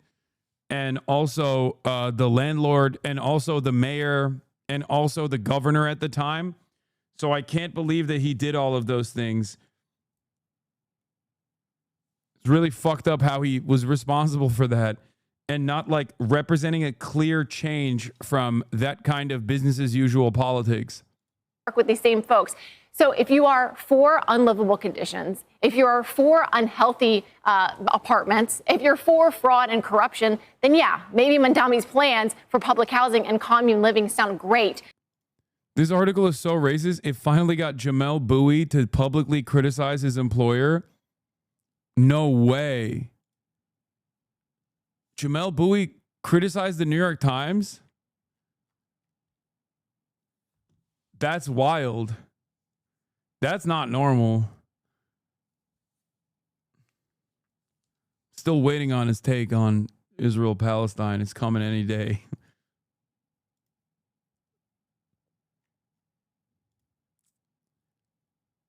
and also the landlord and also the mayor and also the governor at the time. So I can't believe that he did all of those things. It's really fucked up how he was responsible for that and not like representing a clear change from that kind of business as usual politics. Work with these same folks. So if you are for unlivable conditions, if you are for unhealthy apartments, if you're for fraud and corruption, then yeah, maybe Mamdani's plans for public housing and commune living sound great. This article is so racist, it finally got Jamel Bowie to publicly criticize his employer. No way. Jamel Bowie criticized the New York Times? That's wild. That's not normal. Still waiting on his take on Israel-Palestine. It's coming any day.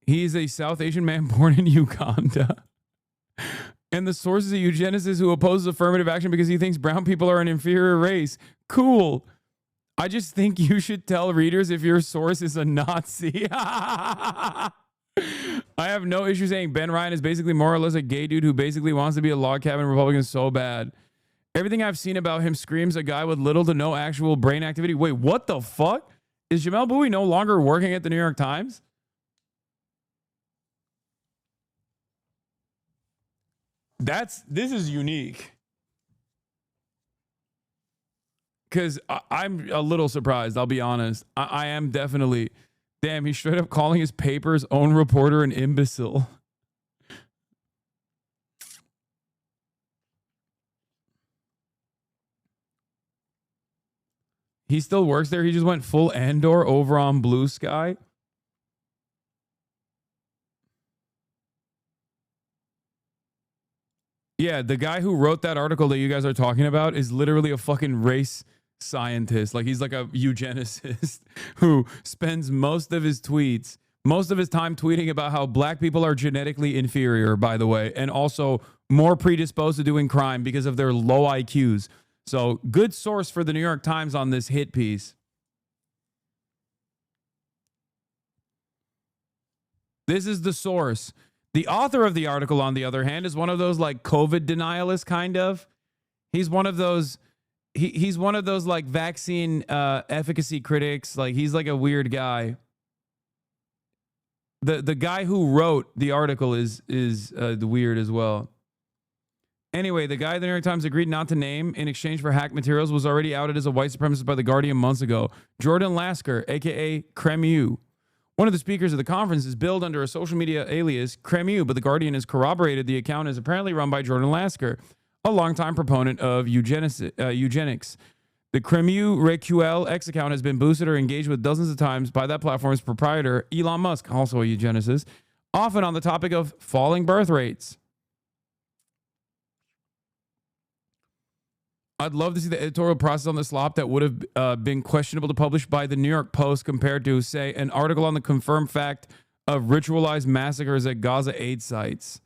He is a South Asian man born in Uganda. And the source is a eugenicist who opposes affirmative action because he thinks brown people are an inferior race. Cool. I just think you should tell readers if your source is a Nazi. I have no issue saying Ben Ryan is basically more or less a gay dude who basically wants to be a log cabin Republican so bad. Everything I've seen about him screams a guy with little to no actual brain activity. Wait, what the fuck? Is Jamel Bowie no longer working at the New York Times? This is unique. Because I'm a little surprised, I'll be honest. I am definitely... Damn, he's straight up calling his paper's own reporter an imbecile. He still works there. He just went full Andor over on Blue Sky. Yeah, the guy who wrote that article that you guys are talking about is literally a fucking race scientist. Like, he's like a eugenicist who spends most of his time tweeting about how black people are genetically inferior, by the way, and also more predisposed to doing crime because of their low IQs. So, good source for the New York Times on this hit piece. This is the source. The author of the article, on the other hand, is one of those like COVID denialists, kind of. He's one of those. He's one of those like vaccine efficacy critics. Like, he's like a weird guy. The guy who wrote the article is weird as well. Anyway, the guy the New York Times agreed not to name in exchange for hacked materials was already outed as a white supremacist by The Guardian months ago. Jordan Lasker, a.k.a. Cremu. One of the speakers of the conference is billed under a social media alias, Cremu, but The Guardian has corroborated the account is apparently run by Jordan Lasker, a longtime proponent of eugenics. The Cremu Recuel X account has been boosted or engaged with dozens of times by that platform's proprietor, Elon Musk, also a eugenicist, often on the topic of falling birth rates. I'd love to see the editorial process on the slop that would have been questionable to publish by the New York Post compared to, say, an article on the confirmed fact of ritualized massacres at Gaza aid sites.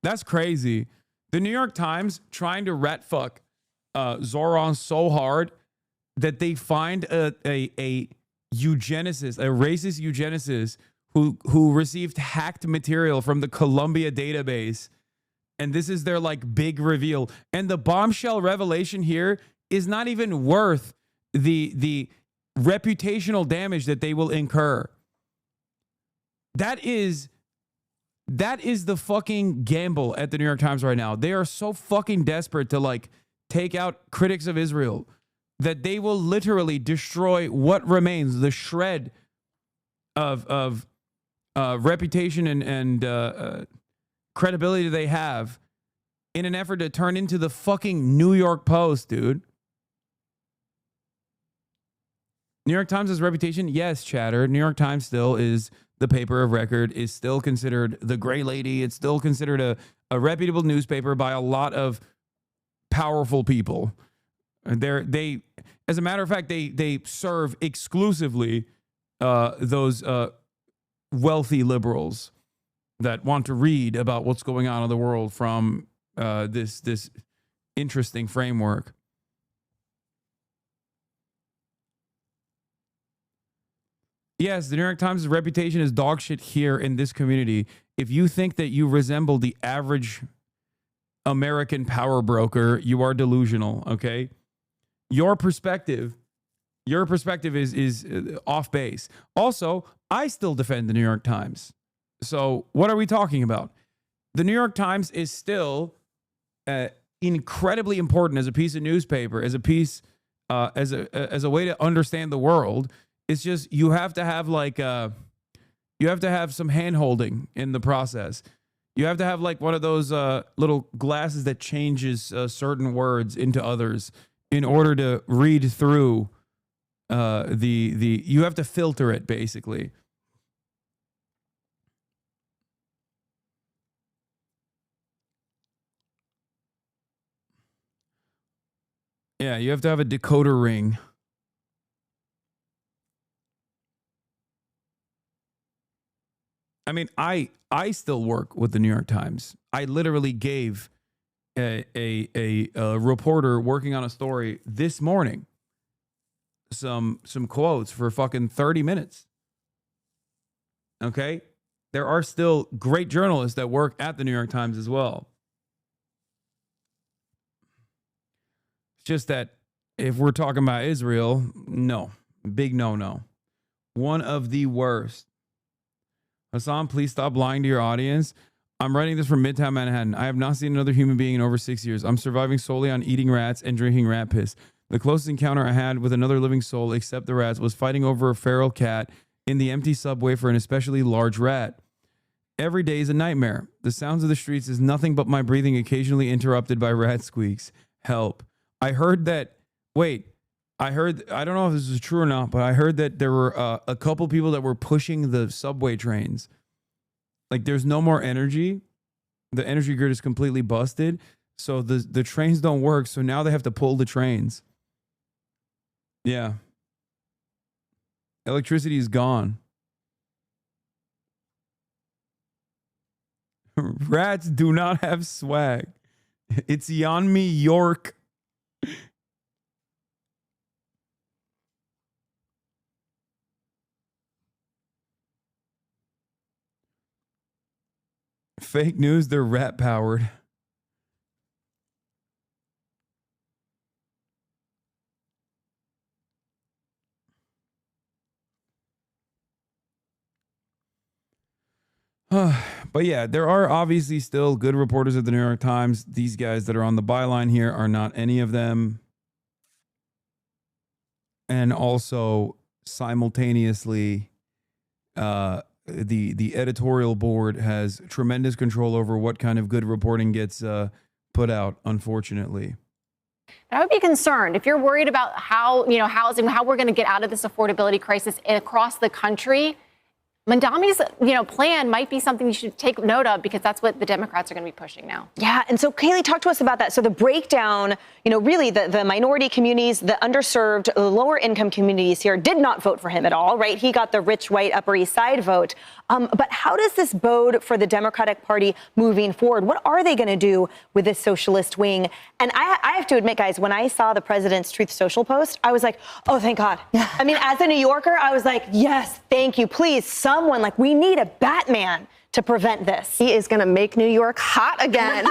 That's crazy. The New York Times trying to rat fuck Zoran so hard that they find a eugenicist, a racist eugenicist who received hacked material from the Columbia database. And this is their like big reveal. And the bombshell revelation here is not even worth the reputational damage that they will incur. That is the fucking gamble at the New York Times right now. They are so fucking desperate to like take out critics of Israel that they will literally destroy what remains, the shred of reputation and credibility they have, in an effort to turn into the fucking New York Post, dude. New York Times' reputation, yes, chatter. New York Times still is the paper of record, is still considered the gray lady. It's still considered a reputable newspaper by a lot of powerful people. They, as a matter of fact, they serve exclusively those wealthy liberals that want to read about what's going on in the world from this interesting framework. Yes, the New York Times' reputation is dog shit here in this community. If you think that you resemble the average American power broker, you are delusional, okay? Your perspective is off base. Also, I still defend the New York Times. So what are we talking about? The New York Times is still incredibly important as a piece of newspaper, as a piece, as a way to understand the world. It's just you have to have some hand holding in the process. You have to have like one of those little glasses that changes certain words into others in order to read through you have to filter it, basically. Yeah, you have to have a decoder ring. I mean, I still work with the New York Times. I literally gave a reporter working on a story this morning some quotes for fucking 30 minutes. Okay? There are still great journalists that work at the New York Times as well. It's just that if we're talking about Israel, no. Big no-no. One of the worst. Hasan, please stop lying to your audience. I'm writing this from Midtown Manhattan. I have not seen another human being in over 6 years. I'm surviving solely on eating rats and drinking rat piss. The closest encounter I had with another living soul, except the rats, was fighting over a feral cat in the empty subway for an especially large rat. Every day is a nightmare. The sounds of the streets is nothing but my breathing, occasionally interrupted by rat squeaks. Help. I heard that, I don't know if this is true or not, but I heard that there were a couple people that were pushing the subway trains. Like, there's no more energy. The energy grid is completely busted. So the trains don't work. So now they have to pull the trains. Yeah. Electricity is gone. Rats do not have swag. It's on me, York. Fake news, they're rat powered. But yeah, there are obviously still good reporters at the New York Times. These guys that are on the byline here are not any of them. And also simultaneously, the editorial board has tremendous control over what kind of good reporting gets put out, unfortunately. I would be concerned if you're worried about how, housing, how we're going to get out of this affordability crisis across the country. Mamdani's, plan might be something you should take note of, because that's what the Democrats are going to be pushing now. Yeah. And so, Kaylee, talk to us about that. So the breakdown, really the minority communities, the underserved, the lower income communities here did not vote for him at all, right? He got the rich, white, Upper East Side vote. But how does this bode for the Democratic Party moving forward? What are they going to do with this socialist wing? And I have to admit, guys, when I saw the president's Truth Social post, I was like, oh, thank God. I mean, as a New Yorker, I was like, yes, thank you. Please, someone, we need a Batman to prevent this. He is going to make New York hot again.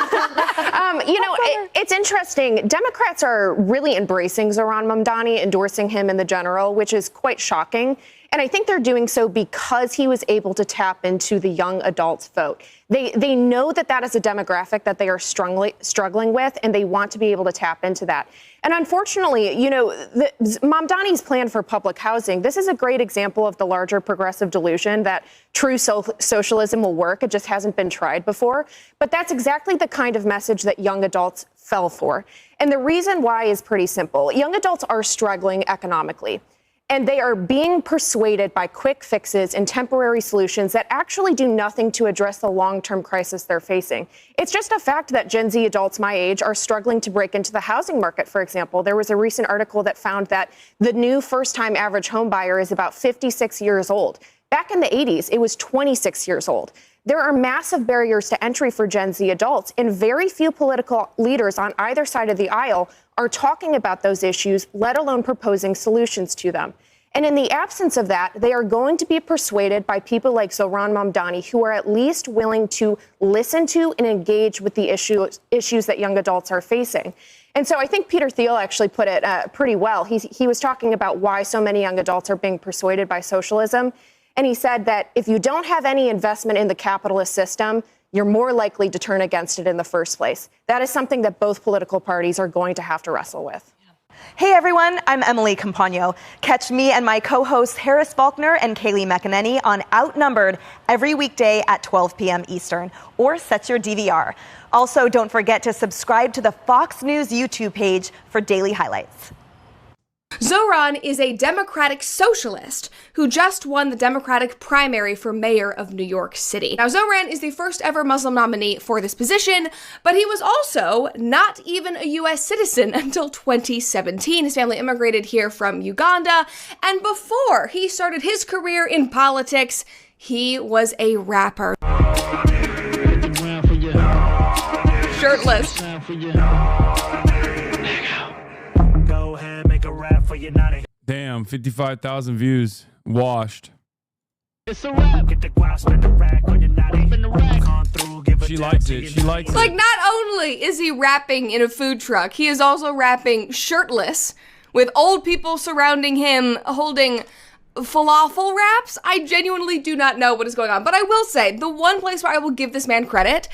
It's interesting. Democrats are really embracing Zohran Mamdani, endorsing him in the general, which is quite shocking. And I think they're doing so because he was able to tap into the young adults vote. They know that is a demographic that they are struggling with, and they want to be able to tap into that. And unfortunately, Mamdani's plan for public housing, this is a great example of the larger progressive delusion that true socialism will work. It just hasn't been tried before. But that's exactly the kind of message that young adults fell for. And the reason why is pretty simple. Young adults are struggling economically. And they are being persuaded by quick fixes and temporary solutions that actually do nothing to address the long-term crisis they're facing. It's just a fact that Gen Z adults my age are struggling to break into the housing market, for example. There was a recent article that found that the new first-time average home buyer is about 56 years old. Back in the 80s, it was 26 years old. There are massive barriers to entry for Gen Z adults, and very few political leaders on either side of the aisle are talking about those issues, let alone proposing solutions to them. And in the absence of that, they are going to be persuaded by people like Zohran Mamdani, who are at least willing to listen to and engage with the issues that young adults are facing. And so I think Peter Thiel actually put it pretty well. He was talking about why so many young adults are being persuaded by socialism. And he said that if you don't have any investment in the capitalist system, you're more likely to turn against it in the first place. That is something that both political parties are going to have to wrestle with. Hey everyone, I'm Emily Campagno. Catch me and my co-hosts Harris Faulkner and Kaylee McEnany on Outnumbered every weekday at 12 p.m. Eastern, or set your DVR. Also, don't forget to subscribe to the Fox News YouTube page for daily highlights. Zohran is a Democratic socialist who just won the Democratic primary for mayor of New York City. Now, Zohran is the first ever Muslim nominee for this position, but he was also not even a U.S. citizen until 2017. His family immigrated here from Uganda, and before he started his career in politics, he was a rapper. Shirtless. Damn, 55,000 views. Washed. It's a rap. Get the guap, spin the rack on your natty. Spin the rack. She likes it. She likes it. Like, not only is he rapping in a food truck, he is also rapping shirtless with old people surrounding him holding falafel wraps. I genuinely do not know what is going on. But I will say, the one place where I will give this man credit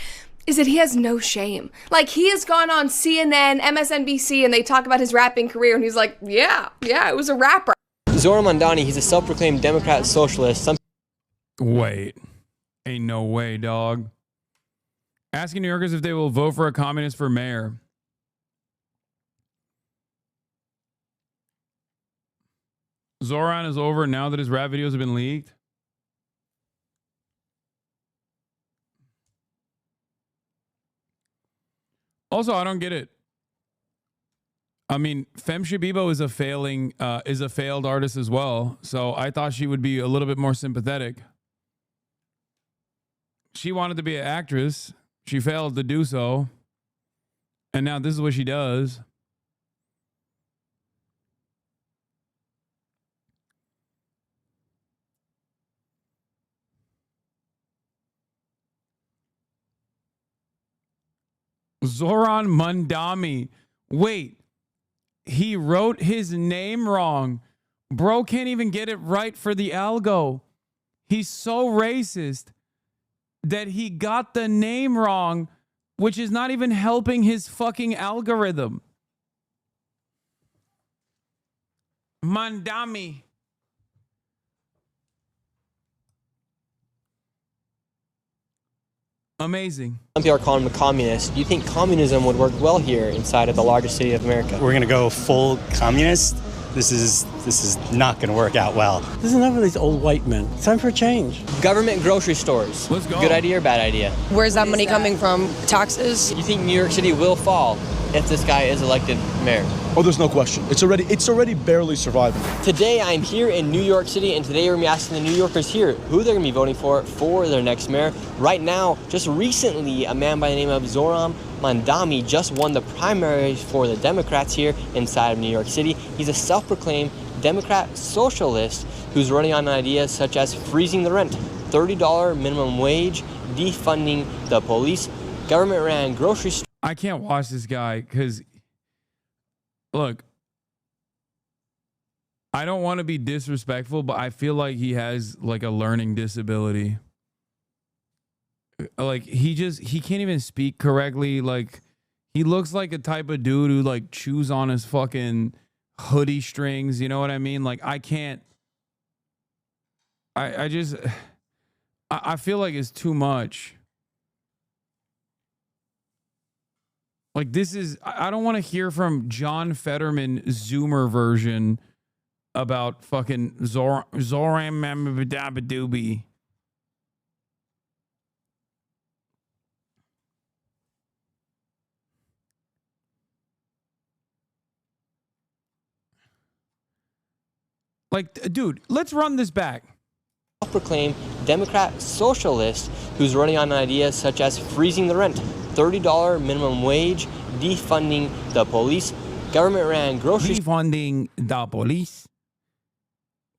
is that he has no shame. Like, he has gone on CNN, MSNBC, and they talk about his rapping career, and he's like, yeah, it was a rapper. Zohran Mamdani, he's a self-proclaimed Democrat socialist. Wait. Ain't no way, dog. Asking New Yorkers if they will vote for a communist for mayor. Zoran is over now that his rap videos have been leaked. Also, I don't get it. I mean, Femme Shabibo is a failed artist as well. So I thought she would be a little bit more sympathetic. She wanted to be an actress. She failed to do so. And now this is what she does. Zoran Mandami. Wait, he wrote his name wrong. Bro can't even get it right for the algo. He's so racist that he got the name wrong, which is not even helping his fucking algorithm. Mandami. Amazing. Some people are calling him a communist. Do you think communism would work well here inside of the largest city of America? We're going to go full communist. This is not going to work out well. This is enough of these old white men. It's time for a change. Government grocery stores. Let's go. Good idea or bad idea? Where's that money coming from? Taxes? You think New York City will fall if this guy is elected mayor? Oh, there's no question. It's already barely surviving. Today, I'm here in New York City, and today we're going to be asking the New Yorkers here who they're going to be voting for their next mayor. Right now, just recently, a man by the name of Zoran Mandami just won the primaries for the Democrats here inside of New York City. He's a self-proclaimed Democrat socialist who's running on ideas such as freezing the rent, $30 minimum wage, defunding the police, government-ran grocery stores. I can't watch this guy because, look, I don't want to be disrespectful, but I feel like he has like a learning disability. Like he can't even speak correctly. Like he looks like a type of dude who like chews on his fucking hoodie strings. You know what I mean? Like I can't. I feel like it's too much. Like this is, I don't want to hear from John Fetterman Zoomer version about fucking Zoran Mamabadabadoobie. Like, dude, let's run this back. Self-proclaimed Democrat socialist who's running on ideas such as freezing the rent, $30 minimum wage, defunding the police, government-ran grocery defunding the police,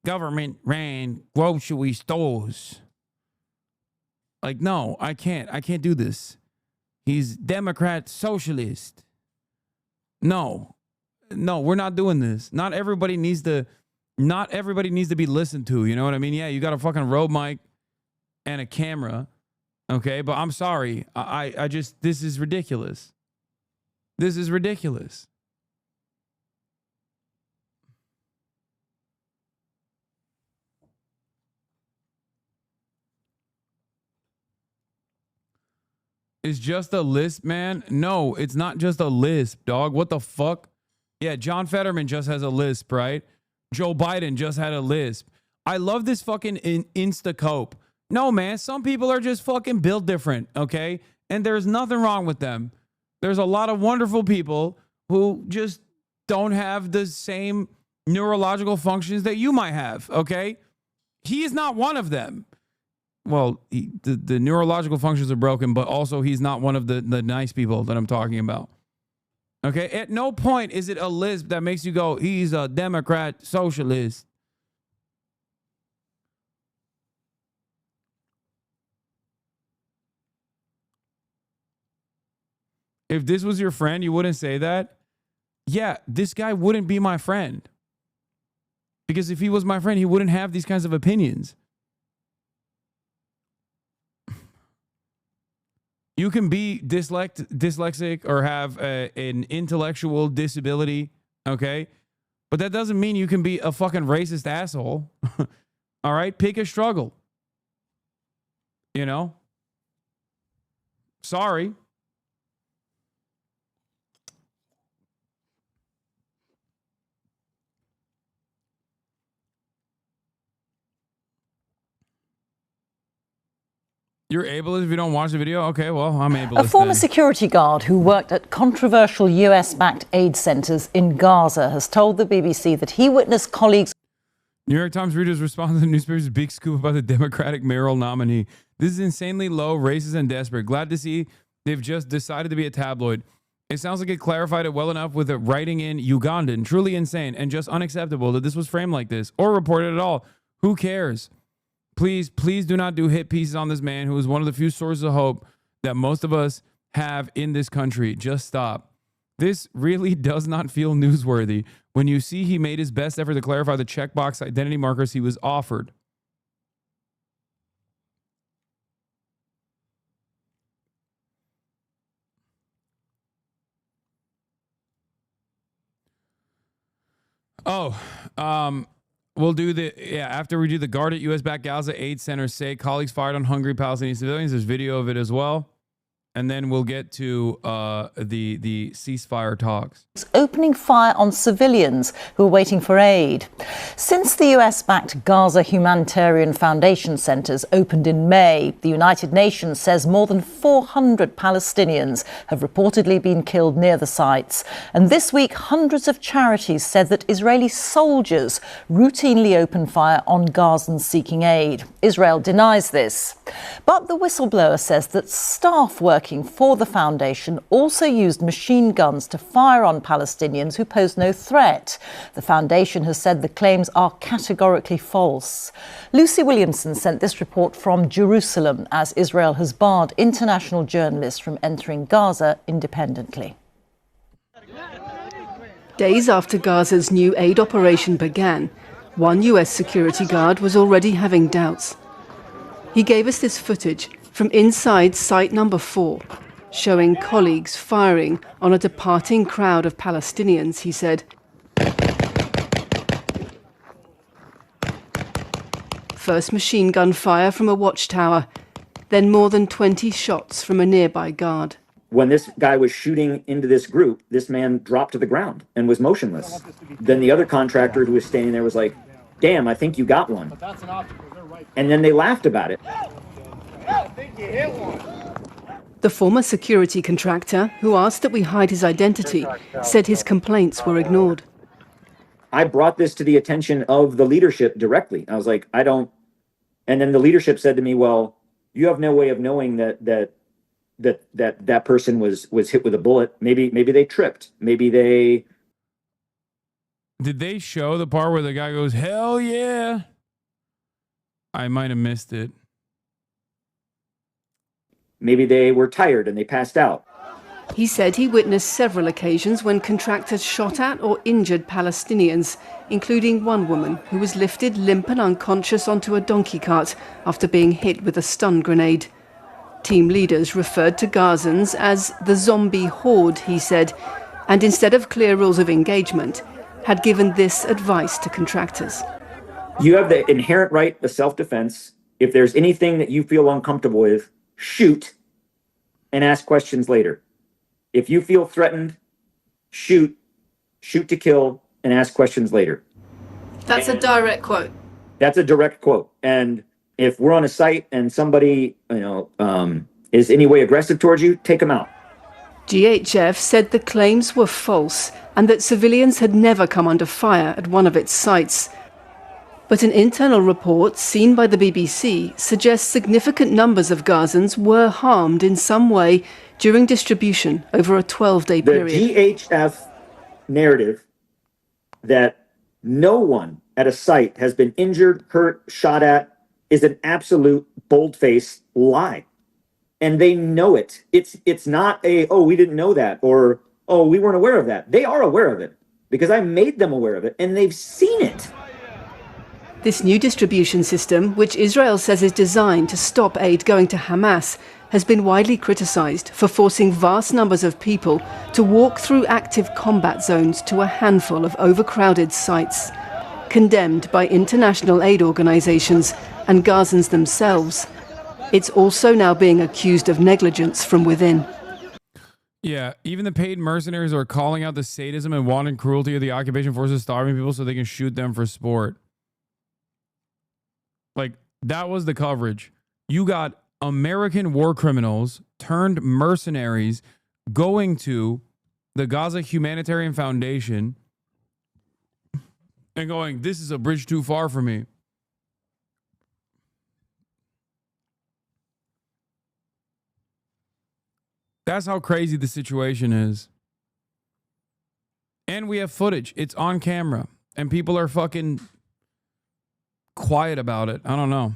government-ran grocery stores. Like, no, I can't do this. He's Democrat socialist. No, we're not doing this. Not everybody needs to be listened to. You know what I mean? Yeah, you got a fucking Rode mic and a camera. Okay, but I'm sorry. I just, this is ridiculous. This is ridiculous. It's just a lisp, man. No, it's not just a lisp, dog. What the fuck? Yeah, John Fetterman just has a lisp, right? Joe Biden just had a lisp. I love this fucking Instacope. No, man, some people are just fucking built different, okay? And there's nothing wrong with them. There's a lot of wonderful people who just don't have the same neurological functions that you might have, okay? He is not one of them. Well, the neurological functions are broken, but also he's not one of the nice people that I'm talking about. Okay? At no point is it a lisp that makes you go, he's a Democrat socialist. If this was your friend, you wouldn't say that? Yeah, this guy wouldn't be my friend. Because if he was my friend, he wouldn't have these kinds of opinions. You can be dyslexic or have an intellectual disability, okay? But that doesn't mean you can be a fucking racist asshole. All right? Pick a struggle. You know? Sorry. You're ableist if you don't watch the video? Okay, well, I'm ableist. A former then. security guard who worked at controversial US-backed aid centres in Gaza has told the BBC that he witnessed colleagues. New York Times readers respond to the newspaper's big scoop about the Democratic mayoral nominee. This is insanely low, racist, and desperate. Glad to see they've just decided to be a tabloid. It sounds like it clarified it well enough with it writing in Ugandan. Truly insane and just unacceptable that this was framed like this or reported at all. Who cares? Please do not do hit pieces on this man who is one of the few sources of hope that most of us have in this country. Just stop. This really does not feel newsworthy when you see he made his best effort to clarify the checkbox identity markers he was offered. We'll do after we do the guard at U.S.-backed Gaza aid center say colleagues fired on hungry Palestinian civilians. There's video of it as well. And then we'll get to the ceasefire talks. Opening fire on civilians who are waiting for aid. Since the US-backed Gaza Humanitarian Foundation centres opened in May, the United Nations says more than 400 Palestinians have reportedly been killed near the sites. And this week, hundreds of charities said that Israeli soldiers routinely open fire on Gazans seeking aid. Israel denies this. But the whistleblower says that staff working for the foundation also used machine guns to fire on Palestinians who pose no threat. The foundation has said the claims are categorically false. Lucy Williamson sent this report from Jerusalem as Israel has barred international journalists from entering Gaza independently. Days after Gaza's new aid operation began, one US security guard was already having doubts. He gave us this footage from inside site number 4, showing colleagues firing on a departing crowd of Palestinians, he said. First machine gun fire from a watchtower, then more than 20 shots from a nearby guard. When this guy was shooting into this group, this man dropped to the ground and was motionless. Then the other contractor who was standing there was like, "Damn, I think you got one." And then they laughed about it. The former security contractor, who asked that we hide his identity, said his complaints were ignored. I brought this to the attention of the leadership directly. I was like, I don't. And then the leadership said to me, "Well, you have no way of knowing that person was hit with a bullet. Maybe they tripped. Maybe they." Did they show the part where the guy goes, "Hell yeah"? I might have missed it. Maybe they were tired and they passed out. He said he witnessed several occasions when contractors shot at or injured Palestinians, including one woman who was lifted limp and unconscious onto a donkey cart after being hit with a stun grenade. Team leaders referred to Gazans as the zombie horde, he said, and instead of clear rules of engagement, had given this advice to contractors. You have the inherent right of self-defense. If there's anything that you feel uncomfortable with, shoot and ask questions later. If you feel threatened, shoot to kill and ask questions later. That's a direct quote. That's a direct quote. And if we're on a site and somebody, is any way aggressive towards you, take them out. GHF said the claims were false and that civilians had never come under fire at one of its sites. But an internal report seen by the BBC suggests significant numbers of Gazans were harmed in some way during distribution over a 12-day period. The GHF narrative that no one at a site has been injured, hurt, shot at is an absolute bold-faced lie. And they know it. It's not we didn't know that, or, we weren't aware of that. They are aware of it because I made them aware of it and they've seen it. This new distribution system, which Israel says is designed to stop aid going to Hamas, has been widely criticized for forcing vast numbers of people to walk through active combat zones to a handful of overcrowded sites, condemned by international aid organizations and Gazans themselves. It's also now being accused of negligence from within. Yeah, even the paid mercenaries are calling out the sadism and wanton cruelty of the occupation forces starving people so they can shoot them for sport. Like, that was the coverage. You got American war criminals turned mercenaries going to the Gaza Humanitarian Foundation and going, this is a bridge too far for me. That's how crazy the situation is. And we have footage. It's on camera. And people are fucking quiet about it. I don't know.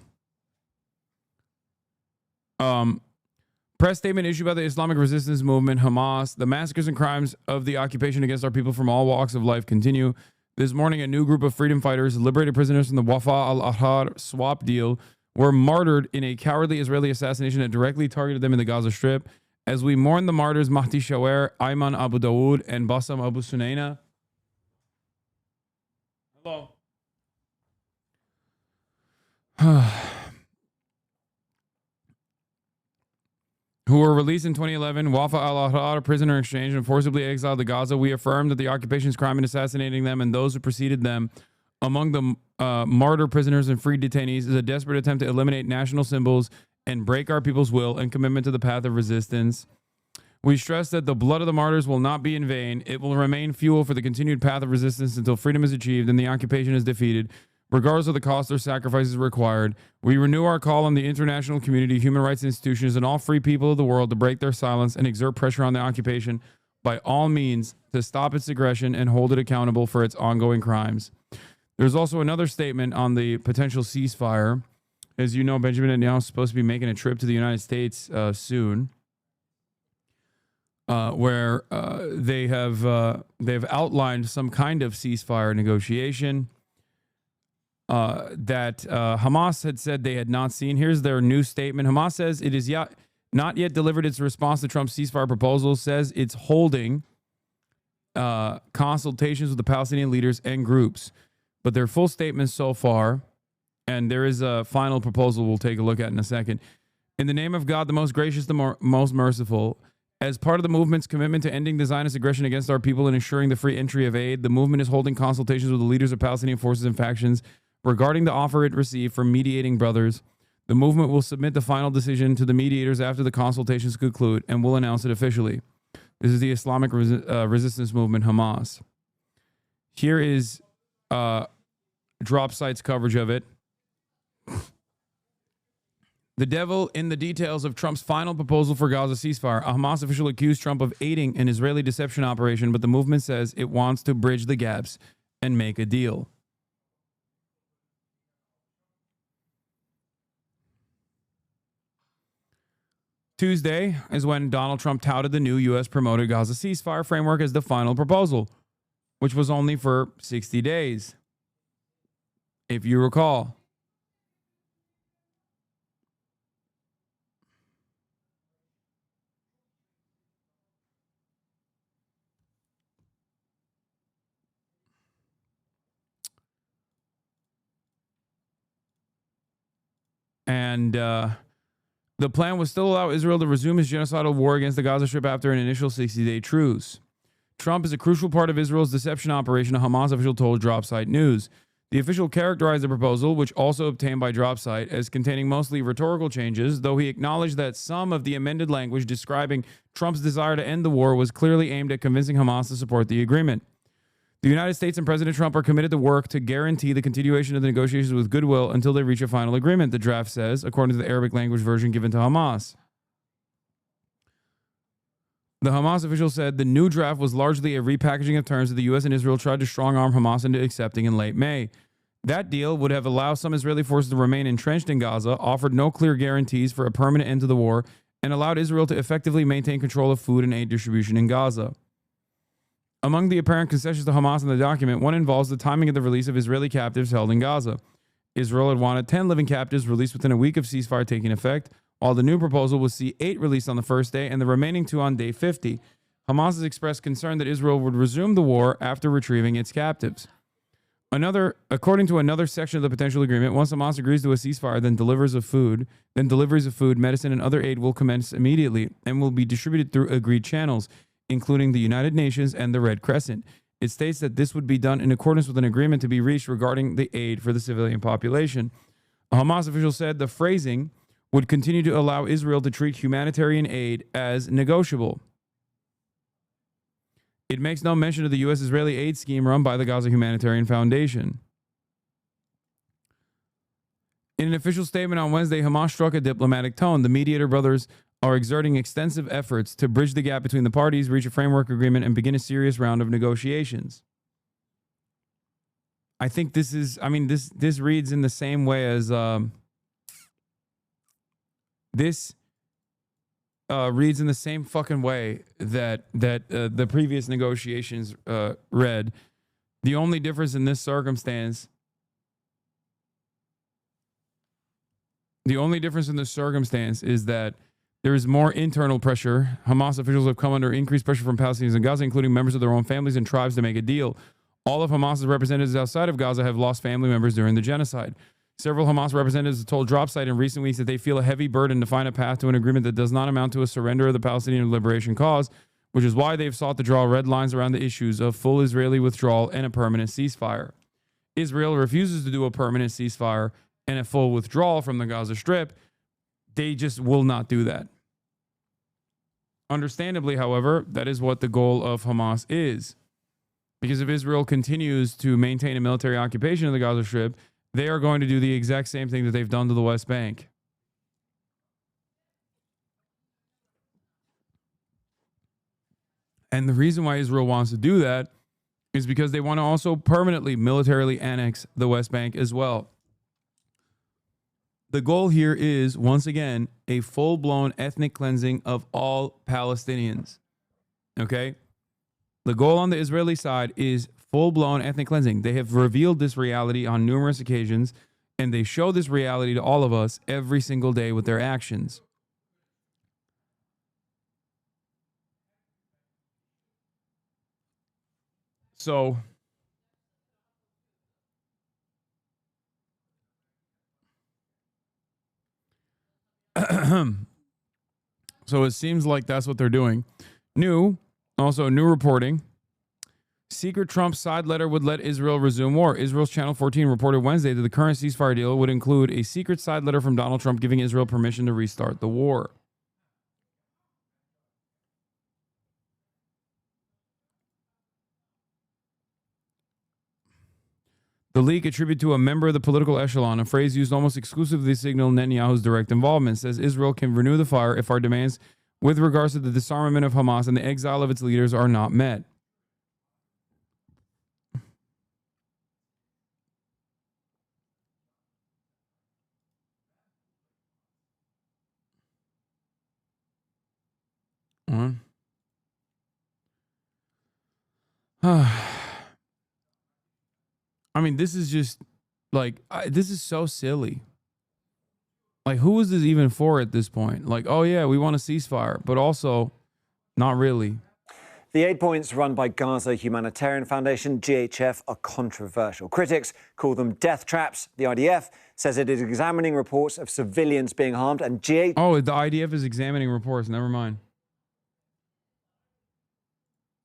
Press statement issued by the Islamic Resistance Movement, Hamas. The massacres and crimes of the occupation against our people from all walks of life continue. This morning, a new group of freedom fighters, liberated prisoners from the Wafa al-Ahrar swap deal, were martyred in a cowardly Israeli assassination that directly targeted them in the Gaza Strip. As we mourn the martyrs Mahdi Shawer, Ayman Abu Dawood, and Bassam Abu Sunaina. Hello. Who were released in 2011, Wafa al-Ahrar prisoner exchange and forcibly exiled to Gaza. We affirm that the occupation's crime in assassinating them and those who preceded them among the martyr prisoners and freed detainees is a desperate attempt to eliminate national symbols and break our people's will and commitment to the path of resistance. We stress that the blood of the martyrs will not be in vain. It will remain fuel for the continued path of resistance until freedom is achieved and the occupation is defeated, regardless of the cost or sacrifices required. We renew our call on the international community, human rights institutions, and all free people of the world to break their silence and exert pressure on the occupation by all means to stop its aggression and hold it accountable for its ongoing crimes. There's also another statement on the potential ceasefire. As you know, Benjamin Netanyahu is supposed to be making a trip to the United States soon, where they have outlined some kind of ceasefire negotiation that Hamas had said they had not seen. Here's their new statement. Hamas says it is not yet delivered its response to Trump's ceasefire proposal, says it's holding consultations with the Palestinian leaders and groups. But their full statements so far, and there is a final proposal we'll take a look at in a second. In the name of God, the most gracious, the most merciful, as part of the movement's commitment to ending the Zionist aggression against our people and ensuring the free entry of aid, the movement is holding consultations with the leaders of Palestinian forces and factions regarding the offer it received from mediating brothers. The movement will submit the final decision to the mediators after the consultations conclude and will announce it officially. This is the Islamic Resistance Movement, Hamas. Here is Drop Site's coverage of it. The devil in the details of Trump's final proposal for Gaza ceasefire. A Hamas official accused Trump of aiding an Israeli deception operation, but the movement says it wants to bridge the gaps and make a deal. Tuesday is when Donald Trump touted the new U.S. promoted Gaza ceasefire framework as the final proposal, which was only for 60 days, if you recall. And the plan was still allow Israel to resume its genocidal war against the Gaza Strip after an initial 60-day truce. Trump is a crucial part of Israel's deception operation, a Hamas official told Dropsite News. The official characterized the proposal, which also obtained by Dropsite, as containing mostly rhetorical changes, though he acknowledged that some of the amended language describing Trump's desire to end the war was clearly aimed at convincing Hamas to support the agreement. The United States and President Trump are committed to work to guarantee the continuation of the negotiations with goodwill until they reach a final agreement, the draft says, according to the Arabic language version given to Hamas. The Hamas official said the new draft was largely a repackaging of terms that the U.S. and Israel tried to strong-arm Hamas into accepting in late May. That deal would have allowed some Israeli forces to remain entrenched in Gaza, offered no clear guarantees for a permanent end to the war, and allowed Israel to effectively maintain control of food and aid distribution in Gaza. Among the apparent concessions to Hamas in the document, one involves the timing of the release of Israeli captives held in Gaza. Israel had wanted 10 living captives released within a week of ceasefire taking effect, while the new proposal would see 8 released on the first day and the remaining 2 on day 50. Hamas has expressed concern that Israel would resume the war after retrieving its captives. According to another section of the potential agreement, once Hamas agrees to a ceasefire, then deliveries of food, medicine, and other aid will commence immediately and will be distributed through agreed channels, including the United Nations and the Red Crescent. It states that this would be done in accordance with an agreement to be reached regarding the aid for the civilian population. A Hamas official said the phrasing would continue to allow Israel to treat humanitarian aid as negotiable. It makes no mention of the U.S.-Israeli aid scheme run by the Gaza Humanitarian Foundation. In an official statement on Wednesday, Hamas struck a diplomatic tone. The mediator brothers are exerting extensive efforts to bridge the gap between the parties, reach a framework agreement, and begin a serious round of negotiations. I think this reads in the same way as reads in the same fucking way that the previous negotiations read. The only difference in this circumstance is that there is more internal pressure. Hamas officials have come under increased pressure from Palestinians in Gaza, including members of their own families and tribes, to make a deal. All of Hamas's representatives outside of Gaza have lost family members during the genocide. Several Hamas representatives have told Dropsite in recent weeks that they feel a heavy burden to find a path to an agreement that does not amount to a surrender of the Palestinian liberation cause, which is why they've sought to draw red lines around the issues of full Israeli withdrawal and a permanent ceasefire. Israel refuses to do a permanent ceasefire and a full withdrawal from the Gaza Strip. They just will not do that. Understandably, however, that is what the goal of Hamas is. Because if Israel continues to maintain a military occupation of the Gaza Strip, they are going to do the exact same thing that they've done to the West Bank. And the reason why Israel wants to do that is because they want to also permanently militarily annex the West Bank as well. The goal here is, once again, a full-blown ethnic cleansing of all Palestinians. Okay? The goal on the Israeli side is full-blown ethnic cleansing. They have revealed this reality on numerous occasions, and they show this reality to all of us every single day with their actions. So, it seems like that's what they're doing. New reporting. Secret Trump side letter would let Israel resume war. Israel's Channel 14 reported Wednesday that the current ceasefire deal would include a secret side letter from Donald Trump giving Israel permission to restart the war. The leak, attributed to a member of the political echelon, a phrase used almost exclusively to signal Netanyahu's direct involvement, says Israel can renew the fire if our demands with regards to the disarmament of Hamas and the exile of its leaders are not met. I mean, this is just like, this is so silly. Like, who is this even for at this point? Like, oh yeah, we want a ceasefire, but also not really. The 8 points run by Gaza Humanitarian Foundation, GHF, are controversial. Critics call them death traps. The IDF says it is examining reports of civilians being harmed, and GHF... Oh, the IDF is examining reports. Never mind.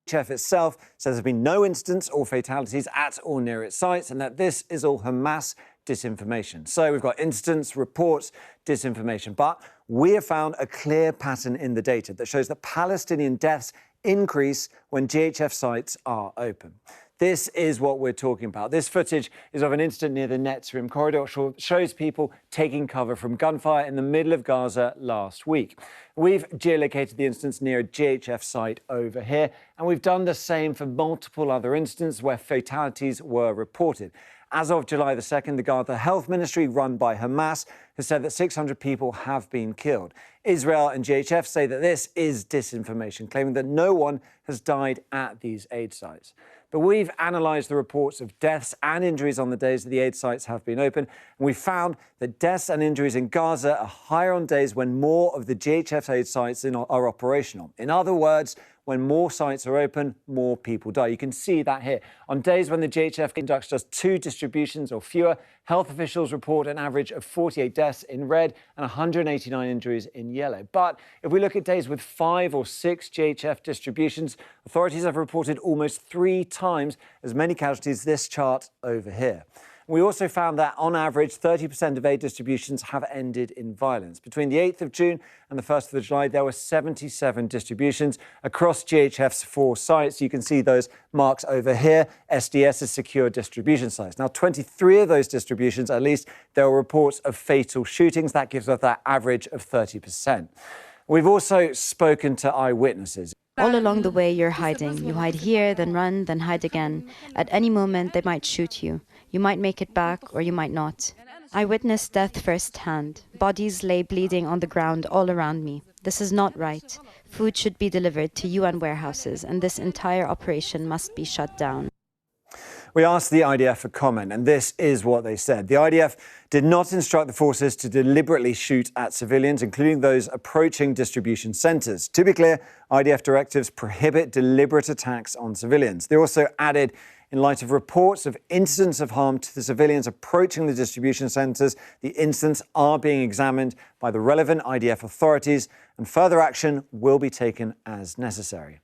GHF itself says there's been no incidents or fatalities at or near its sites, and that this is all Hamas disinformation. So we've got incidents, reports, disinformation. But we have found a clear pattern in the data that shows that Palestinian deaths increase when GHF sites are open. This is what we're talking about. This footage is of an incident near the Netzarim corridor. Shows people taking cover from gunfire in the middle of Gaza last week. We've geolocated the instance near a GHF site over here, and we've done the same for multiple other incidents where fatalities were reported. As of July the 2nd, the Gaza Health Ministry, run by Hamas, has said that 600 people have been killed. Israel and GHF say that this is disinformation, claiming that no one has died at these aid sites. But we've analysed the reports of deaths and injuries on the days that the aid sites have been open, and we found that deaths and injuries in Gaza are higher on days when more of the GHF aid sites are operational. In other words, when more sites are open, more people die. You can see that here. On days when the GHF conducts just 2 distributions or fewer, health officials report an average of 48 deaths in red and 189 injuries in yellow. But if we look at days with 5 or 6 GHF distributions, authorities have reported almost 3 times as many casualties as this chart over here. We also found that, on average, 30% of aid distributions have ended in violence. Between the 8th of June and the 1st of July, there were 77 distributions across GHF's 4 sites. You can see those marks over here, SDS's secure distribution sites. Now, 23 of those distributions, at least, there were reports of fatal shootings. That gives us that average of 30%. We've also spoken to eyewitnesses. All along the way, you're hiding. You hide here, then run, then hide again. At any moment, they might shoot you. You might make it back, or you might not. I witnessed death firsthand. Bodies lay bleeding on the ground all around me. This is not right. Food should be delivered to UN warehouses, and this entire operation must be shut down. We asked the IDF for comment, and this is what they said. The IDF did not instruct the forces to deliberately shoot at civilians, including those approaching distribution centres. To be clear, IDF directives prohibit deliberate attacks on civilians. They also added, in light of reports of incidents of harm to the civilians approaching the distribution centres, the incidents are being examined by the relevant IDF authorities, and further action will be taken as necessary.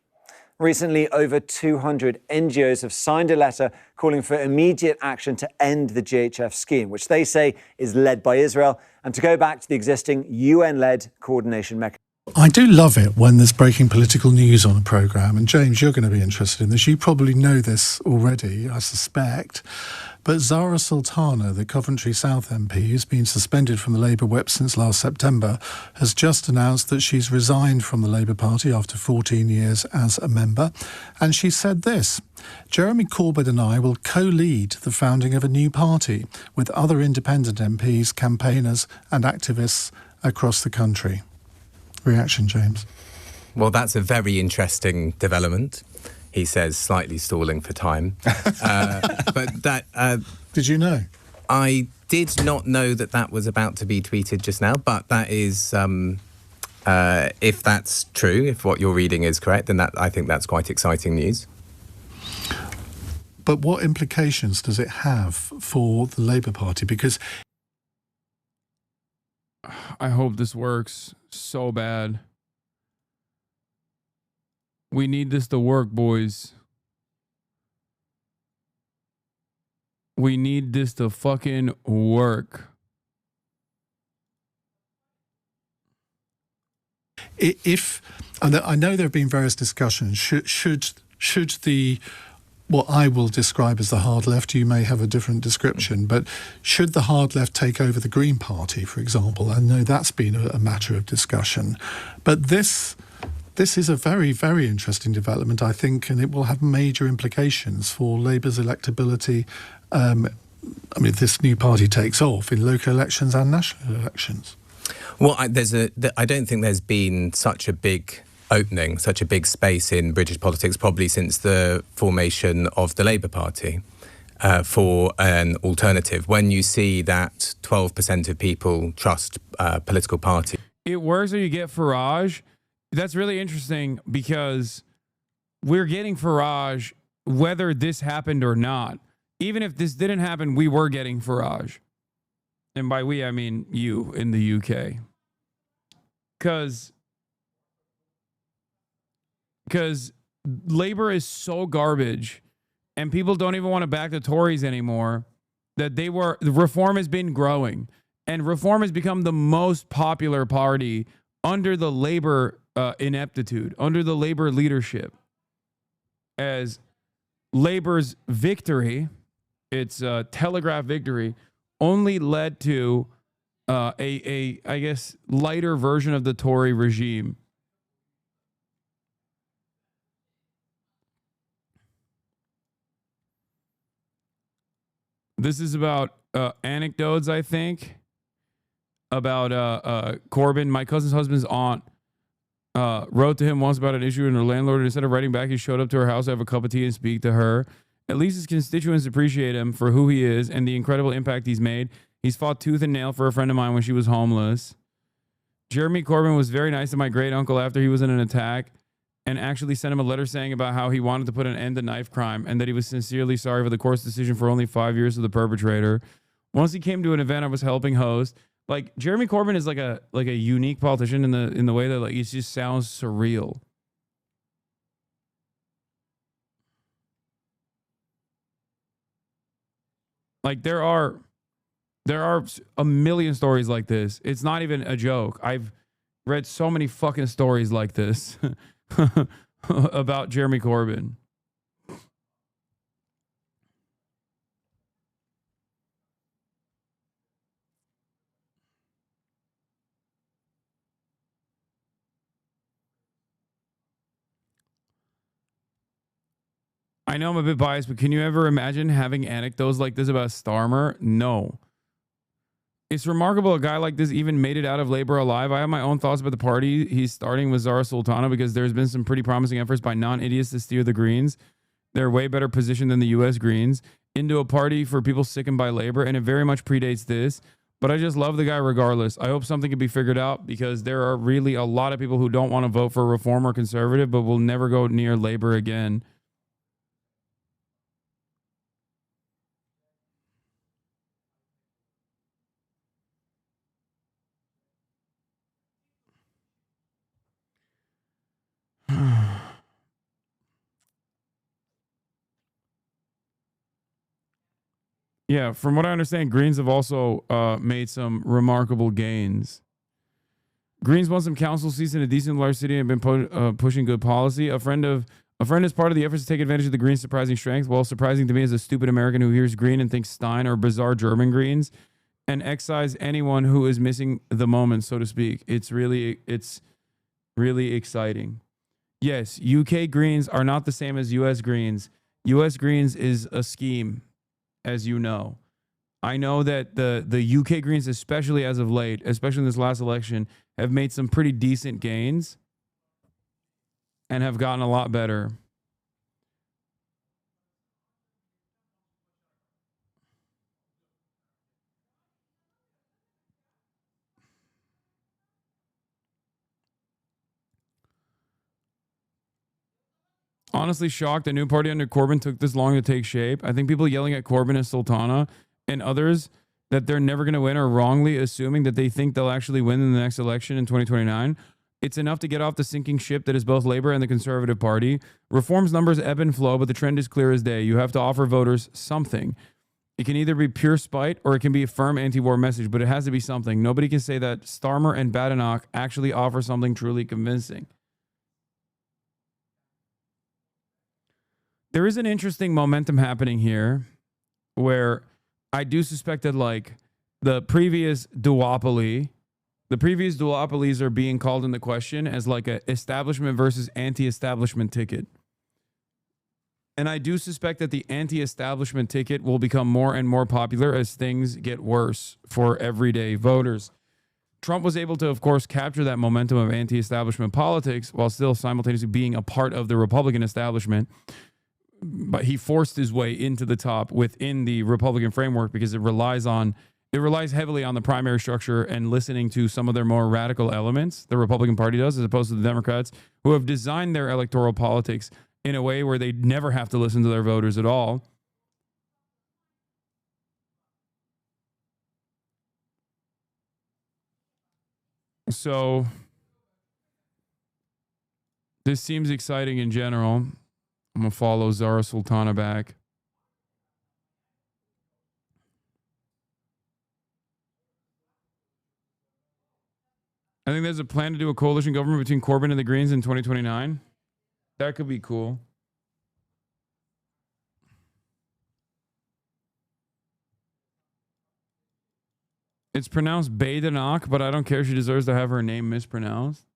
Recently, over 200 NGOs have signed a letter calling for immediate action to end the GHF scheme, which they say is led by Israel, and to go back to the existing UN-led coordination mechanism. I do love it when there's breaking political news on a programme, and James, you're going to be interested in this. You probably know this already, I suspect, but Zara Sultana, the Coventry South MP, who's been suspended from the Labour whip since last September, has just announced that she's resigned from the Labour Party after 14 years as a member. And she said this: Jeremy Corbyn and I will co-lead the founding of a new party with other independent MPs, campaigners and activists across the country. Reaction, James? Well, that's a very interesting development. He says, slightly stalling for time. But that... did you know? I did not know that that was about to be tweeted just now, but that is... if that's true, if what you're reading is correct, then I think that's quite exciting news. But what implications does it have for the Labour Party? Because... I hope this works so bad. We need this to work, boys. We need this to fucking work. If I know there have been various discussions, should the what I will describe as the hard left, you may have a different description, but should the hard left take over the Green Party, for example? I know that's been a matter of discussion, but this is a very, very interesting development, I think, and it will have major implications for Labour's electability. I mean, if this new party takes off in local elections and national elections. Well, I don't think there's been such a big opening, such a big space in British politics, probably since the formation of the Labour Party, for an alternative. When you see that 12% of people trust political parties. It works when you get Farage. That's really interesting because we're getting Farage whether this happened or not. Even if this didn't happen, we were getting Farage. And by we, I mean you in the UK. Because Labour is so garbage and people don't even want to back the Tories anymore that the Reform has been growing, and Reform has become the most popular party under the Labour ineptitude, under the Labour leadership. As Labour's victory, its telegraph victory, only led to I guess, lighter version of the Tory regime. This is about anecdotes, I think, about Corbyn. My cousin's husband's aunt wrote to him once about an issue, and her landlord, instead of writing back, he showed up to her house to have a cup of tea and speak to her. At least his constituents appreciate him for who he is and the incredible impact he's made. He's fought tooth and nail for a friend of mine when she was homeless. Jeremy Corbyn was very nice to my great uncle after he was in an attack. and actually sent him a letter saying about how he wanted to put an end to knife crime and that he was sincerely sorry for the court's decision for only 5 years of the perpetrator. Once he came to an event I was helping host. Like, Jeremy Corbyn is like a unique politician in the way that, like, it just sounds surreal. Like, there are a million stories like this. It's not even a joke. I've read so many fucking stories like this about Jeremy Corbyn. I know I'm a bit biased, but can you ever imagine having anecdotes like this about Starmer? No. It's remarkable a guy like this even made it out of labor alive. I have my own thoughts about the party he's starting with Zara Sultana because there's been some pretty promising efforts by non-idiots to steer the Greens. They're way better positioned than the U.S. Greens into a party for people sickened by labor, and it very much predates this. But I just love the guy regardless. I hope something can be figured out because there are really a lot of people who don't want to vote for reform or conservative but will never go near labor again. Yeah, from what I understand, Greens have also made some remarkable gains. Greens won some council seats in a decent large city and have been pushing good policy. A friend is part of the efforts to take advantage of the Greens' surprising strength. Well, surprising to me as a stupid American who hears Green and thinks Stein are bizarre German Greens, and excise anyone who is missing the moment, so to speak. It's really exciting. Yes, UK Greens are not the same as US Greens. US Greens is a scheme, as you know. I know that the UK Greens, especially as of late, especially in this last election, have made some pretty decent gains and have gotten a lot better. Honestly shocked the new party under Corbyn took this long to take shape. I think people yelling at Corbyn and Sultana and others that they're never going to win are wrongly assuming that they think they'll actually win in the next election in 2029. It's enough to get off the sinking ship that is both Labour and the Conservative Party. Reform's numbers ebb and flow, but the trend is clear as day. You have to offer voters something. It can either be pure spite or it can be a firm anti-war message, but it has to be something. Nobody can say that Starmer and Badenoch actually offer something truly convincing. There is an interesting momentum happening here where I do suspect that, like, the previous duopoly are being called into question as like a establishment versus anti-establishment ticket. And I do suspect that the anti-establishment ticket will become more and more popular as things get worse for everyday voters. Trump was able to, of course, capture that momentum of anti-establishment politics while still simultaneously being a part of the Republican establishment. But he forced his way into the top within the Republican framework because it relies heavily on the primary structure and listening to some of their more radical elements. The Republican Party does, as opposed to the Democrats, who have designed their electoral politics in a way where they never have to listen to their voters at all. So this seems exciting in general. I'm going to follow Zara Sultana back. I think there's a plan to do a coalition government between Corbyn and the Greens in 2029. That could be cool. It's pronounced Badenoch, but I don't care. She deserves to have her name mispronounced.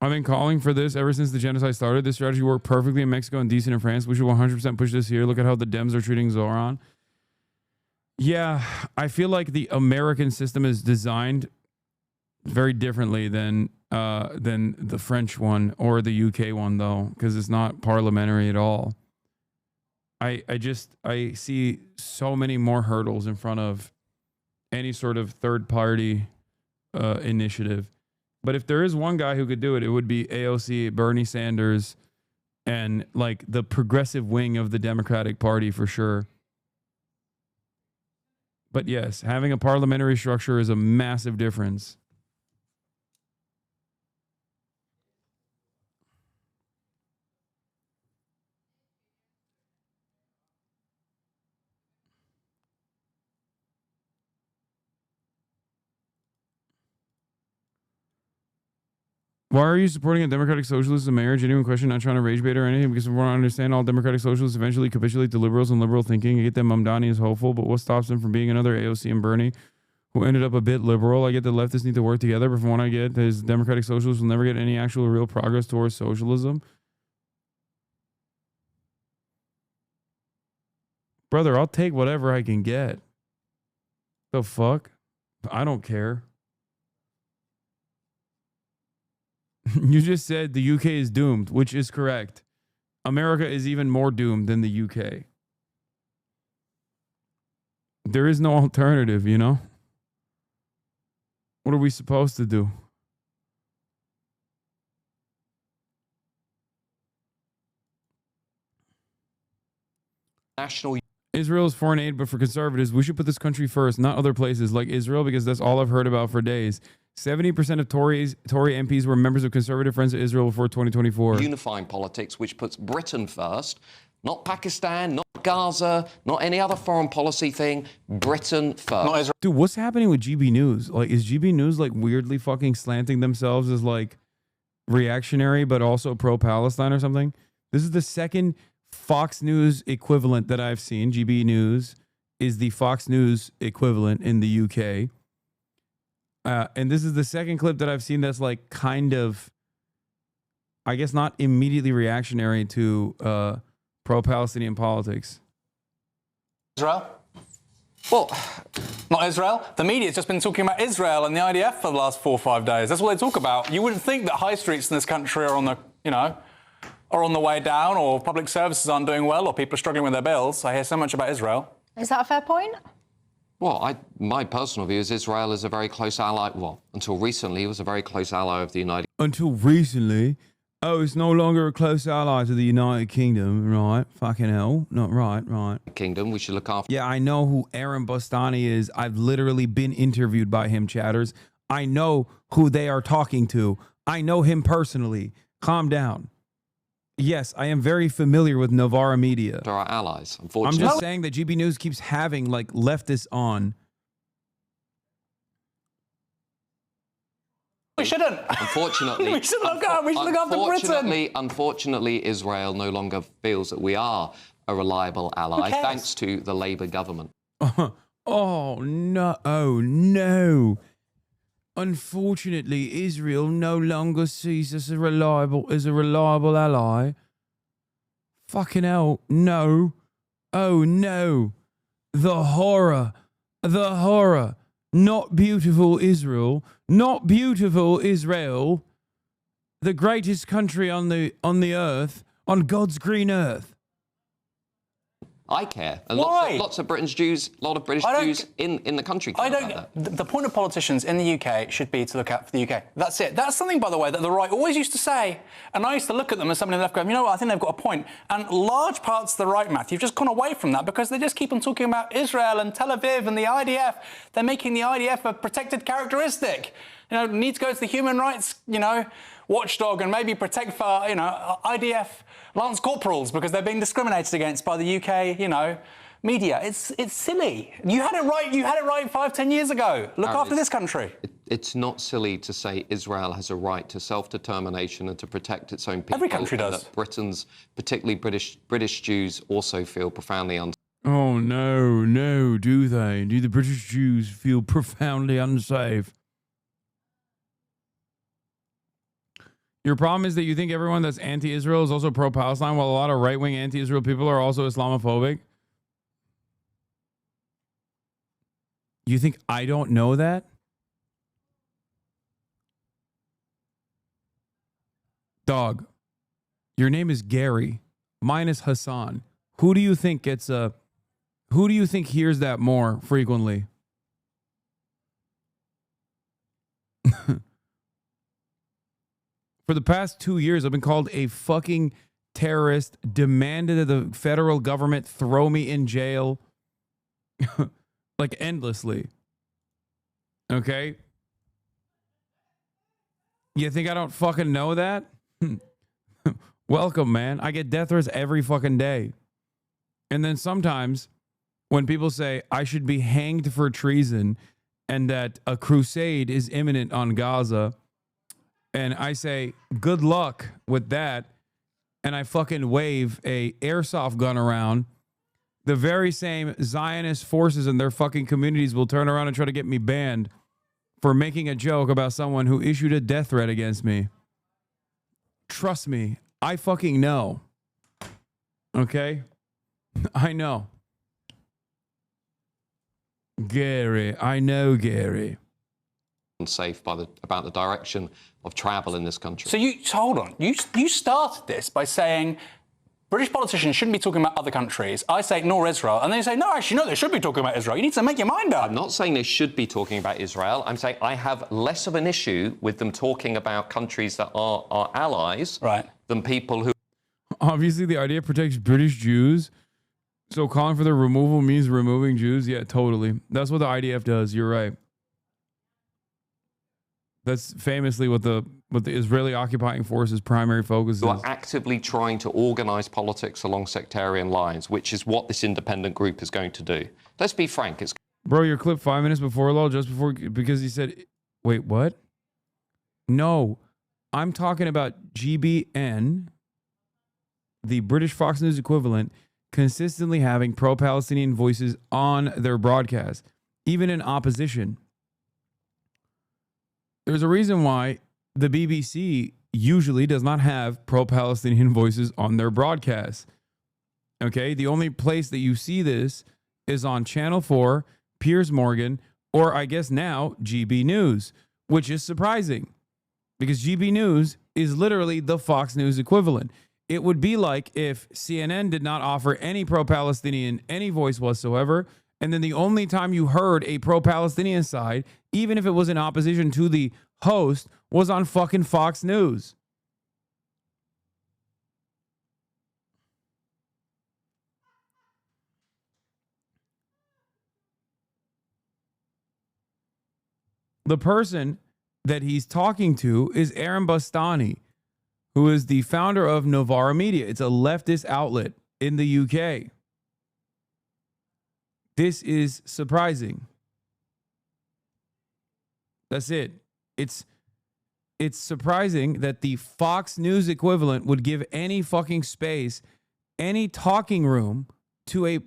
I've been calling for this ever since the genocide started. This strategy worked perfectly in Mexico and decent in France. We should 100% push this here. Look at how the Dems are treating Zoran. Yeah, I feel like the American system is designed very differently than the French one or the UK one, though, because it's not parliamentary at all. I see so many more hurdles in front of any sort of third party initiative. But if there is one guy who could do it, it would be AOC, Bernie Sanders, and like the progressive wing of the Democratic Party for sure. But yes, having a parliamentary structure is a massive difference. Why are you supporting a democratic socialist as a mayor? Genuine question, not trying to rage bait or anything, because we want to understand all democratic socialists eventually capitulate to liberals and liberal thinking. I get that Mamdani is hopeful, but what stops him from being another AOC and Bernie who ended up a bit liberal? I get that leftists need to work together, but from what I get, is democratic socialists will never get any actual real progress towards socialism. Brother, I'll take whatever I can get. The fuck? I don't care. You just said the UK is doomed, which is correct. America is even more doomed than the UK. There is no alternative, you know? What are we supposed to do? National Israel's foreign aid, but for conservatives, we should put this country first, not other places like Israel, because that's all I've heard about for days. 70% of Tory MPs were members of conservative Friends of Israel before 2024. unifying politics, which puts Britain first, not Pakistan, not Gaza, not any other foreign policy thing. Britain first. Dude, what's happening with GB News? Like, is GB News like weirdly fucking slanting themselves as like reactionary, but also pro-Palestine or something? This is the second Fox News equivalent that I've seen. GB News is the Fox News equivalent in the UK. And this is the second clip that I've seen that's like kind of, I guess, not immediately reactionary to pro-Palestinian politics. Israel? Well, not Israel. The media's just been talking about Israel and the IDF for the last 4 or 5 days. That's what they talk about. You wouldn't think that high streets in this country are on the, are on the way down, or public services aren't doing well, or people are struggling with their bills. I hear so much about Israel. Is that a fair point? Well, my personal view is Israel is a very close ally. Well, until recently, it was a very close ally of the United Until recently, it's no longer a close ally to the United Kingdom, right? Fucking hell. Not right. Kingdom. We should look after. Yeah, I know who Aaron Bustani is. I've literally been interviewed by him, chatters. I know who they are talking to. I know him personally. Calm down. Yes, I am very familiar with Novara Media. They're our allies, I'm unfortunately. just saying that GB News keeps having like leftists on. We shouldn't. Unfortunately, we should look after Britain. Unfortunately, Israel no longer feels that we are a reliable ally, thanks to the Labour government. Oh no. Unfortunately, Israel no longer sees us as a reliable ally. Fucking hell, no. Oh no. The horror. Not beautiful Israel. Not beautiful Israel. The greatest country on the earth, on God's green earth. I care. And Why? lots of British Jews, a lot of British Jews in the country care about that. The point of politicians in the UK should be to look out for the UK. That's it. That's something, by the way, that the right always used to say. And I used to look at them as somebody on the left going, you know what, I think they've got a point. And large parts of the right, Matthew, have just gone away from that because they just keep on talking about Israel and Tel Aviv and the IDF. They're making the IDF a protected characteristic. Need to go to the human rights, watchdog and maybe protect for, IDF lance corporals because they're being discriminated against by the UK, media. It's silly. You had it right. You had it right 5-10 years ago. Look after this country. It's not silly to say Israel has a right to self-determination and to protect its own people. Every country does. That Britain's, particularly British Jews, also feel profoundly unsafe. Oh no, do they? Do the British Jews feel profoundly unsafe? Your problem is that you think everyone that's anti-Israel is also pro-Palestine, while a lot of right-wing anti-Israel people are also Islamophobic. You think I don't know that? Dog, your name is Gary. Mine is Hasan. Who do you think gets a? Who do you think hears that more frequently? For the past 2 years, I've been called a fucking terrorist, demanded that the federal government throw me in jail, like endlessly. Okay? You think I don't fucking know that? Welcome, man. I get death threats every fucking day. And then sometimes when people say I should be hanged for treason and that a crusade is imminent on Gaza, and I say, good luck with that, and I fucking wave a airsoft gun around, the very same Zionist forces in their fucking communities will turn around and try to get me banned for making a joke about someone who issued a death threat against me. Trust me, I fucking know. Okay? I know. Gary, I know Gary. Safe about the direction of travel in this country. So hold on. You started this by saying British politicians shouldn't be talking about other countries. I say nor Israel, and then you say no, actually no, they should be talking about Israel. You need to make your mind up. I'm not saying they should be talking about Israel. I'm saying I have less of an issue with them talking about countries that are our allies, right, than people who. Obviously, the idea protects British Jews. So calling for their removal means removing Jews. Yeah, totally. That's what the IDF does. You're right. That's famously what the Israeli occupying forces' primary focus is. Who are actively trying to organise politics along sectarian lines, which is what this independent group is going to do. Let's be frank. It's Bro, your clip 5 minutes before law, just before, because he said, wait, what? No, I'm talking about GBN, the British Fox News equivalent, consistently having pro-Palestinian voices on their broadcast, even in opposition. There's a reason why the BBC usually does not have pro-Palestinian voices on their broadcasts. Okay, the only place that you see this is on Channel 4, Piers Morgan, or I guess now GB News, which is surprising because GB News is literally the Fox News equivalent. It would be like if CNN did not offer any pro-Palestinian, any voice whatsoever, and then the only time you heard a pro-Palestinian side, even if it was in opposition to the host, was on fucking Fox News. The person that he's talking to is Aaron Bastani, who is the founder of Novara Media. It's a leftist outlet in the UK. This is surprising. That's it. It's surprising that the Fox News equivalent would give any fucking space, any talking room to a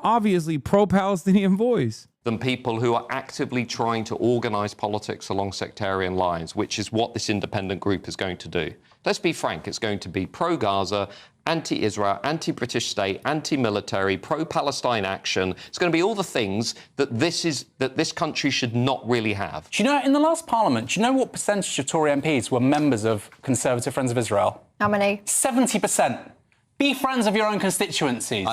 obviously pro-Palestinian voice. Than people who are actively trying to organise politics along sectarian lines, which is what this independent group is going to do. Let's be frank, it's going to be pro-Gaza, anti-Israel, anti-British state, anti-military, pro-Palestine action. It's going to be all the things that this country should not really have. Do you know, in the last parliament, do you know what percentage of Tory MPs were members of Conservative Friends of Israel? How many? 70%. Be friends of your own constituencies.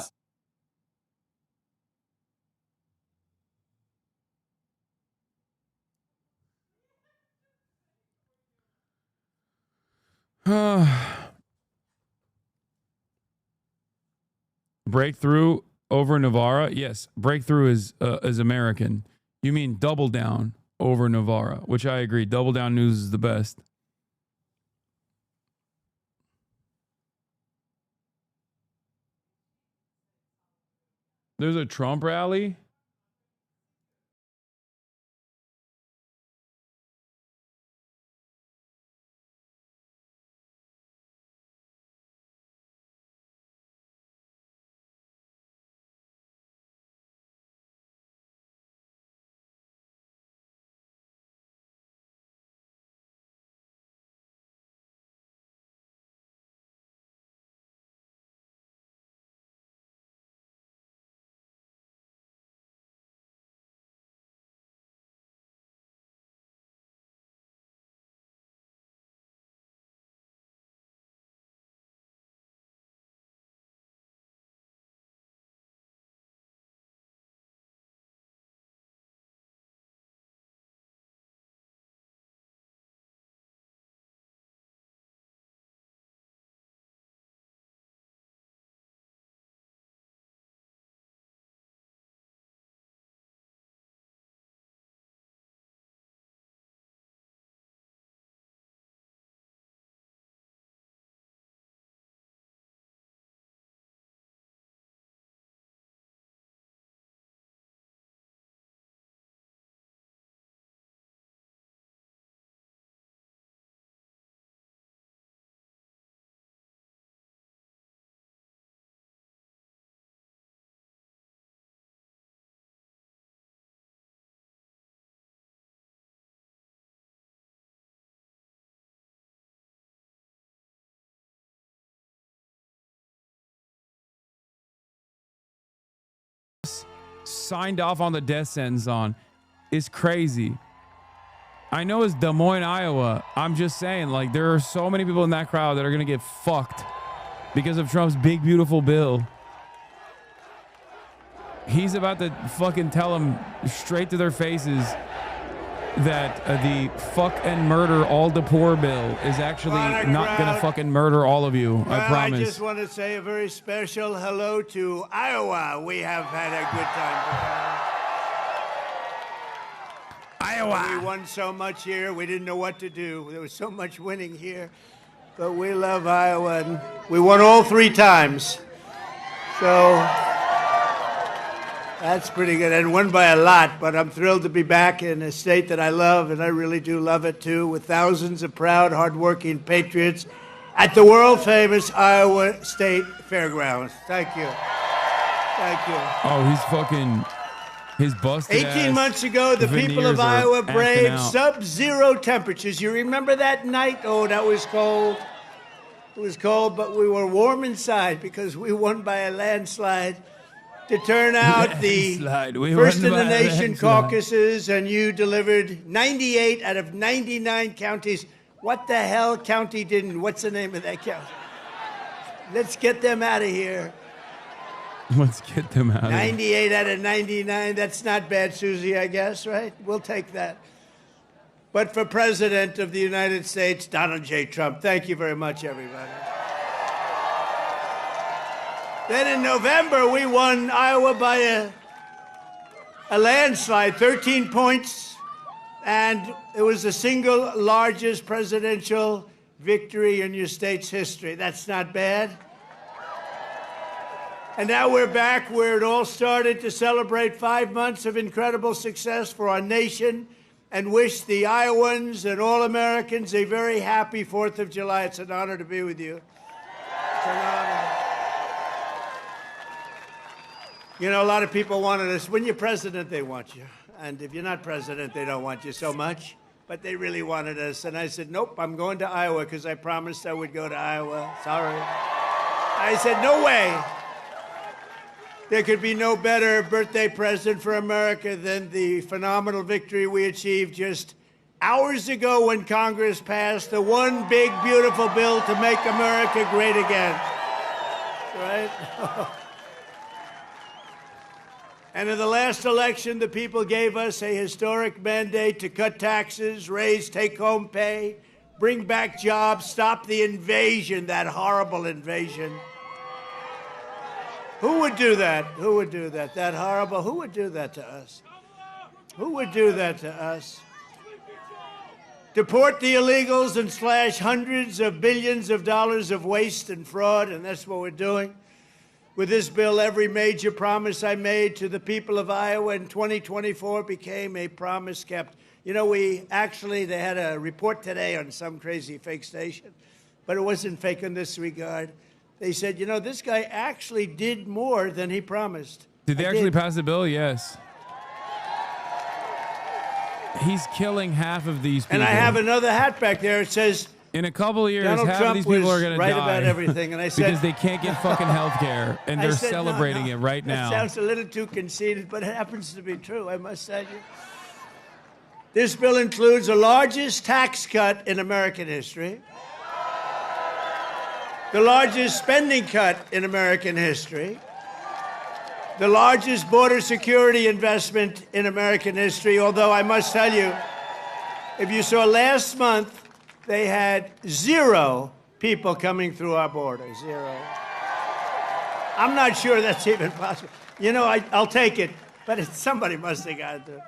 Breakthrough over Novara? Yes, breakthrough is American. You mean double down over Novara, which I agree. Double down news is the best. There's a Trump rally? signed off on the death sentence on is crazy. I know it's Des Moines, Iowa. I'm just saying, like, there are so many people in that crowd that are going to get fucked because of Trump's big, beautiful bill. He's about to fucking tell them straight to their faces that the fuck and murder all the poor bill is actually not going to fucking murder all of you. I promise. I just want to say a very special hello to Iowa. We have had a good time. Iowa. We won so much here, we didn't know what to do. There was so much winning here. But we love Iowa, and we won all 3 times. So that's pretty good, and won by a lot, but I'm thrilled to be back in a state that I love, and I really do love it too, with thousands of proud, hardworking patriots at the world-famous Iowa State Fairgrounds. Thank you. Thank you. Oh, he's fucking... His busted 18 months ago, the people of Iowa braved sub-zero temperatures. You remember that night? Oh, that was cold. It was cold, but we were warm inside because we won by a landslide to turn out the first in the nation caucuses, and you delivered 98 out of 99 counties. What the hell county didn't? What's the name of that county? Let's get them out of here. Let's get them out. 98 out of 99. That's not bad, Susie, I guess, right? We'll take that. But for President of the United States, Donald J. Trump, thank you very much, everybody. Then in November, we won Iowa by a landslide, 13 points, and it was the single largest presidential victory in your state's history. That's not bad. And now we're back where it all started to celebrate 5 months of incredible success for our nation and wish the Iowans and all Americans a very happy 4th of July. It's an honor to be with you. It's an honor. You know, a lot of people wanted us. When you're president, they want you. And if you're not president, they don't want you so much. But they really wanted us. And I said, nope, I'm going to Iowa because I promised I would go to Iowa. Sorry. I said, no way. There could be no better birthday present for America than the phenomenal victory we achieved just hours ago when Congress passed the one big, beautiful bill to make America great again. Right? And in the last election, the people gave us a historic mandate to cut taxes, raise take-home pay, bring back jobs, stop the invasion, that horrible invasion. Who would do that? Who would do that? That horrible. Who would do that to us? Who would do that to us? Deport the illegals and slash hundreds of billions of dollars of waste and fraud, and that's what we're doing. With this bill, every major promise I made to the people of Iowa in 2024 became a promise kept. You know, they had a report today on some crazy fake station, but it wasn't fake in this regard. They said, you know, this guy actually did more than he promised. Did they actually pass the bill? Yes. He's killing half of these people. And I have another hat back there. It says, in a couple of years, Donald half Trump of these people was are going to right die about everything. And I said, because they can't get fucking health care, and they're celebrating it right now. That sounds a little too conceited, but it happens to be true, I must tell you. This bill includes the largest tax cut in American history, the largest spending cut in American history, the largest border security investment in American history, although I must tell you, if you saw last month, they had 0 people coming through our border, 0. I'm not sure that's even possible. You know, I'll take it, but somebody must have got it.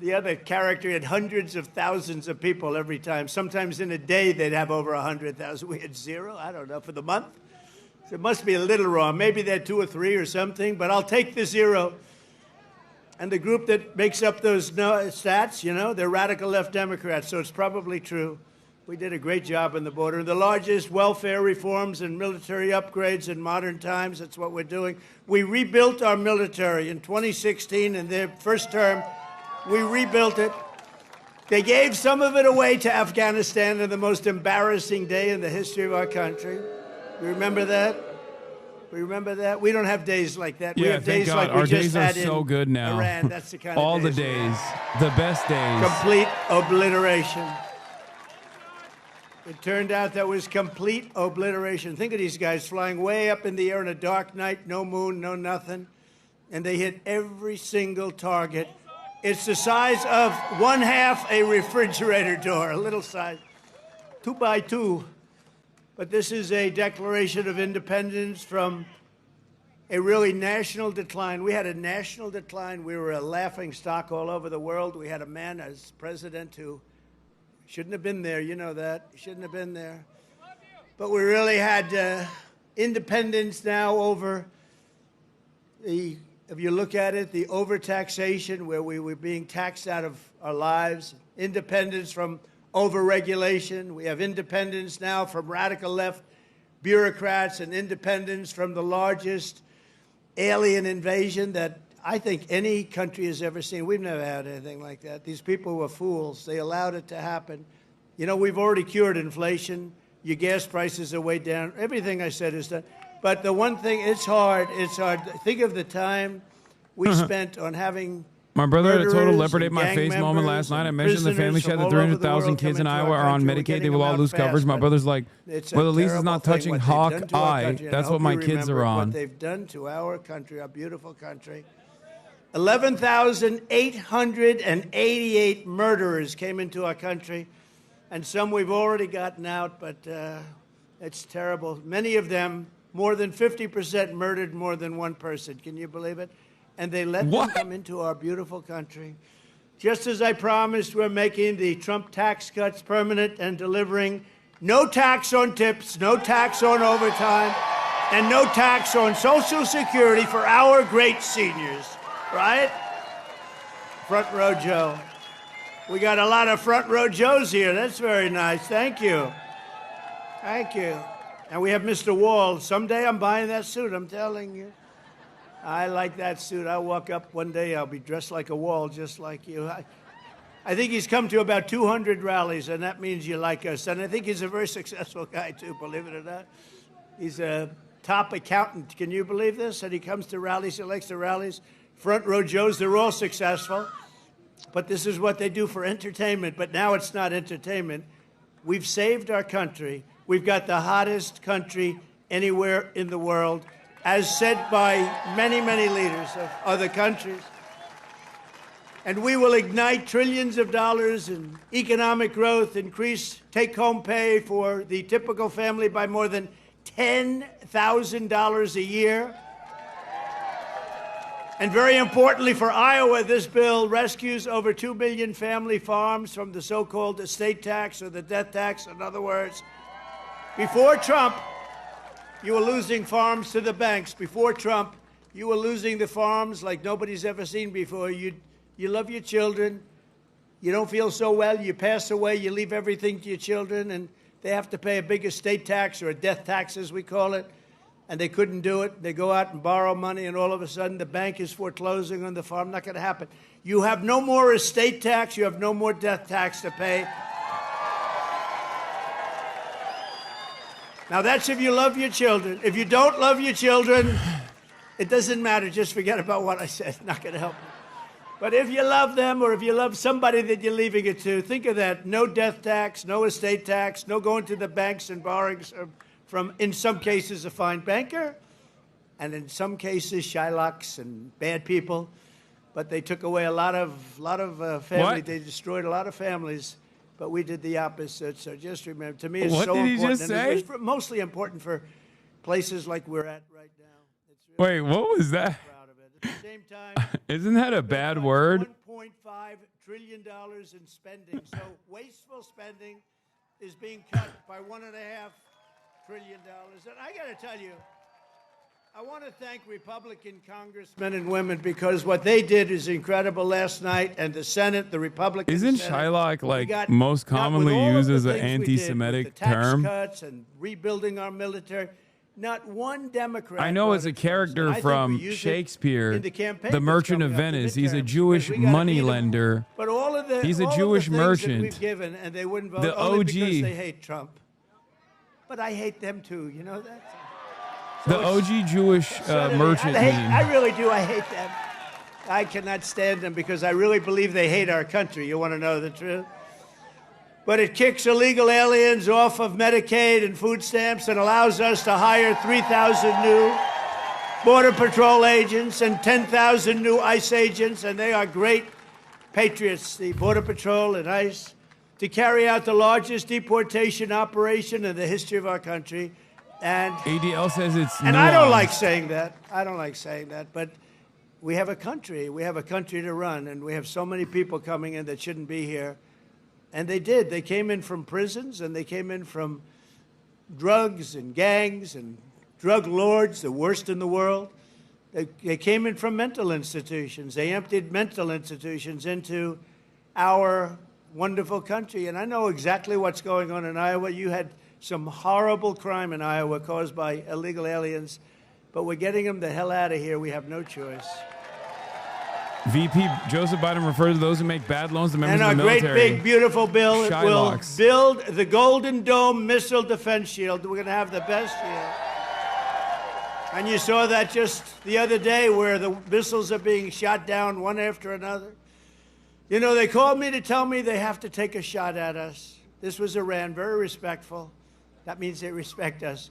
The other character had hundreds of thousands of people every time. Sometimes in a day, they'd have over 100,000. We had 0, I don't know, for the month. So it must be a little wrong. Maybe they had 2 or 3 or something, but I'll take the 0. And the group that makes up those stats, you know, they're radical left Democrats, so it's probably true. We did a great job on the border. The largest welfare reforms and military upgrades in modern times, that's what we're doing. We rebuilt our military in 2016 in their first term. We rebuilt it. They gave some of it away to Afghanistan on the most embarrassing day in the history of our country. You remember that? We remember that? We don't have days like that. We Yeah, have thank days God. like we Our just days are had in so good now. Iran. That's the kind of All the days we days, have. the best days. Complete obliteration. It turned out that was complete obliteration. Think of these guys flying way up in the air on a dark night, no moon, no nothing, and they hit every single target. It's the size of 1/2 a refrigerator door, a little size, 2 by 2. But this is a declaration of independence from a really national decline. We had a national decline. We were a laughing stock all over the world. We had a man as president who shouldn't have been there. You know that. He shouldn't have been there. But we really had independence now over the, if you look at it, the overtaxation where we were being taxed out of our lives, independence from overregulation. We have independence now from radical left bureaucrats and independence from the largest alien invasion that I think any country has ever seen. We've never had anything like that. These people were fools. They allowed it to happen. You know, we've already cured inflation. Your gas prices are way down. Everything I said is done. But the one thing, it's hard. It's hard. Think of the time we spent on having My brother had a total murderers leopard ate and my gang face moment members last night. I and mentioned the family prisoners shed from that all over the 300,000 world kids in coming to Iowa our are on country. We're Medicaid. They getting will them all out lose fast, coverage. My but brother's like, it's a well, at least it's terrible not thing touching what they've done to our Hawkeye. country, and I That's hope what my you kids remember are on. What they've done to our country, our beautiful country. 11,888 murderers came into our country, and some we've already gotten out, but it's terrible. Many of them, more than 50% murdered more than one person. Can you believe it? And they let them come into our beautiful country. Just as I promised, we're making the Trump tax cuts permanent and delivering no tax on tips, no tax on overtime, and no tax on Social Security for our great seniors, right? Front row Joe. We got a lot of front row Joes here. That's very nice. Thank you. Thank you. And we have Mr. Wall. Someday I'm buying that suit, I'm telling you. I like that suit. I'll walk up one day, I'll be dressed like a Wall, just like you. I think he's come to about 200 rallies, and that means you like us. And I think he's a very successful guy, too, believe it or not. He's a top accountant. Can you believe this? And he comes to rallies, he likes the rallies. Front row Joes, they're all successful. But this is what they do for entertainment. But now it's not entertainment. We've saved our country. We've got the hottest country anywhere in the world, as said by many, many leaders of other countries. And we will ignite trillions of dollars in economic growth, increase take-home pay for the typical family by more than $10,000 a year. And very importantly for Iowa, this bill rescues over 2 million family farms from the so-called estate tax or the death tax. In other words, before Trump, you were losing farms to the banks. Before Trump, you were losing the farms like nobody's ever seen before. You love your children. You don't feel so well. You pass away. You leave everything to your children, and they have to pay a big estate tax or a death tax, as we call it. And they couldn't do it. They go out and borrow money, and all of a sudden the bank is foreclosing on the farm. Not going to happen. You have no more estate tax. You have no more death tax to pay. Now, that's if you love your children. If you don't love your children, it doesn't matter. Just forget about what I said. Not going to help you. But if you love them or if you love somebody that you're leaving it to, think of that. No death tax, no estate tax, no going to the banks and borrowing from, in some cases, a fine banker, and in some cases, Shylocks and bad people. But they took away a lot of family. What? They destroyed a lot of families. But we did the opposite. So just remember, to me, it's What so did he important. just And say? it's mostly important for places like we're at right now. Wait, what was that? Isn't that a bad word? $1.5 trillion in spending. So wasteful spending is being cut by $1.5 trillion. And I got to tell you, I want to thank Republican congressmen and women because what they did is incredible last night, and the Senate, the Republican Isn't Senate, Shylock we like got- most not with commonly all of used the as an things we did with anti-Semitic the tax term? cuts and rebuilding our military. Not one Democrat. I know it's a brought it close. character And I think from we use it Shakespeare, in the campaign The that's Merchant of coming up, the Venice. He's a midterms, Jewish because we gotta beat 'em. moneylender. But all of the He's a all of Jewish the things that merchant. we've given, and they wouldn't vote The only OG. because they hate Trump. But I hate them too. You know that. The OG Jewish merchant meme. I really do. I hate them. I cannot stand them because I really believe they hate our country. You want to know the truth? But it kicks illegal aliens off of Medicaid and food stamps and allows us to hire 3,000 new Border Patrol agents and 10,000 new ICE agents, and they are great patriots, the Border Patrol and ICE, to carry out the largest deportation operation in the history of our country. And ADL says it's and I don't like saying that. I don't like saying that, but we have a country. We have a country to run, and we have so many people coming in that shouldn't be here. And they did. They came in from prisons, and they came in from drugs and gangs and drug lords, the worst in the world. They came in from mental institutions. They emptied mental institutions into our wonderful country. And I know exactly what's going on in Iowa. You had some horrible crime in Iowa caused by illegal aliens, but we're getting them the hell out of here. We have no choice. VP Joseph Biden refers to those who make bad loans to members and of the our military. great, big, beautiful bill it will Shylocks. build the Golden Dome missile defense shield. We're going to have the best shield. And you saw that just the other day where the missiles are being shot down one after another. You know, they called me to tell me they have to take a shot at us. This was Iran, very respectful. That means they respect us.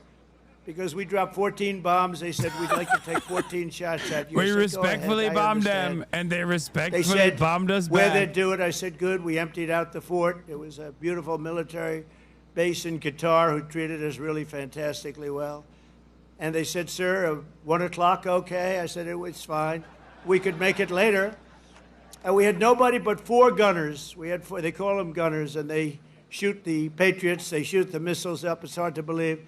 Because we dropped 14 bombs, they said, we'd like to take 14 shots at you. We I said, respectfully "Go ahead, I bombed understand." them, and they respectfully They said, bombed us where back. they'd do it. I said, good. We emptied out the fort. It was a beautiful military base in Qatar who treated us really fantastically well. And they said, sir, 1 o'clock, okay? I said, it was fine. We could make it later. And we had nobody but 4 gunners. We had 4, they call them gunners, and they shoot the Patriots. They shoot the missiles up. It's hard to believe.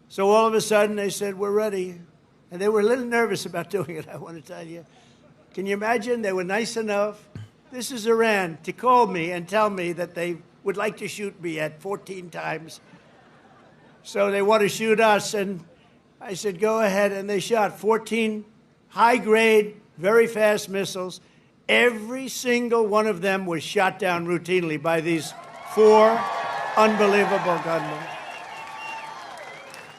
So all of a sudden, they said, we're ready. And they were a little nervous about doing it, I want to tell you. Can you imagine? They were nice enough. This is Iran, to call me and tell me that they would like to shoot me at 14 times. So they want to shoot us. And I said, go ahead. And they shot 14 high-grade, very fast missiles. Every single one of them was shot down routinely by these 4 unbelievable gunmen.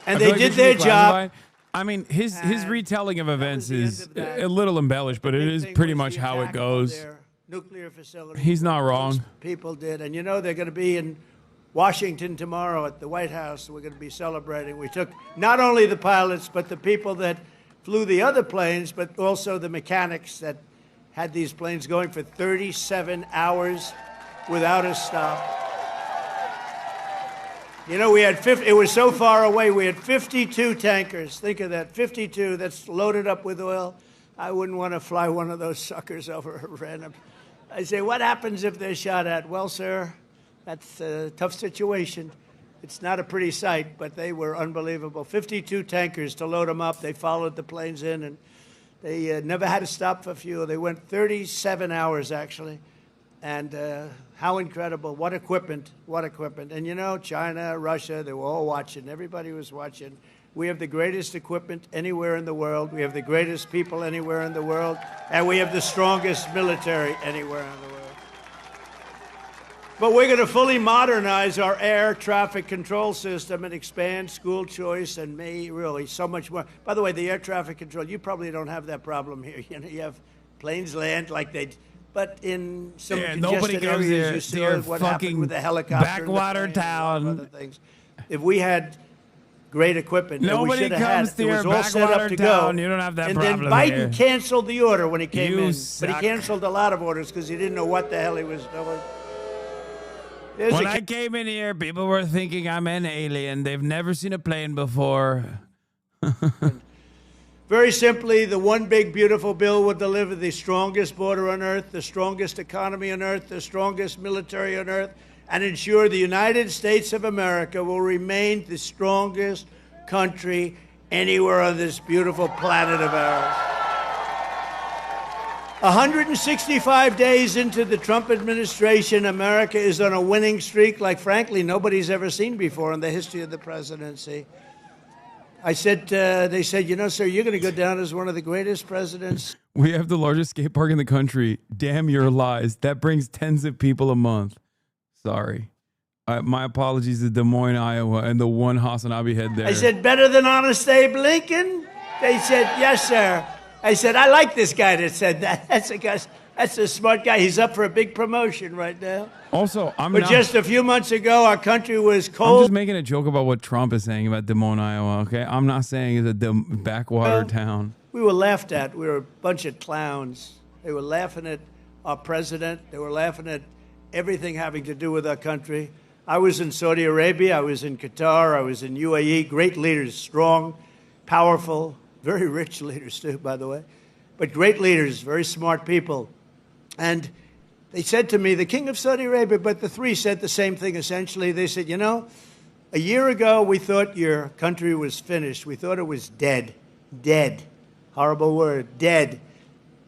And they did their job. I mean, his retelling of events is a little embellished, but it is pretty much how it goes. Nuclear facility. He's not wrong. People did. And you know, they're going to be in Washington tomorrow at the White House. We're going to be celebrating. We took not only the pilots, but the people that flew the other planes, but also the mechanics that had these planes going for 37 hours without a stop. You know, we had it was so far away, we had 52 tankers. Think of that, 52 that's loaded up with oil. I wouldn't want to fly one of those suckers over random. I say, what happens if they're shot at? Well, sir, that's a tough situation. It's not a pretty sight, but they were unbelievable. 52 tankers to load them up. They followed the planes in, and they never had to stop for fuel. They went 37 hours, actually. And how incredible. What equipment. What equipment. And, you know, China, Russia, they were all watching. Everybody was watching. We have the greatest equipment anywhere in the world. We have the greatest people anywhere in the world. And we have the strongest military anywhere in the world. But we're going to fully modernize our air traffic control system and expand school choice and really so much more. By the way, the air traffic control, you probably don't have that problem here. You know, you have planes land like they... But in some congested areas, you saw what happened with the helicopter. Backwater town. Other things. If we had great equipment, nobody we should have had comes to it was your all set up backwater to town. go. You don't have that and problem then Biden here. canceled the order when he came You in. suck. But he canceled a lot of orders because he didn't know what the hell he was doing. When I came in here, people were thinking I'm an alien. They've never seen a plane before. Very simply, the one big, beautiful bill will deliver the strongest border on earth, the strongest economy on earth, the strongest military on earth, and ensure the United States of America will remain the strongest country anywhere on this beautiful planet of ours. 165 days into the Trump administration, America is on a winning streak like, frankly, nobody's ever seen before in the history of the presidency. I said, they said, you know, sir, you're going to go down as one of the greatest presidents. We have the largest skate park in the country. Damn your lies. That brings tens of people a month. Sorry. My apologies to Des Moines, Iowa, and the one HasanAbi head there. I said, better than Honest Abe Lincoln? They said, yes, sir. I said, I like this guy that said that. That's a smart guy. He's up for a big promotion right now. Also, But just a few months ago, our country was I'm cold. just making a joke about what Trump is saying about Des Moines, Iowa, okay? I'm not saying it's a backwater town. We were laughed at. We were a bunch of clowns. They were laughing at our president. They were laughing at everything having to do with our country. I was in Saudi Arabia. I was in Qatar. I was in UAE. Great leaders, strong, powerful, very rich leaders too, by the way. But great leaders, very smart people. And they said to me, the king of Saudi Arabia, but the three said the same thing essentially. They said, you know, a year ago we thought your country was finished. We thought it was dead. Dead. Horrible word. Dead.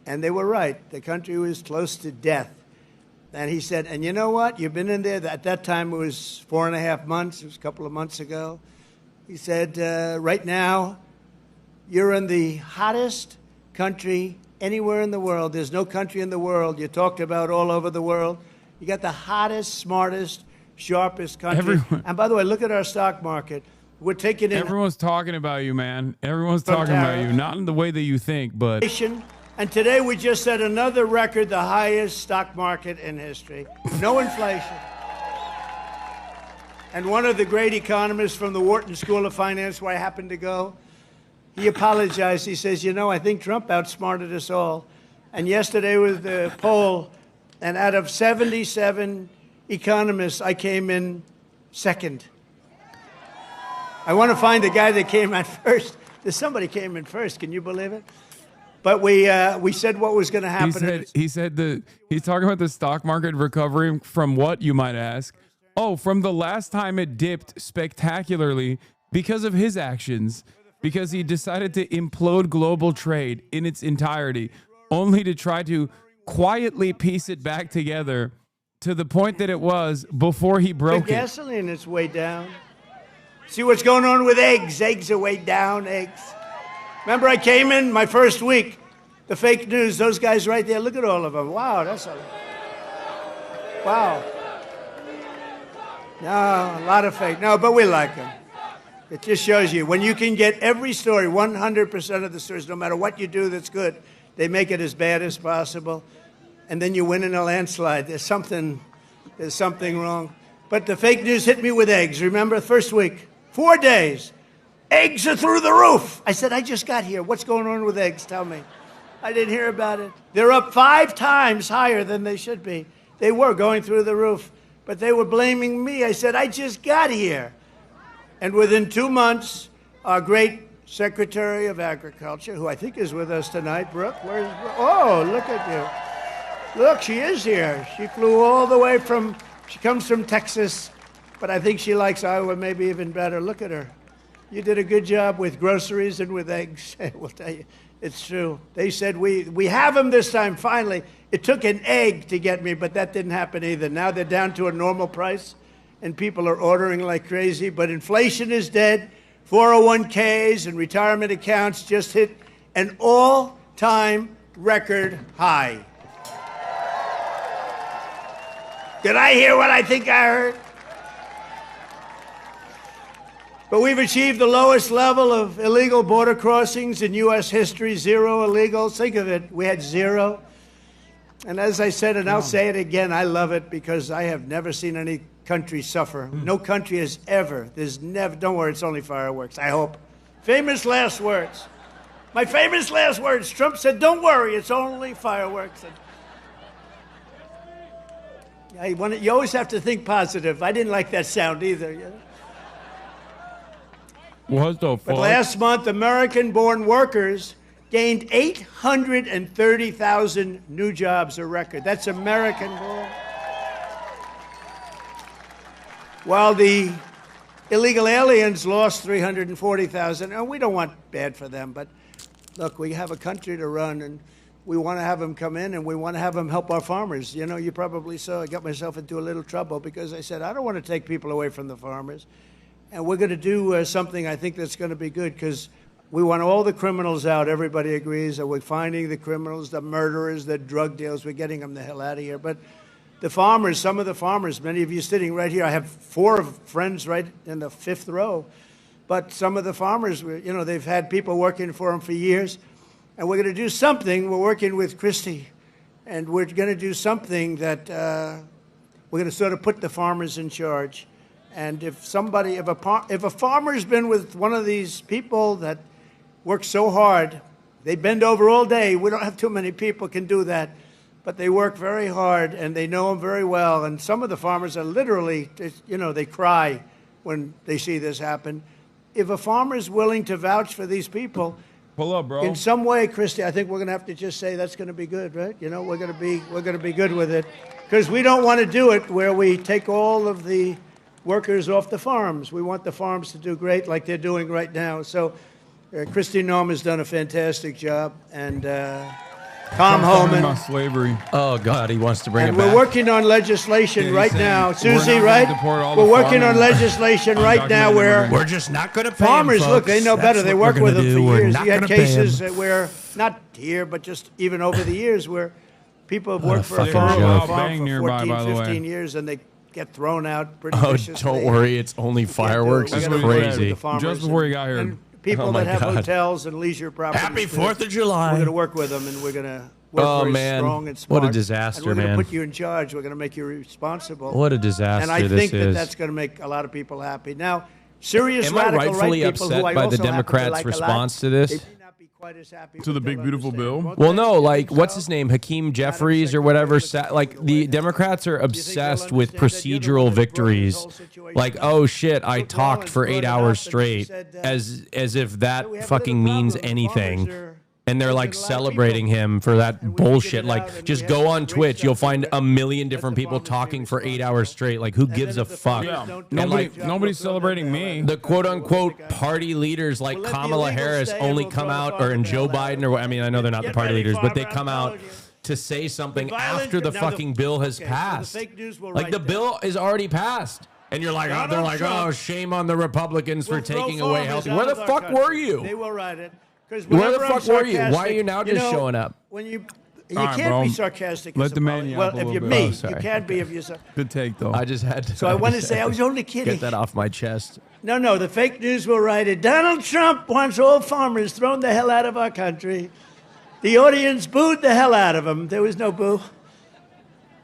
And they were right. The country was close to death. And he said, and you know what? You've been in there. At that time it was 4.5 months. It was a couple of months ago. He said, right now you're in the hottest country anywhere in the world. There's no country in the world. You talked about all over the world. You got the hottest, smartest, sharpest country. And by the way, look at our stock market. We're taking in. Everyone's talking about you, man. Everyone's talking about you. Not in the way that you think, but. And today we just set another record, the highest stock market in history. No inflation. And one of the great economists from the Wharton School of Finance, where I happened to go, he apologized. He says, you know, I think Trump outsmarted us all. And yesterday was the poll, and out of 77 economists, I came in second. I want to find the guy that came in first. Somebody came in first. Can you believe it? But we said what was going to happen. He's talking about the stock market recovering from what, you might ask? Oh, from the last time it dipped spectacularly because of his actions. Because he decided to implode global trade in its entirety, only to try to quietly piece it back together to the point that it was before he broke the gasoline is way down. See what's going on with eggs. Eggs are way down, eggs. Remember I came in my first week, the fake news, those guys right there, look at all of them. Wow, that's a... Wow. No, a lot of fake. No, but we like them. It just shows you, when you can get every story, 100% of the stories, no matter what you do that's good, they make it as bad as possible, and then you win in a landslide. There's something wrong. But the fake news hit me with eggs. Remember, first week, 4 days, eggs are through the roof. I said, I just got here. What's going on with eggs? Tell me. I didn't hear about it. They're up 5 times higher than they should be. They were going through the roof, but they were blaming me. I said, I just got here. And within 2 months, our great Secretary of Agriculture, who I think is with us tonight, Brooke, where's Brooke? Oh, look at you. Look, she is here. She flew all the way she comes from Texas, but I think she likes Iowa maybe even better. Look at her. You did a good job with groceries and with eggs. We'll tell you, it's true. They said, we have them this time, finally. It took an egg to get me, but that didn't happen either. Now they're down to a normal price. And people are ordering like crazy, but inflation is dead. 401ks and retirement accounts just hit an all-time record high. Did I hear what I think I heard? But we've achieved the lowest level of illegal border crossings in U.S. history, 0 illegals. Think of it, we had 0. And as I said, and I'll say it again, I love it because I have never seen any country suffer. No country has ever. There's never, don't worry, it's only fireworks, I hope. Famous last words. My famous last words. Trump said, don't worry, it's only fireworks. You always have to think positive. I didn't like that sound either. You know? What the fuck? But last month, American-born workers gained 830,000 new jobs, a record. That's American-born. While the illegal aliens lost 340,000. And we don't want bad for them, but look, we have a country to run, and we want to have them come in, and we want to have them help our farmers. You know, you probably saw I got myself into a little trouble because I said, I don't want to take people away from the farmers. And we're going to do something I think that's going to be good because we want all the criminals out. Everybody agrees that we're finding the criminals, the murderers, the drug dealers. We're getting them the hell out of here. But the farmers, some of the farmers, many of you sitting right here, I have 4 friends right in the 5th row, but some of the farmers, they've had people working for them for years, and we're going to do something. We're working with Christie, and we're going to do something that we're going to sort of put the farmers in charge. And if a farmer's been with one of these people that work so hard, they bend over all day. We don't have too many people can do that, but they work very hard and they know them very well. And some of the farmers are literally, they cry when they see this happen. If a farmer is willing to vouch for these people, pull up, bro. In some way, Christy, I think we're going to have to just say that's going to be good, right? We're going to be good with it, because we don't want to do it where we take all of the workers off the farms. We want the farms to do great like they're doing right now. So Christy Norm has done a fantastic job, and Tom Homan. About slavery. Oh, God, he wants to bring and it back. we're working on legislation right now. Susie, right? We're working on legislation right now where we're just not going to pay farmers, them, look, they know better. They work with them for years. You had cases them. where, not here, but just even over the years, where people have worked for a fucking farm joke. for 14, 15 years, and they get thrown out pretty viciously. Don't worry, it's only fireworks. It's crazy. Just before you got here. And people that have hotels and leisure properties. Happy 4th of July. We're going to work with them, and we're going to work very strong and smart. What a disaster, and we're going man. to put you in charge. We're going to make you responsible. What a disaster And I this think that is. that's going to make a lot of people happy. Now, serious Am I radical rightfully right people upset who I by the also happen to Democrats' like a lot, response to this? they may not be quite as happy To the big, beautiful bill? Well, no, like, what's his name? Hakeem Jeffries or whatever. Like, the Democrats are obsessed with procedural victories. Like, oh, shit, I talked for 8 hours straight, as if that fucking means anything. And they're, like, celebrating him for that bullshit. Like, just go on Twitch. You'll find a million different people talking for 8 hours straight. Like, who gives a fuck? Yeah. And, Nobody's celebrating me. The quote-unquote party leaders like Kamala Harris only come out, and Joe Biden, or I mean, I know they're not the party leaders, but they come out to say something after the fucking bill has passed. Like, the bill is already passed. And you're like, they're like, oh, shame on the Republicans for taking away health. Where the fuck were you? They will write it. Where the fuck were you? Why are you now just showing up? When you right, can't bro. be sarcastic. Let as a the man poly- yap Well, a if little you're bit. me, Oh, sorry. you can't be if you're. Good take, though. I just had to. So I want to say I was only kidding. Get that off my chest. No, the fake news will write it. Donald Trump wants all farmers thrown the hell out of our country. The audience booed the hell out of him. There was no boo.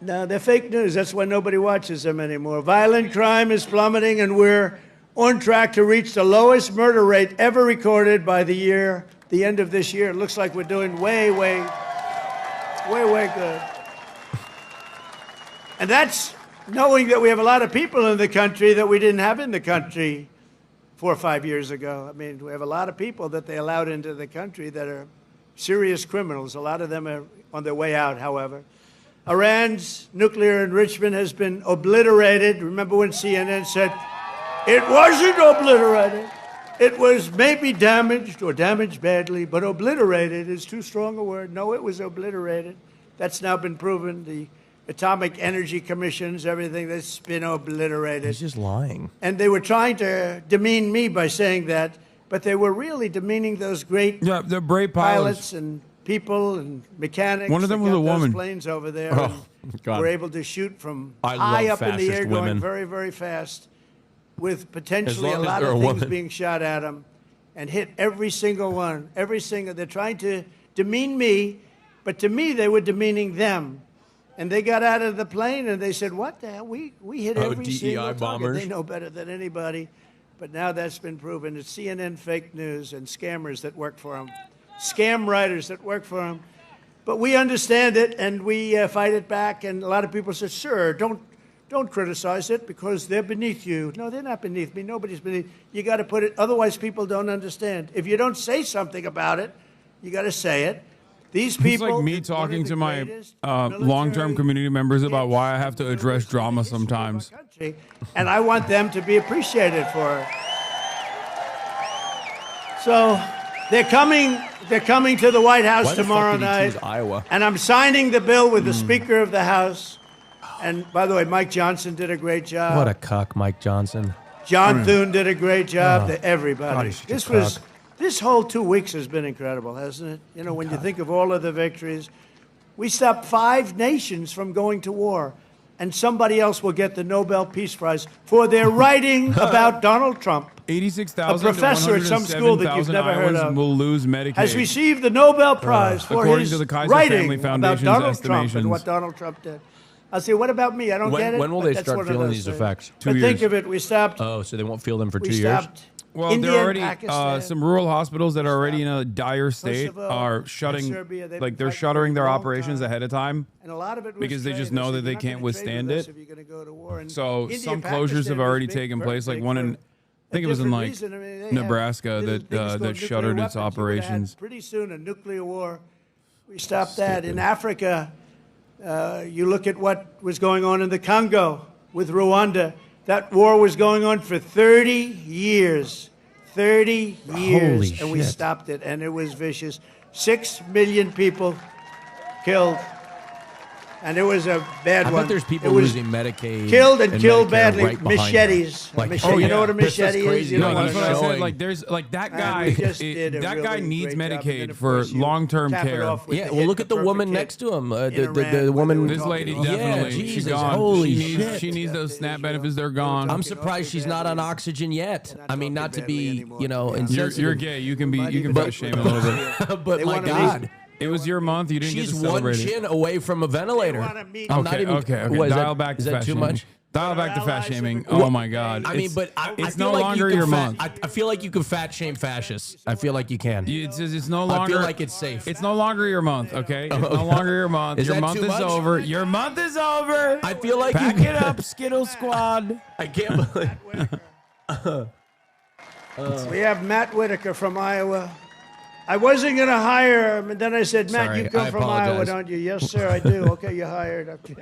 No, they're fake news. That's why nobody watches them anymore. Violent crime is plummeting, and we're on track to reach the lowest murder rate ever recorded by the end of this year. It looks like we're doing way good. And that's knowing that we have a lot of people in the country that we didn't have in the country 4 or 5 years ago. I mean, we have a lot of people that they allowed into the country that are serious criminals. A lot of them are on their way out, however. Iran's nuclear enrichment has been obliterated. Remember when CNN said, it wasn't obliterated. It was maybe damaged or damaged badly, but obliterated is too strong a word. No, it was obliterated. That's now been proven. The Atomic Energy Commissions, everything that's been obliterated. He's just lying. And they were trying to demean me by saying that, but they were really demeaning those great the brave pilots and people and mechanics. One of them that was a got those woman. Planes over there. Oh, and God. were able to shoot from I high love up in the air, fascist going women. very, very fast, with As potentially a long as lot they're of a things woman. being shot at them, and hit every single one. Every single. They're trying to demean me, but to me they were demeaning them. And they got out of the plane and they said, "What the hell? We hit every DEI single target." bombers. They know better than anybody. But now that's been proven. It's CNN fake news and scammers that work for them, scam writers that work for them. But we understand it and we fight it back. And a lot of people say, "Sir, don't criticize it because they're beneath you." No, they're not beneath me. Nobody's beneath. You got to put it. Otherwise, people don't understand. If you don't say something about it, you got to say it. These people. It's like me talking to my long-term community members about why I have to address drama sometimes. And I want them to be appreciated for it. So they're coming to the White House Why the fuck tomorrow did he night. choose Iowa? And I'm signing the bill with the Speaker of the House. And by the way, Mike Johnson did a great job. What a cuck, Mike Johnson. John Thune did a great job. Oh, Everybody. God, he's such a This cuck. this whole 2 weeks has been incredible, hasn't it? You know, when you think of all of the victories, we stopped 5 nations from going to war. and somebody else will get the Nobel Peace Prize for their writing about Donald Trump. 86,000 a professor at some school that you've never heard of will lose Medicaid. has received the Nobel Prize for according his to the Kaiser writing Family about Foundation's Donald Trump estimations. and what Donald Trump did. I'll say, what about me? I don't get it. When will but they that's start one of feeling those these things. effects? But think of it, we stopped. Oh, so they won't feel them for we 2 years? stopped Well, India, they're already Pakistan, some rural hospitals that are already in a dire state Kosovo, are shutting, Serbia, they've like been they're fighting shuttering for their a long operations ahead of time and a lot of it was because they just trade. know said, that they "You're not can't gonna trade withstand with us it. if you're gonna go to war." And So India some and closures Pakistan have was already big, taken very place, like big one for in, I think it was in different like reason. I mean, they Nebraska had that things called that shuttered nuclear its weapons. You would've had operations. pretty soon a nuclear war. We stopped that. In Africa, you look at what was going on in the Congo with Rwanda. That war was going on for 30 years. 30 years. Holy and we shit. stopped it, and it was vicious. 6 million people killed. And it was a bad I one. bet there's people It was losing Medicaid. killed and killed Medicare badly. right behind Machetes. them. Like, Machete. You know what a This is machete is? crazy. You No, know that's what what I'm I saying? said. Like there's like that And guy. we just did a That guy really needs great job. And then, Medicaid of for course, you long-term cap it care. off with Yeah, the well, hit, look at the perfect woman hit next to him. in The Iran, woman. where they This were lady talking about definitely, Yeah, she's Jesus, gone. holy she needs, shit. she needs those SNAP benefits. They're gone. I'm surprised she's not on oxygen yet. I mean, not to be, you know, You're insensitive. gay. You can butt shame a little bit. But my God, It was your month. You didn't get she's to one celebrate it. chin away from a ventilator. I'm not Okay, even. okay. What, is Dial that, back is to that fat too shaming. much? Dial back to fat shaming. Oh my God. I mean, but I it's feel no like longer you your can month. I feel like you can fat shame fascists. I feel like you can. It's no longer. I feel like it's safe. It's no longer your month. Okay. It's no longer your month. Is Your that month too is much? over. Your month is over. I feel like Pack you it up, Skittle Squad. I can't believe. We have Matt Whitaker from Iowa. I wasn't going to hire him, and then I said, Matt, Sorry, you come I from Iowa, apologize. don't you? Yes, sir, I do. Okay, you're hired. Okay.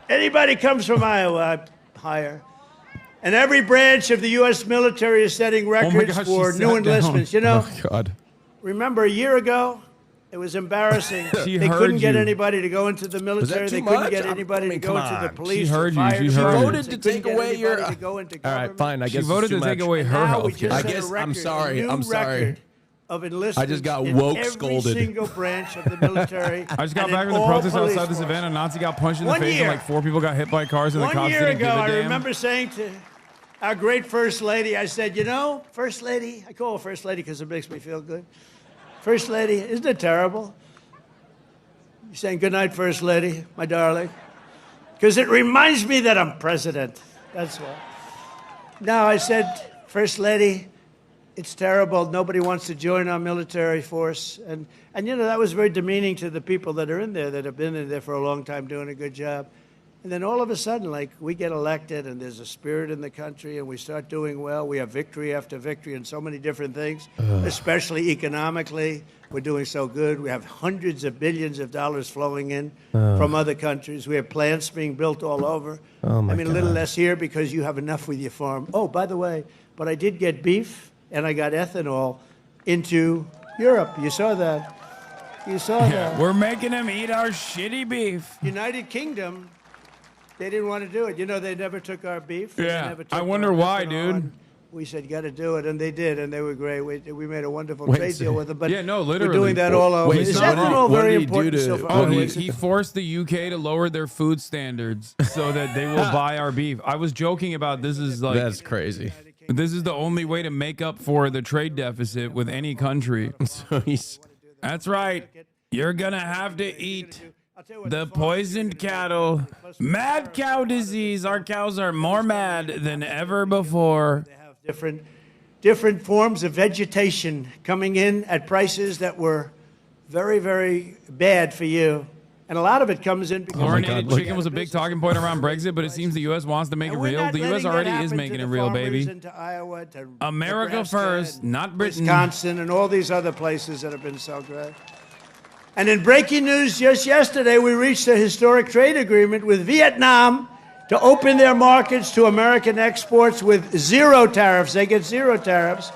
Anybody comes from Iowa, I hire. And every branch of the U.S. military is setting records gosh, for she new sat enlistments. down. You know, Oh God. remember a year ago, it was embarrassing. She They heard couldn't get you. anybody to go into the military. too They couldn't much? get I anybody mean, to go come into the on. police. She heard or you. fire She department. heard you. Voted to They couldn't take get away your. anybody to go into All right, government. fine. I She guess voted it's to too take much. away her Now we health just care. I had a guess- I'm record, sorry, a new I'm sorry. record Of enlistments I just got in woke every scolded. single branch of the military. I just got and back in from the all protest police outside the forces. Savannah. Nazi got punched in the One face, year. and like 4 people got hit by cars, and the One cops year didn't ago, give a I damn. remember saying to our great First Lady, I said, you know, First Lady, I call her First Lady because it makes me feel good. First Lady, isn't it terrible? You're saying, good night, First Lady, my darling. Because it reminds me that I'm president. That's why. Now, I said, First Lady, it's terrible. Nobody wants to join our military force. And you know, that was very demeaning to the people that are in there, that have been in there for a long time doing a good job. And then all of a sudden, like, we get elected and there's a spirit in the country and we start doing well. We have victory after victory in so many different things, especially economically. We're doing so good. We have hundreds of billions of dollars flowing in from other countries. We have plants being built all over. Oh, my I mean, a little God. less here because you have enough with your farm. Oh, by the way, but I did get beef and I got ethanol into Europe. You saw that. You saw Yeah, that. we're making them eat our shitty beef. United Kingdom, they didn't want to do it. You know, they never took our beef. They Yeah, never took I wonder our why, ethanol, dude. and we said, you got to do it, and they did, and they were great. We made a wonderful Wait, trade so- deal with them. But Yeah, no, literally. we're doing that all over. Wait, Is so what did he- ethanol what very did he do important to- so far? Oh, away? he forced the UK to lower their food standards so that they will buy our beef. I was joking about this is like That's crazy. this is the only way to make up for the trade deficit with any country. So he's. That's right. You're gonna have to eat the poisoned cattle. Mad cow disease. Our cows are more mad than ever before. different forms of vegetation coming in at prices that were very, very bad for you. And a lot of it comes in because Chlorinated chicken was a big talking point around Brexit, but it seems the U.S. wants to make it And we're real. not The U.S. letting that already happen is to making the it real, farmers baby. into Iowa, to America Nebraska first, and not Britain. Wisconsin and all these other places that have been so great. And in breaking news just yesterday, we reached a historic trade agreement with Vietnam to open their markets to American exports with zero tariffs. They get zero tariffs.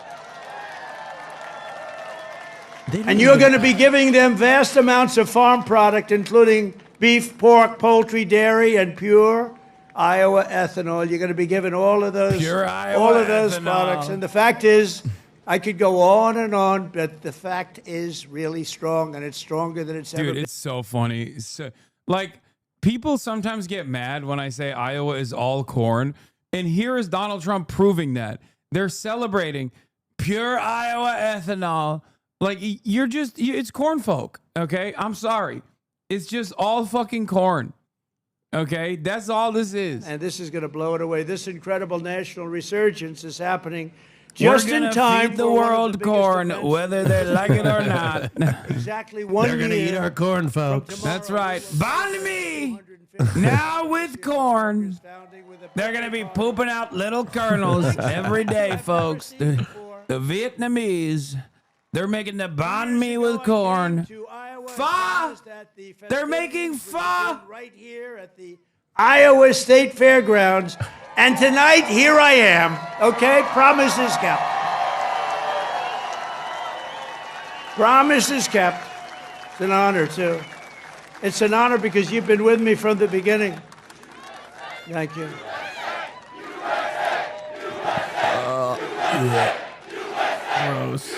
And you're going to be giving them vast amounts of farm product, including beef, pork, poultry, dairy, and pure Iowa ethanol. You're going to be giving all of those, Pure Iowa all of those ethanol. products. And the fact is, I could go on and on, but the fact is really strong, and it's stronger than it's ever Dude, been. it's so funny. So, like, people sometimes get mad when I say Iowa is all corn. And here is Donald Trump proving that. They're celebrating pure Iowa ethanol. Like, it's corn folk, okay? I'm sorry. It's just all fucking corn, okay? That's all this is. And this is going to blow it away. This incredible national resurgence is happening just in time feed the world corn, whether they like it or not. Exactly 1 year. They're gonna eat our corn, folks. That's right. Bond me now with corn. They're gonna be pooping out little kernels every day, folks. The Vietnamese, they're making the banh mi with corn. Pho. They're making pho right here at the Iowa State Fairgrounds. And tonight, here I am, okay? Promises kept. Promises kept. It's an honor, too. It's an honor because you've been with me from the beginning. Thank you. Gross.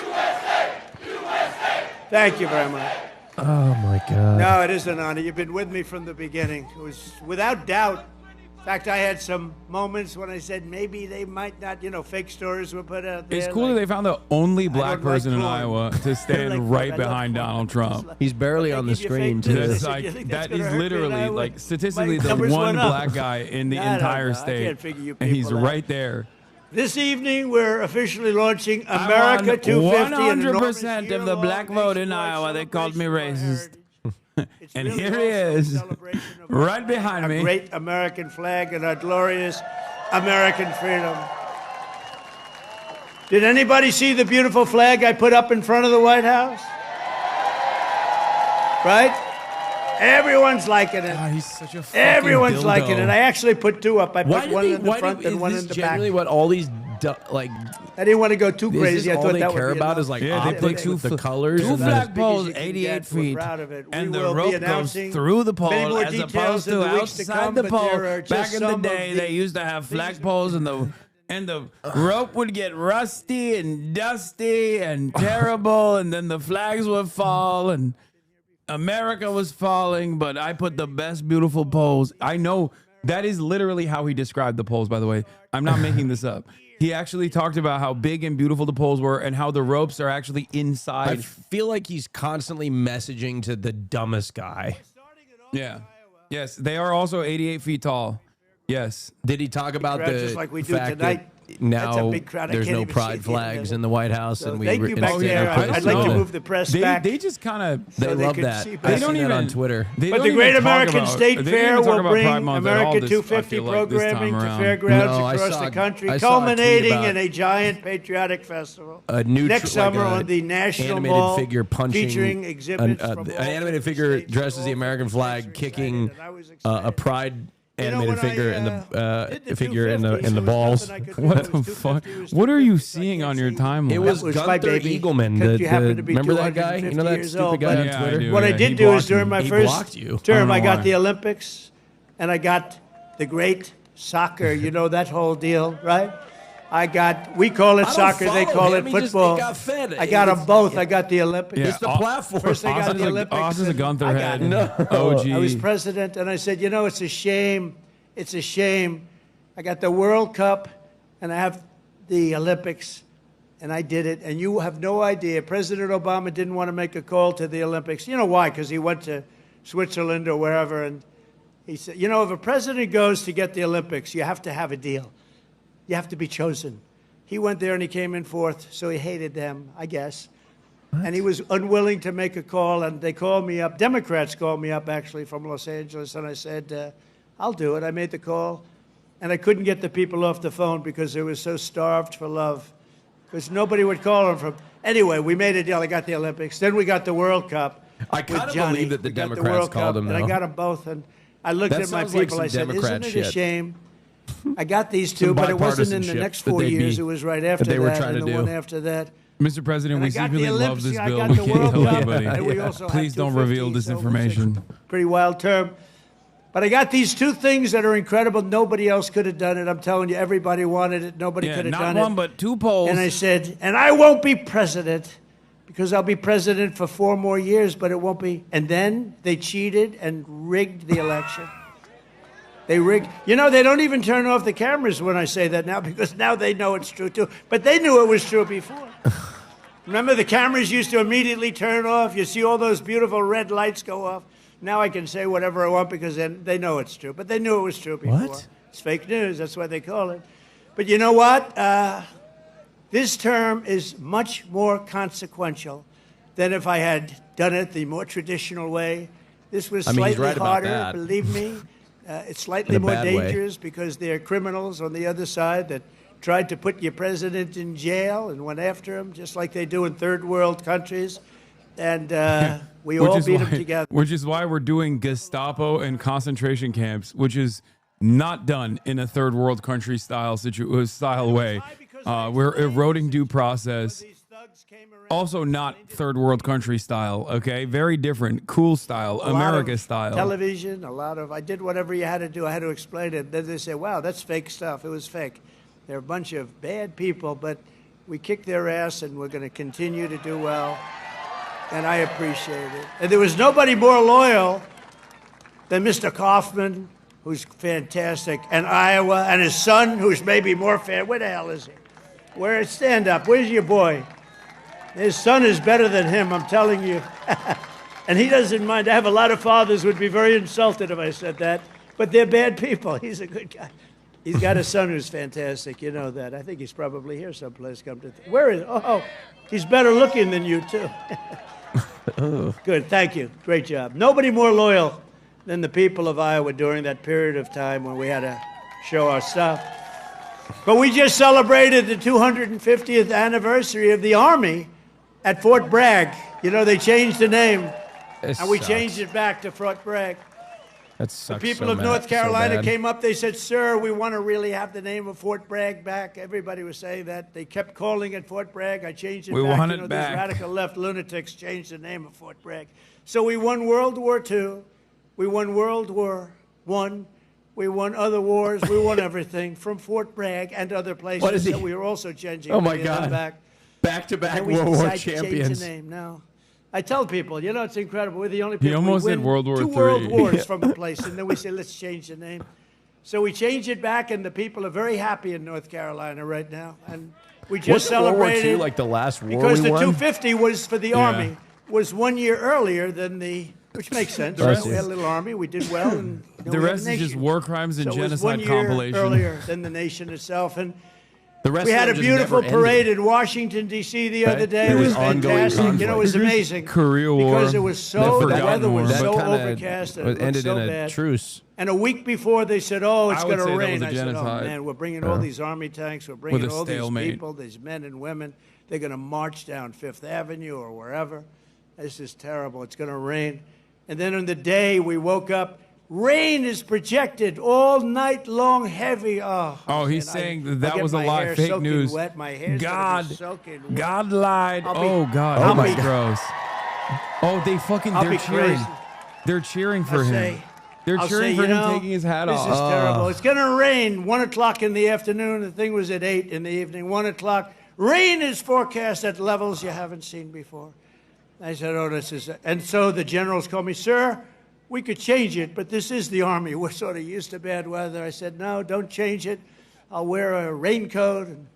Thank you very much. Oh, my God. No, it is an honor. You've been with me from the beginning. It was without doubt. In fact, I had some moments when I said maybe they might not, fake stories were put out there. It's cool that they found the only black person in corn. Iowa to stand right behind Donald Trump. He's barely on the screen, too. That's that is literally, like, statistically the one black guy in the entire state. And he's right there. This evening, we're officially launching America 250. 100% of the black vote in Iowa. They called me racist. And really here he is, right behind me. Great American flag and our glorious American freedom. Did anybody see the beautiful flag I put up in front of the White House? Right? Everyone's liking it. Oh, he's such a fucking Everyone's dildo. liking it. I actually put two up. I put one in the front and one in the back. Generally, what all these like. I didn't want to go too crazy. I all thought they that care would be about enough. is like Yeah, they optics put with the colors. two and flagpoles, Big as you can 88 get. We're feet, proud of it. and We the will be rope goes announcing through the many pole more as details opposed in to the weeks to outside come, the but pole. there are just Back in the some of day, they used to have flagpoles, and the rope would get rusty and dusty and terrible, and then the flags would fall, and America was falling. But I put the best, beautiful poles. I know that is literally how he described the poles. By the way, I'm not making this up. He actually talked about how big and beautiful the poles were and how the ropes are actually inside. I feel like he's constantly messaging to the dumbest guy. Yeah. Yes, they are also 88 feet tall. Yes. Did he talk about crowd the just like we do fact tonight. that now That's a big crowd. I there's can't no even pride see flags the in the White House, So and we thank you back instead there. are putting I'd like to the- move the press back. They just kind of They they love could that. see I better. seen that on Twitter. But the Great American State Fair will bring America I 250 feel like, this time programming to around. fairgrounds No, I across saw- the country, I saw a tweet culminating about in a giant patriotic festival. A new next summer on the National animated Mall, figure punching featuring exhibits from an all animated 50 figure states, dressed as the all American 50 flag states kicking excited. I was excited. a pride animated when I, figure in did the figure in the 250, in the so balls. nothing I could do. What It the was fuck? 250, it was What are you 250, seeing I on can't your see. timeline? It was That was my Gunther baby. Eagleman. Because you happen to be Remember that guy? You know 250 that years stupid old, guy but- on Yeah, I Twitter? do. What I Yeah, did he do is blocked during me. my He first blocked you. term, I I don't got know the why. Olympics, and I got the great soccer. You know that whole deal, right? We call it I don't soccer, they follow call him. it He just- football. he got fed. I got them both. I got the Olympics. Yeah, It's the platform. First I got the Olympics. Austin's a and Gunther I got head. it. No. OG. I was president, and I said, it's a shame. It's a shame. I got the World Cup, and I have the Olympics, and I did it. And you have no idea. President Obama didn't want to make a call to the Olympics. You know why? Because he went to Switzerland or wherever, and he said, if a president goes to get the Olympics, you have to have a deal. You have to be chosen. He went there, and he came in fourth, so he hated them, I guess. And he was unwilling to make a call, and they called me up. Democrats called me up, actually, from Los Angeles, and I said, I'll do it. I made the call, and I couldn't get the people off the phone because they were so starved for love, because nobody would call them from. Anyway, we made a deal. I got the Olympics. Then we got the World Cup. I kind with of Johnny. believe that the We got Democrats World called Cup, them, and I though. got them both, and I looked That at my sounds like people. some I said, Democrat isn't it a shit." shame? I got these two, Some but it wasn't in the bipartisanship next that 4 they'd years. be- It was right after that they were that, trying and to the do. one after that. Mr. President, And we I got secretly the love Olympics, this I bill. got We the can't World tell Cup, anybody. and we also Please had don't reveal 250, this so it was information. a pretty wild term. But I got these two things that are incredible. Nobody else could have done it. I'm telling you, everybody wanted it. Nobody Yeah, could have not done one, it. but two polls. And I said, and I won't be president because I'll be president for 4 more years, but it won't be. And then they cheated and rigged the election. They rigged. You know, they don't even turn off the cameras when I say that now, because now they know it's true too. But they knew it was true before. Remember, the cameras used to immediately turn off. You see all those beautiful red lights go off. Now I can say whatever I want because they know it's true. But they knew it was true before. What? It's fake news. That's what they call it. But you know what? This term is much more consequential than if I had done it the more traditional way. This was he's slightly right about harder, that. believe me. It's slightly In a more bad way. dangerous because there are criminals on the other side that tried to put your president in jail and went after him, just like they do in third world countries. And we all beat them together. Which is why we're doing Gestapo and concentration camps, which is not done in a third world country style way. We're eroding due process. Also not third world country style, okay? Very different, cool style, America style. Television, I did whatever you had to do. I had to explain it. Then they say, wow, that's fake stuff. It was fake. They're a bunch of bad people, but we kicked their ass and we're going to continue to do well. And I appreciate it. And there was nobody more loyal than Mr. Kaufman, who's fantastic, and Iowa, and his son, who's maybe more fan. Where the hell is he? Stand up. Where's your boy? His son is better than him, I'm telling you. And he doesn't mind. I have a lot of fathers who would be very insulted if I said that, but they're bad people. He's a good guy. He's got a son who's fantastic. You know that. I think he's probably here someplace. Where is? Oh, he's better looking than you too. Good. Thank you. Great job. Nobody more loyal than the people of Iowa during that period of time when we had to show our stuff. But we just celebrated the 250th anniversary of the Army at Fort Bragg. You know, they changed the name, and we changed it back to Fort Bragg. That The sucks. people so of bad- North so Carolina bad. came up. They said, sir, we want to really have the name of Fort Bragg back. Everybody was saying that. They kept calling it Fort Bragg. I changed it We back. want You it know, back. These radical left lunatics changed the name of Fort Bragg. So we won World War II. We won World War I. We won other wars. We won everything from Fort Bragg and other places. What is he? So we were also changing Oh, my many of them God. back. Back-to-back And we World War decided to change champions. the name now. I tell people, you know, it's incredible. We're the only people He almost we did win World War 2 III. world wars from a place, and then we say, let's change the name. So we changed it back, and the people are very happy in North Carolina right now. And we just Wasn't World War celebrated II like the last war because we the won? 250 was for the Yeah. Army, was 1 year earlier than which makes sense. The rest We had a is- little Army, we did well, and The we have a rest is just nation. war crimes and So it was genocide 1 year compilation. earlier than the nation itself, and The rest we of had a them just beautiful never parade ended. in Washington, D.C. the Right. other day. It It was was ongoing fantastic. You know, it was conflict. amazing. Korea War. Because it was so, the Forgotten weather was War. so But kinda overcast and it looked ended so in a bad. truce. And a week before, they said, oh, it's I would going say to that rain. was a I said, oh, genocide. man, we're bringing all these Army tanks. We're With bringing a all these stalemate. people, these men and women. They're going to march down Fifth Avenue or wherever. This is terrible. It's going to rain. And then on the day, we woke up. Rain is projected all night long, heavy. Oh, He's man, saying I'll that get was a my lie, hair fake soaking news. Wet. My hair's gonna God, be soaking wet. God lied. I'll be- Oh God, I'll oh my be- gross. Oh, they fucking I'll they're be cheering. crazy. They're cheering for I'll him. say- They're I'll cheering say, for you him know, taking his hat this off. is terrible. It's going to rain 1 o'clock in the afternoon. The thing was at 8 in the evening. 1 o'clock. Rain is forecast at levels you haven't seen before. I said, oh, this is... And so the generals called me, sir, we could change it, but this is the Army. We're sort of used to bad weather. I said, no, don't change it. I'll wear a raincoat, and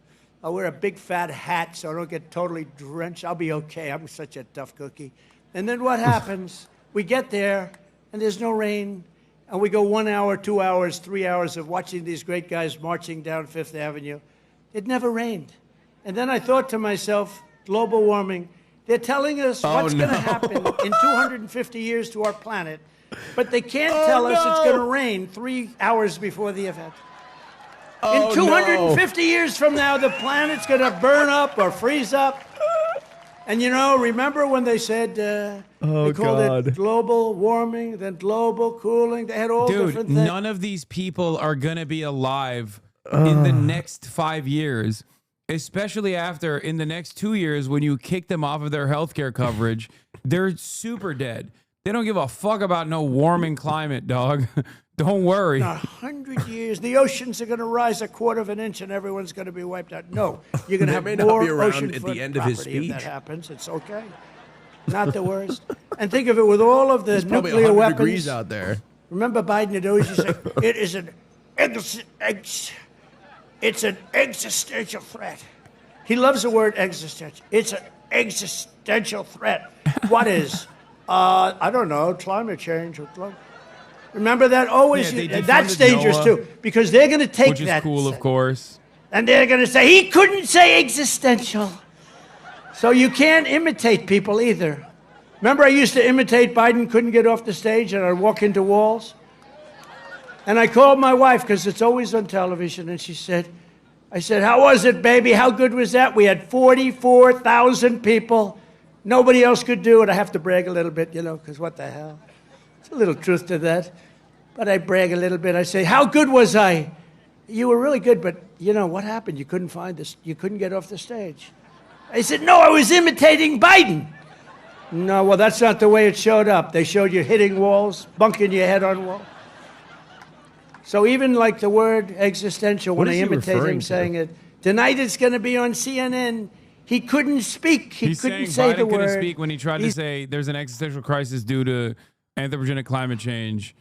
I'll wear a big fat hat so I don't get totally drenched. I'll be okay. I'm such a tough cookie. And then what happens? We get there, and there's no rain, and we go 1 hour, 2 hours, 3 hours of watching these great guys marching down Fifth Avenue. It never rained. And then I thought to myself, global warming, they're telling us what's going to happen in 250 years to our planet, but they can't tell us it's going to rain 3 hours before the event. In 250 years from now, the planet's going to burn up or freeze up. And you know, remember when they said they called it global warming, then global cooling? They had all different Dude, things. none of these people are gonna be alive in the next 5 years, especially after in the next 2 years when you kick them off of their healthcare coverage. They're super dead. They don't give a fuck about no warming climate, dog. Don't worry. In 100 years, the oceans are going to rise 1/4 of an inch and everyone's going to be wiped out. No, you're going to have may not more be around ocean at foot the end of his property if speech. that happens. It's okay. Not the worst. And think of it with all of the It's probably nuclear 100 weapons. degrees out there. Remember Biden had always used to say, it is it's an existential threat. He loves the word existential. It's an existential threat. What is? I don't know, climate change. Remember that? Always, Yeah, that's defunded dangerous NOAA, too, because they're going to take which is that. cool, of course. And they're going to say, he couldn't say existential. So you can't imitate people either. Remember I used to imitate Biden, couldn't get off the stage, and I'd walk into walls? And I called my wife, because it's always on television, and I said, how was it, baby? How good was that? We had 44,000 people. Nobody else could do it. I have to brag a little bit, because what the hell? There's a little truth to that. But I brag a little bit. I say, how good was I? You were really good, but what happened? You couldn't find this. You couldn't get off the stage. I said, no, I was imitating Biden. No, well, that's not the way it showed up. They showed you hitting walls, bunking your head on walls. So even like the word existential, when I imitate him saying it, tonight it's going to be on CNN. He couldn't speak. He couldn't say the word. Biden couldn't speak when he tried to say there's an existential crisis due to anthropogenic climate change.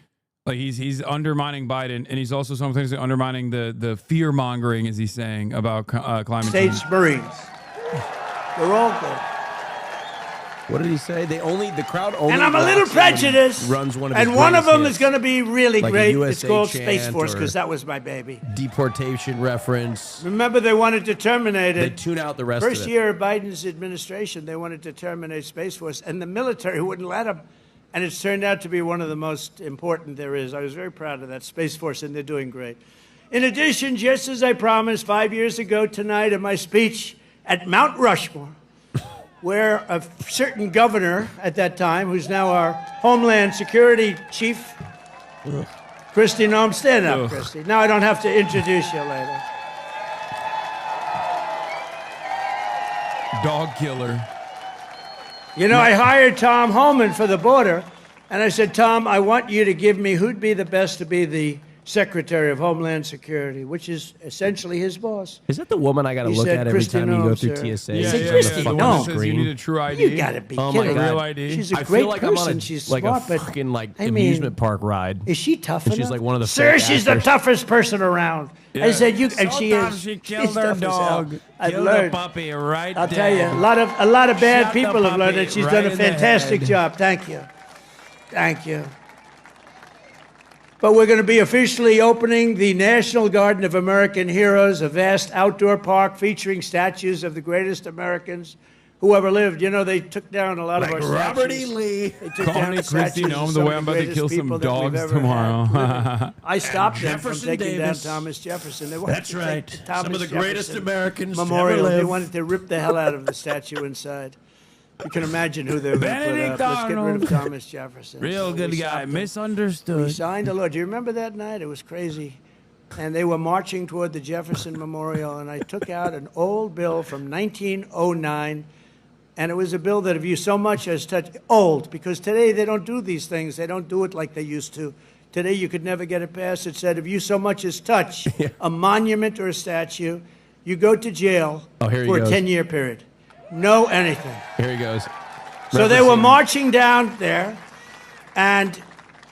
Like he's undermining Biden, and he's also sometimes undermining the fear mongering, as he's saying, about climate change. States Marines. They're all good. What did he say? The crowd only. And I'm a little prejudiced. Runs one of and his one of them hits, is going to be really like a great. USA It's called chant Space Force, or because that was my baby. Deportation reference. Remember, they wanted to terminate it. They tune out the rest of it. First year of Biden's administration, they wanted to terminate Space Force, and the military wouldn't let them. And it's turned out to be one of the most important there is. I was very proud of that Space Force, and they're doing great. In addition, just as I promised 5 years ago tonight in my speech at Mount Rushmore, where a certain governor at that time, who's now our Homeland Security chief, Christy Noem, stand up, Christy. Now I don't have to introduce you later. Dog killer. I hired Tom Homan for the border, and I said, Tom, I want you to give me who'd be the best to be the Secretary of Homeland Security, which is essentially his boss. Is that the woman I got to He look said, at every Christy time you go Noem, through sir. TSA? Yeah, Christy Noem. Says you need a true ID. You got to be Oh my kidding. God. Real ID. She's a I great feel like person. I'm on She's like smart, a but fucking I mean, amusement park ride. Is she tough And enough? she's like one of the Sir, fake she's the actors. toughest person around. I said, and she Sometimes is. she killed She's her tough as hell. dog. I've Killed learned. the puppy right I'll tell you, there. a lot of bad Shot the people have learned puppy that she's right done a in the fantastic head. job. Thank you. Thank you. But we're going to be officially opening the National Garden of American Heroes, a vast outdoor park featuring statues of the greatest Americans who ever lived. They took down a lot of our Robert statues. E. Lee. They took Call down me the Christy statues of Noem, the some way of I'm about to greatest kill some people that we've dogs ever tomorrow. had. I stopped them from Jefferson taking Davis. down Thomas Jefferson. They wanted That's to take right. the Thomas Some of the greatest Jefferson Americans to ever memorial. They live. wanted to rip the hell out of the statue inside. You can imagine who they were going to put Benedict up. Let's get rid Arnold. of Thomas Jefferson. Real So good we guy. stopped them. Misunderstood. We signed a law. Do you remember that night? It was crazy. And they were marching toward the Jefferson Memorial, and I took out an old bill from 1909, and it was a bill that if you so much as touched, old, because today they don't do these things. They don't do it like they used to. Today you could never get it passed. It said if you so much as touch a monument or a statue, you go to jail Oh, here he for a goes. 10-year period. No anything. Here he goes. So they were marching down there, and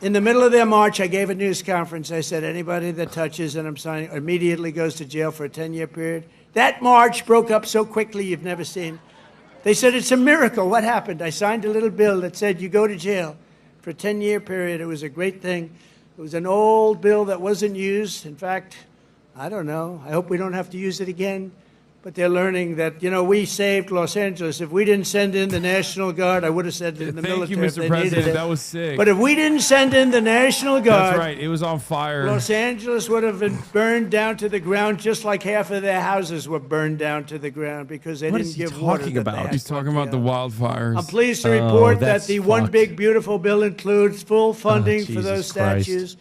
in the middle of their march, I gave a news conference. I said, anybody that touches, and I'm signing, immediately goes to jail for a 10-year period. That march broke up so quickly you've never seen. They said, it's a miracle. What happened? I signed a little bill that said you go to jail for a 10-year period. It was a great thing. It was an old bill that wasn't used. In fact, I don't know. I hope we don't have to use it again. But they're learning that, we saved Los Angeles. If we didn't send in the National Guard, I would have said it in the Thank you, military if Mr. they President. needed it. That was sick. But if we didn't send in the National Guard, That's right. It was on fire. Los Angeles would have been burned down to the ground, just like half of their houses were burned down to the ground because they What didn't is he give water. talking that about? they had He's talking about the wildfires. I'm pleased to report that that's the One fucked. Big Beautiful Bill includes full funding for Jesus those Christ. statues.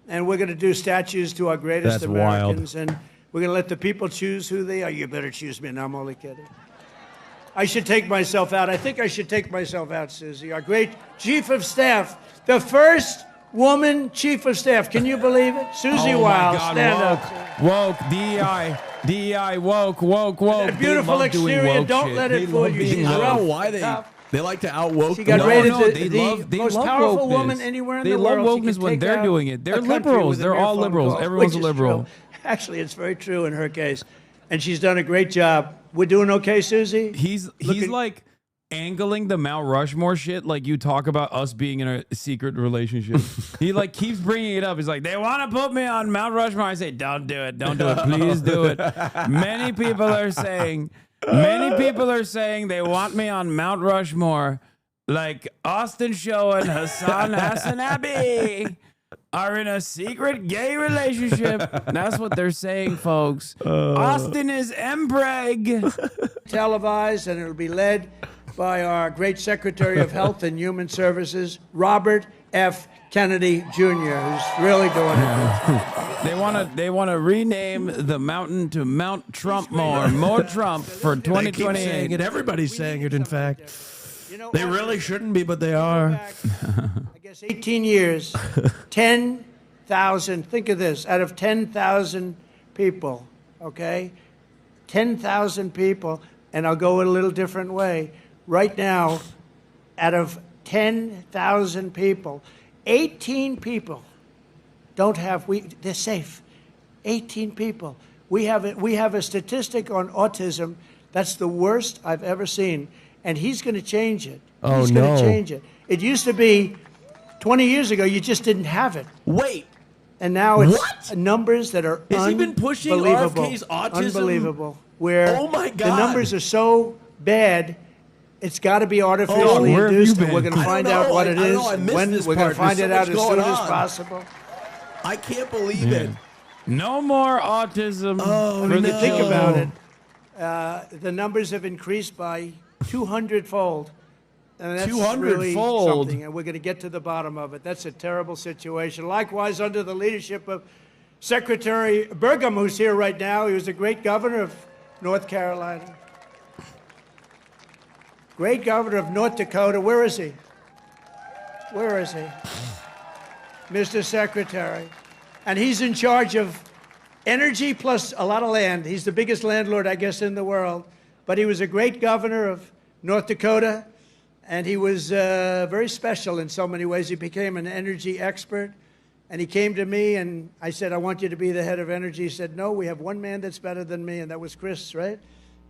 And we're going to do statues to our greatest That's wild. Americans. And we're going to let the people choose who they are. You better choose me. No, I'm only kidding. I should take myself out. I think I should take myself out, Susie. Our great chief of staff, the first woman chief of staff. Can you believe it? Susie Wiles, stand up. Woke, DEI, woke. That beautiful exterior, don't let it fool you. I don't know why they like to outwoke. She got rated they most love powerful wokeness. woman anywhere in they the world. They love wokeness when they're doing it. They're liberals. They're all liberals. Everyone's a liberal. Actually, it's very true in her case. And she's done a great job. We're doing okay, Susie? He's like angling the Mount Rushmore shit like you talk about us being in a secret relationship. He like keeps bringing it up. He's like, they want to put me on Mount Rushmore. I say, don't do it. Please do it. Many people are saying they want me on Mount Rushmore, like Austin Show and HasanAbi are in a secret gay relationship. That's what they're saying, folks. Austin is embreg. Televised, and it'll be led by our great Secretary of Health and Human Services, Robert F. Kennedy Jr., who's really doing it. They want to rename the mountain to Mount Trumpmore. More Trump for 2028. They keep saying it. Everybody's saying it, in fact. They really shouldn't be, but they are. I guess 18 years, 10,000, think of this, out of 10,000 people, okay? 10,000 people, and I'll go a little different way. Right now, out of 10,000 people, 18 people they're safe. 18 people. We have a statistic on autism that's the worst I've ever seen. And he's going to change it. He's going to change it. It used to be 20 years ago, you just didn't have it. Wait. And now it's numbers that are Has he been pushing RFK's autism? Unbelievable. Where oh my God. The numbers are so bad, it's got to be artificially induced. And we're going to find out what it is. When we're going to find it out as soon as possible. I can't believe it. No more autism. Think about it. The numbers have increased by 200-fold. And that's 200-fold. really something, and we're going to get to the bottom of it. That's a terrible situation. Likewise, under the leadership of Secretary Burgum, who's here right now, he was a great governor of North Carolina. Great governor of North Dakota. Where is he? Where is he? Mr. Secretary. And he's in charge of energy plus a lot of land. He's the biggest landlord, I guess, in the world. But he was a great governor of North Dakota, and he was very special in so many ways. He became an energy expert, and he came to me, and I said, I want you to be the head of energy. He said, no, we have one man that's better than me, and that was Chris, right?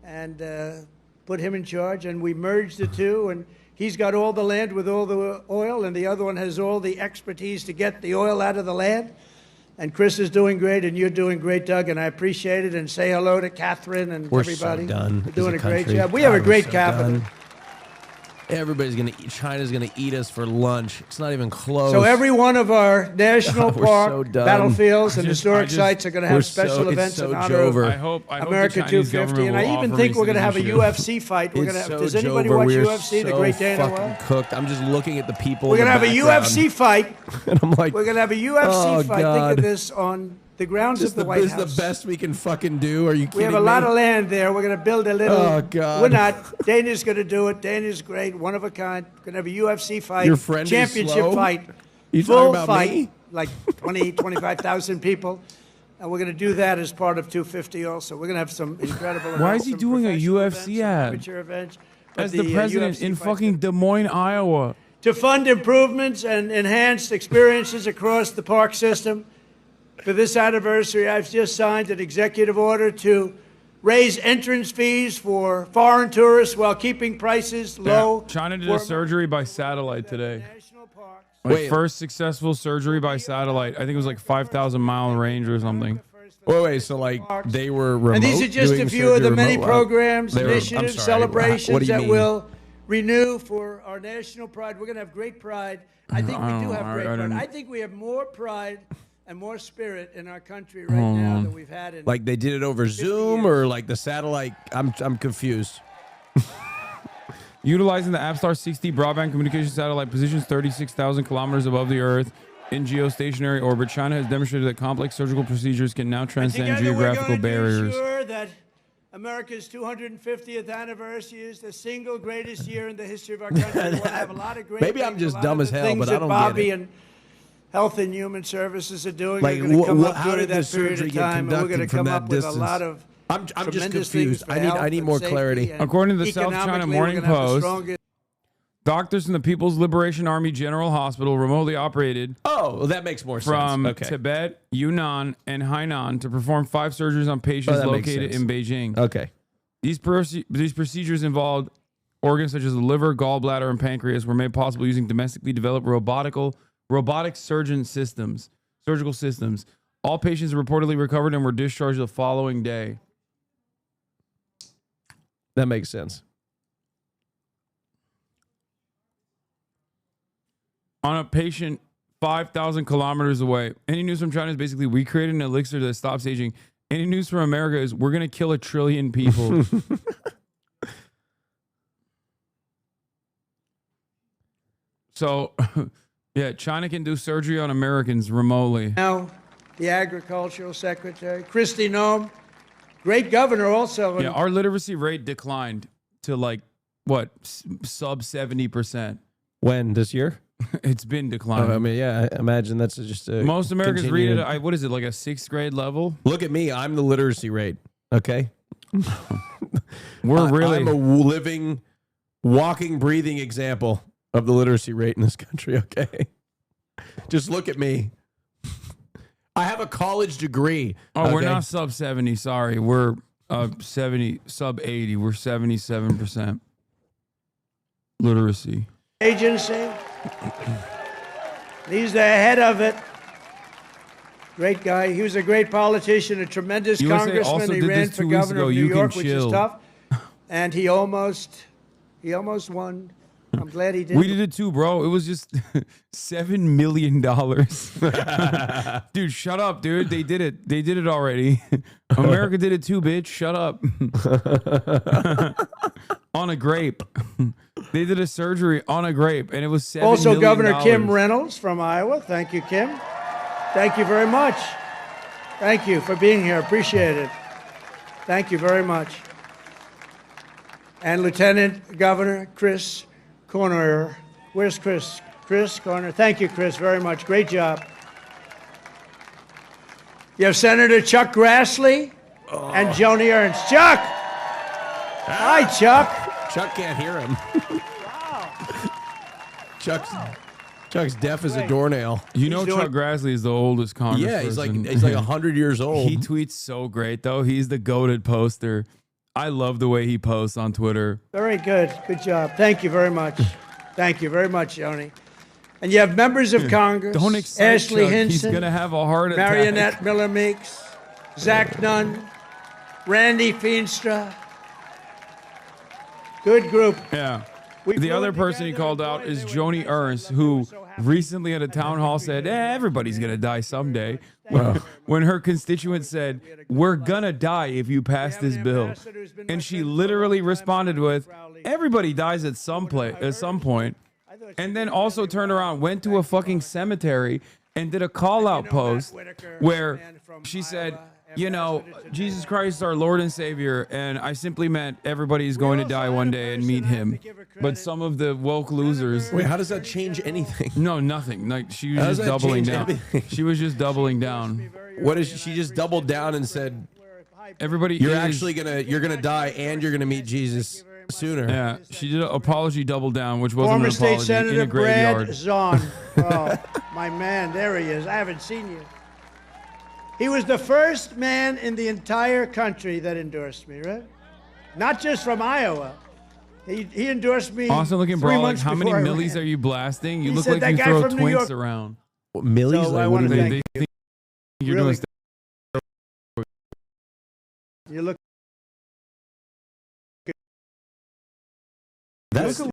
And put him in charge, and we merged the two, and he's got all the land with all the oil, and the other one has all the expertise to get the oil out of the land. And Chris is doing great, and you're doing great, Doug, and I appreciate it. And say hello to Catherine and everybody. So done. We're doing a great job. We have a great capital. Everybody's going to eat. China's going to eat us for lunch. It's not even close. So every one of our national park, so done. battlefields, and historic sites are going to have special events in honor of America 250. And I even think we're going to have a UFC fight. We're going to have. Does anybody watch UFC? The Great Dana White. Cooked. I'm just looking at the people. We're going to have a UFC fight. And I'm like, we're going to have a UFC fight. God. Think of this on the grounds of the White House. This is the best we can fucking do. Are you kidding me? We have a lot of land there. We're going to build a little. Oh, God. We're not. Dana's going to do it. Dana's great, one of a kind. We're going to have a UFC fight. Your friend championship is slow? fight. You full talking about fight, me? like 20, 25,000 people. And we're going to do that as part of 250 also. We're going to have some incredible events. Why is he doing a UFC ad? As the president in fucking Des Moines, Iowa. To fund improvements and enhanced experiences across the park system. For this anniversary, I've just signed an executive order to raise entrance fees for foreign tourists while keeping prices low. China did a surgery by satellite today. Like first successful surgery by satellite. I think it was like 5,000-mile range or something. Wait, so like they were remote. And these are just a few of the many programs, initiatives, celebrations that will renew for our national pride. We're going to have great pride. I think we do have great pride. I think we have more pride and more spirit in our country right now than we've had in. Like they did it over Zoom or like the satellite? I'm confused. Utilizing the Apstar 60 broadband communication satellite positions 36,000 kilometers above the Earth in geostationary orbit, China has demonstrated that complex surgical procedures can now transcend geographical barriers. Sure that America's 250th anniversary is the single greatest year in the history of our country. We want to have a lot of great Maybe I'm things, just a lot dumb of as the hell, things but I that don't Bobby get it. and Health and Human Services are doing. Like, are going to come up how during did the that period surgery of get time, and we're going to conducted from come that up with a distance? lot of I'm just tremendous confused. things for I need health more and safety, clarity. and According to the South China economically, Morning we're gonna have the Post, strongest- doctors from the People's Liberation Army General Hospital remotely operated Oh, well, that makes more from sense. Okay. Tibet, Yunnan, and Hainan to perform 5 surgeries on patients that makes located sense. in Beijing. Okay. These procedures involved organs such as the liver, gallbladder, and pancreas were made possible using domestically developed robotic surgical systems. All patients reportedly recovered and were discharged the following day. That makes sense. On a patient 5,000 kilometers away. Any news from China is basically, we created an elixir that stops aging. Any news from America is, we're going to kill 1 trillion people. So, yeah, China can do surgery on Americans remotely. Now, the Agricultural Secretary, Kristi Noem, great governor also. Yeah, our literacy rate declined to like, what, sub 70%. When? This year? It's been declining. I mean, yeah, I imagine that's just a Most Americans read continued- it, what is it, like a 6th grade level? Look at me. I'm the literacy rate. Okay. We're really. I'm a living, walking, breathing example of the literacy rate in this country. Okay. Just look at me. I have a college degree. Oh, we're okay? not sub 70. Sorry. We're sub 80. We're 77% literacy. Agency. He's the head of it. Great guy. He was a great politician, a tremendous USA also congressman. He did ran this for 2 weeks governor ago. of New You can York, which is chill. tough. And he almost won. I'm glad he did. We did it too, bro. It was just $7 million. Dude, shut up, dude. They did it. They did it already. America did it too, bitch. Shut up. On a grape. They did a surgery on a grape, and it was $7 Also, million. Governor Kim Reynolds from Iowa. Thank you, Kim. Thank you very much. Thank you for being here. Appreciate it. Thank you very much. And Lieutenant Governor Chris Corner. Where's Chris? Chris Corner. Thank you, Chris, very much. Great job. You have Senator Chuck Grassley and Joni Ernst. Chuck! Hi, Chuck. Chuck can't hear him. Chuck's deaf as a doornail. You know Chuck Grassley is the oldest congressperson. Yeah, he's like 100 years old. He tweets so great, though. He's the goated poster. I love the way he posts on Twitter. Very good. Good job. Thank you very much. Thank you very much, Joni. And you have members of Congress. Don't excite Ashley Chuck. He's Hinson. gonna have a heart attack. Marionette Miller Meeks. Zach Nunn. Randy Feenstra. Good group. Yeah. The other person he called out is Joni Ernst, who recently at a town hall said, everybody's going to die someday. When her constituents said, we're going to die if you pass this bill. And she literally responded with, everybody dies at some point. And then also turned around, went to a fucking cemetery and did a call out post where she said, you know, Jesus Christ, our Lord and Savior, and I simply meant everybody's going to die one day and meet him. But some of the woke losers. Wait, how does that change anything? No, nothing. Like she How was does just that doubling change down. anything? She was just doubling down. What is she just doubled down and said, everybody you're is- actually you're gonna die and you're gonna meet Jesus sooner. Yeah, she did an apology double down, which wasn't Former an State apology, in Senator a graveyard. Brad Zahn. Oh, my man, there he is. I haven't seen you. He was the first man in the entire country that endorsed me, right? Not just from Iowa. He endorsed me. Awesome looking 3 bro. Like, months how many before I millis ran. are you blasting? You He look said like that you guy throw from New twinks York- around. What, millis? So Like, I what want do to they- thank you. You're Really. doing You look. That's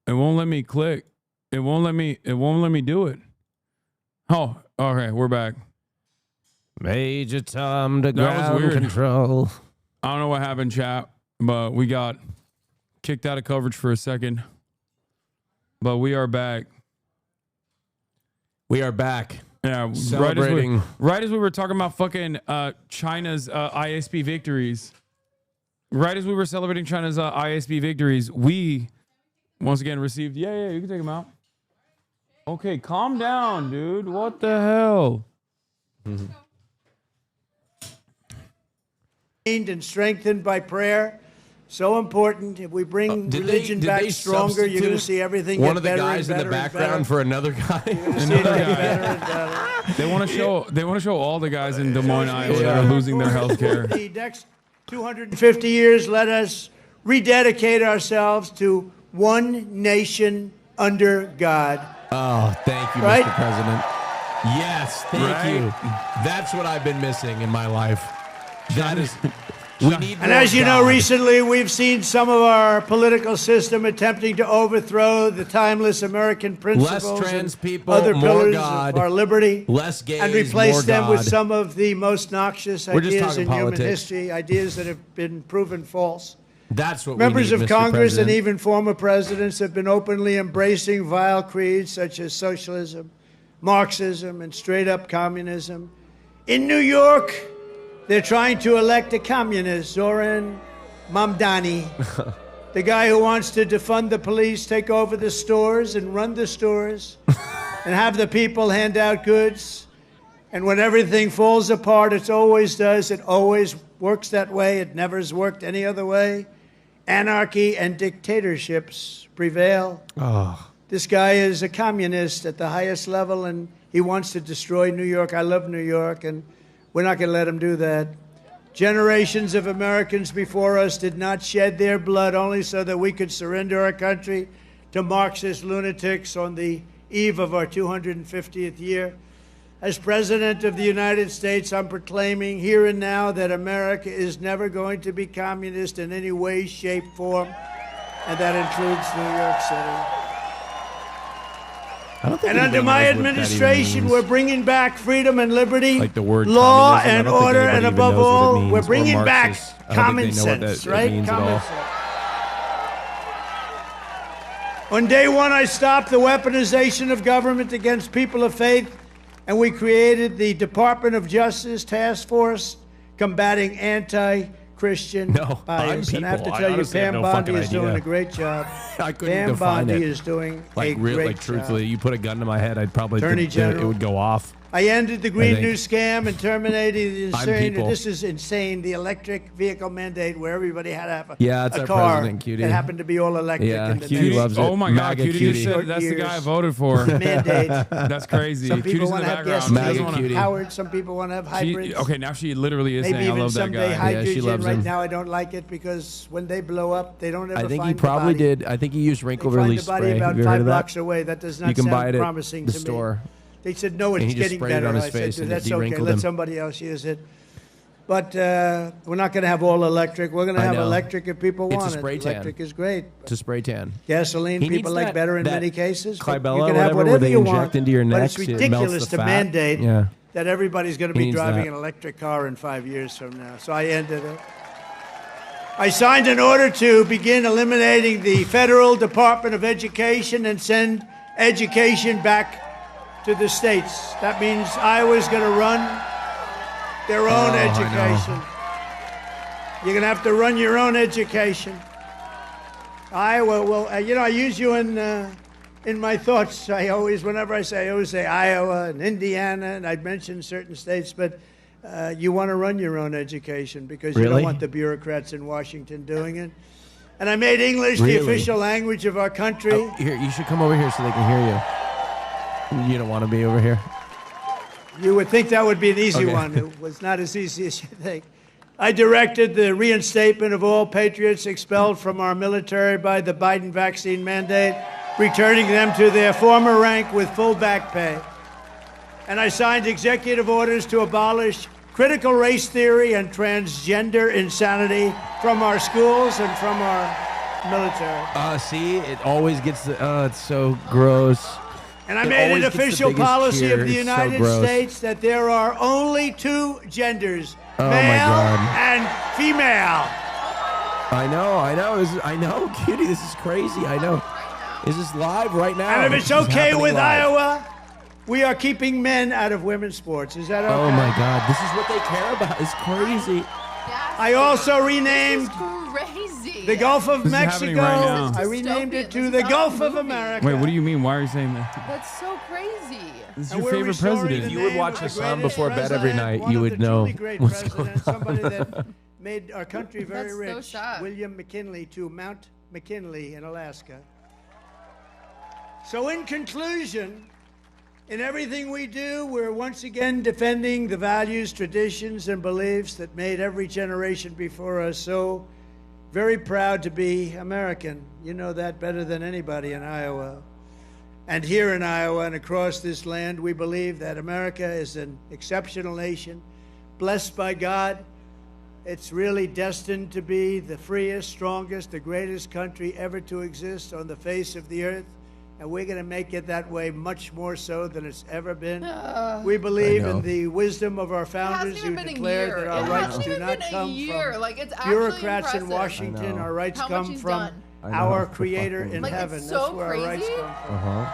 It won't let me click. It won't let me do it. Oh, okay, we're back. Major Tom to That was ground weird. control. I don't know what happened, chat, but we got kicked out of coverage for a second. But we are back. We are back. Yeah, Celebrating. Right as we were talking about fucking China's ISP victories. Right as we were celebrating China's ISP victories, we once again received. Yeah, you can take them out. Okay, calm down, dude. What the hell? And strengthened by prayer. So important. If we bring religion back stronger, you're going to see everything one get of the better guys and in the better and background better. for another guy. Another guy. They want to show all the guys in Des Moines, Iowa that are losing their health care. The next 250 years, let us rededicate ourselves to one nation under God. Oh, thank you, Right? Mr. President. Yes, thank you. That's what I've been missing in my life. That is, we need. And more as you know, God. recently we've seen some of our political system attempting to overthrow the timeless American principles Less trans and people, other more pillars God. of our liberty, Less gays, and replace more them with God. some of the most noxious We're just ideas talking in human politics. history, ideas that have been proven false. That's what Members we need, of Mr. Congress and President. even former presidents have been openly embracing vile creeds such as socialism, Marxism, and straight-up communism. In New York, they're trying to elect a communist, Zoran Mamdani, the guy who wants to defund the police, take over the stores and run the stores, and have the people hand out goods. And when everything falls apart, it always does. It always works that way. It never has worked any other way. Anarchy and dictatorships prevail. Oh. This guy is a communist at the highest level, and he wants to destroy New York. I love New York, and we're not going to let him do that. Generations of Americans before us did not shed their blood only so that we could surrender our country to Marxist lunatics on the eve of our 250th year. As President of the United States, I'm proclaiming here and now that America is never going to be communist in any way, shape, form, and that includes New York City. I don't think And under anybody my knows what that even administration, means. we're bringing back freedom and liberty, Like the word law communism. I and don't think order, anybody and even above knows what it all, means, we're or bringing back Marxist. I don't common think they know what sense, that right? means at Common all. sense. On day one, I stopped the weaponization of government against people of faith, and we created the Department of Justice Task Force combating anti-Christian bias. And I have to people. I tell you, honestly have Pam no Bondi fucking is doing idea. a great job. I couldn't Pam define Bondi it. is doing Like a real, great like job. truthfully, you put a gun to my head, I'd probably Attorney it General. would go off. I ended the Green think. New Scam and terminated the I'm insane. people. This is insane. The electric vehicle mandate, where everybody had to have Yeah, it's a our car president, Cutie. that happened to be all electric. Yeah, in the Cutie next loves it. Oh my God, MAGA Cutie Cutie. just said that's the guy I voted for. Mandate. That's crazy. Some people Cutie's in want the to have background. gas She doesn't stations wanna- powered. Some people want to have hybrids. Okay, now she literally is Maybe saying I even love that someday guy. hydrogen. she loves right him. now, I don't like it because when they blow up, they don't ever I think find he probably the body. did. I think he used wrinkle They find release the body spray. about Have you heard 5 of that? blocks away. That does not You can sound buy it at promising the to store. me. They said, no, And it's he just getting sprayed it better. on his I face said, and it that's okay. de-wrinkled Let him. somebody else use it. But we're not going to have all electric. We're going to I have know. electric if people It's a want spray it. tan. Electric is great. It's a spray tan. Gasoline, He people needs like that- better in that many cases. But Clibella, you can have where whatever they you inject want. into your But neck, it's it melts ridiculous the to fat. mandate Yeah. that everybody's going to He be needs driving that. an electric car in 5 years from now. So I ended it. I signed an order to begin eliminating the Federal Department of Education and send education back to the states. That means Iowa's going to run their own I know. education. You're going to have to run your own education. Iowa, well, I use you in my thoughts. Whenever I always say Iowa and Indiana, and I'd mention certain states, but you want to run your own education because you don't Really? want the bureaucrats in Washington doing it. And I made English the Really? official language of our country. Oh, here, you should come over here so they can hear you. You don't want to be over here. You would think that would be an easy Okay. one. It was not as easy as you think. I directed the reinstatement of all patriots expelled from our military by the Biden vaccine mandate, returning them to their former rank with full back pay. And I signed executive orders to abolish critical race theory and transgender insanity from our schools and from our military. See, it always gets the. It's so gross. And I It made always it gets the official biggest policy cheer. of the It's so United gross. States that there are only 2 genders, Oh, my male God. and female. I know. I know, Cutie. This is crazy. I know. Is this live right now? And if it's This is okay happening with live. Iowa, we are keeping men out of women's sports. Is that okay? Oh my God! This is what they care about. It's crazy. I also renamed Crazy. the Gulf of This is Mexico. happening right now. I renamed it to the Gulf of America. Wait, what do you mean? Why are you saying that? That's so crazy. This is And your we're favorite restoring president. the If you would name watch of the Hasan greatest before bed every president, night, one you of would the know truly great what's presidents, going somebody on. that made our country very That's so rich, sad. William McKinley to Mount McKinley in Alaska. So in conclusion, in everything we do, we're once again defending the values, traditions, and beliefs that made every generation before us so very proud to be American. You know that better than anybody in Iowa. And here in Iowa and across this land, we believe that America is an exceptional nation, blessed by God. It's really destined to be the freest, strongest, the greatest country ever to exist on the face of the earth. And we're going to make it that way much more so than it's ever been. We believe in the wisdom of our founders who declared that our rights do not come from Like, it's actually bureaucrats in impressive. Washington. Our rights How much come he's from done. our Creator in Like, heaven. it's That's so where our rights crazy. come from.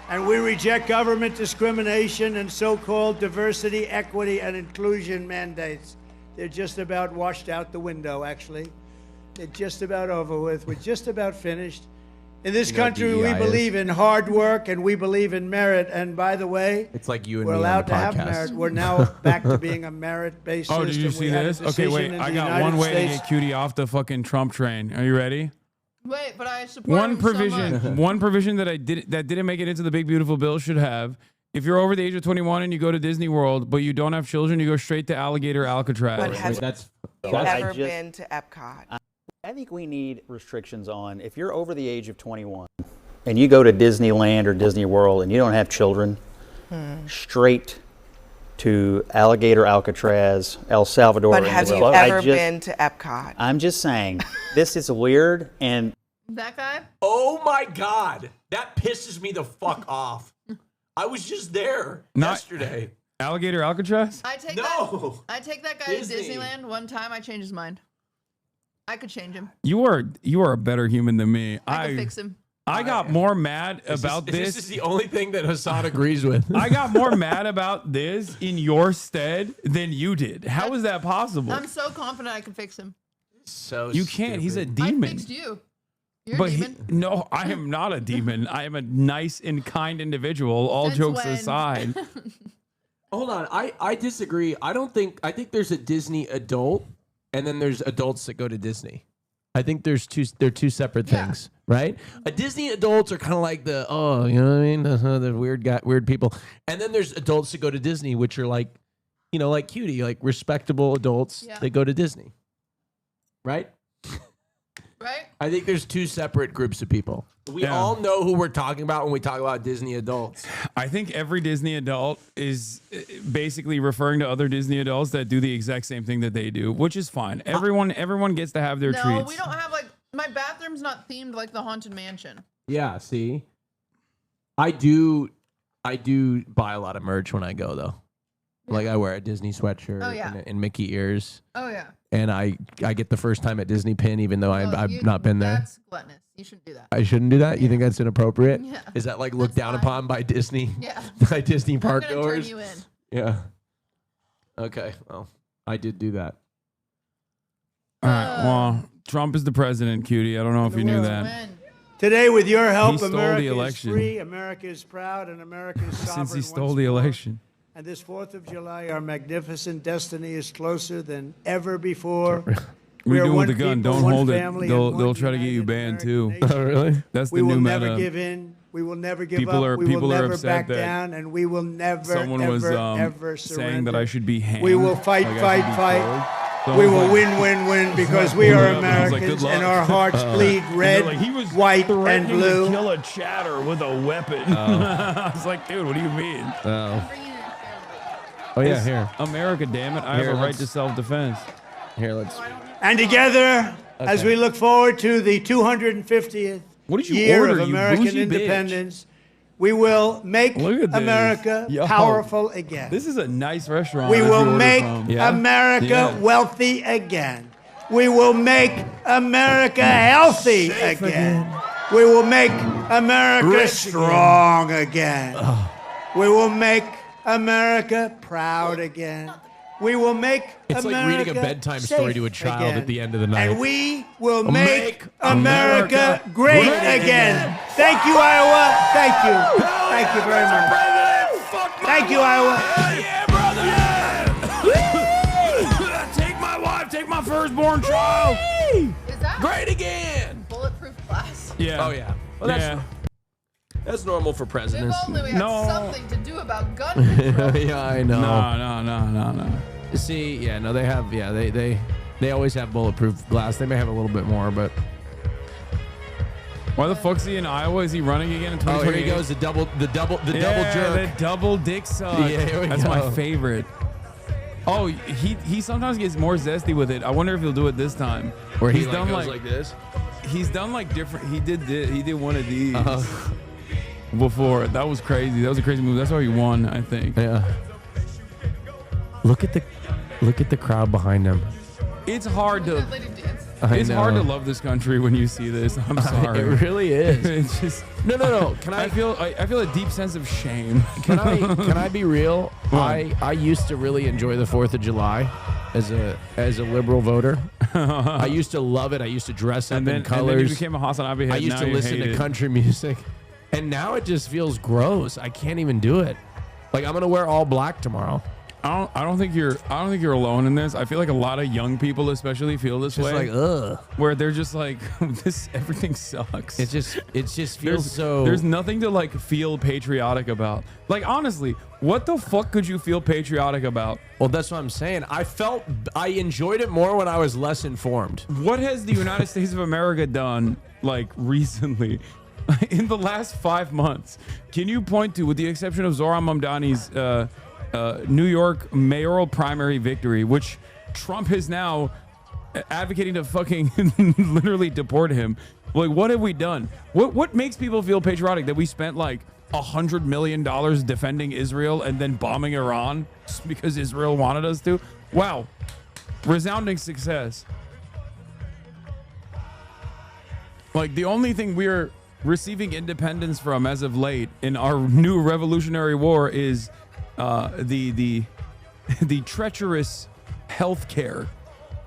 And we reject government discrimination and so-called diversity, equity, and inclusion mandates. They're just about washed out the window, actually. They're just about over with. We're just about finished. In this You know what country, we DEI believe is? in hard work and we believe in merit. And by the way, It's like you and we're me on allowed the to have podcast. merit. We're now back to being a merit-based Oh, system. did you see We had a this? Okay, wait. decision in I the got United one way States. to get Cutie off the fucking Trump train. Are you ready? Wait, but I support One him provision, so much. one provision that didn't make it into the big beautiful bill should have. If you're over the age of 21 and you go to Disney World, but you don't have children, you go straight to Alligator Alcatraz. But has That's ever been to Epcot? I think we need restrictions on if you're over the age of 21 and you go to Disneyland or Disney World and you don't have children, straight to Alligator Alcatraz, El Salvador. But and have the you world. ever been to Epcot? I'm just saying, this is weird and That guy? Oh my God, that pisses me the fuck off. I was just there yesterday. Alligator Alcatraz? I take that guy Disney. to Disneyland one time. I changed his mind. I could change him. You are a better human than me. I could fix him. I got more mad about this. This is the only thing that Hasan agrees with. I got more mad about this in your stead than you did. How is that possible? I'm so confident I could fix him. So you can't. He's a I demon. fixed you. You're But a demon. no, I am not a demon. I am a nice and kind individual. All Since jokes when? aside. Hold on, I disagree. I think there's a Disney adult, and then there's adults that go to Disney. I think they're two separate things, right? A Disney adults are kind of like the you know what I mean, the weird people, and then there's adults that go to Disney, which are like, you know, like Cutie, like respectable adults that go to Disney, right? Right. I think there's two separate groups of people. We all know who we're talking about when we talk about Disney adults. I think every Disney adult is basically referring to other Disney adults that do the exact same thing that they do, which is fine. Everyone gets to have their No, treats. we don't have my bathroom's not themed like the Haunted Mansion. Yeah, see, I do buy a lot of merch when I go though. Like I wear a Disney sweatshirt and Mickey ears. Oh yeah. And I get the first time at Disney pin, even though I've not been there. That's gluttonous. You shouldn't do that. I shouldn't do that. You think that's inappropriate? Yeah. Is that like looked down upon by Disney? Yeah. By Disney park I'm gonna goers? turn you in. Yeah. Okay. Well, I did do that. All right. Well, Trump is the president, Cutie. I don't know if you knew that. Today, with your help, He stole the America is election. free, America is proud, and America is sovereign. Since he stole once the more. election. And this 4th of July, our magnificent destiny is closer than ever before. We are do one with the gun. people, Don't one hold it. family, They'll and one try to get you united banned American too. nation. Oh, really? That's the We will new never meta. give in. We will never give People up. are- We people will are never upset back that down, and we will never, Someone ever, was ever surrender. saying that I should be hanged. We will fight, Like I fight, should be fight. killed. We Someone's will like- win, win, win, because we Yeah, are I was like, Americans, good luck. and our hearts bleed And red, they're like, he was white, and threatening blue. to kill a chatter with a weapon. I was like, dude, what do you mean? Oh yeah, It's here. America, damn it! I Here, have a right let's- to self-defense. Here, let's. And together, as we look forward to the 250th year of American independence, we will make America powerful again. This is a nice restaurant. We will make America wealthy again. We will make America healthy again. We will make America strong again. We will make America proud again. We will make It's America like reading a bedtime story to a child again. at the end of the night. And we will make America great again. Thank you, Iowa. Thank you. Thank you very much. Thank you, Iowa. Take my wife, take my firstborn child. Is that Great again. bulletproof glass? Yeah. Oh yeah. Well, that's normal for presidents. If only we had something to do about gun control. Yeah, I know. No. See, yeah, no, they have, yeah, they always have bulletproof glass. They may have a little bit more, but why the fuck's he in Iowa? Is he running again in 2028? oh, here he goes, the double jerk, the double dick suck. Yeah, here we That's go. my favorite. Oh, he sometimes gets more zesty with it. I wonder if he'll do it this time. Where he's he done goes like this. He's done like different. He did one of these before. That was crazy. That was a crazy move. That's why he won, I think. Yeah. Look at the crowd behind him. It's hard to. I know. Hard to love this country when you see this. I'm sorry. It really is. It's just no. Can I feel a deep sense of shame. Can I be real? I used to really enjoy the 4th of July as a liberal voter. I used to love it. I used to dress up in colors. And then you became a HasanAbi head. I used Now to you listen hate to it. country music, and now it just feels gross. I can't even do it. Like I'm gonna wear all black tomorrow. I don't think you're alone in this. I feel like a lot of young people especially feel this Just way. like ugh. Where they're just like everything sucks. It just feels so. There's nothing to like feel patriotic about. Like honestly, what the fuck could you feel patriotic about? Well, that's what I'm saying. I enjoyed it more when I was less informed. What has the United States of America done like recently? In the last 5 months, can you point to, with the exception of Zohran Mamdani's New York mayoral primary victory, which Trump is now advocating to fucking literally deport him? Like, what have we done? What makes people feel patriotic? That we spent like $100 million defending Israel and then bombing Iran just because Israel wanted us to? Wow, resounding success. Like the only thing we're receiving independence from as of late in our new Revolutionary War is the treacherous health care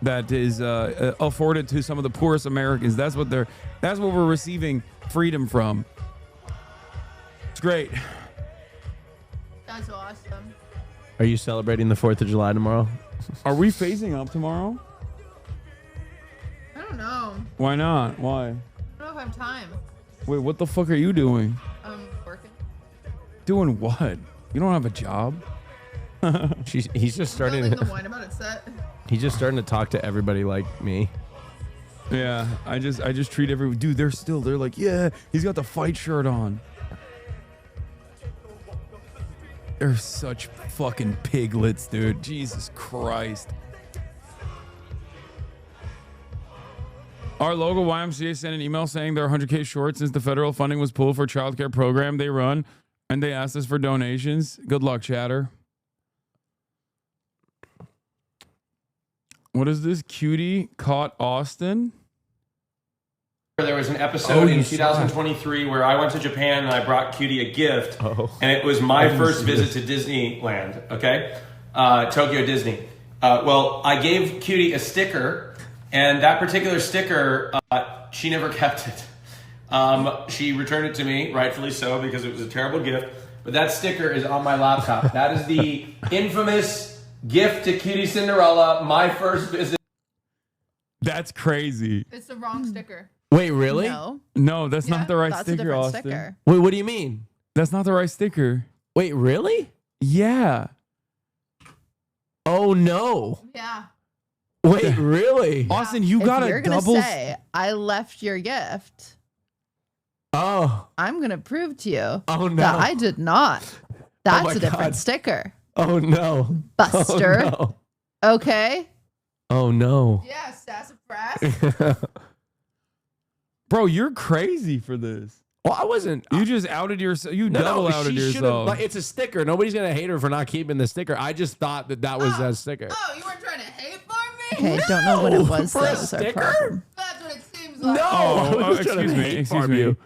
that is afforded to some of the poorest Americans. That's what we're receiving freedom from. It's great. That's awesome. Are you celebrating the 4th of July tomorrow? Are we phasing up tomorrow? I don't know. Why not? Why? I don't know if I have time. Wait, what the fuck are you doing? Working. Doing what? You don't have a job? He's just starting Building the Wine About It set. He's just starting to talk to everybody like me. Yeah, I just treat everyone. Dude, they're like, yeah, he's got the fight shirt on. They're such fucking piglets, dude. Jesus Christ. Our local YMCA sent an email saying they're 100K short since the federal funding was pulled for childcare program they run, and they asked us for donations. Good luck, chatter. What is this? Cutie caught Austin? There was an episode in 2023 where I went to Japan and I brought Cutie a gift, and it was my first visit to Disneyland, okay? Tokyo Disney. Well, I gave Cutie a sticker, and that particular sticker, she never kept it. She returned it to me, rightfully so, because it was a terrible gift, but that sticker is on my laptop. That is the infamous gift to Cutie Cinderella, my first visit. That's crazy. It's the wrong sticker. Wait, really? No, that's not the right that's a sticker, different Austin. sticker. Wait, what do you mean? That's not the right sticker. Wait, really? Yeah. Oh, no. Yeah. Wait, really? Austin, you If got you're a gonna double. say I left your gift, Oh. I'm gonna prove to you Oh, no. that I did not. That's my a different God. sticker. Oh, no. Buster. Oh, Okay. Oh no. Yeah, sassafras. Bro, you're crazy for this. Well, I wasn't. You just outed yourself. You No, double outed she should've- yourself. Like, it's a sticker. Nobody's gonna hate her for not keeping the sticker. I just thought that was a sticker. Oh, you weren't trying to hate farm me? Okay, I don't know what it was. For That a was our sticker? problem. That's what it seems like. No. I was just trying excuse to me. hate Excuse farm me. you.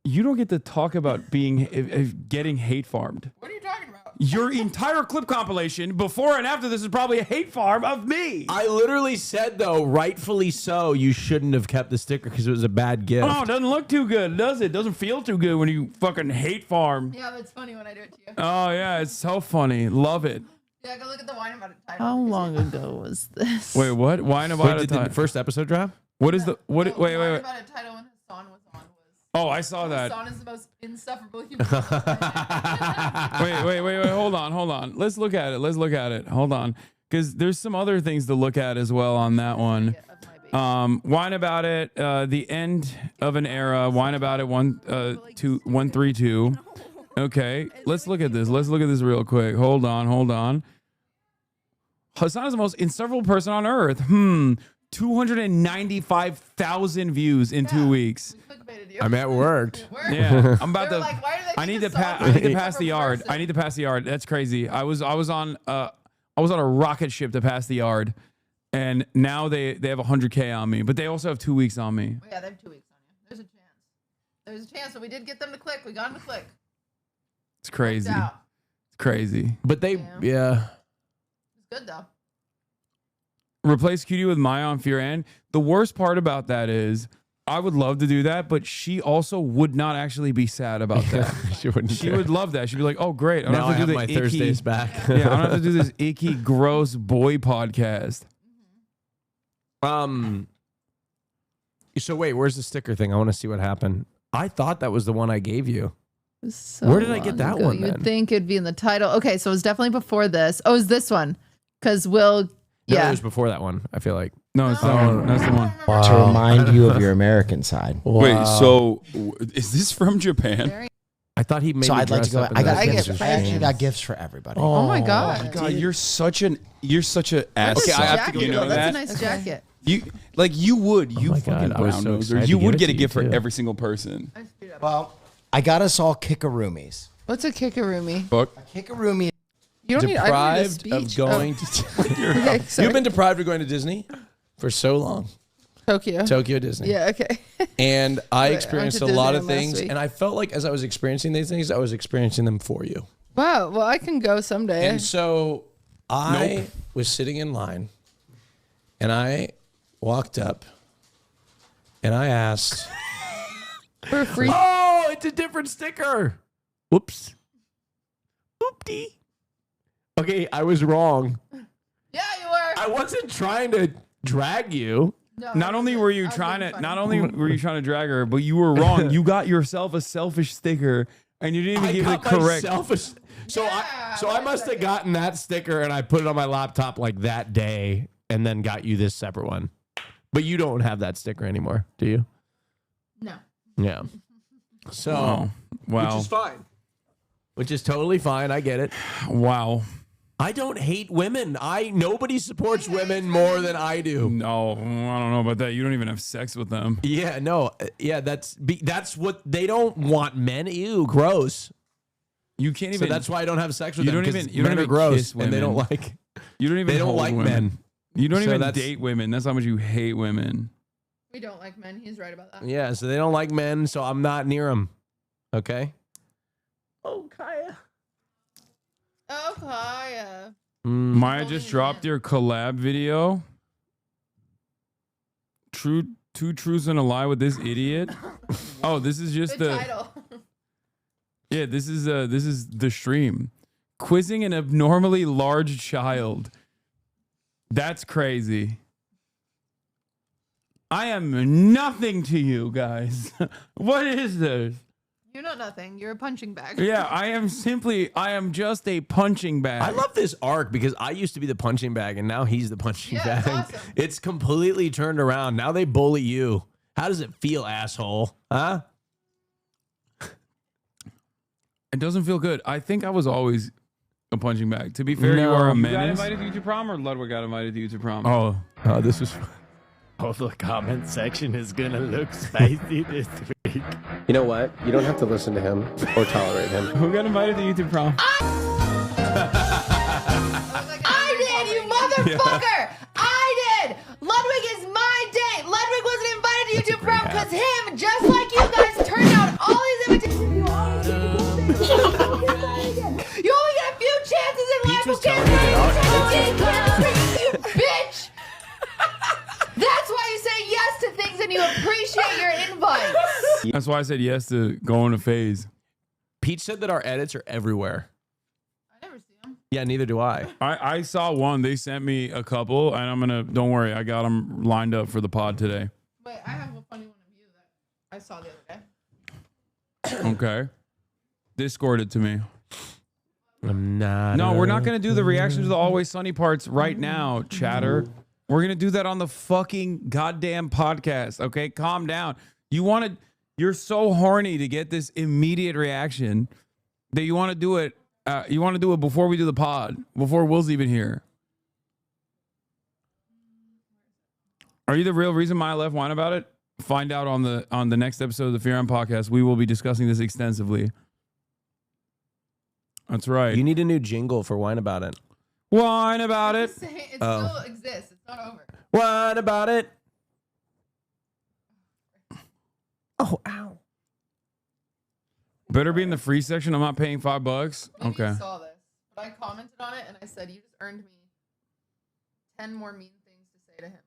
You don't get to talk about getting hate farmed. What are you talking about? Your entire clip compilation before and after this is probably a hate farm of me. I literally said, though, rightfully so, you shouldn't have kept the sticker because it was a bad gift. Oh, it doesn't look too good, does it? Doesn't feel too good when you fucking hate farm. Yeah, but it's funny when I do it to you. Oh, yeah, it's so funny. Love it. Yeah, go look at the wine about it title. How long ago was this? Wait, what? Wine about Did the first episode drop? What is the what? Wait. Wine about it title when Hasan was on was. Oh, I saw that. Hasan is the most insufferable human. Wait. Hold on. Let's look at it. Hold on. Because there's some other things to look at as well on that one. Wine about it. The end of an era. Wine about it. 132. Okay. Let's look at this. Let's look at this real quick. Hold on. Hasan is the most insufferable person on earth. 295,000 views in 2 weeks. I mean, it worked. Yeah, I'm about to. I need to pass the yard. I need to pass the yard. That's crazy. I was on a rocket ship to pass the yard, and now they have 100K on me, but they also have 2 weeks on me. Yeah, they have 2 weeks on you. There's a chance. There's a chance, but we did get them to click. We got them to click. It's crazy. Worked out. It's crazy. But they, yeah. It's good though. Replace Cutie with Maya on Fear and the worst part about that is I would love to do that, but she also would not actually be sad about that. She would love that. She'd be like, "Oh, great! I don't Now have to I do have the my Thursdays back." Yeah, I don't have to do this icky, gross boy podcast." So wait, where's the sticker thing? I want to see what happened. I thought that was the one I gave you. So Where did I get that long ago. one You'd then? think it'd be in the title. Okay, so it was definitely before this. Oh, it's this one. Because Will, No, yeah. it was before that one. I feel like. No, it's that one. That's the one. To remind you of your American side. Wait, so is this from Japan? I thought he made. So me I'd like to dress go. up I in got that. gifts. I actually got gifts for everybody. Oh my God. God, you're such a ass. What's Okay, this I have to jacket? you know That's that. a nice jacket. You would my fucking God, I was brown so noser. excited You to would get get it a to gift you, for too. every single person. Well, I got us all kickaroonies. What's a kickaroomy? Book. Kickaroomie. You don't need. I don't need a Deprived of speech. going Oh. to. Okay, sorry. You've been deprived of going to Disney for so long. Tokyo Disney. Yeah. Okay. And I Wait, I experienced a went to lot of Disneyland last things, week. and I felt like as I was experiencing these things, I was experiencing them for you. Wow. Well, I can go someday. And so I was sitting in line, and I walked up, and I asked for free. Oh, it's a different sticker. Whoops. Oopty. Okay, I was wrong. Yeah, you were. I wasn't trying to drag you. Not only were you trying to drag her, but you were wrong. You got yourself a selfish sticker, and you didn't even give it correct. So I must have gotten that sticker, and I put it on my laptop like that day, and then got you this separate one. But you don't have that sticker anymore, do you? No. Yeah. So, Oh, wow. which is fine. Which is totally fine. I get it. Wow. I don't hate women. Nobody supports women more than I do. No, I don't know about that. You don't even have sex with them. Yeah, no. Yeah, that's what they don't want men. Ew, gross. You can't So even. that's why I don't have sex with You them. don't 'cause even. You men don't are even gross, kiss women. and they don't like. You don't even. They don't hold like women. men. You don't So even that's- date women. That's how much you hate women. We don't like men. He's right about that. Yeah, so they don't like men, so I'm not near them. Okay. Oh, Kaya. Oh, Kaya. Maya just dropped your collab video. Two truths and a lie with this idiot. Oh, this is just Good the. title. Yeah, this is the stream. Quizzing an abnormally large child. That's crazy. I am nothing to you guys. What is this? You're not nothing. You're a punching bag. Yeah, I am just a punching bag. I love this arc because I used to be the punching bag and now he's the punching Yeah, it's bag. awesome. It's completely turned around. Now they bully you. How does it feel, asshole? Huh? It doesn't feel good. I think I was always a punching bag. To be fair, you are a No. menace. You got invited to YouTube prom, or Ludwig got invited to YouTube prom? Oh, this was. Oh, the comment section is gonna look spicy this week. You know what? You don't have to listen to him or tolerate him. Who got invited to YouTube prom? I did, you motherfucker! I did! Ludwig is my date! Ludwig wasn't invited to YouTube prom because him, just like you guys, turned down all these invitations. You only get a few chances in life, okay? You bitch! That's why you say yes to things and you appreciate your invites. That's why I said yes to going to phase. Peach said that our edits are everywhere. I never see them. Yeah, neither do I. I saw one. They sent me a couple, and I'm gonna. Don't worry, I got them lined up for the pod today. Wait, I have a funny one of you that I saw the other day. Okay. Discord it to me. I'm not. No, we're not gonna do the reaction to the Always Sunny parts right now, chatter. We're gonna do that on the fucking goddamn podcast. Okay, calm down. You're so horny to get this immediate reaction that you want to do it. You want to do it before we do the pod, before Will's even here. Are you the real reason Maya left? Whine about it. Find out on the next episode of the Fear On podcast. We will be discussing this extensively. That's right. You need a new jingle for Whine About It. Whine about it. It still exists. It's not over. Whine about it. Oh, ow. Better be in the free section. I'm not paying $5. Maybe Okay. you saw this, but I commented on it and I said, you just earned me 10 more mean things to say to him.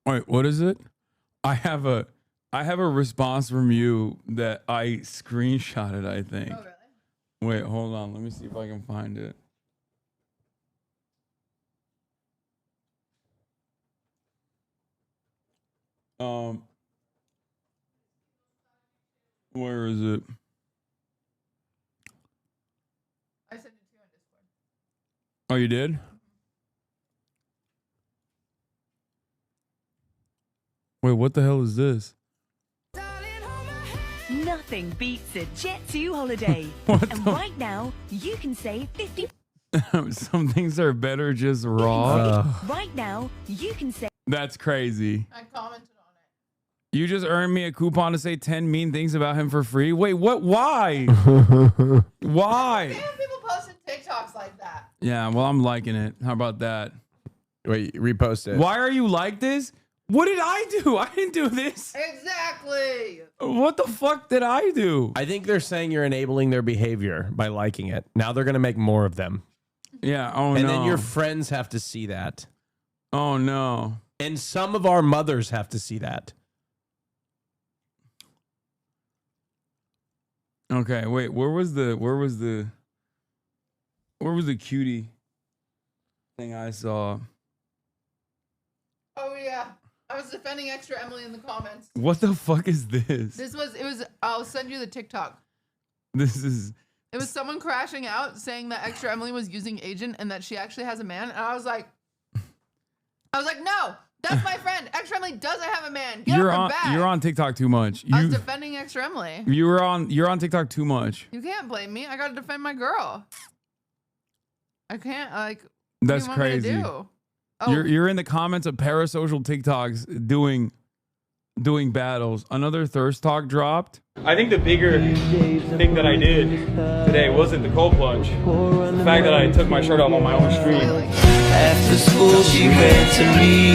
Wait, what is it? I have a response from you that I screenshotted, I think. Oh, really? Wait, hold on. Let me see if I can find it. Where is it? I sent it to you on Discord. Oh, you did? Wait, what the hell is this? Nothing beats a Jet2 holiday. And right now, you can save 50. Some things are better just raw. Right now, you can save. That's crazy. I commented on You just earned me a coupon to say 10 mean things about him for free. Wait, what? Why? Why? it. People posting TikToks like that. Yeah, well, I'm liking it. How about that? Wait, repost it. Why are you like this? What did I do? I didn't do this. Exactly. What the fuck did I do? I think they're saying you're enabling their behavior by liking it. Now they're going to make more of them. Yeah, oh no. And then your friends have to see that. Oh no. And some of our mothers have to see that. Okay, wait, where was the cutie thing I saw? Oh yeah, I was defending Extra Emily in the comments. What the fuck is this? It was. I'll send you the TikTok. This is. It was someone crashing out saying that Extra Emily was using agent and that she actually has a man, and I was like, no, that's my friend. Extra Emily doesn't have a man. Get off her back. You're on TikTok too much. I was defending Extra Emily. You're on TikTok too much. You can't blame me. I gotta defend my girl. I can't what That's do you want me to crazy. do? Oh. You're in the comments of parasocial TikToks doing battles. Another thirst talk dropped. I think the bigger thing that I did today wasn't the cold plunge. The fact that I took my shirt off on my own stream. After school, she ran to me,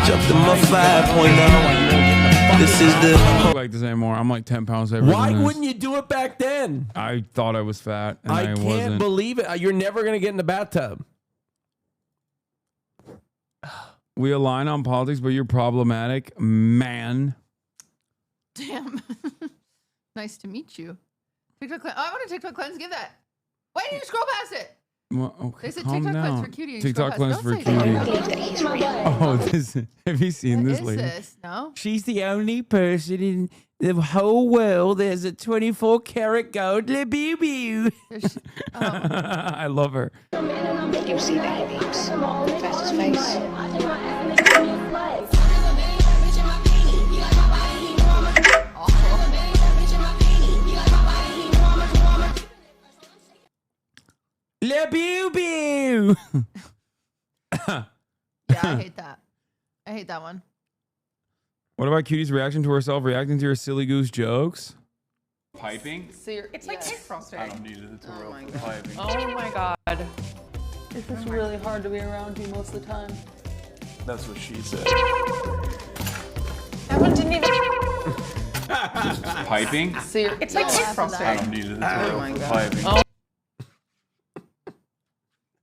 jumped in my 5.0. This is the. I don't look like this anymore. I'm like 10 pounds heavier. Why wouldn't you do it back then? I thought I was fat, and I can't wasn't. believe it. You're never going to get in the bathtub. We align on politics, but you're problematic, man. Damn. Nice to meet you. TikTok cleanse. Oh, I want a TikTok cleanse. Give that. Why did you scroll past it? Well, okay, They said calm TikTok down. cleanse for cutie. and you TikTok scroll cleanse past. for Don't say cutie. that. Oh, this. Have you seen What this is lady? this? No. She's the only person in the whole world that has a 24-karat gold libido. I love her. You'll see that he leaves. That's his face. Le Pew. Yeah, I hate that. I hate that one. What about Cutie's reaction to herself reacting to her silly goose jokes? Piping? It's like frosting. I don't need it. It's a real piping. Oh my god. Is this really hard to be around you most of the time? That's what she said. That one didn't even. Piping? It's like frosting. I don't need it. It's a real my god. piping. Oh.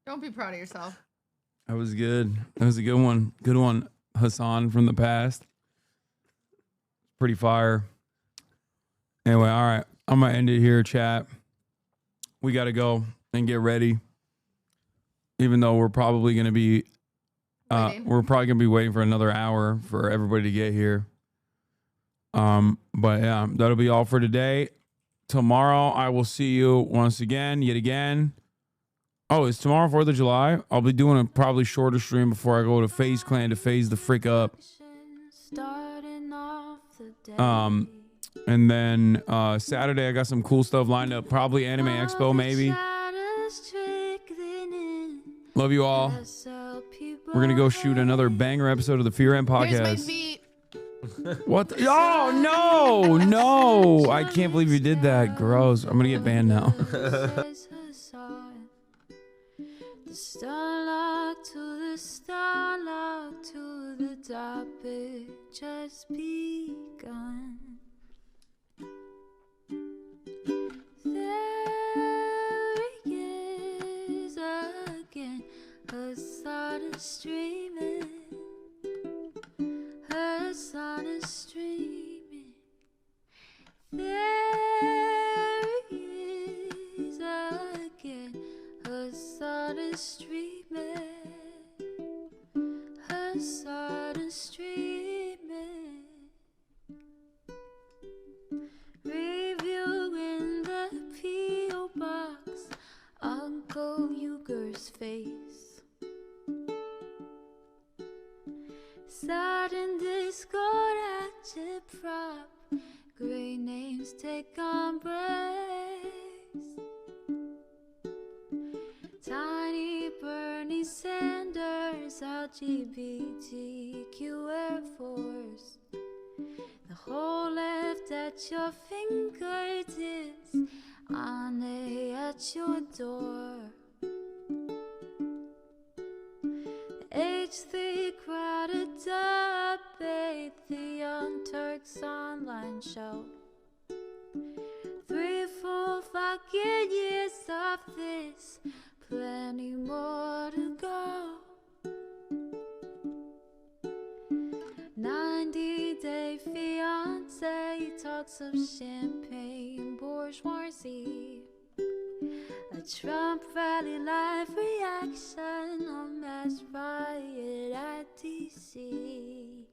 Don't be proud of yourself. That was good. That was a good one. Good one, Hasan from the past. Pretty fire. Anyway, all right. I'm going to end it here, chat. We got to go and get ready. Even though we're probably going to be waiting for another hour for everybody to get here. But yeah, that'll be all for today. Tomorrow I will see you once again, yet again. Oh, is tomorrow 4th of July? I'll be doing a probably shorter stream before I go to FaZe Clan to phase the frick up. And then Saturday I got some cool stuff lined up. Probably Anime Expo, maybe. Love you all. We're gonna go shoot another banger episode of the Fear End podcast. What? Oh no! I can't believe you did that. Gross. I'm gonna get banned now. The starlock to the starlock to the topic just begun. There he is again, Hasan is streaming. Hasan is streaming. There he is again. Hasan is streaming. Hasan is streaming. Reviewing the P.O. box, Uncle Uger's face. Sudden discord at your prop, great names take embrace. Tiny Bernie Sanders, LGBTQ Air Force. The whole left at your fingertips, Anne at your door. The H3 crowded debate, the Young Turks online show. 3 full fucking years of this, plenty more to go. 90-day fiance talks of champagne bourgeoisie. A Trump rally live reaction on mass riot at DC.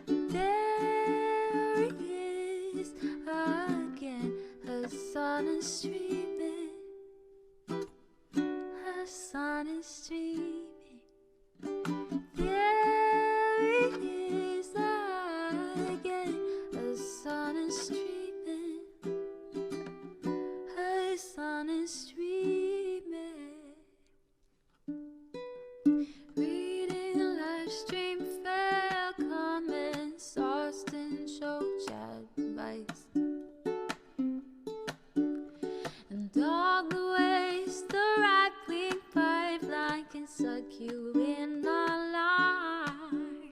There he is again, Hasan is streaming. Hasan is streaming. There he is again, Hasan is streaming. Hasan is streaming. Reading live stream fair comments, Austin show chat advice. And all the ways the right-wing pipeline can suck you in online.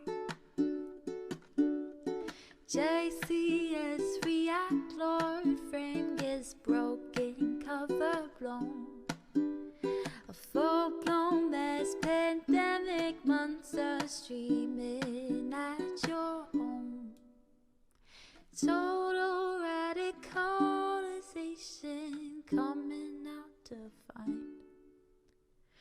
JCS react, Lord frame gets broken, cover blown. A full-blown mass pandemic, monster streaming at your home. Total radicalization coming out to find.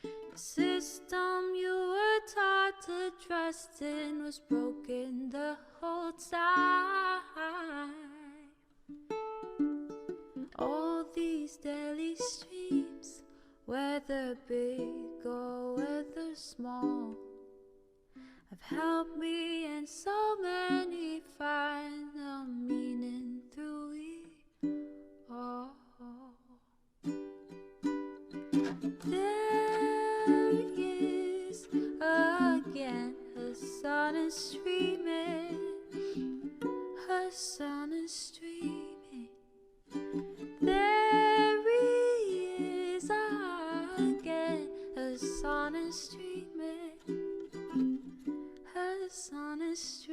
The system you were taught to trust in was broken the whole time. All these daily streams, whether big or whether small, have helped me and so many find the meaning through it all. Hasan is streaming. Hasan is streaming.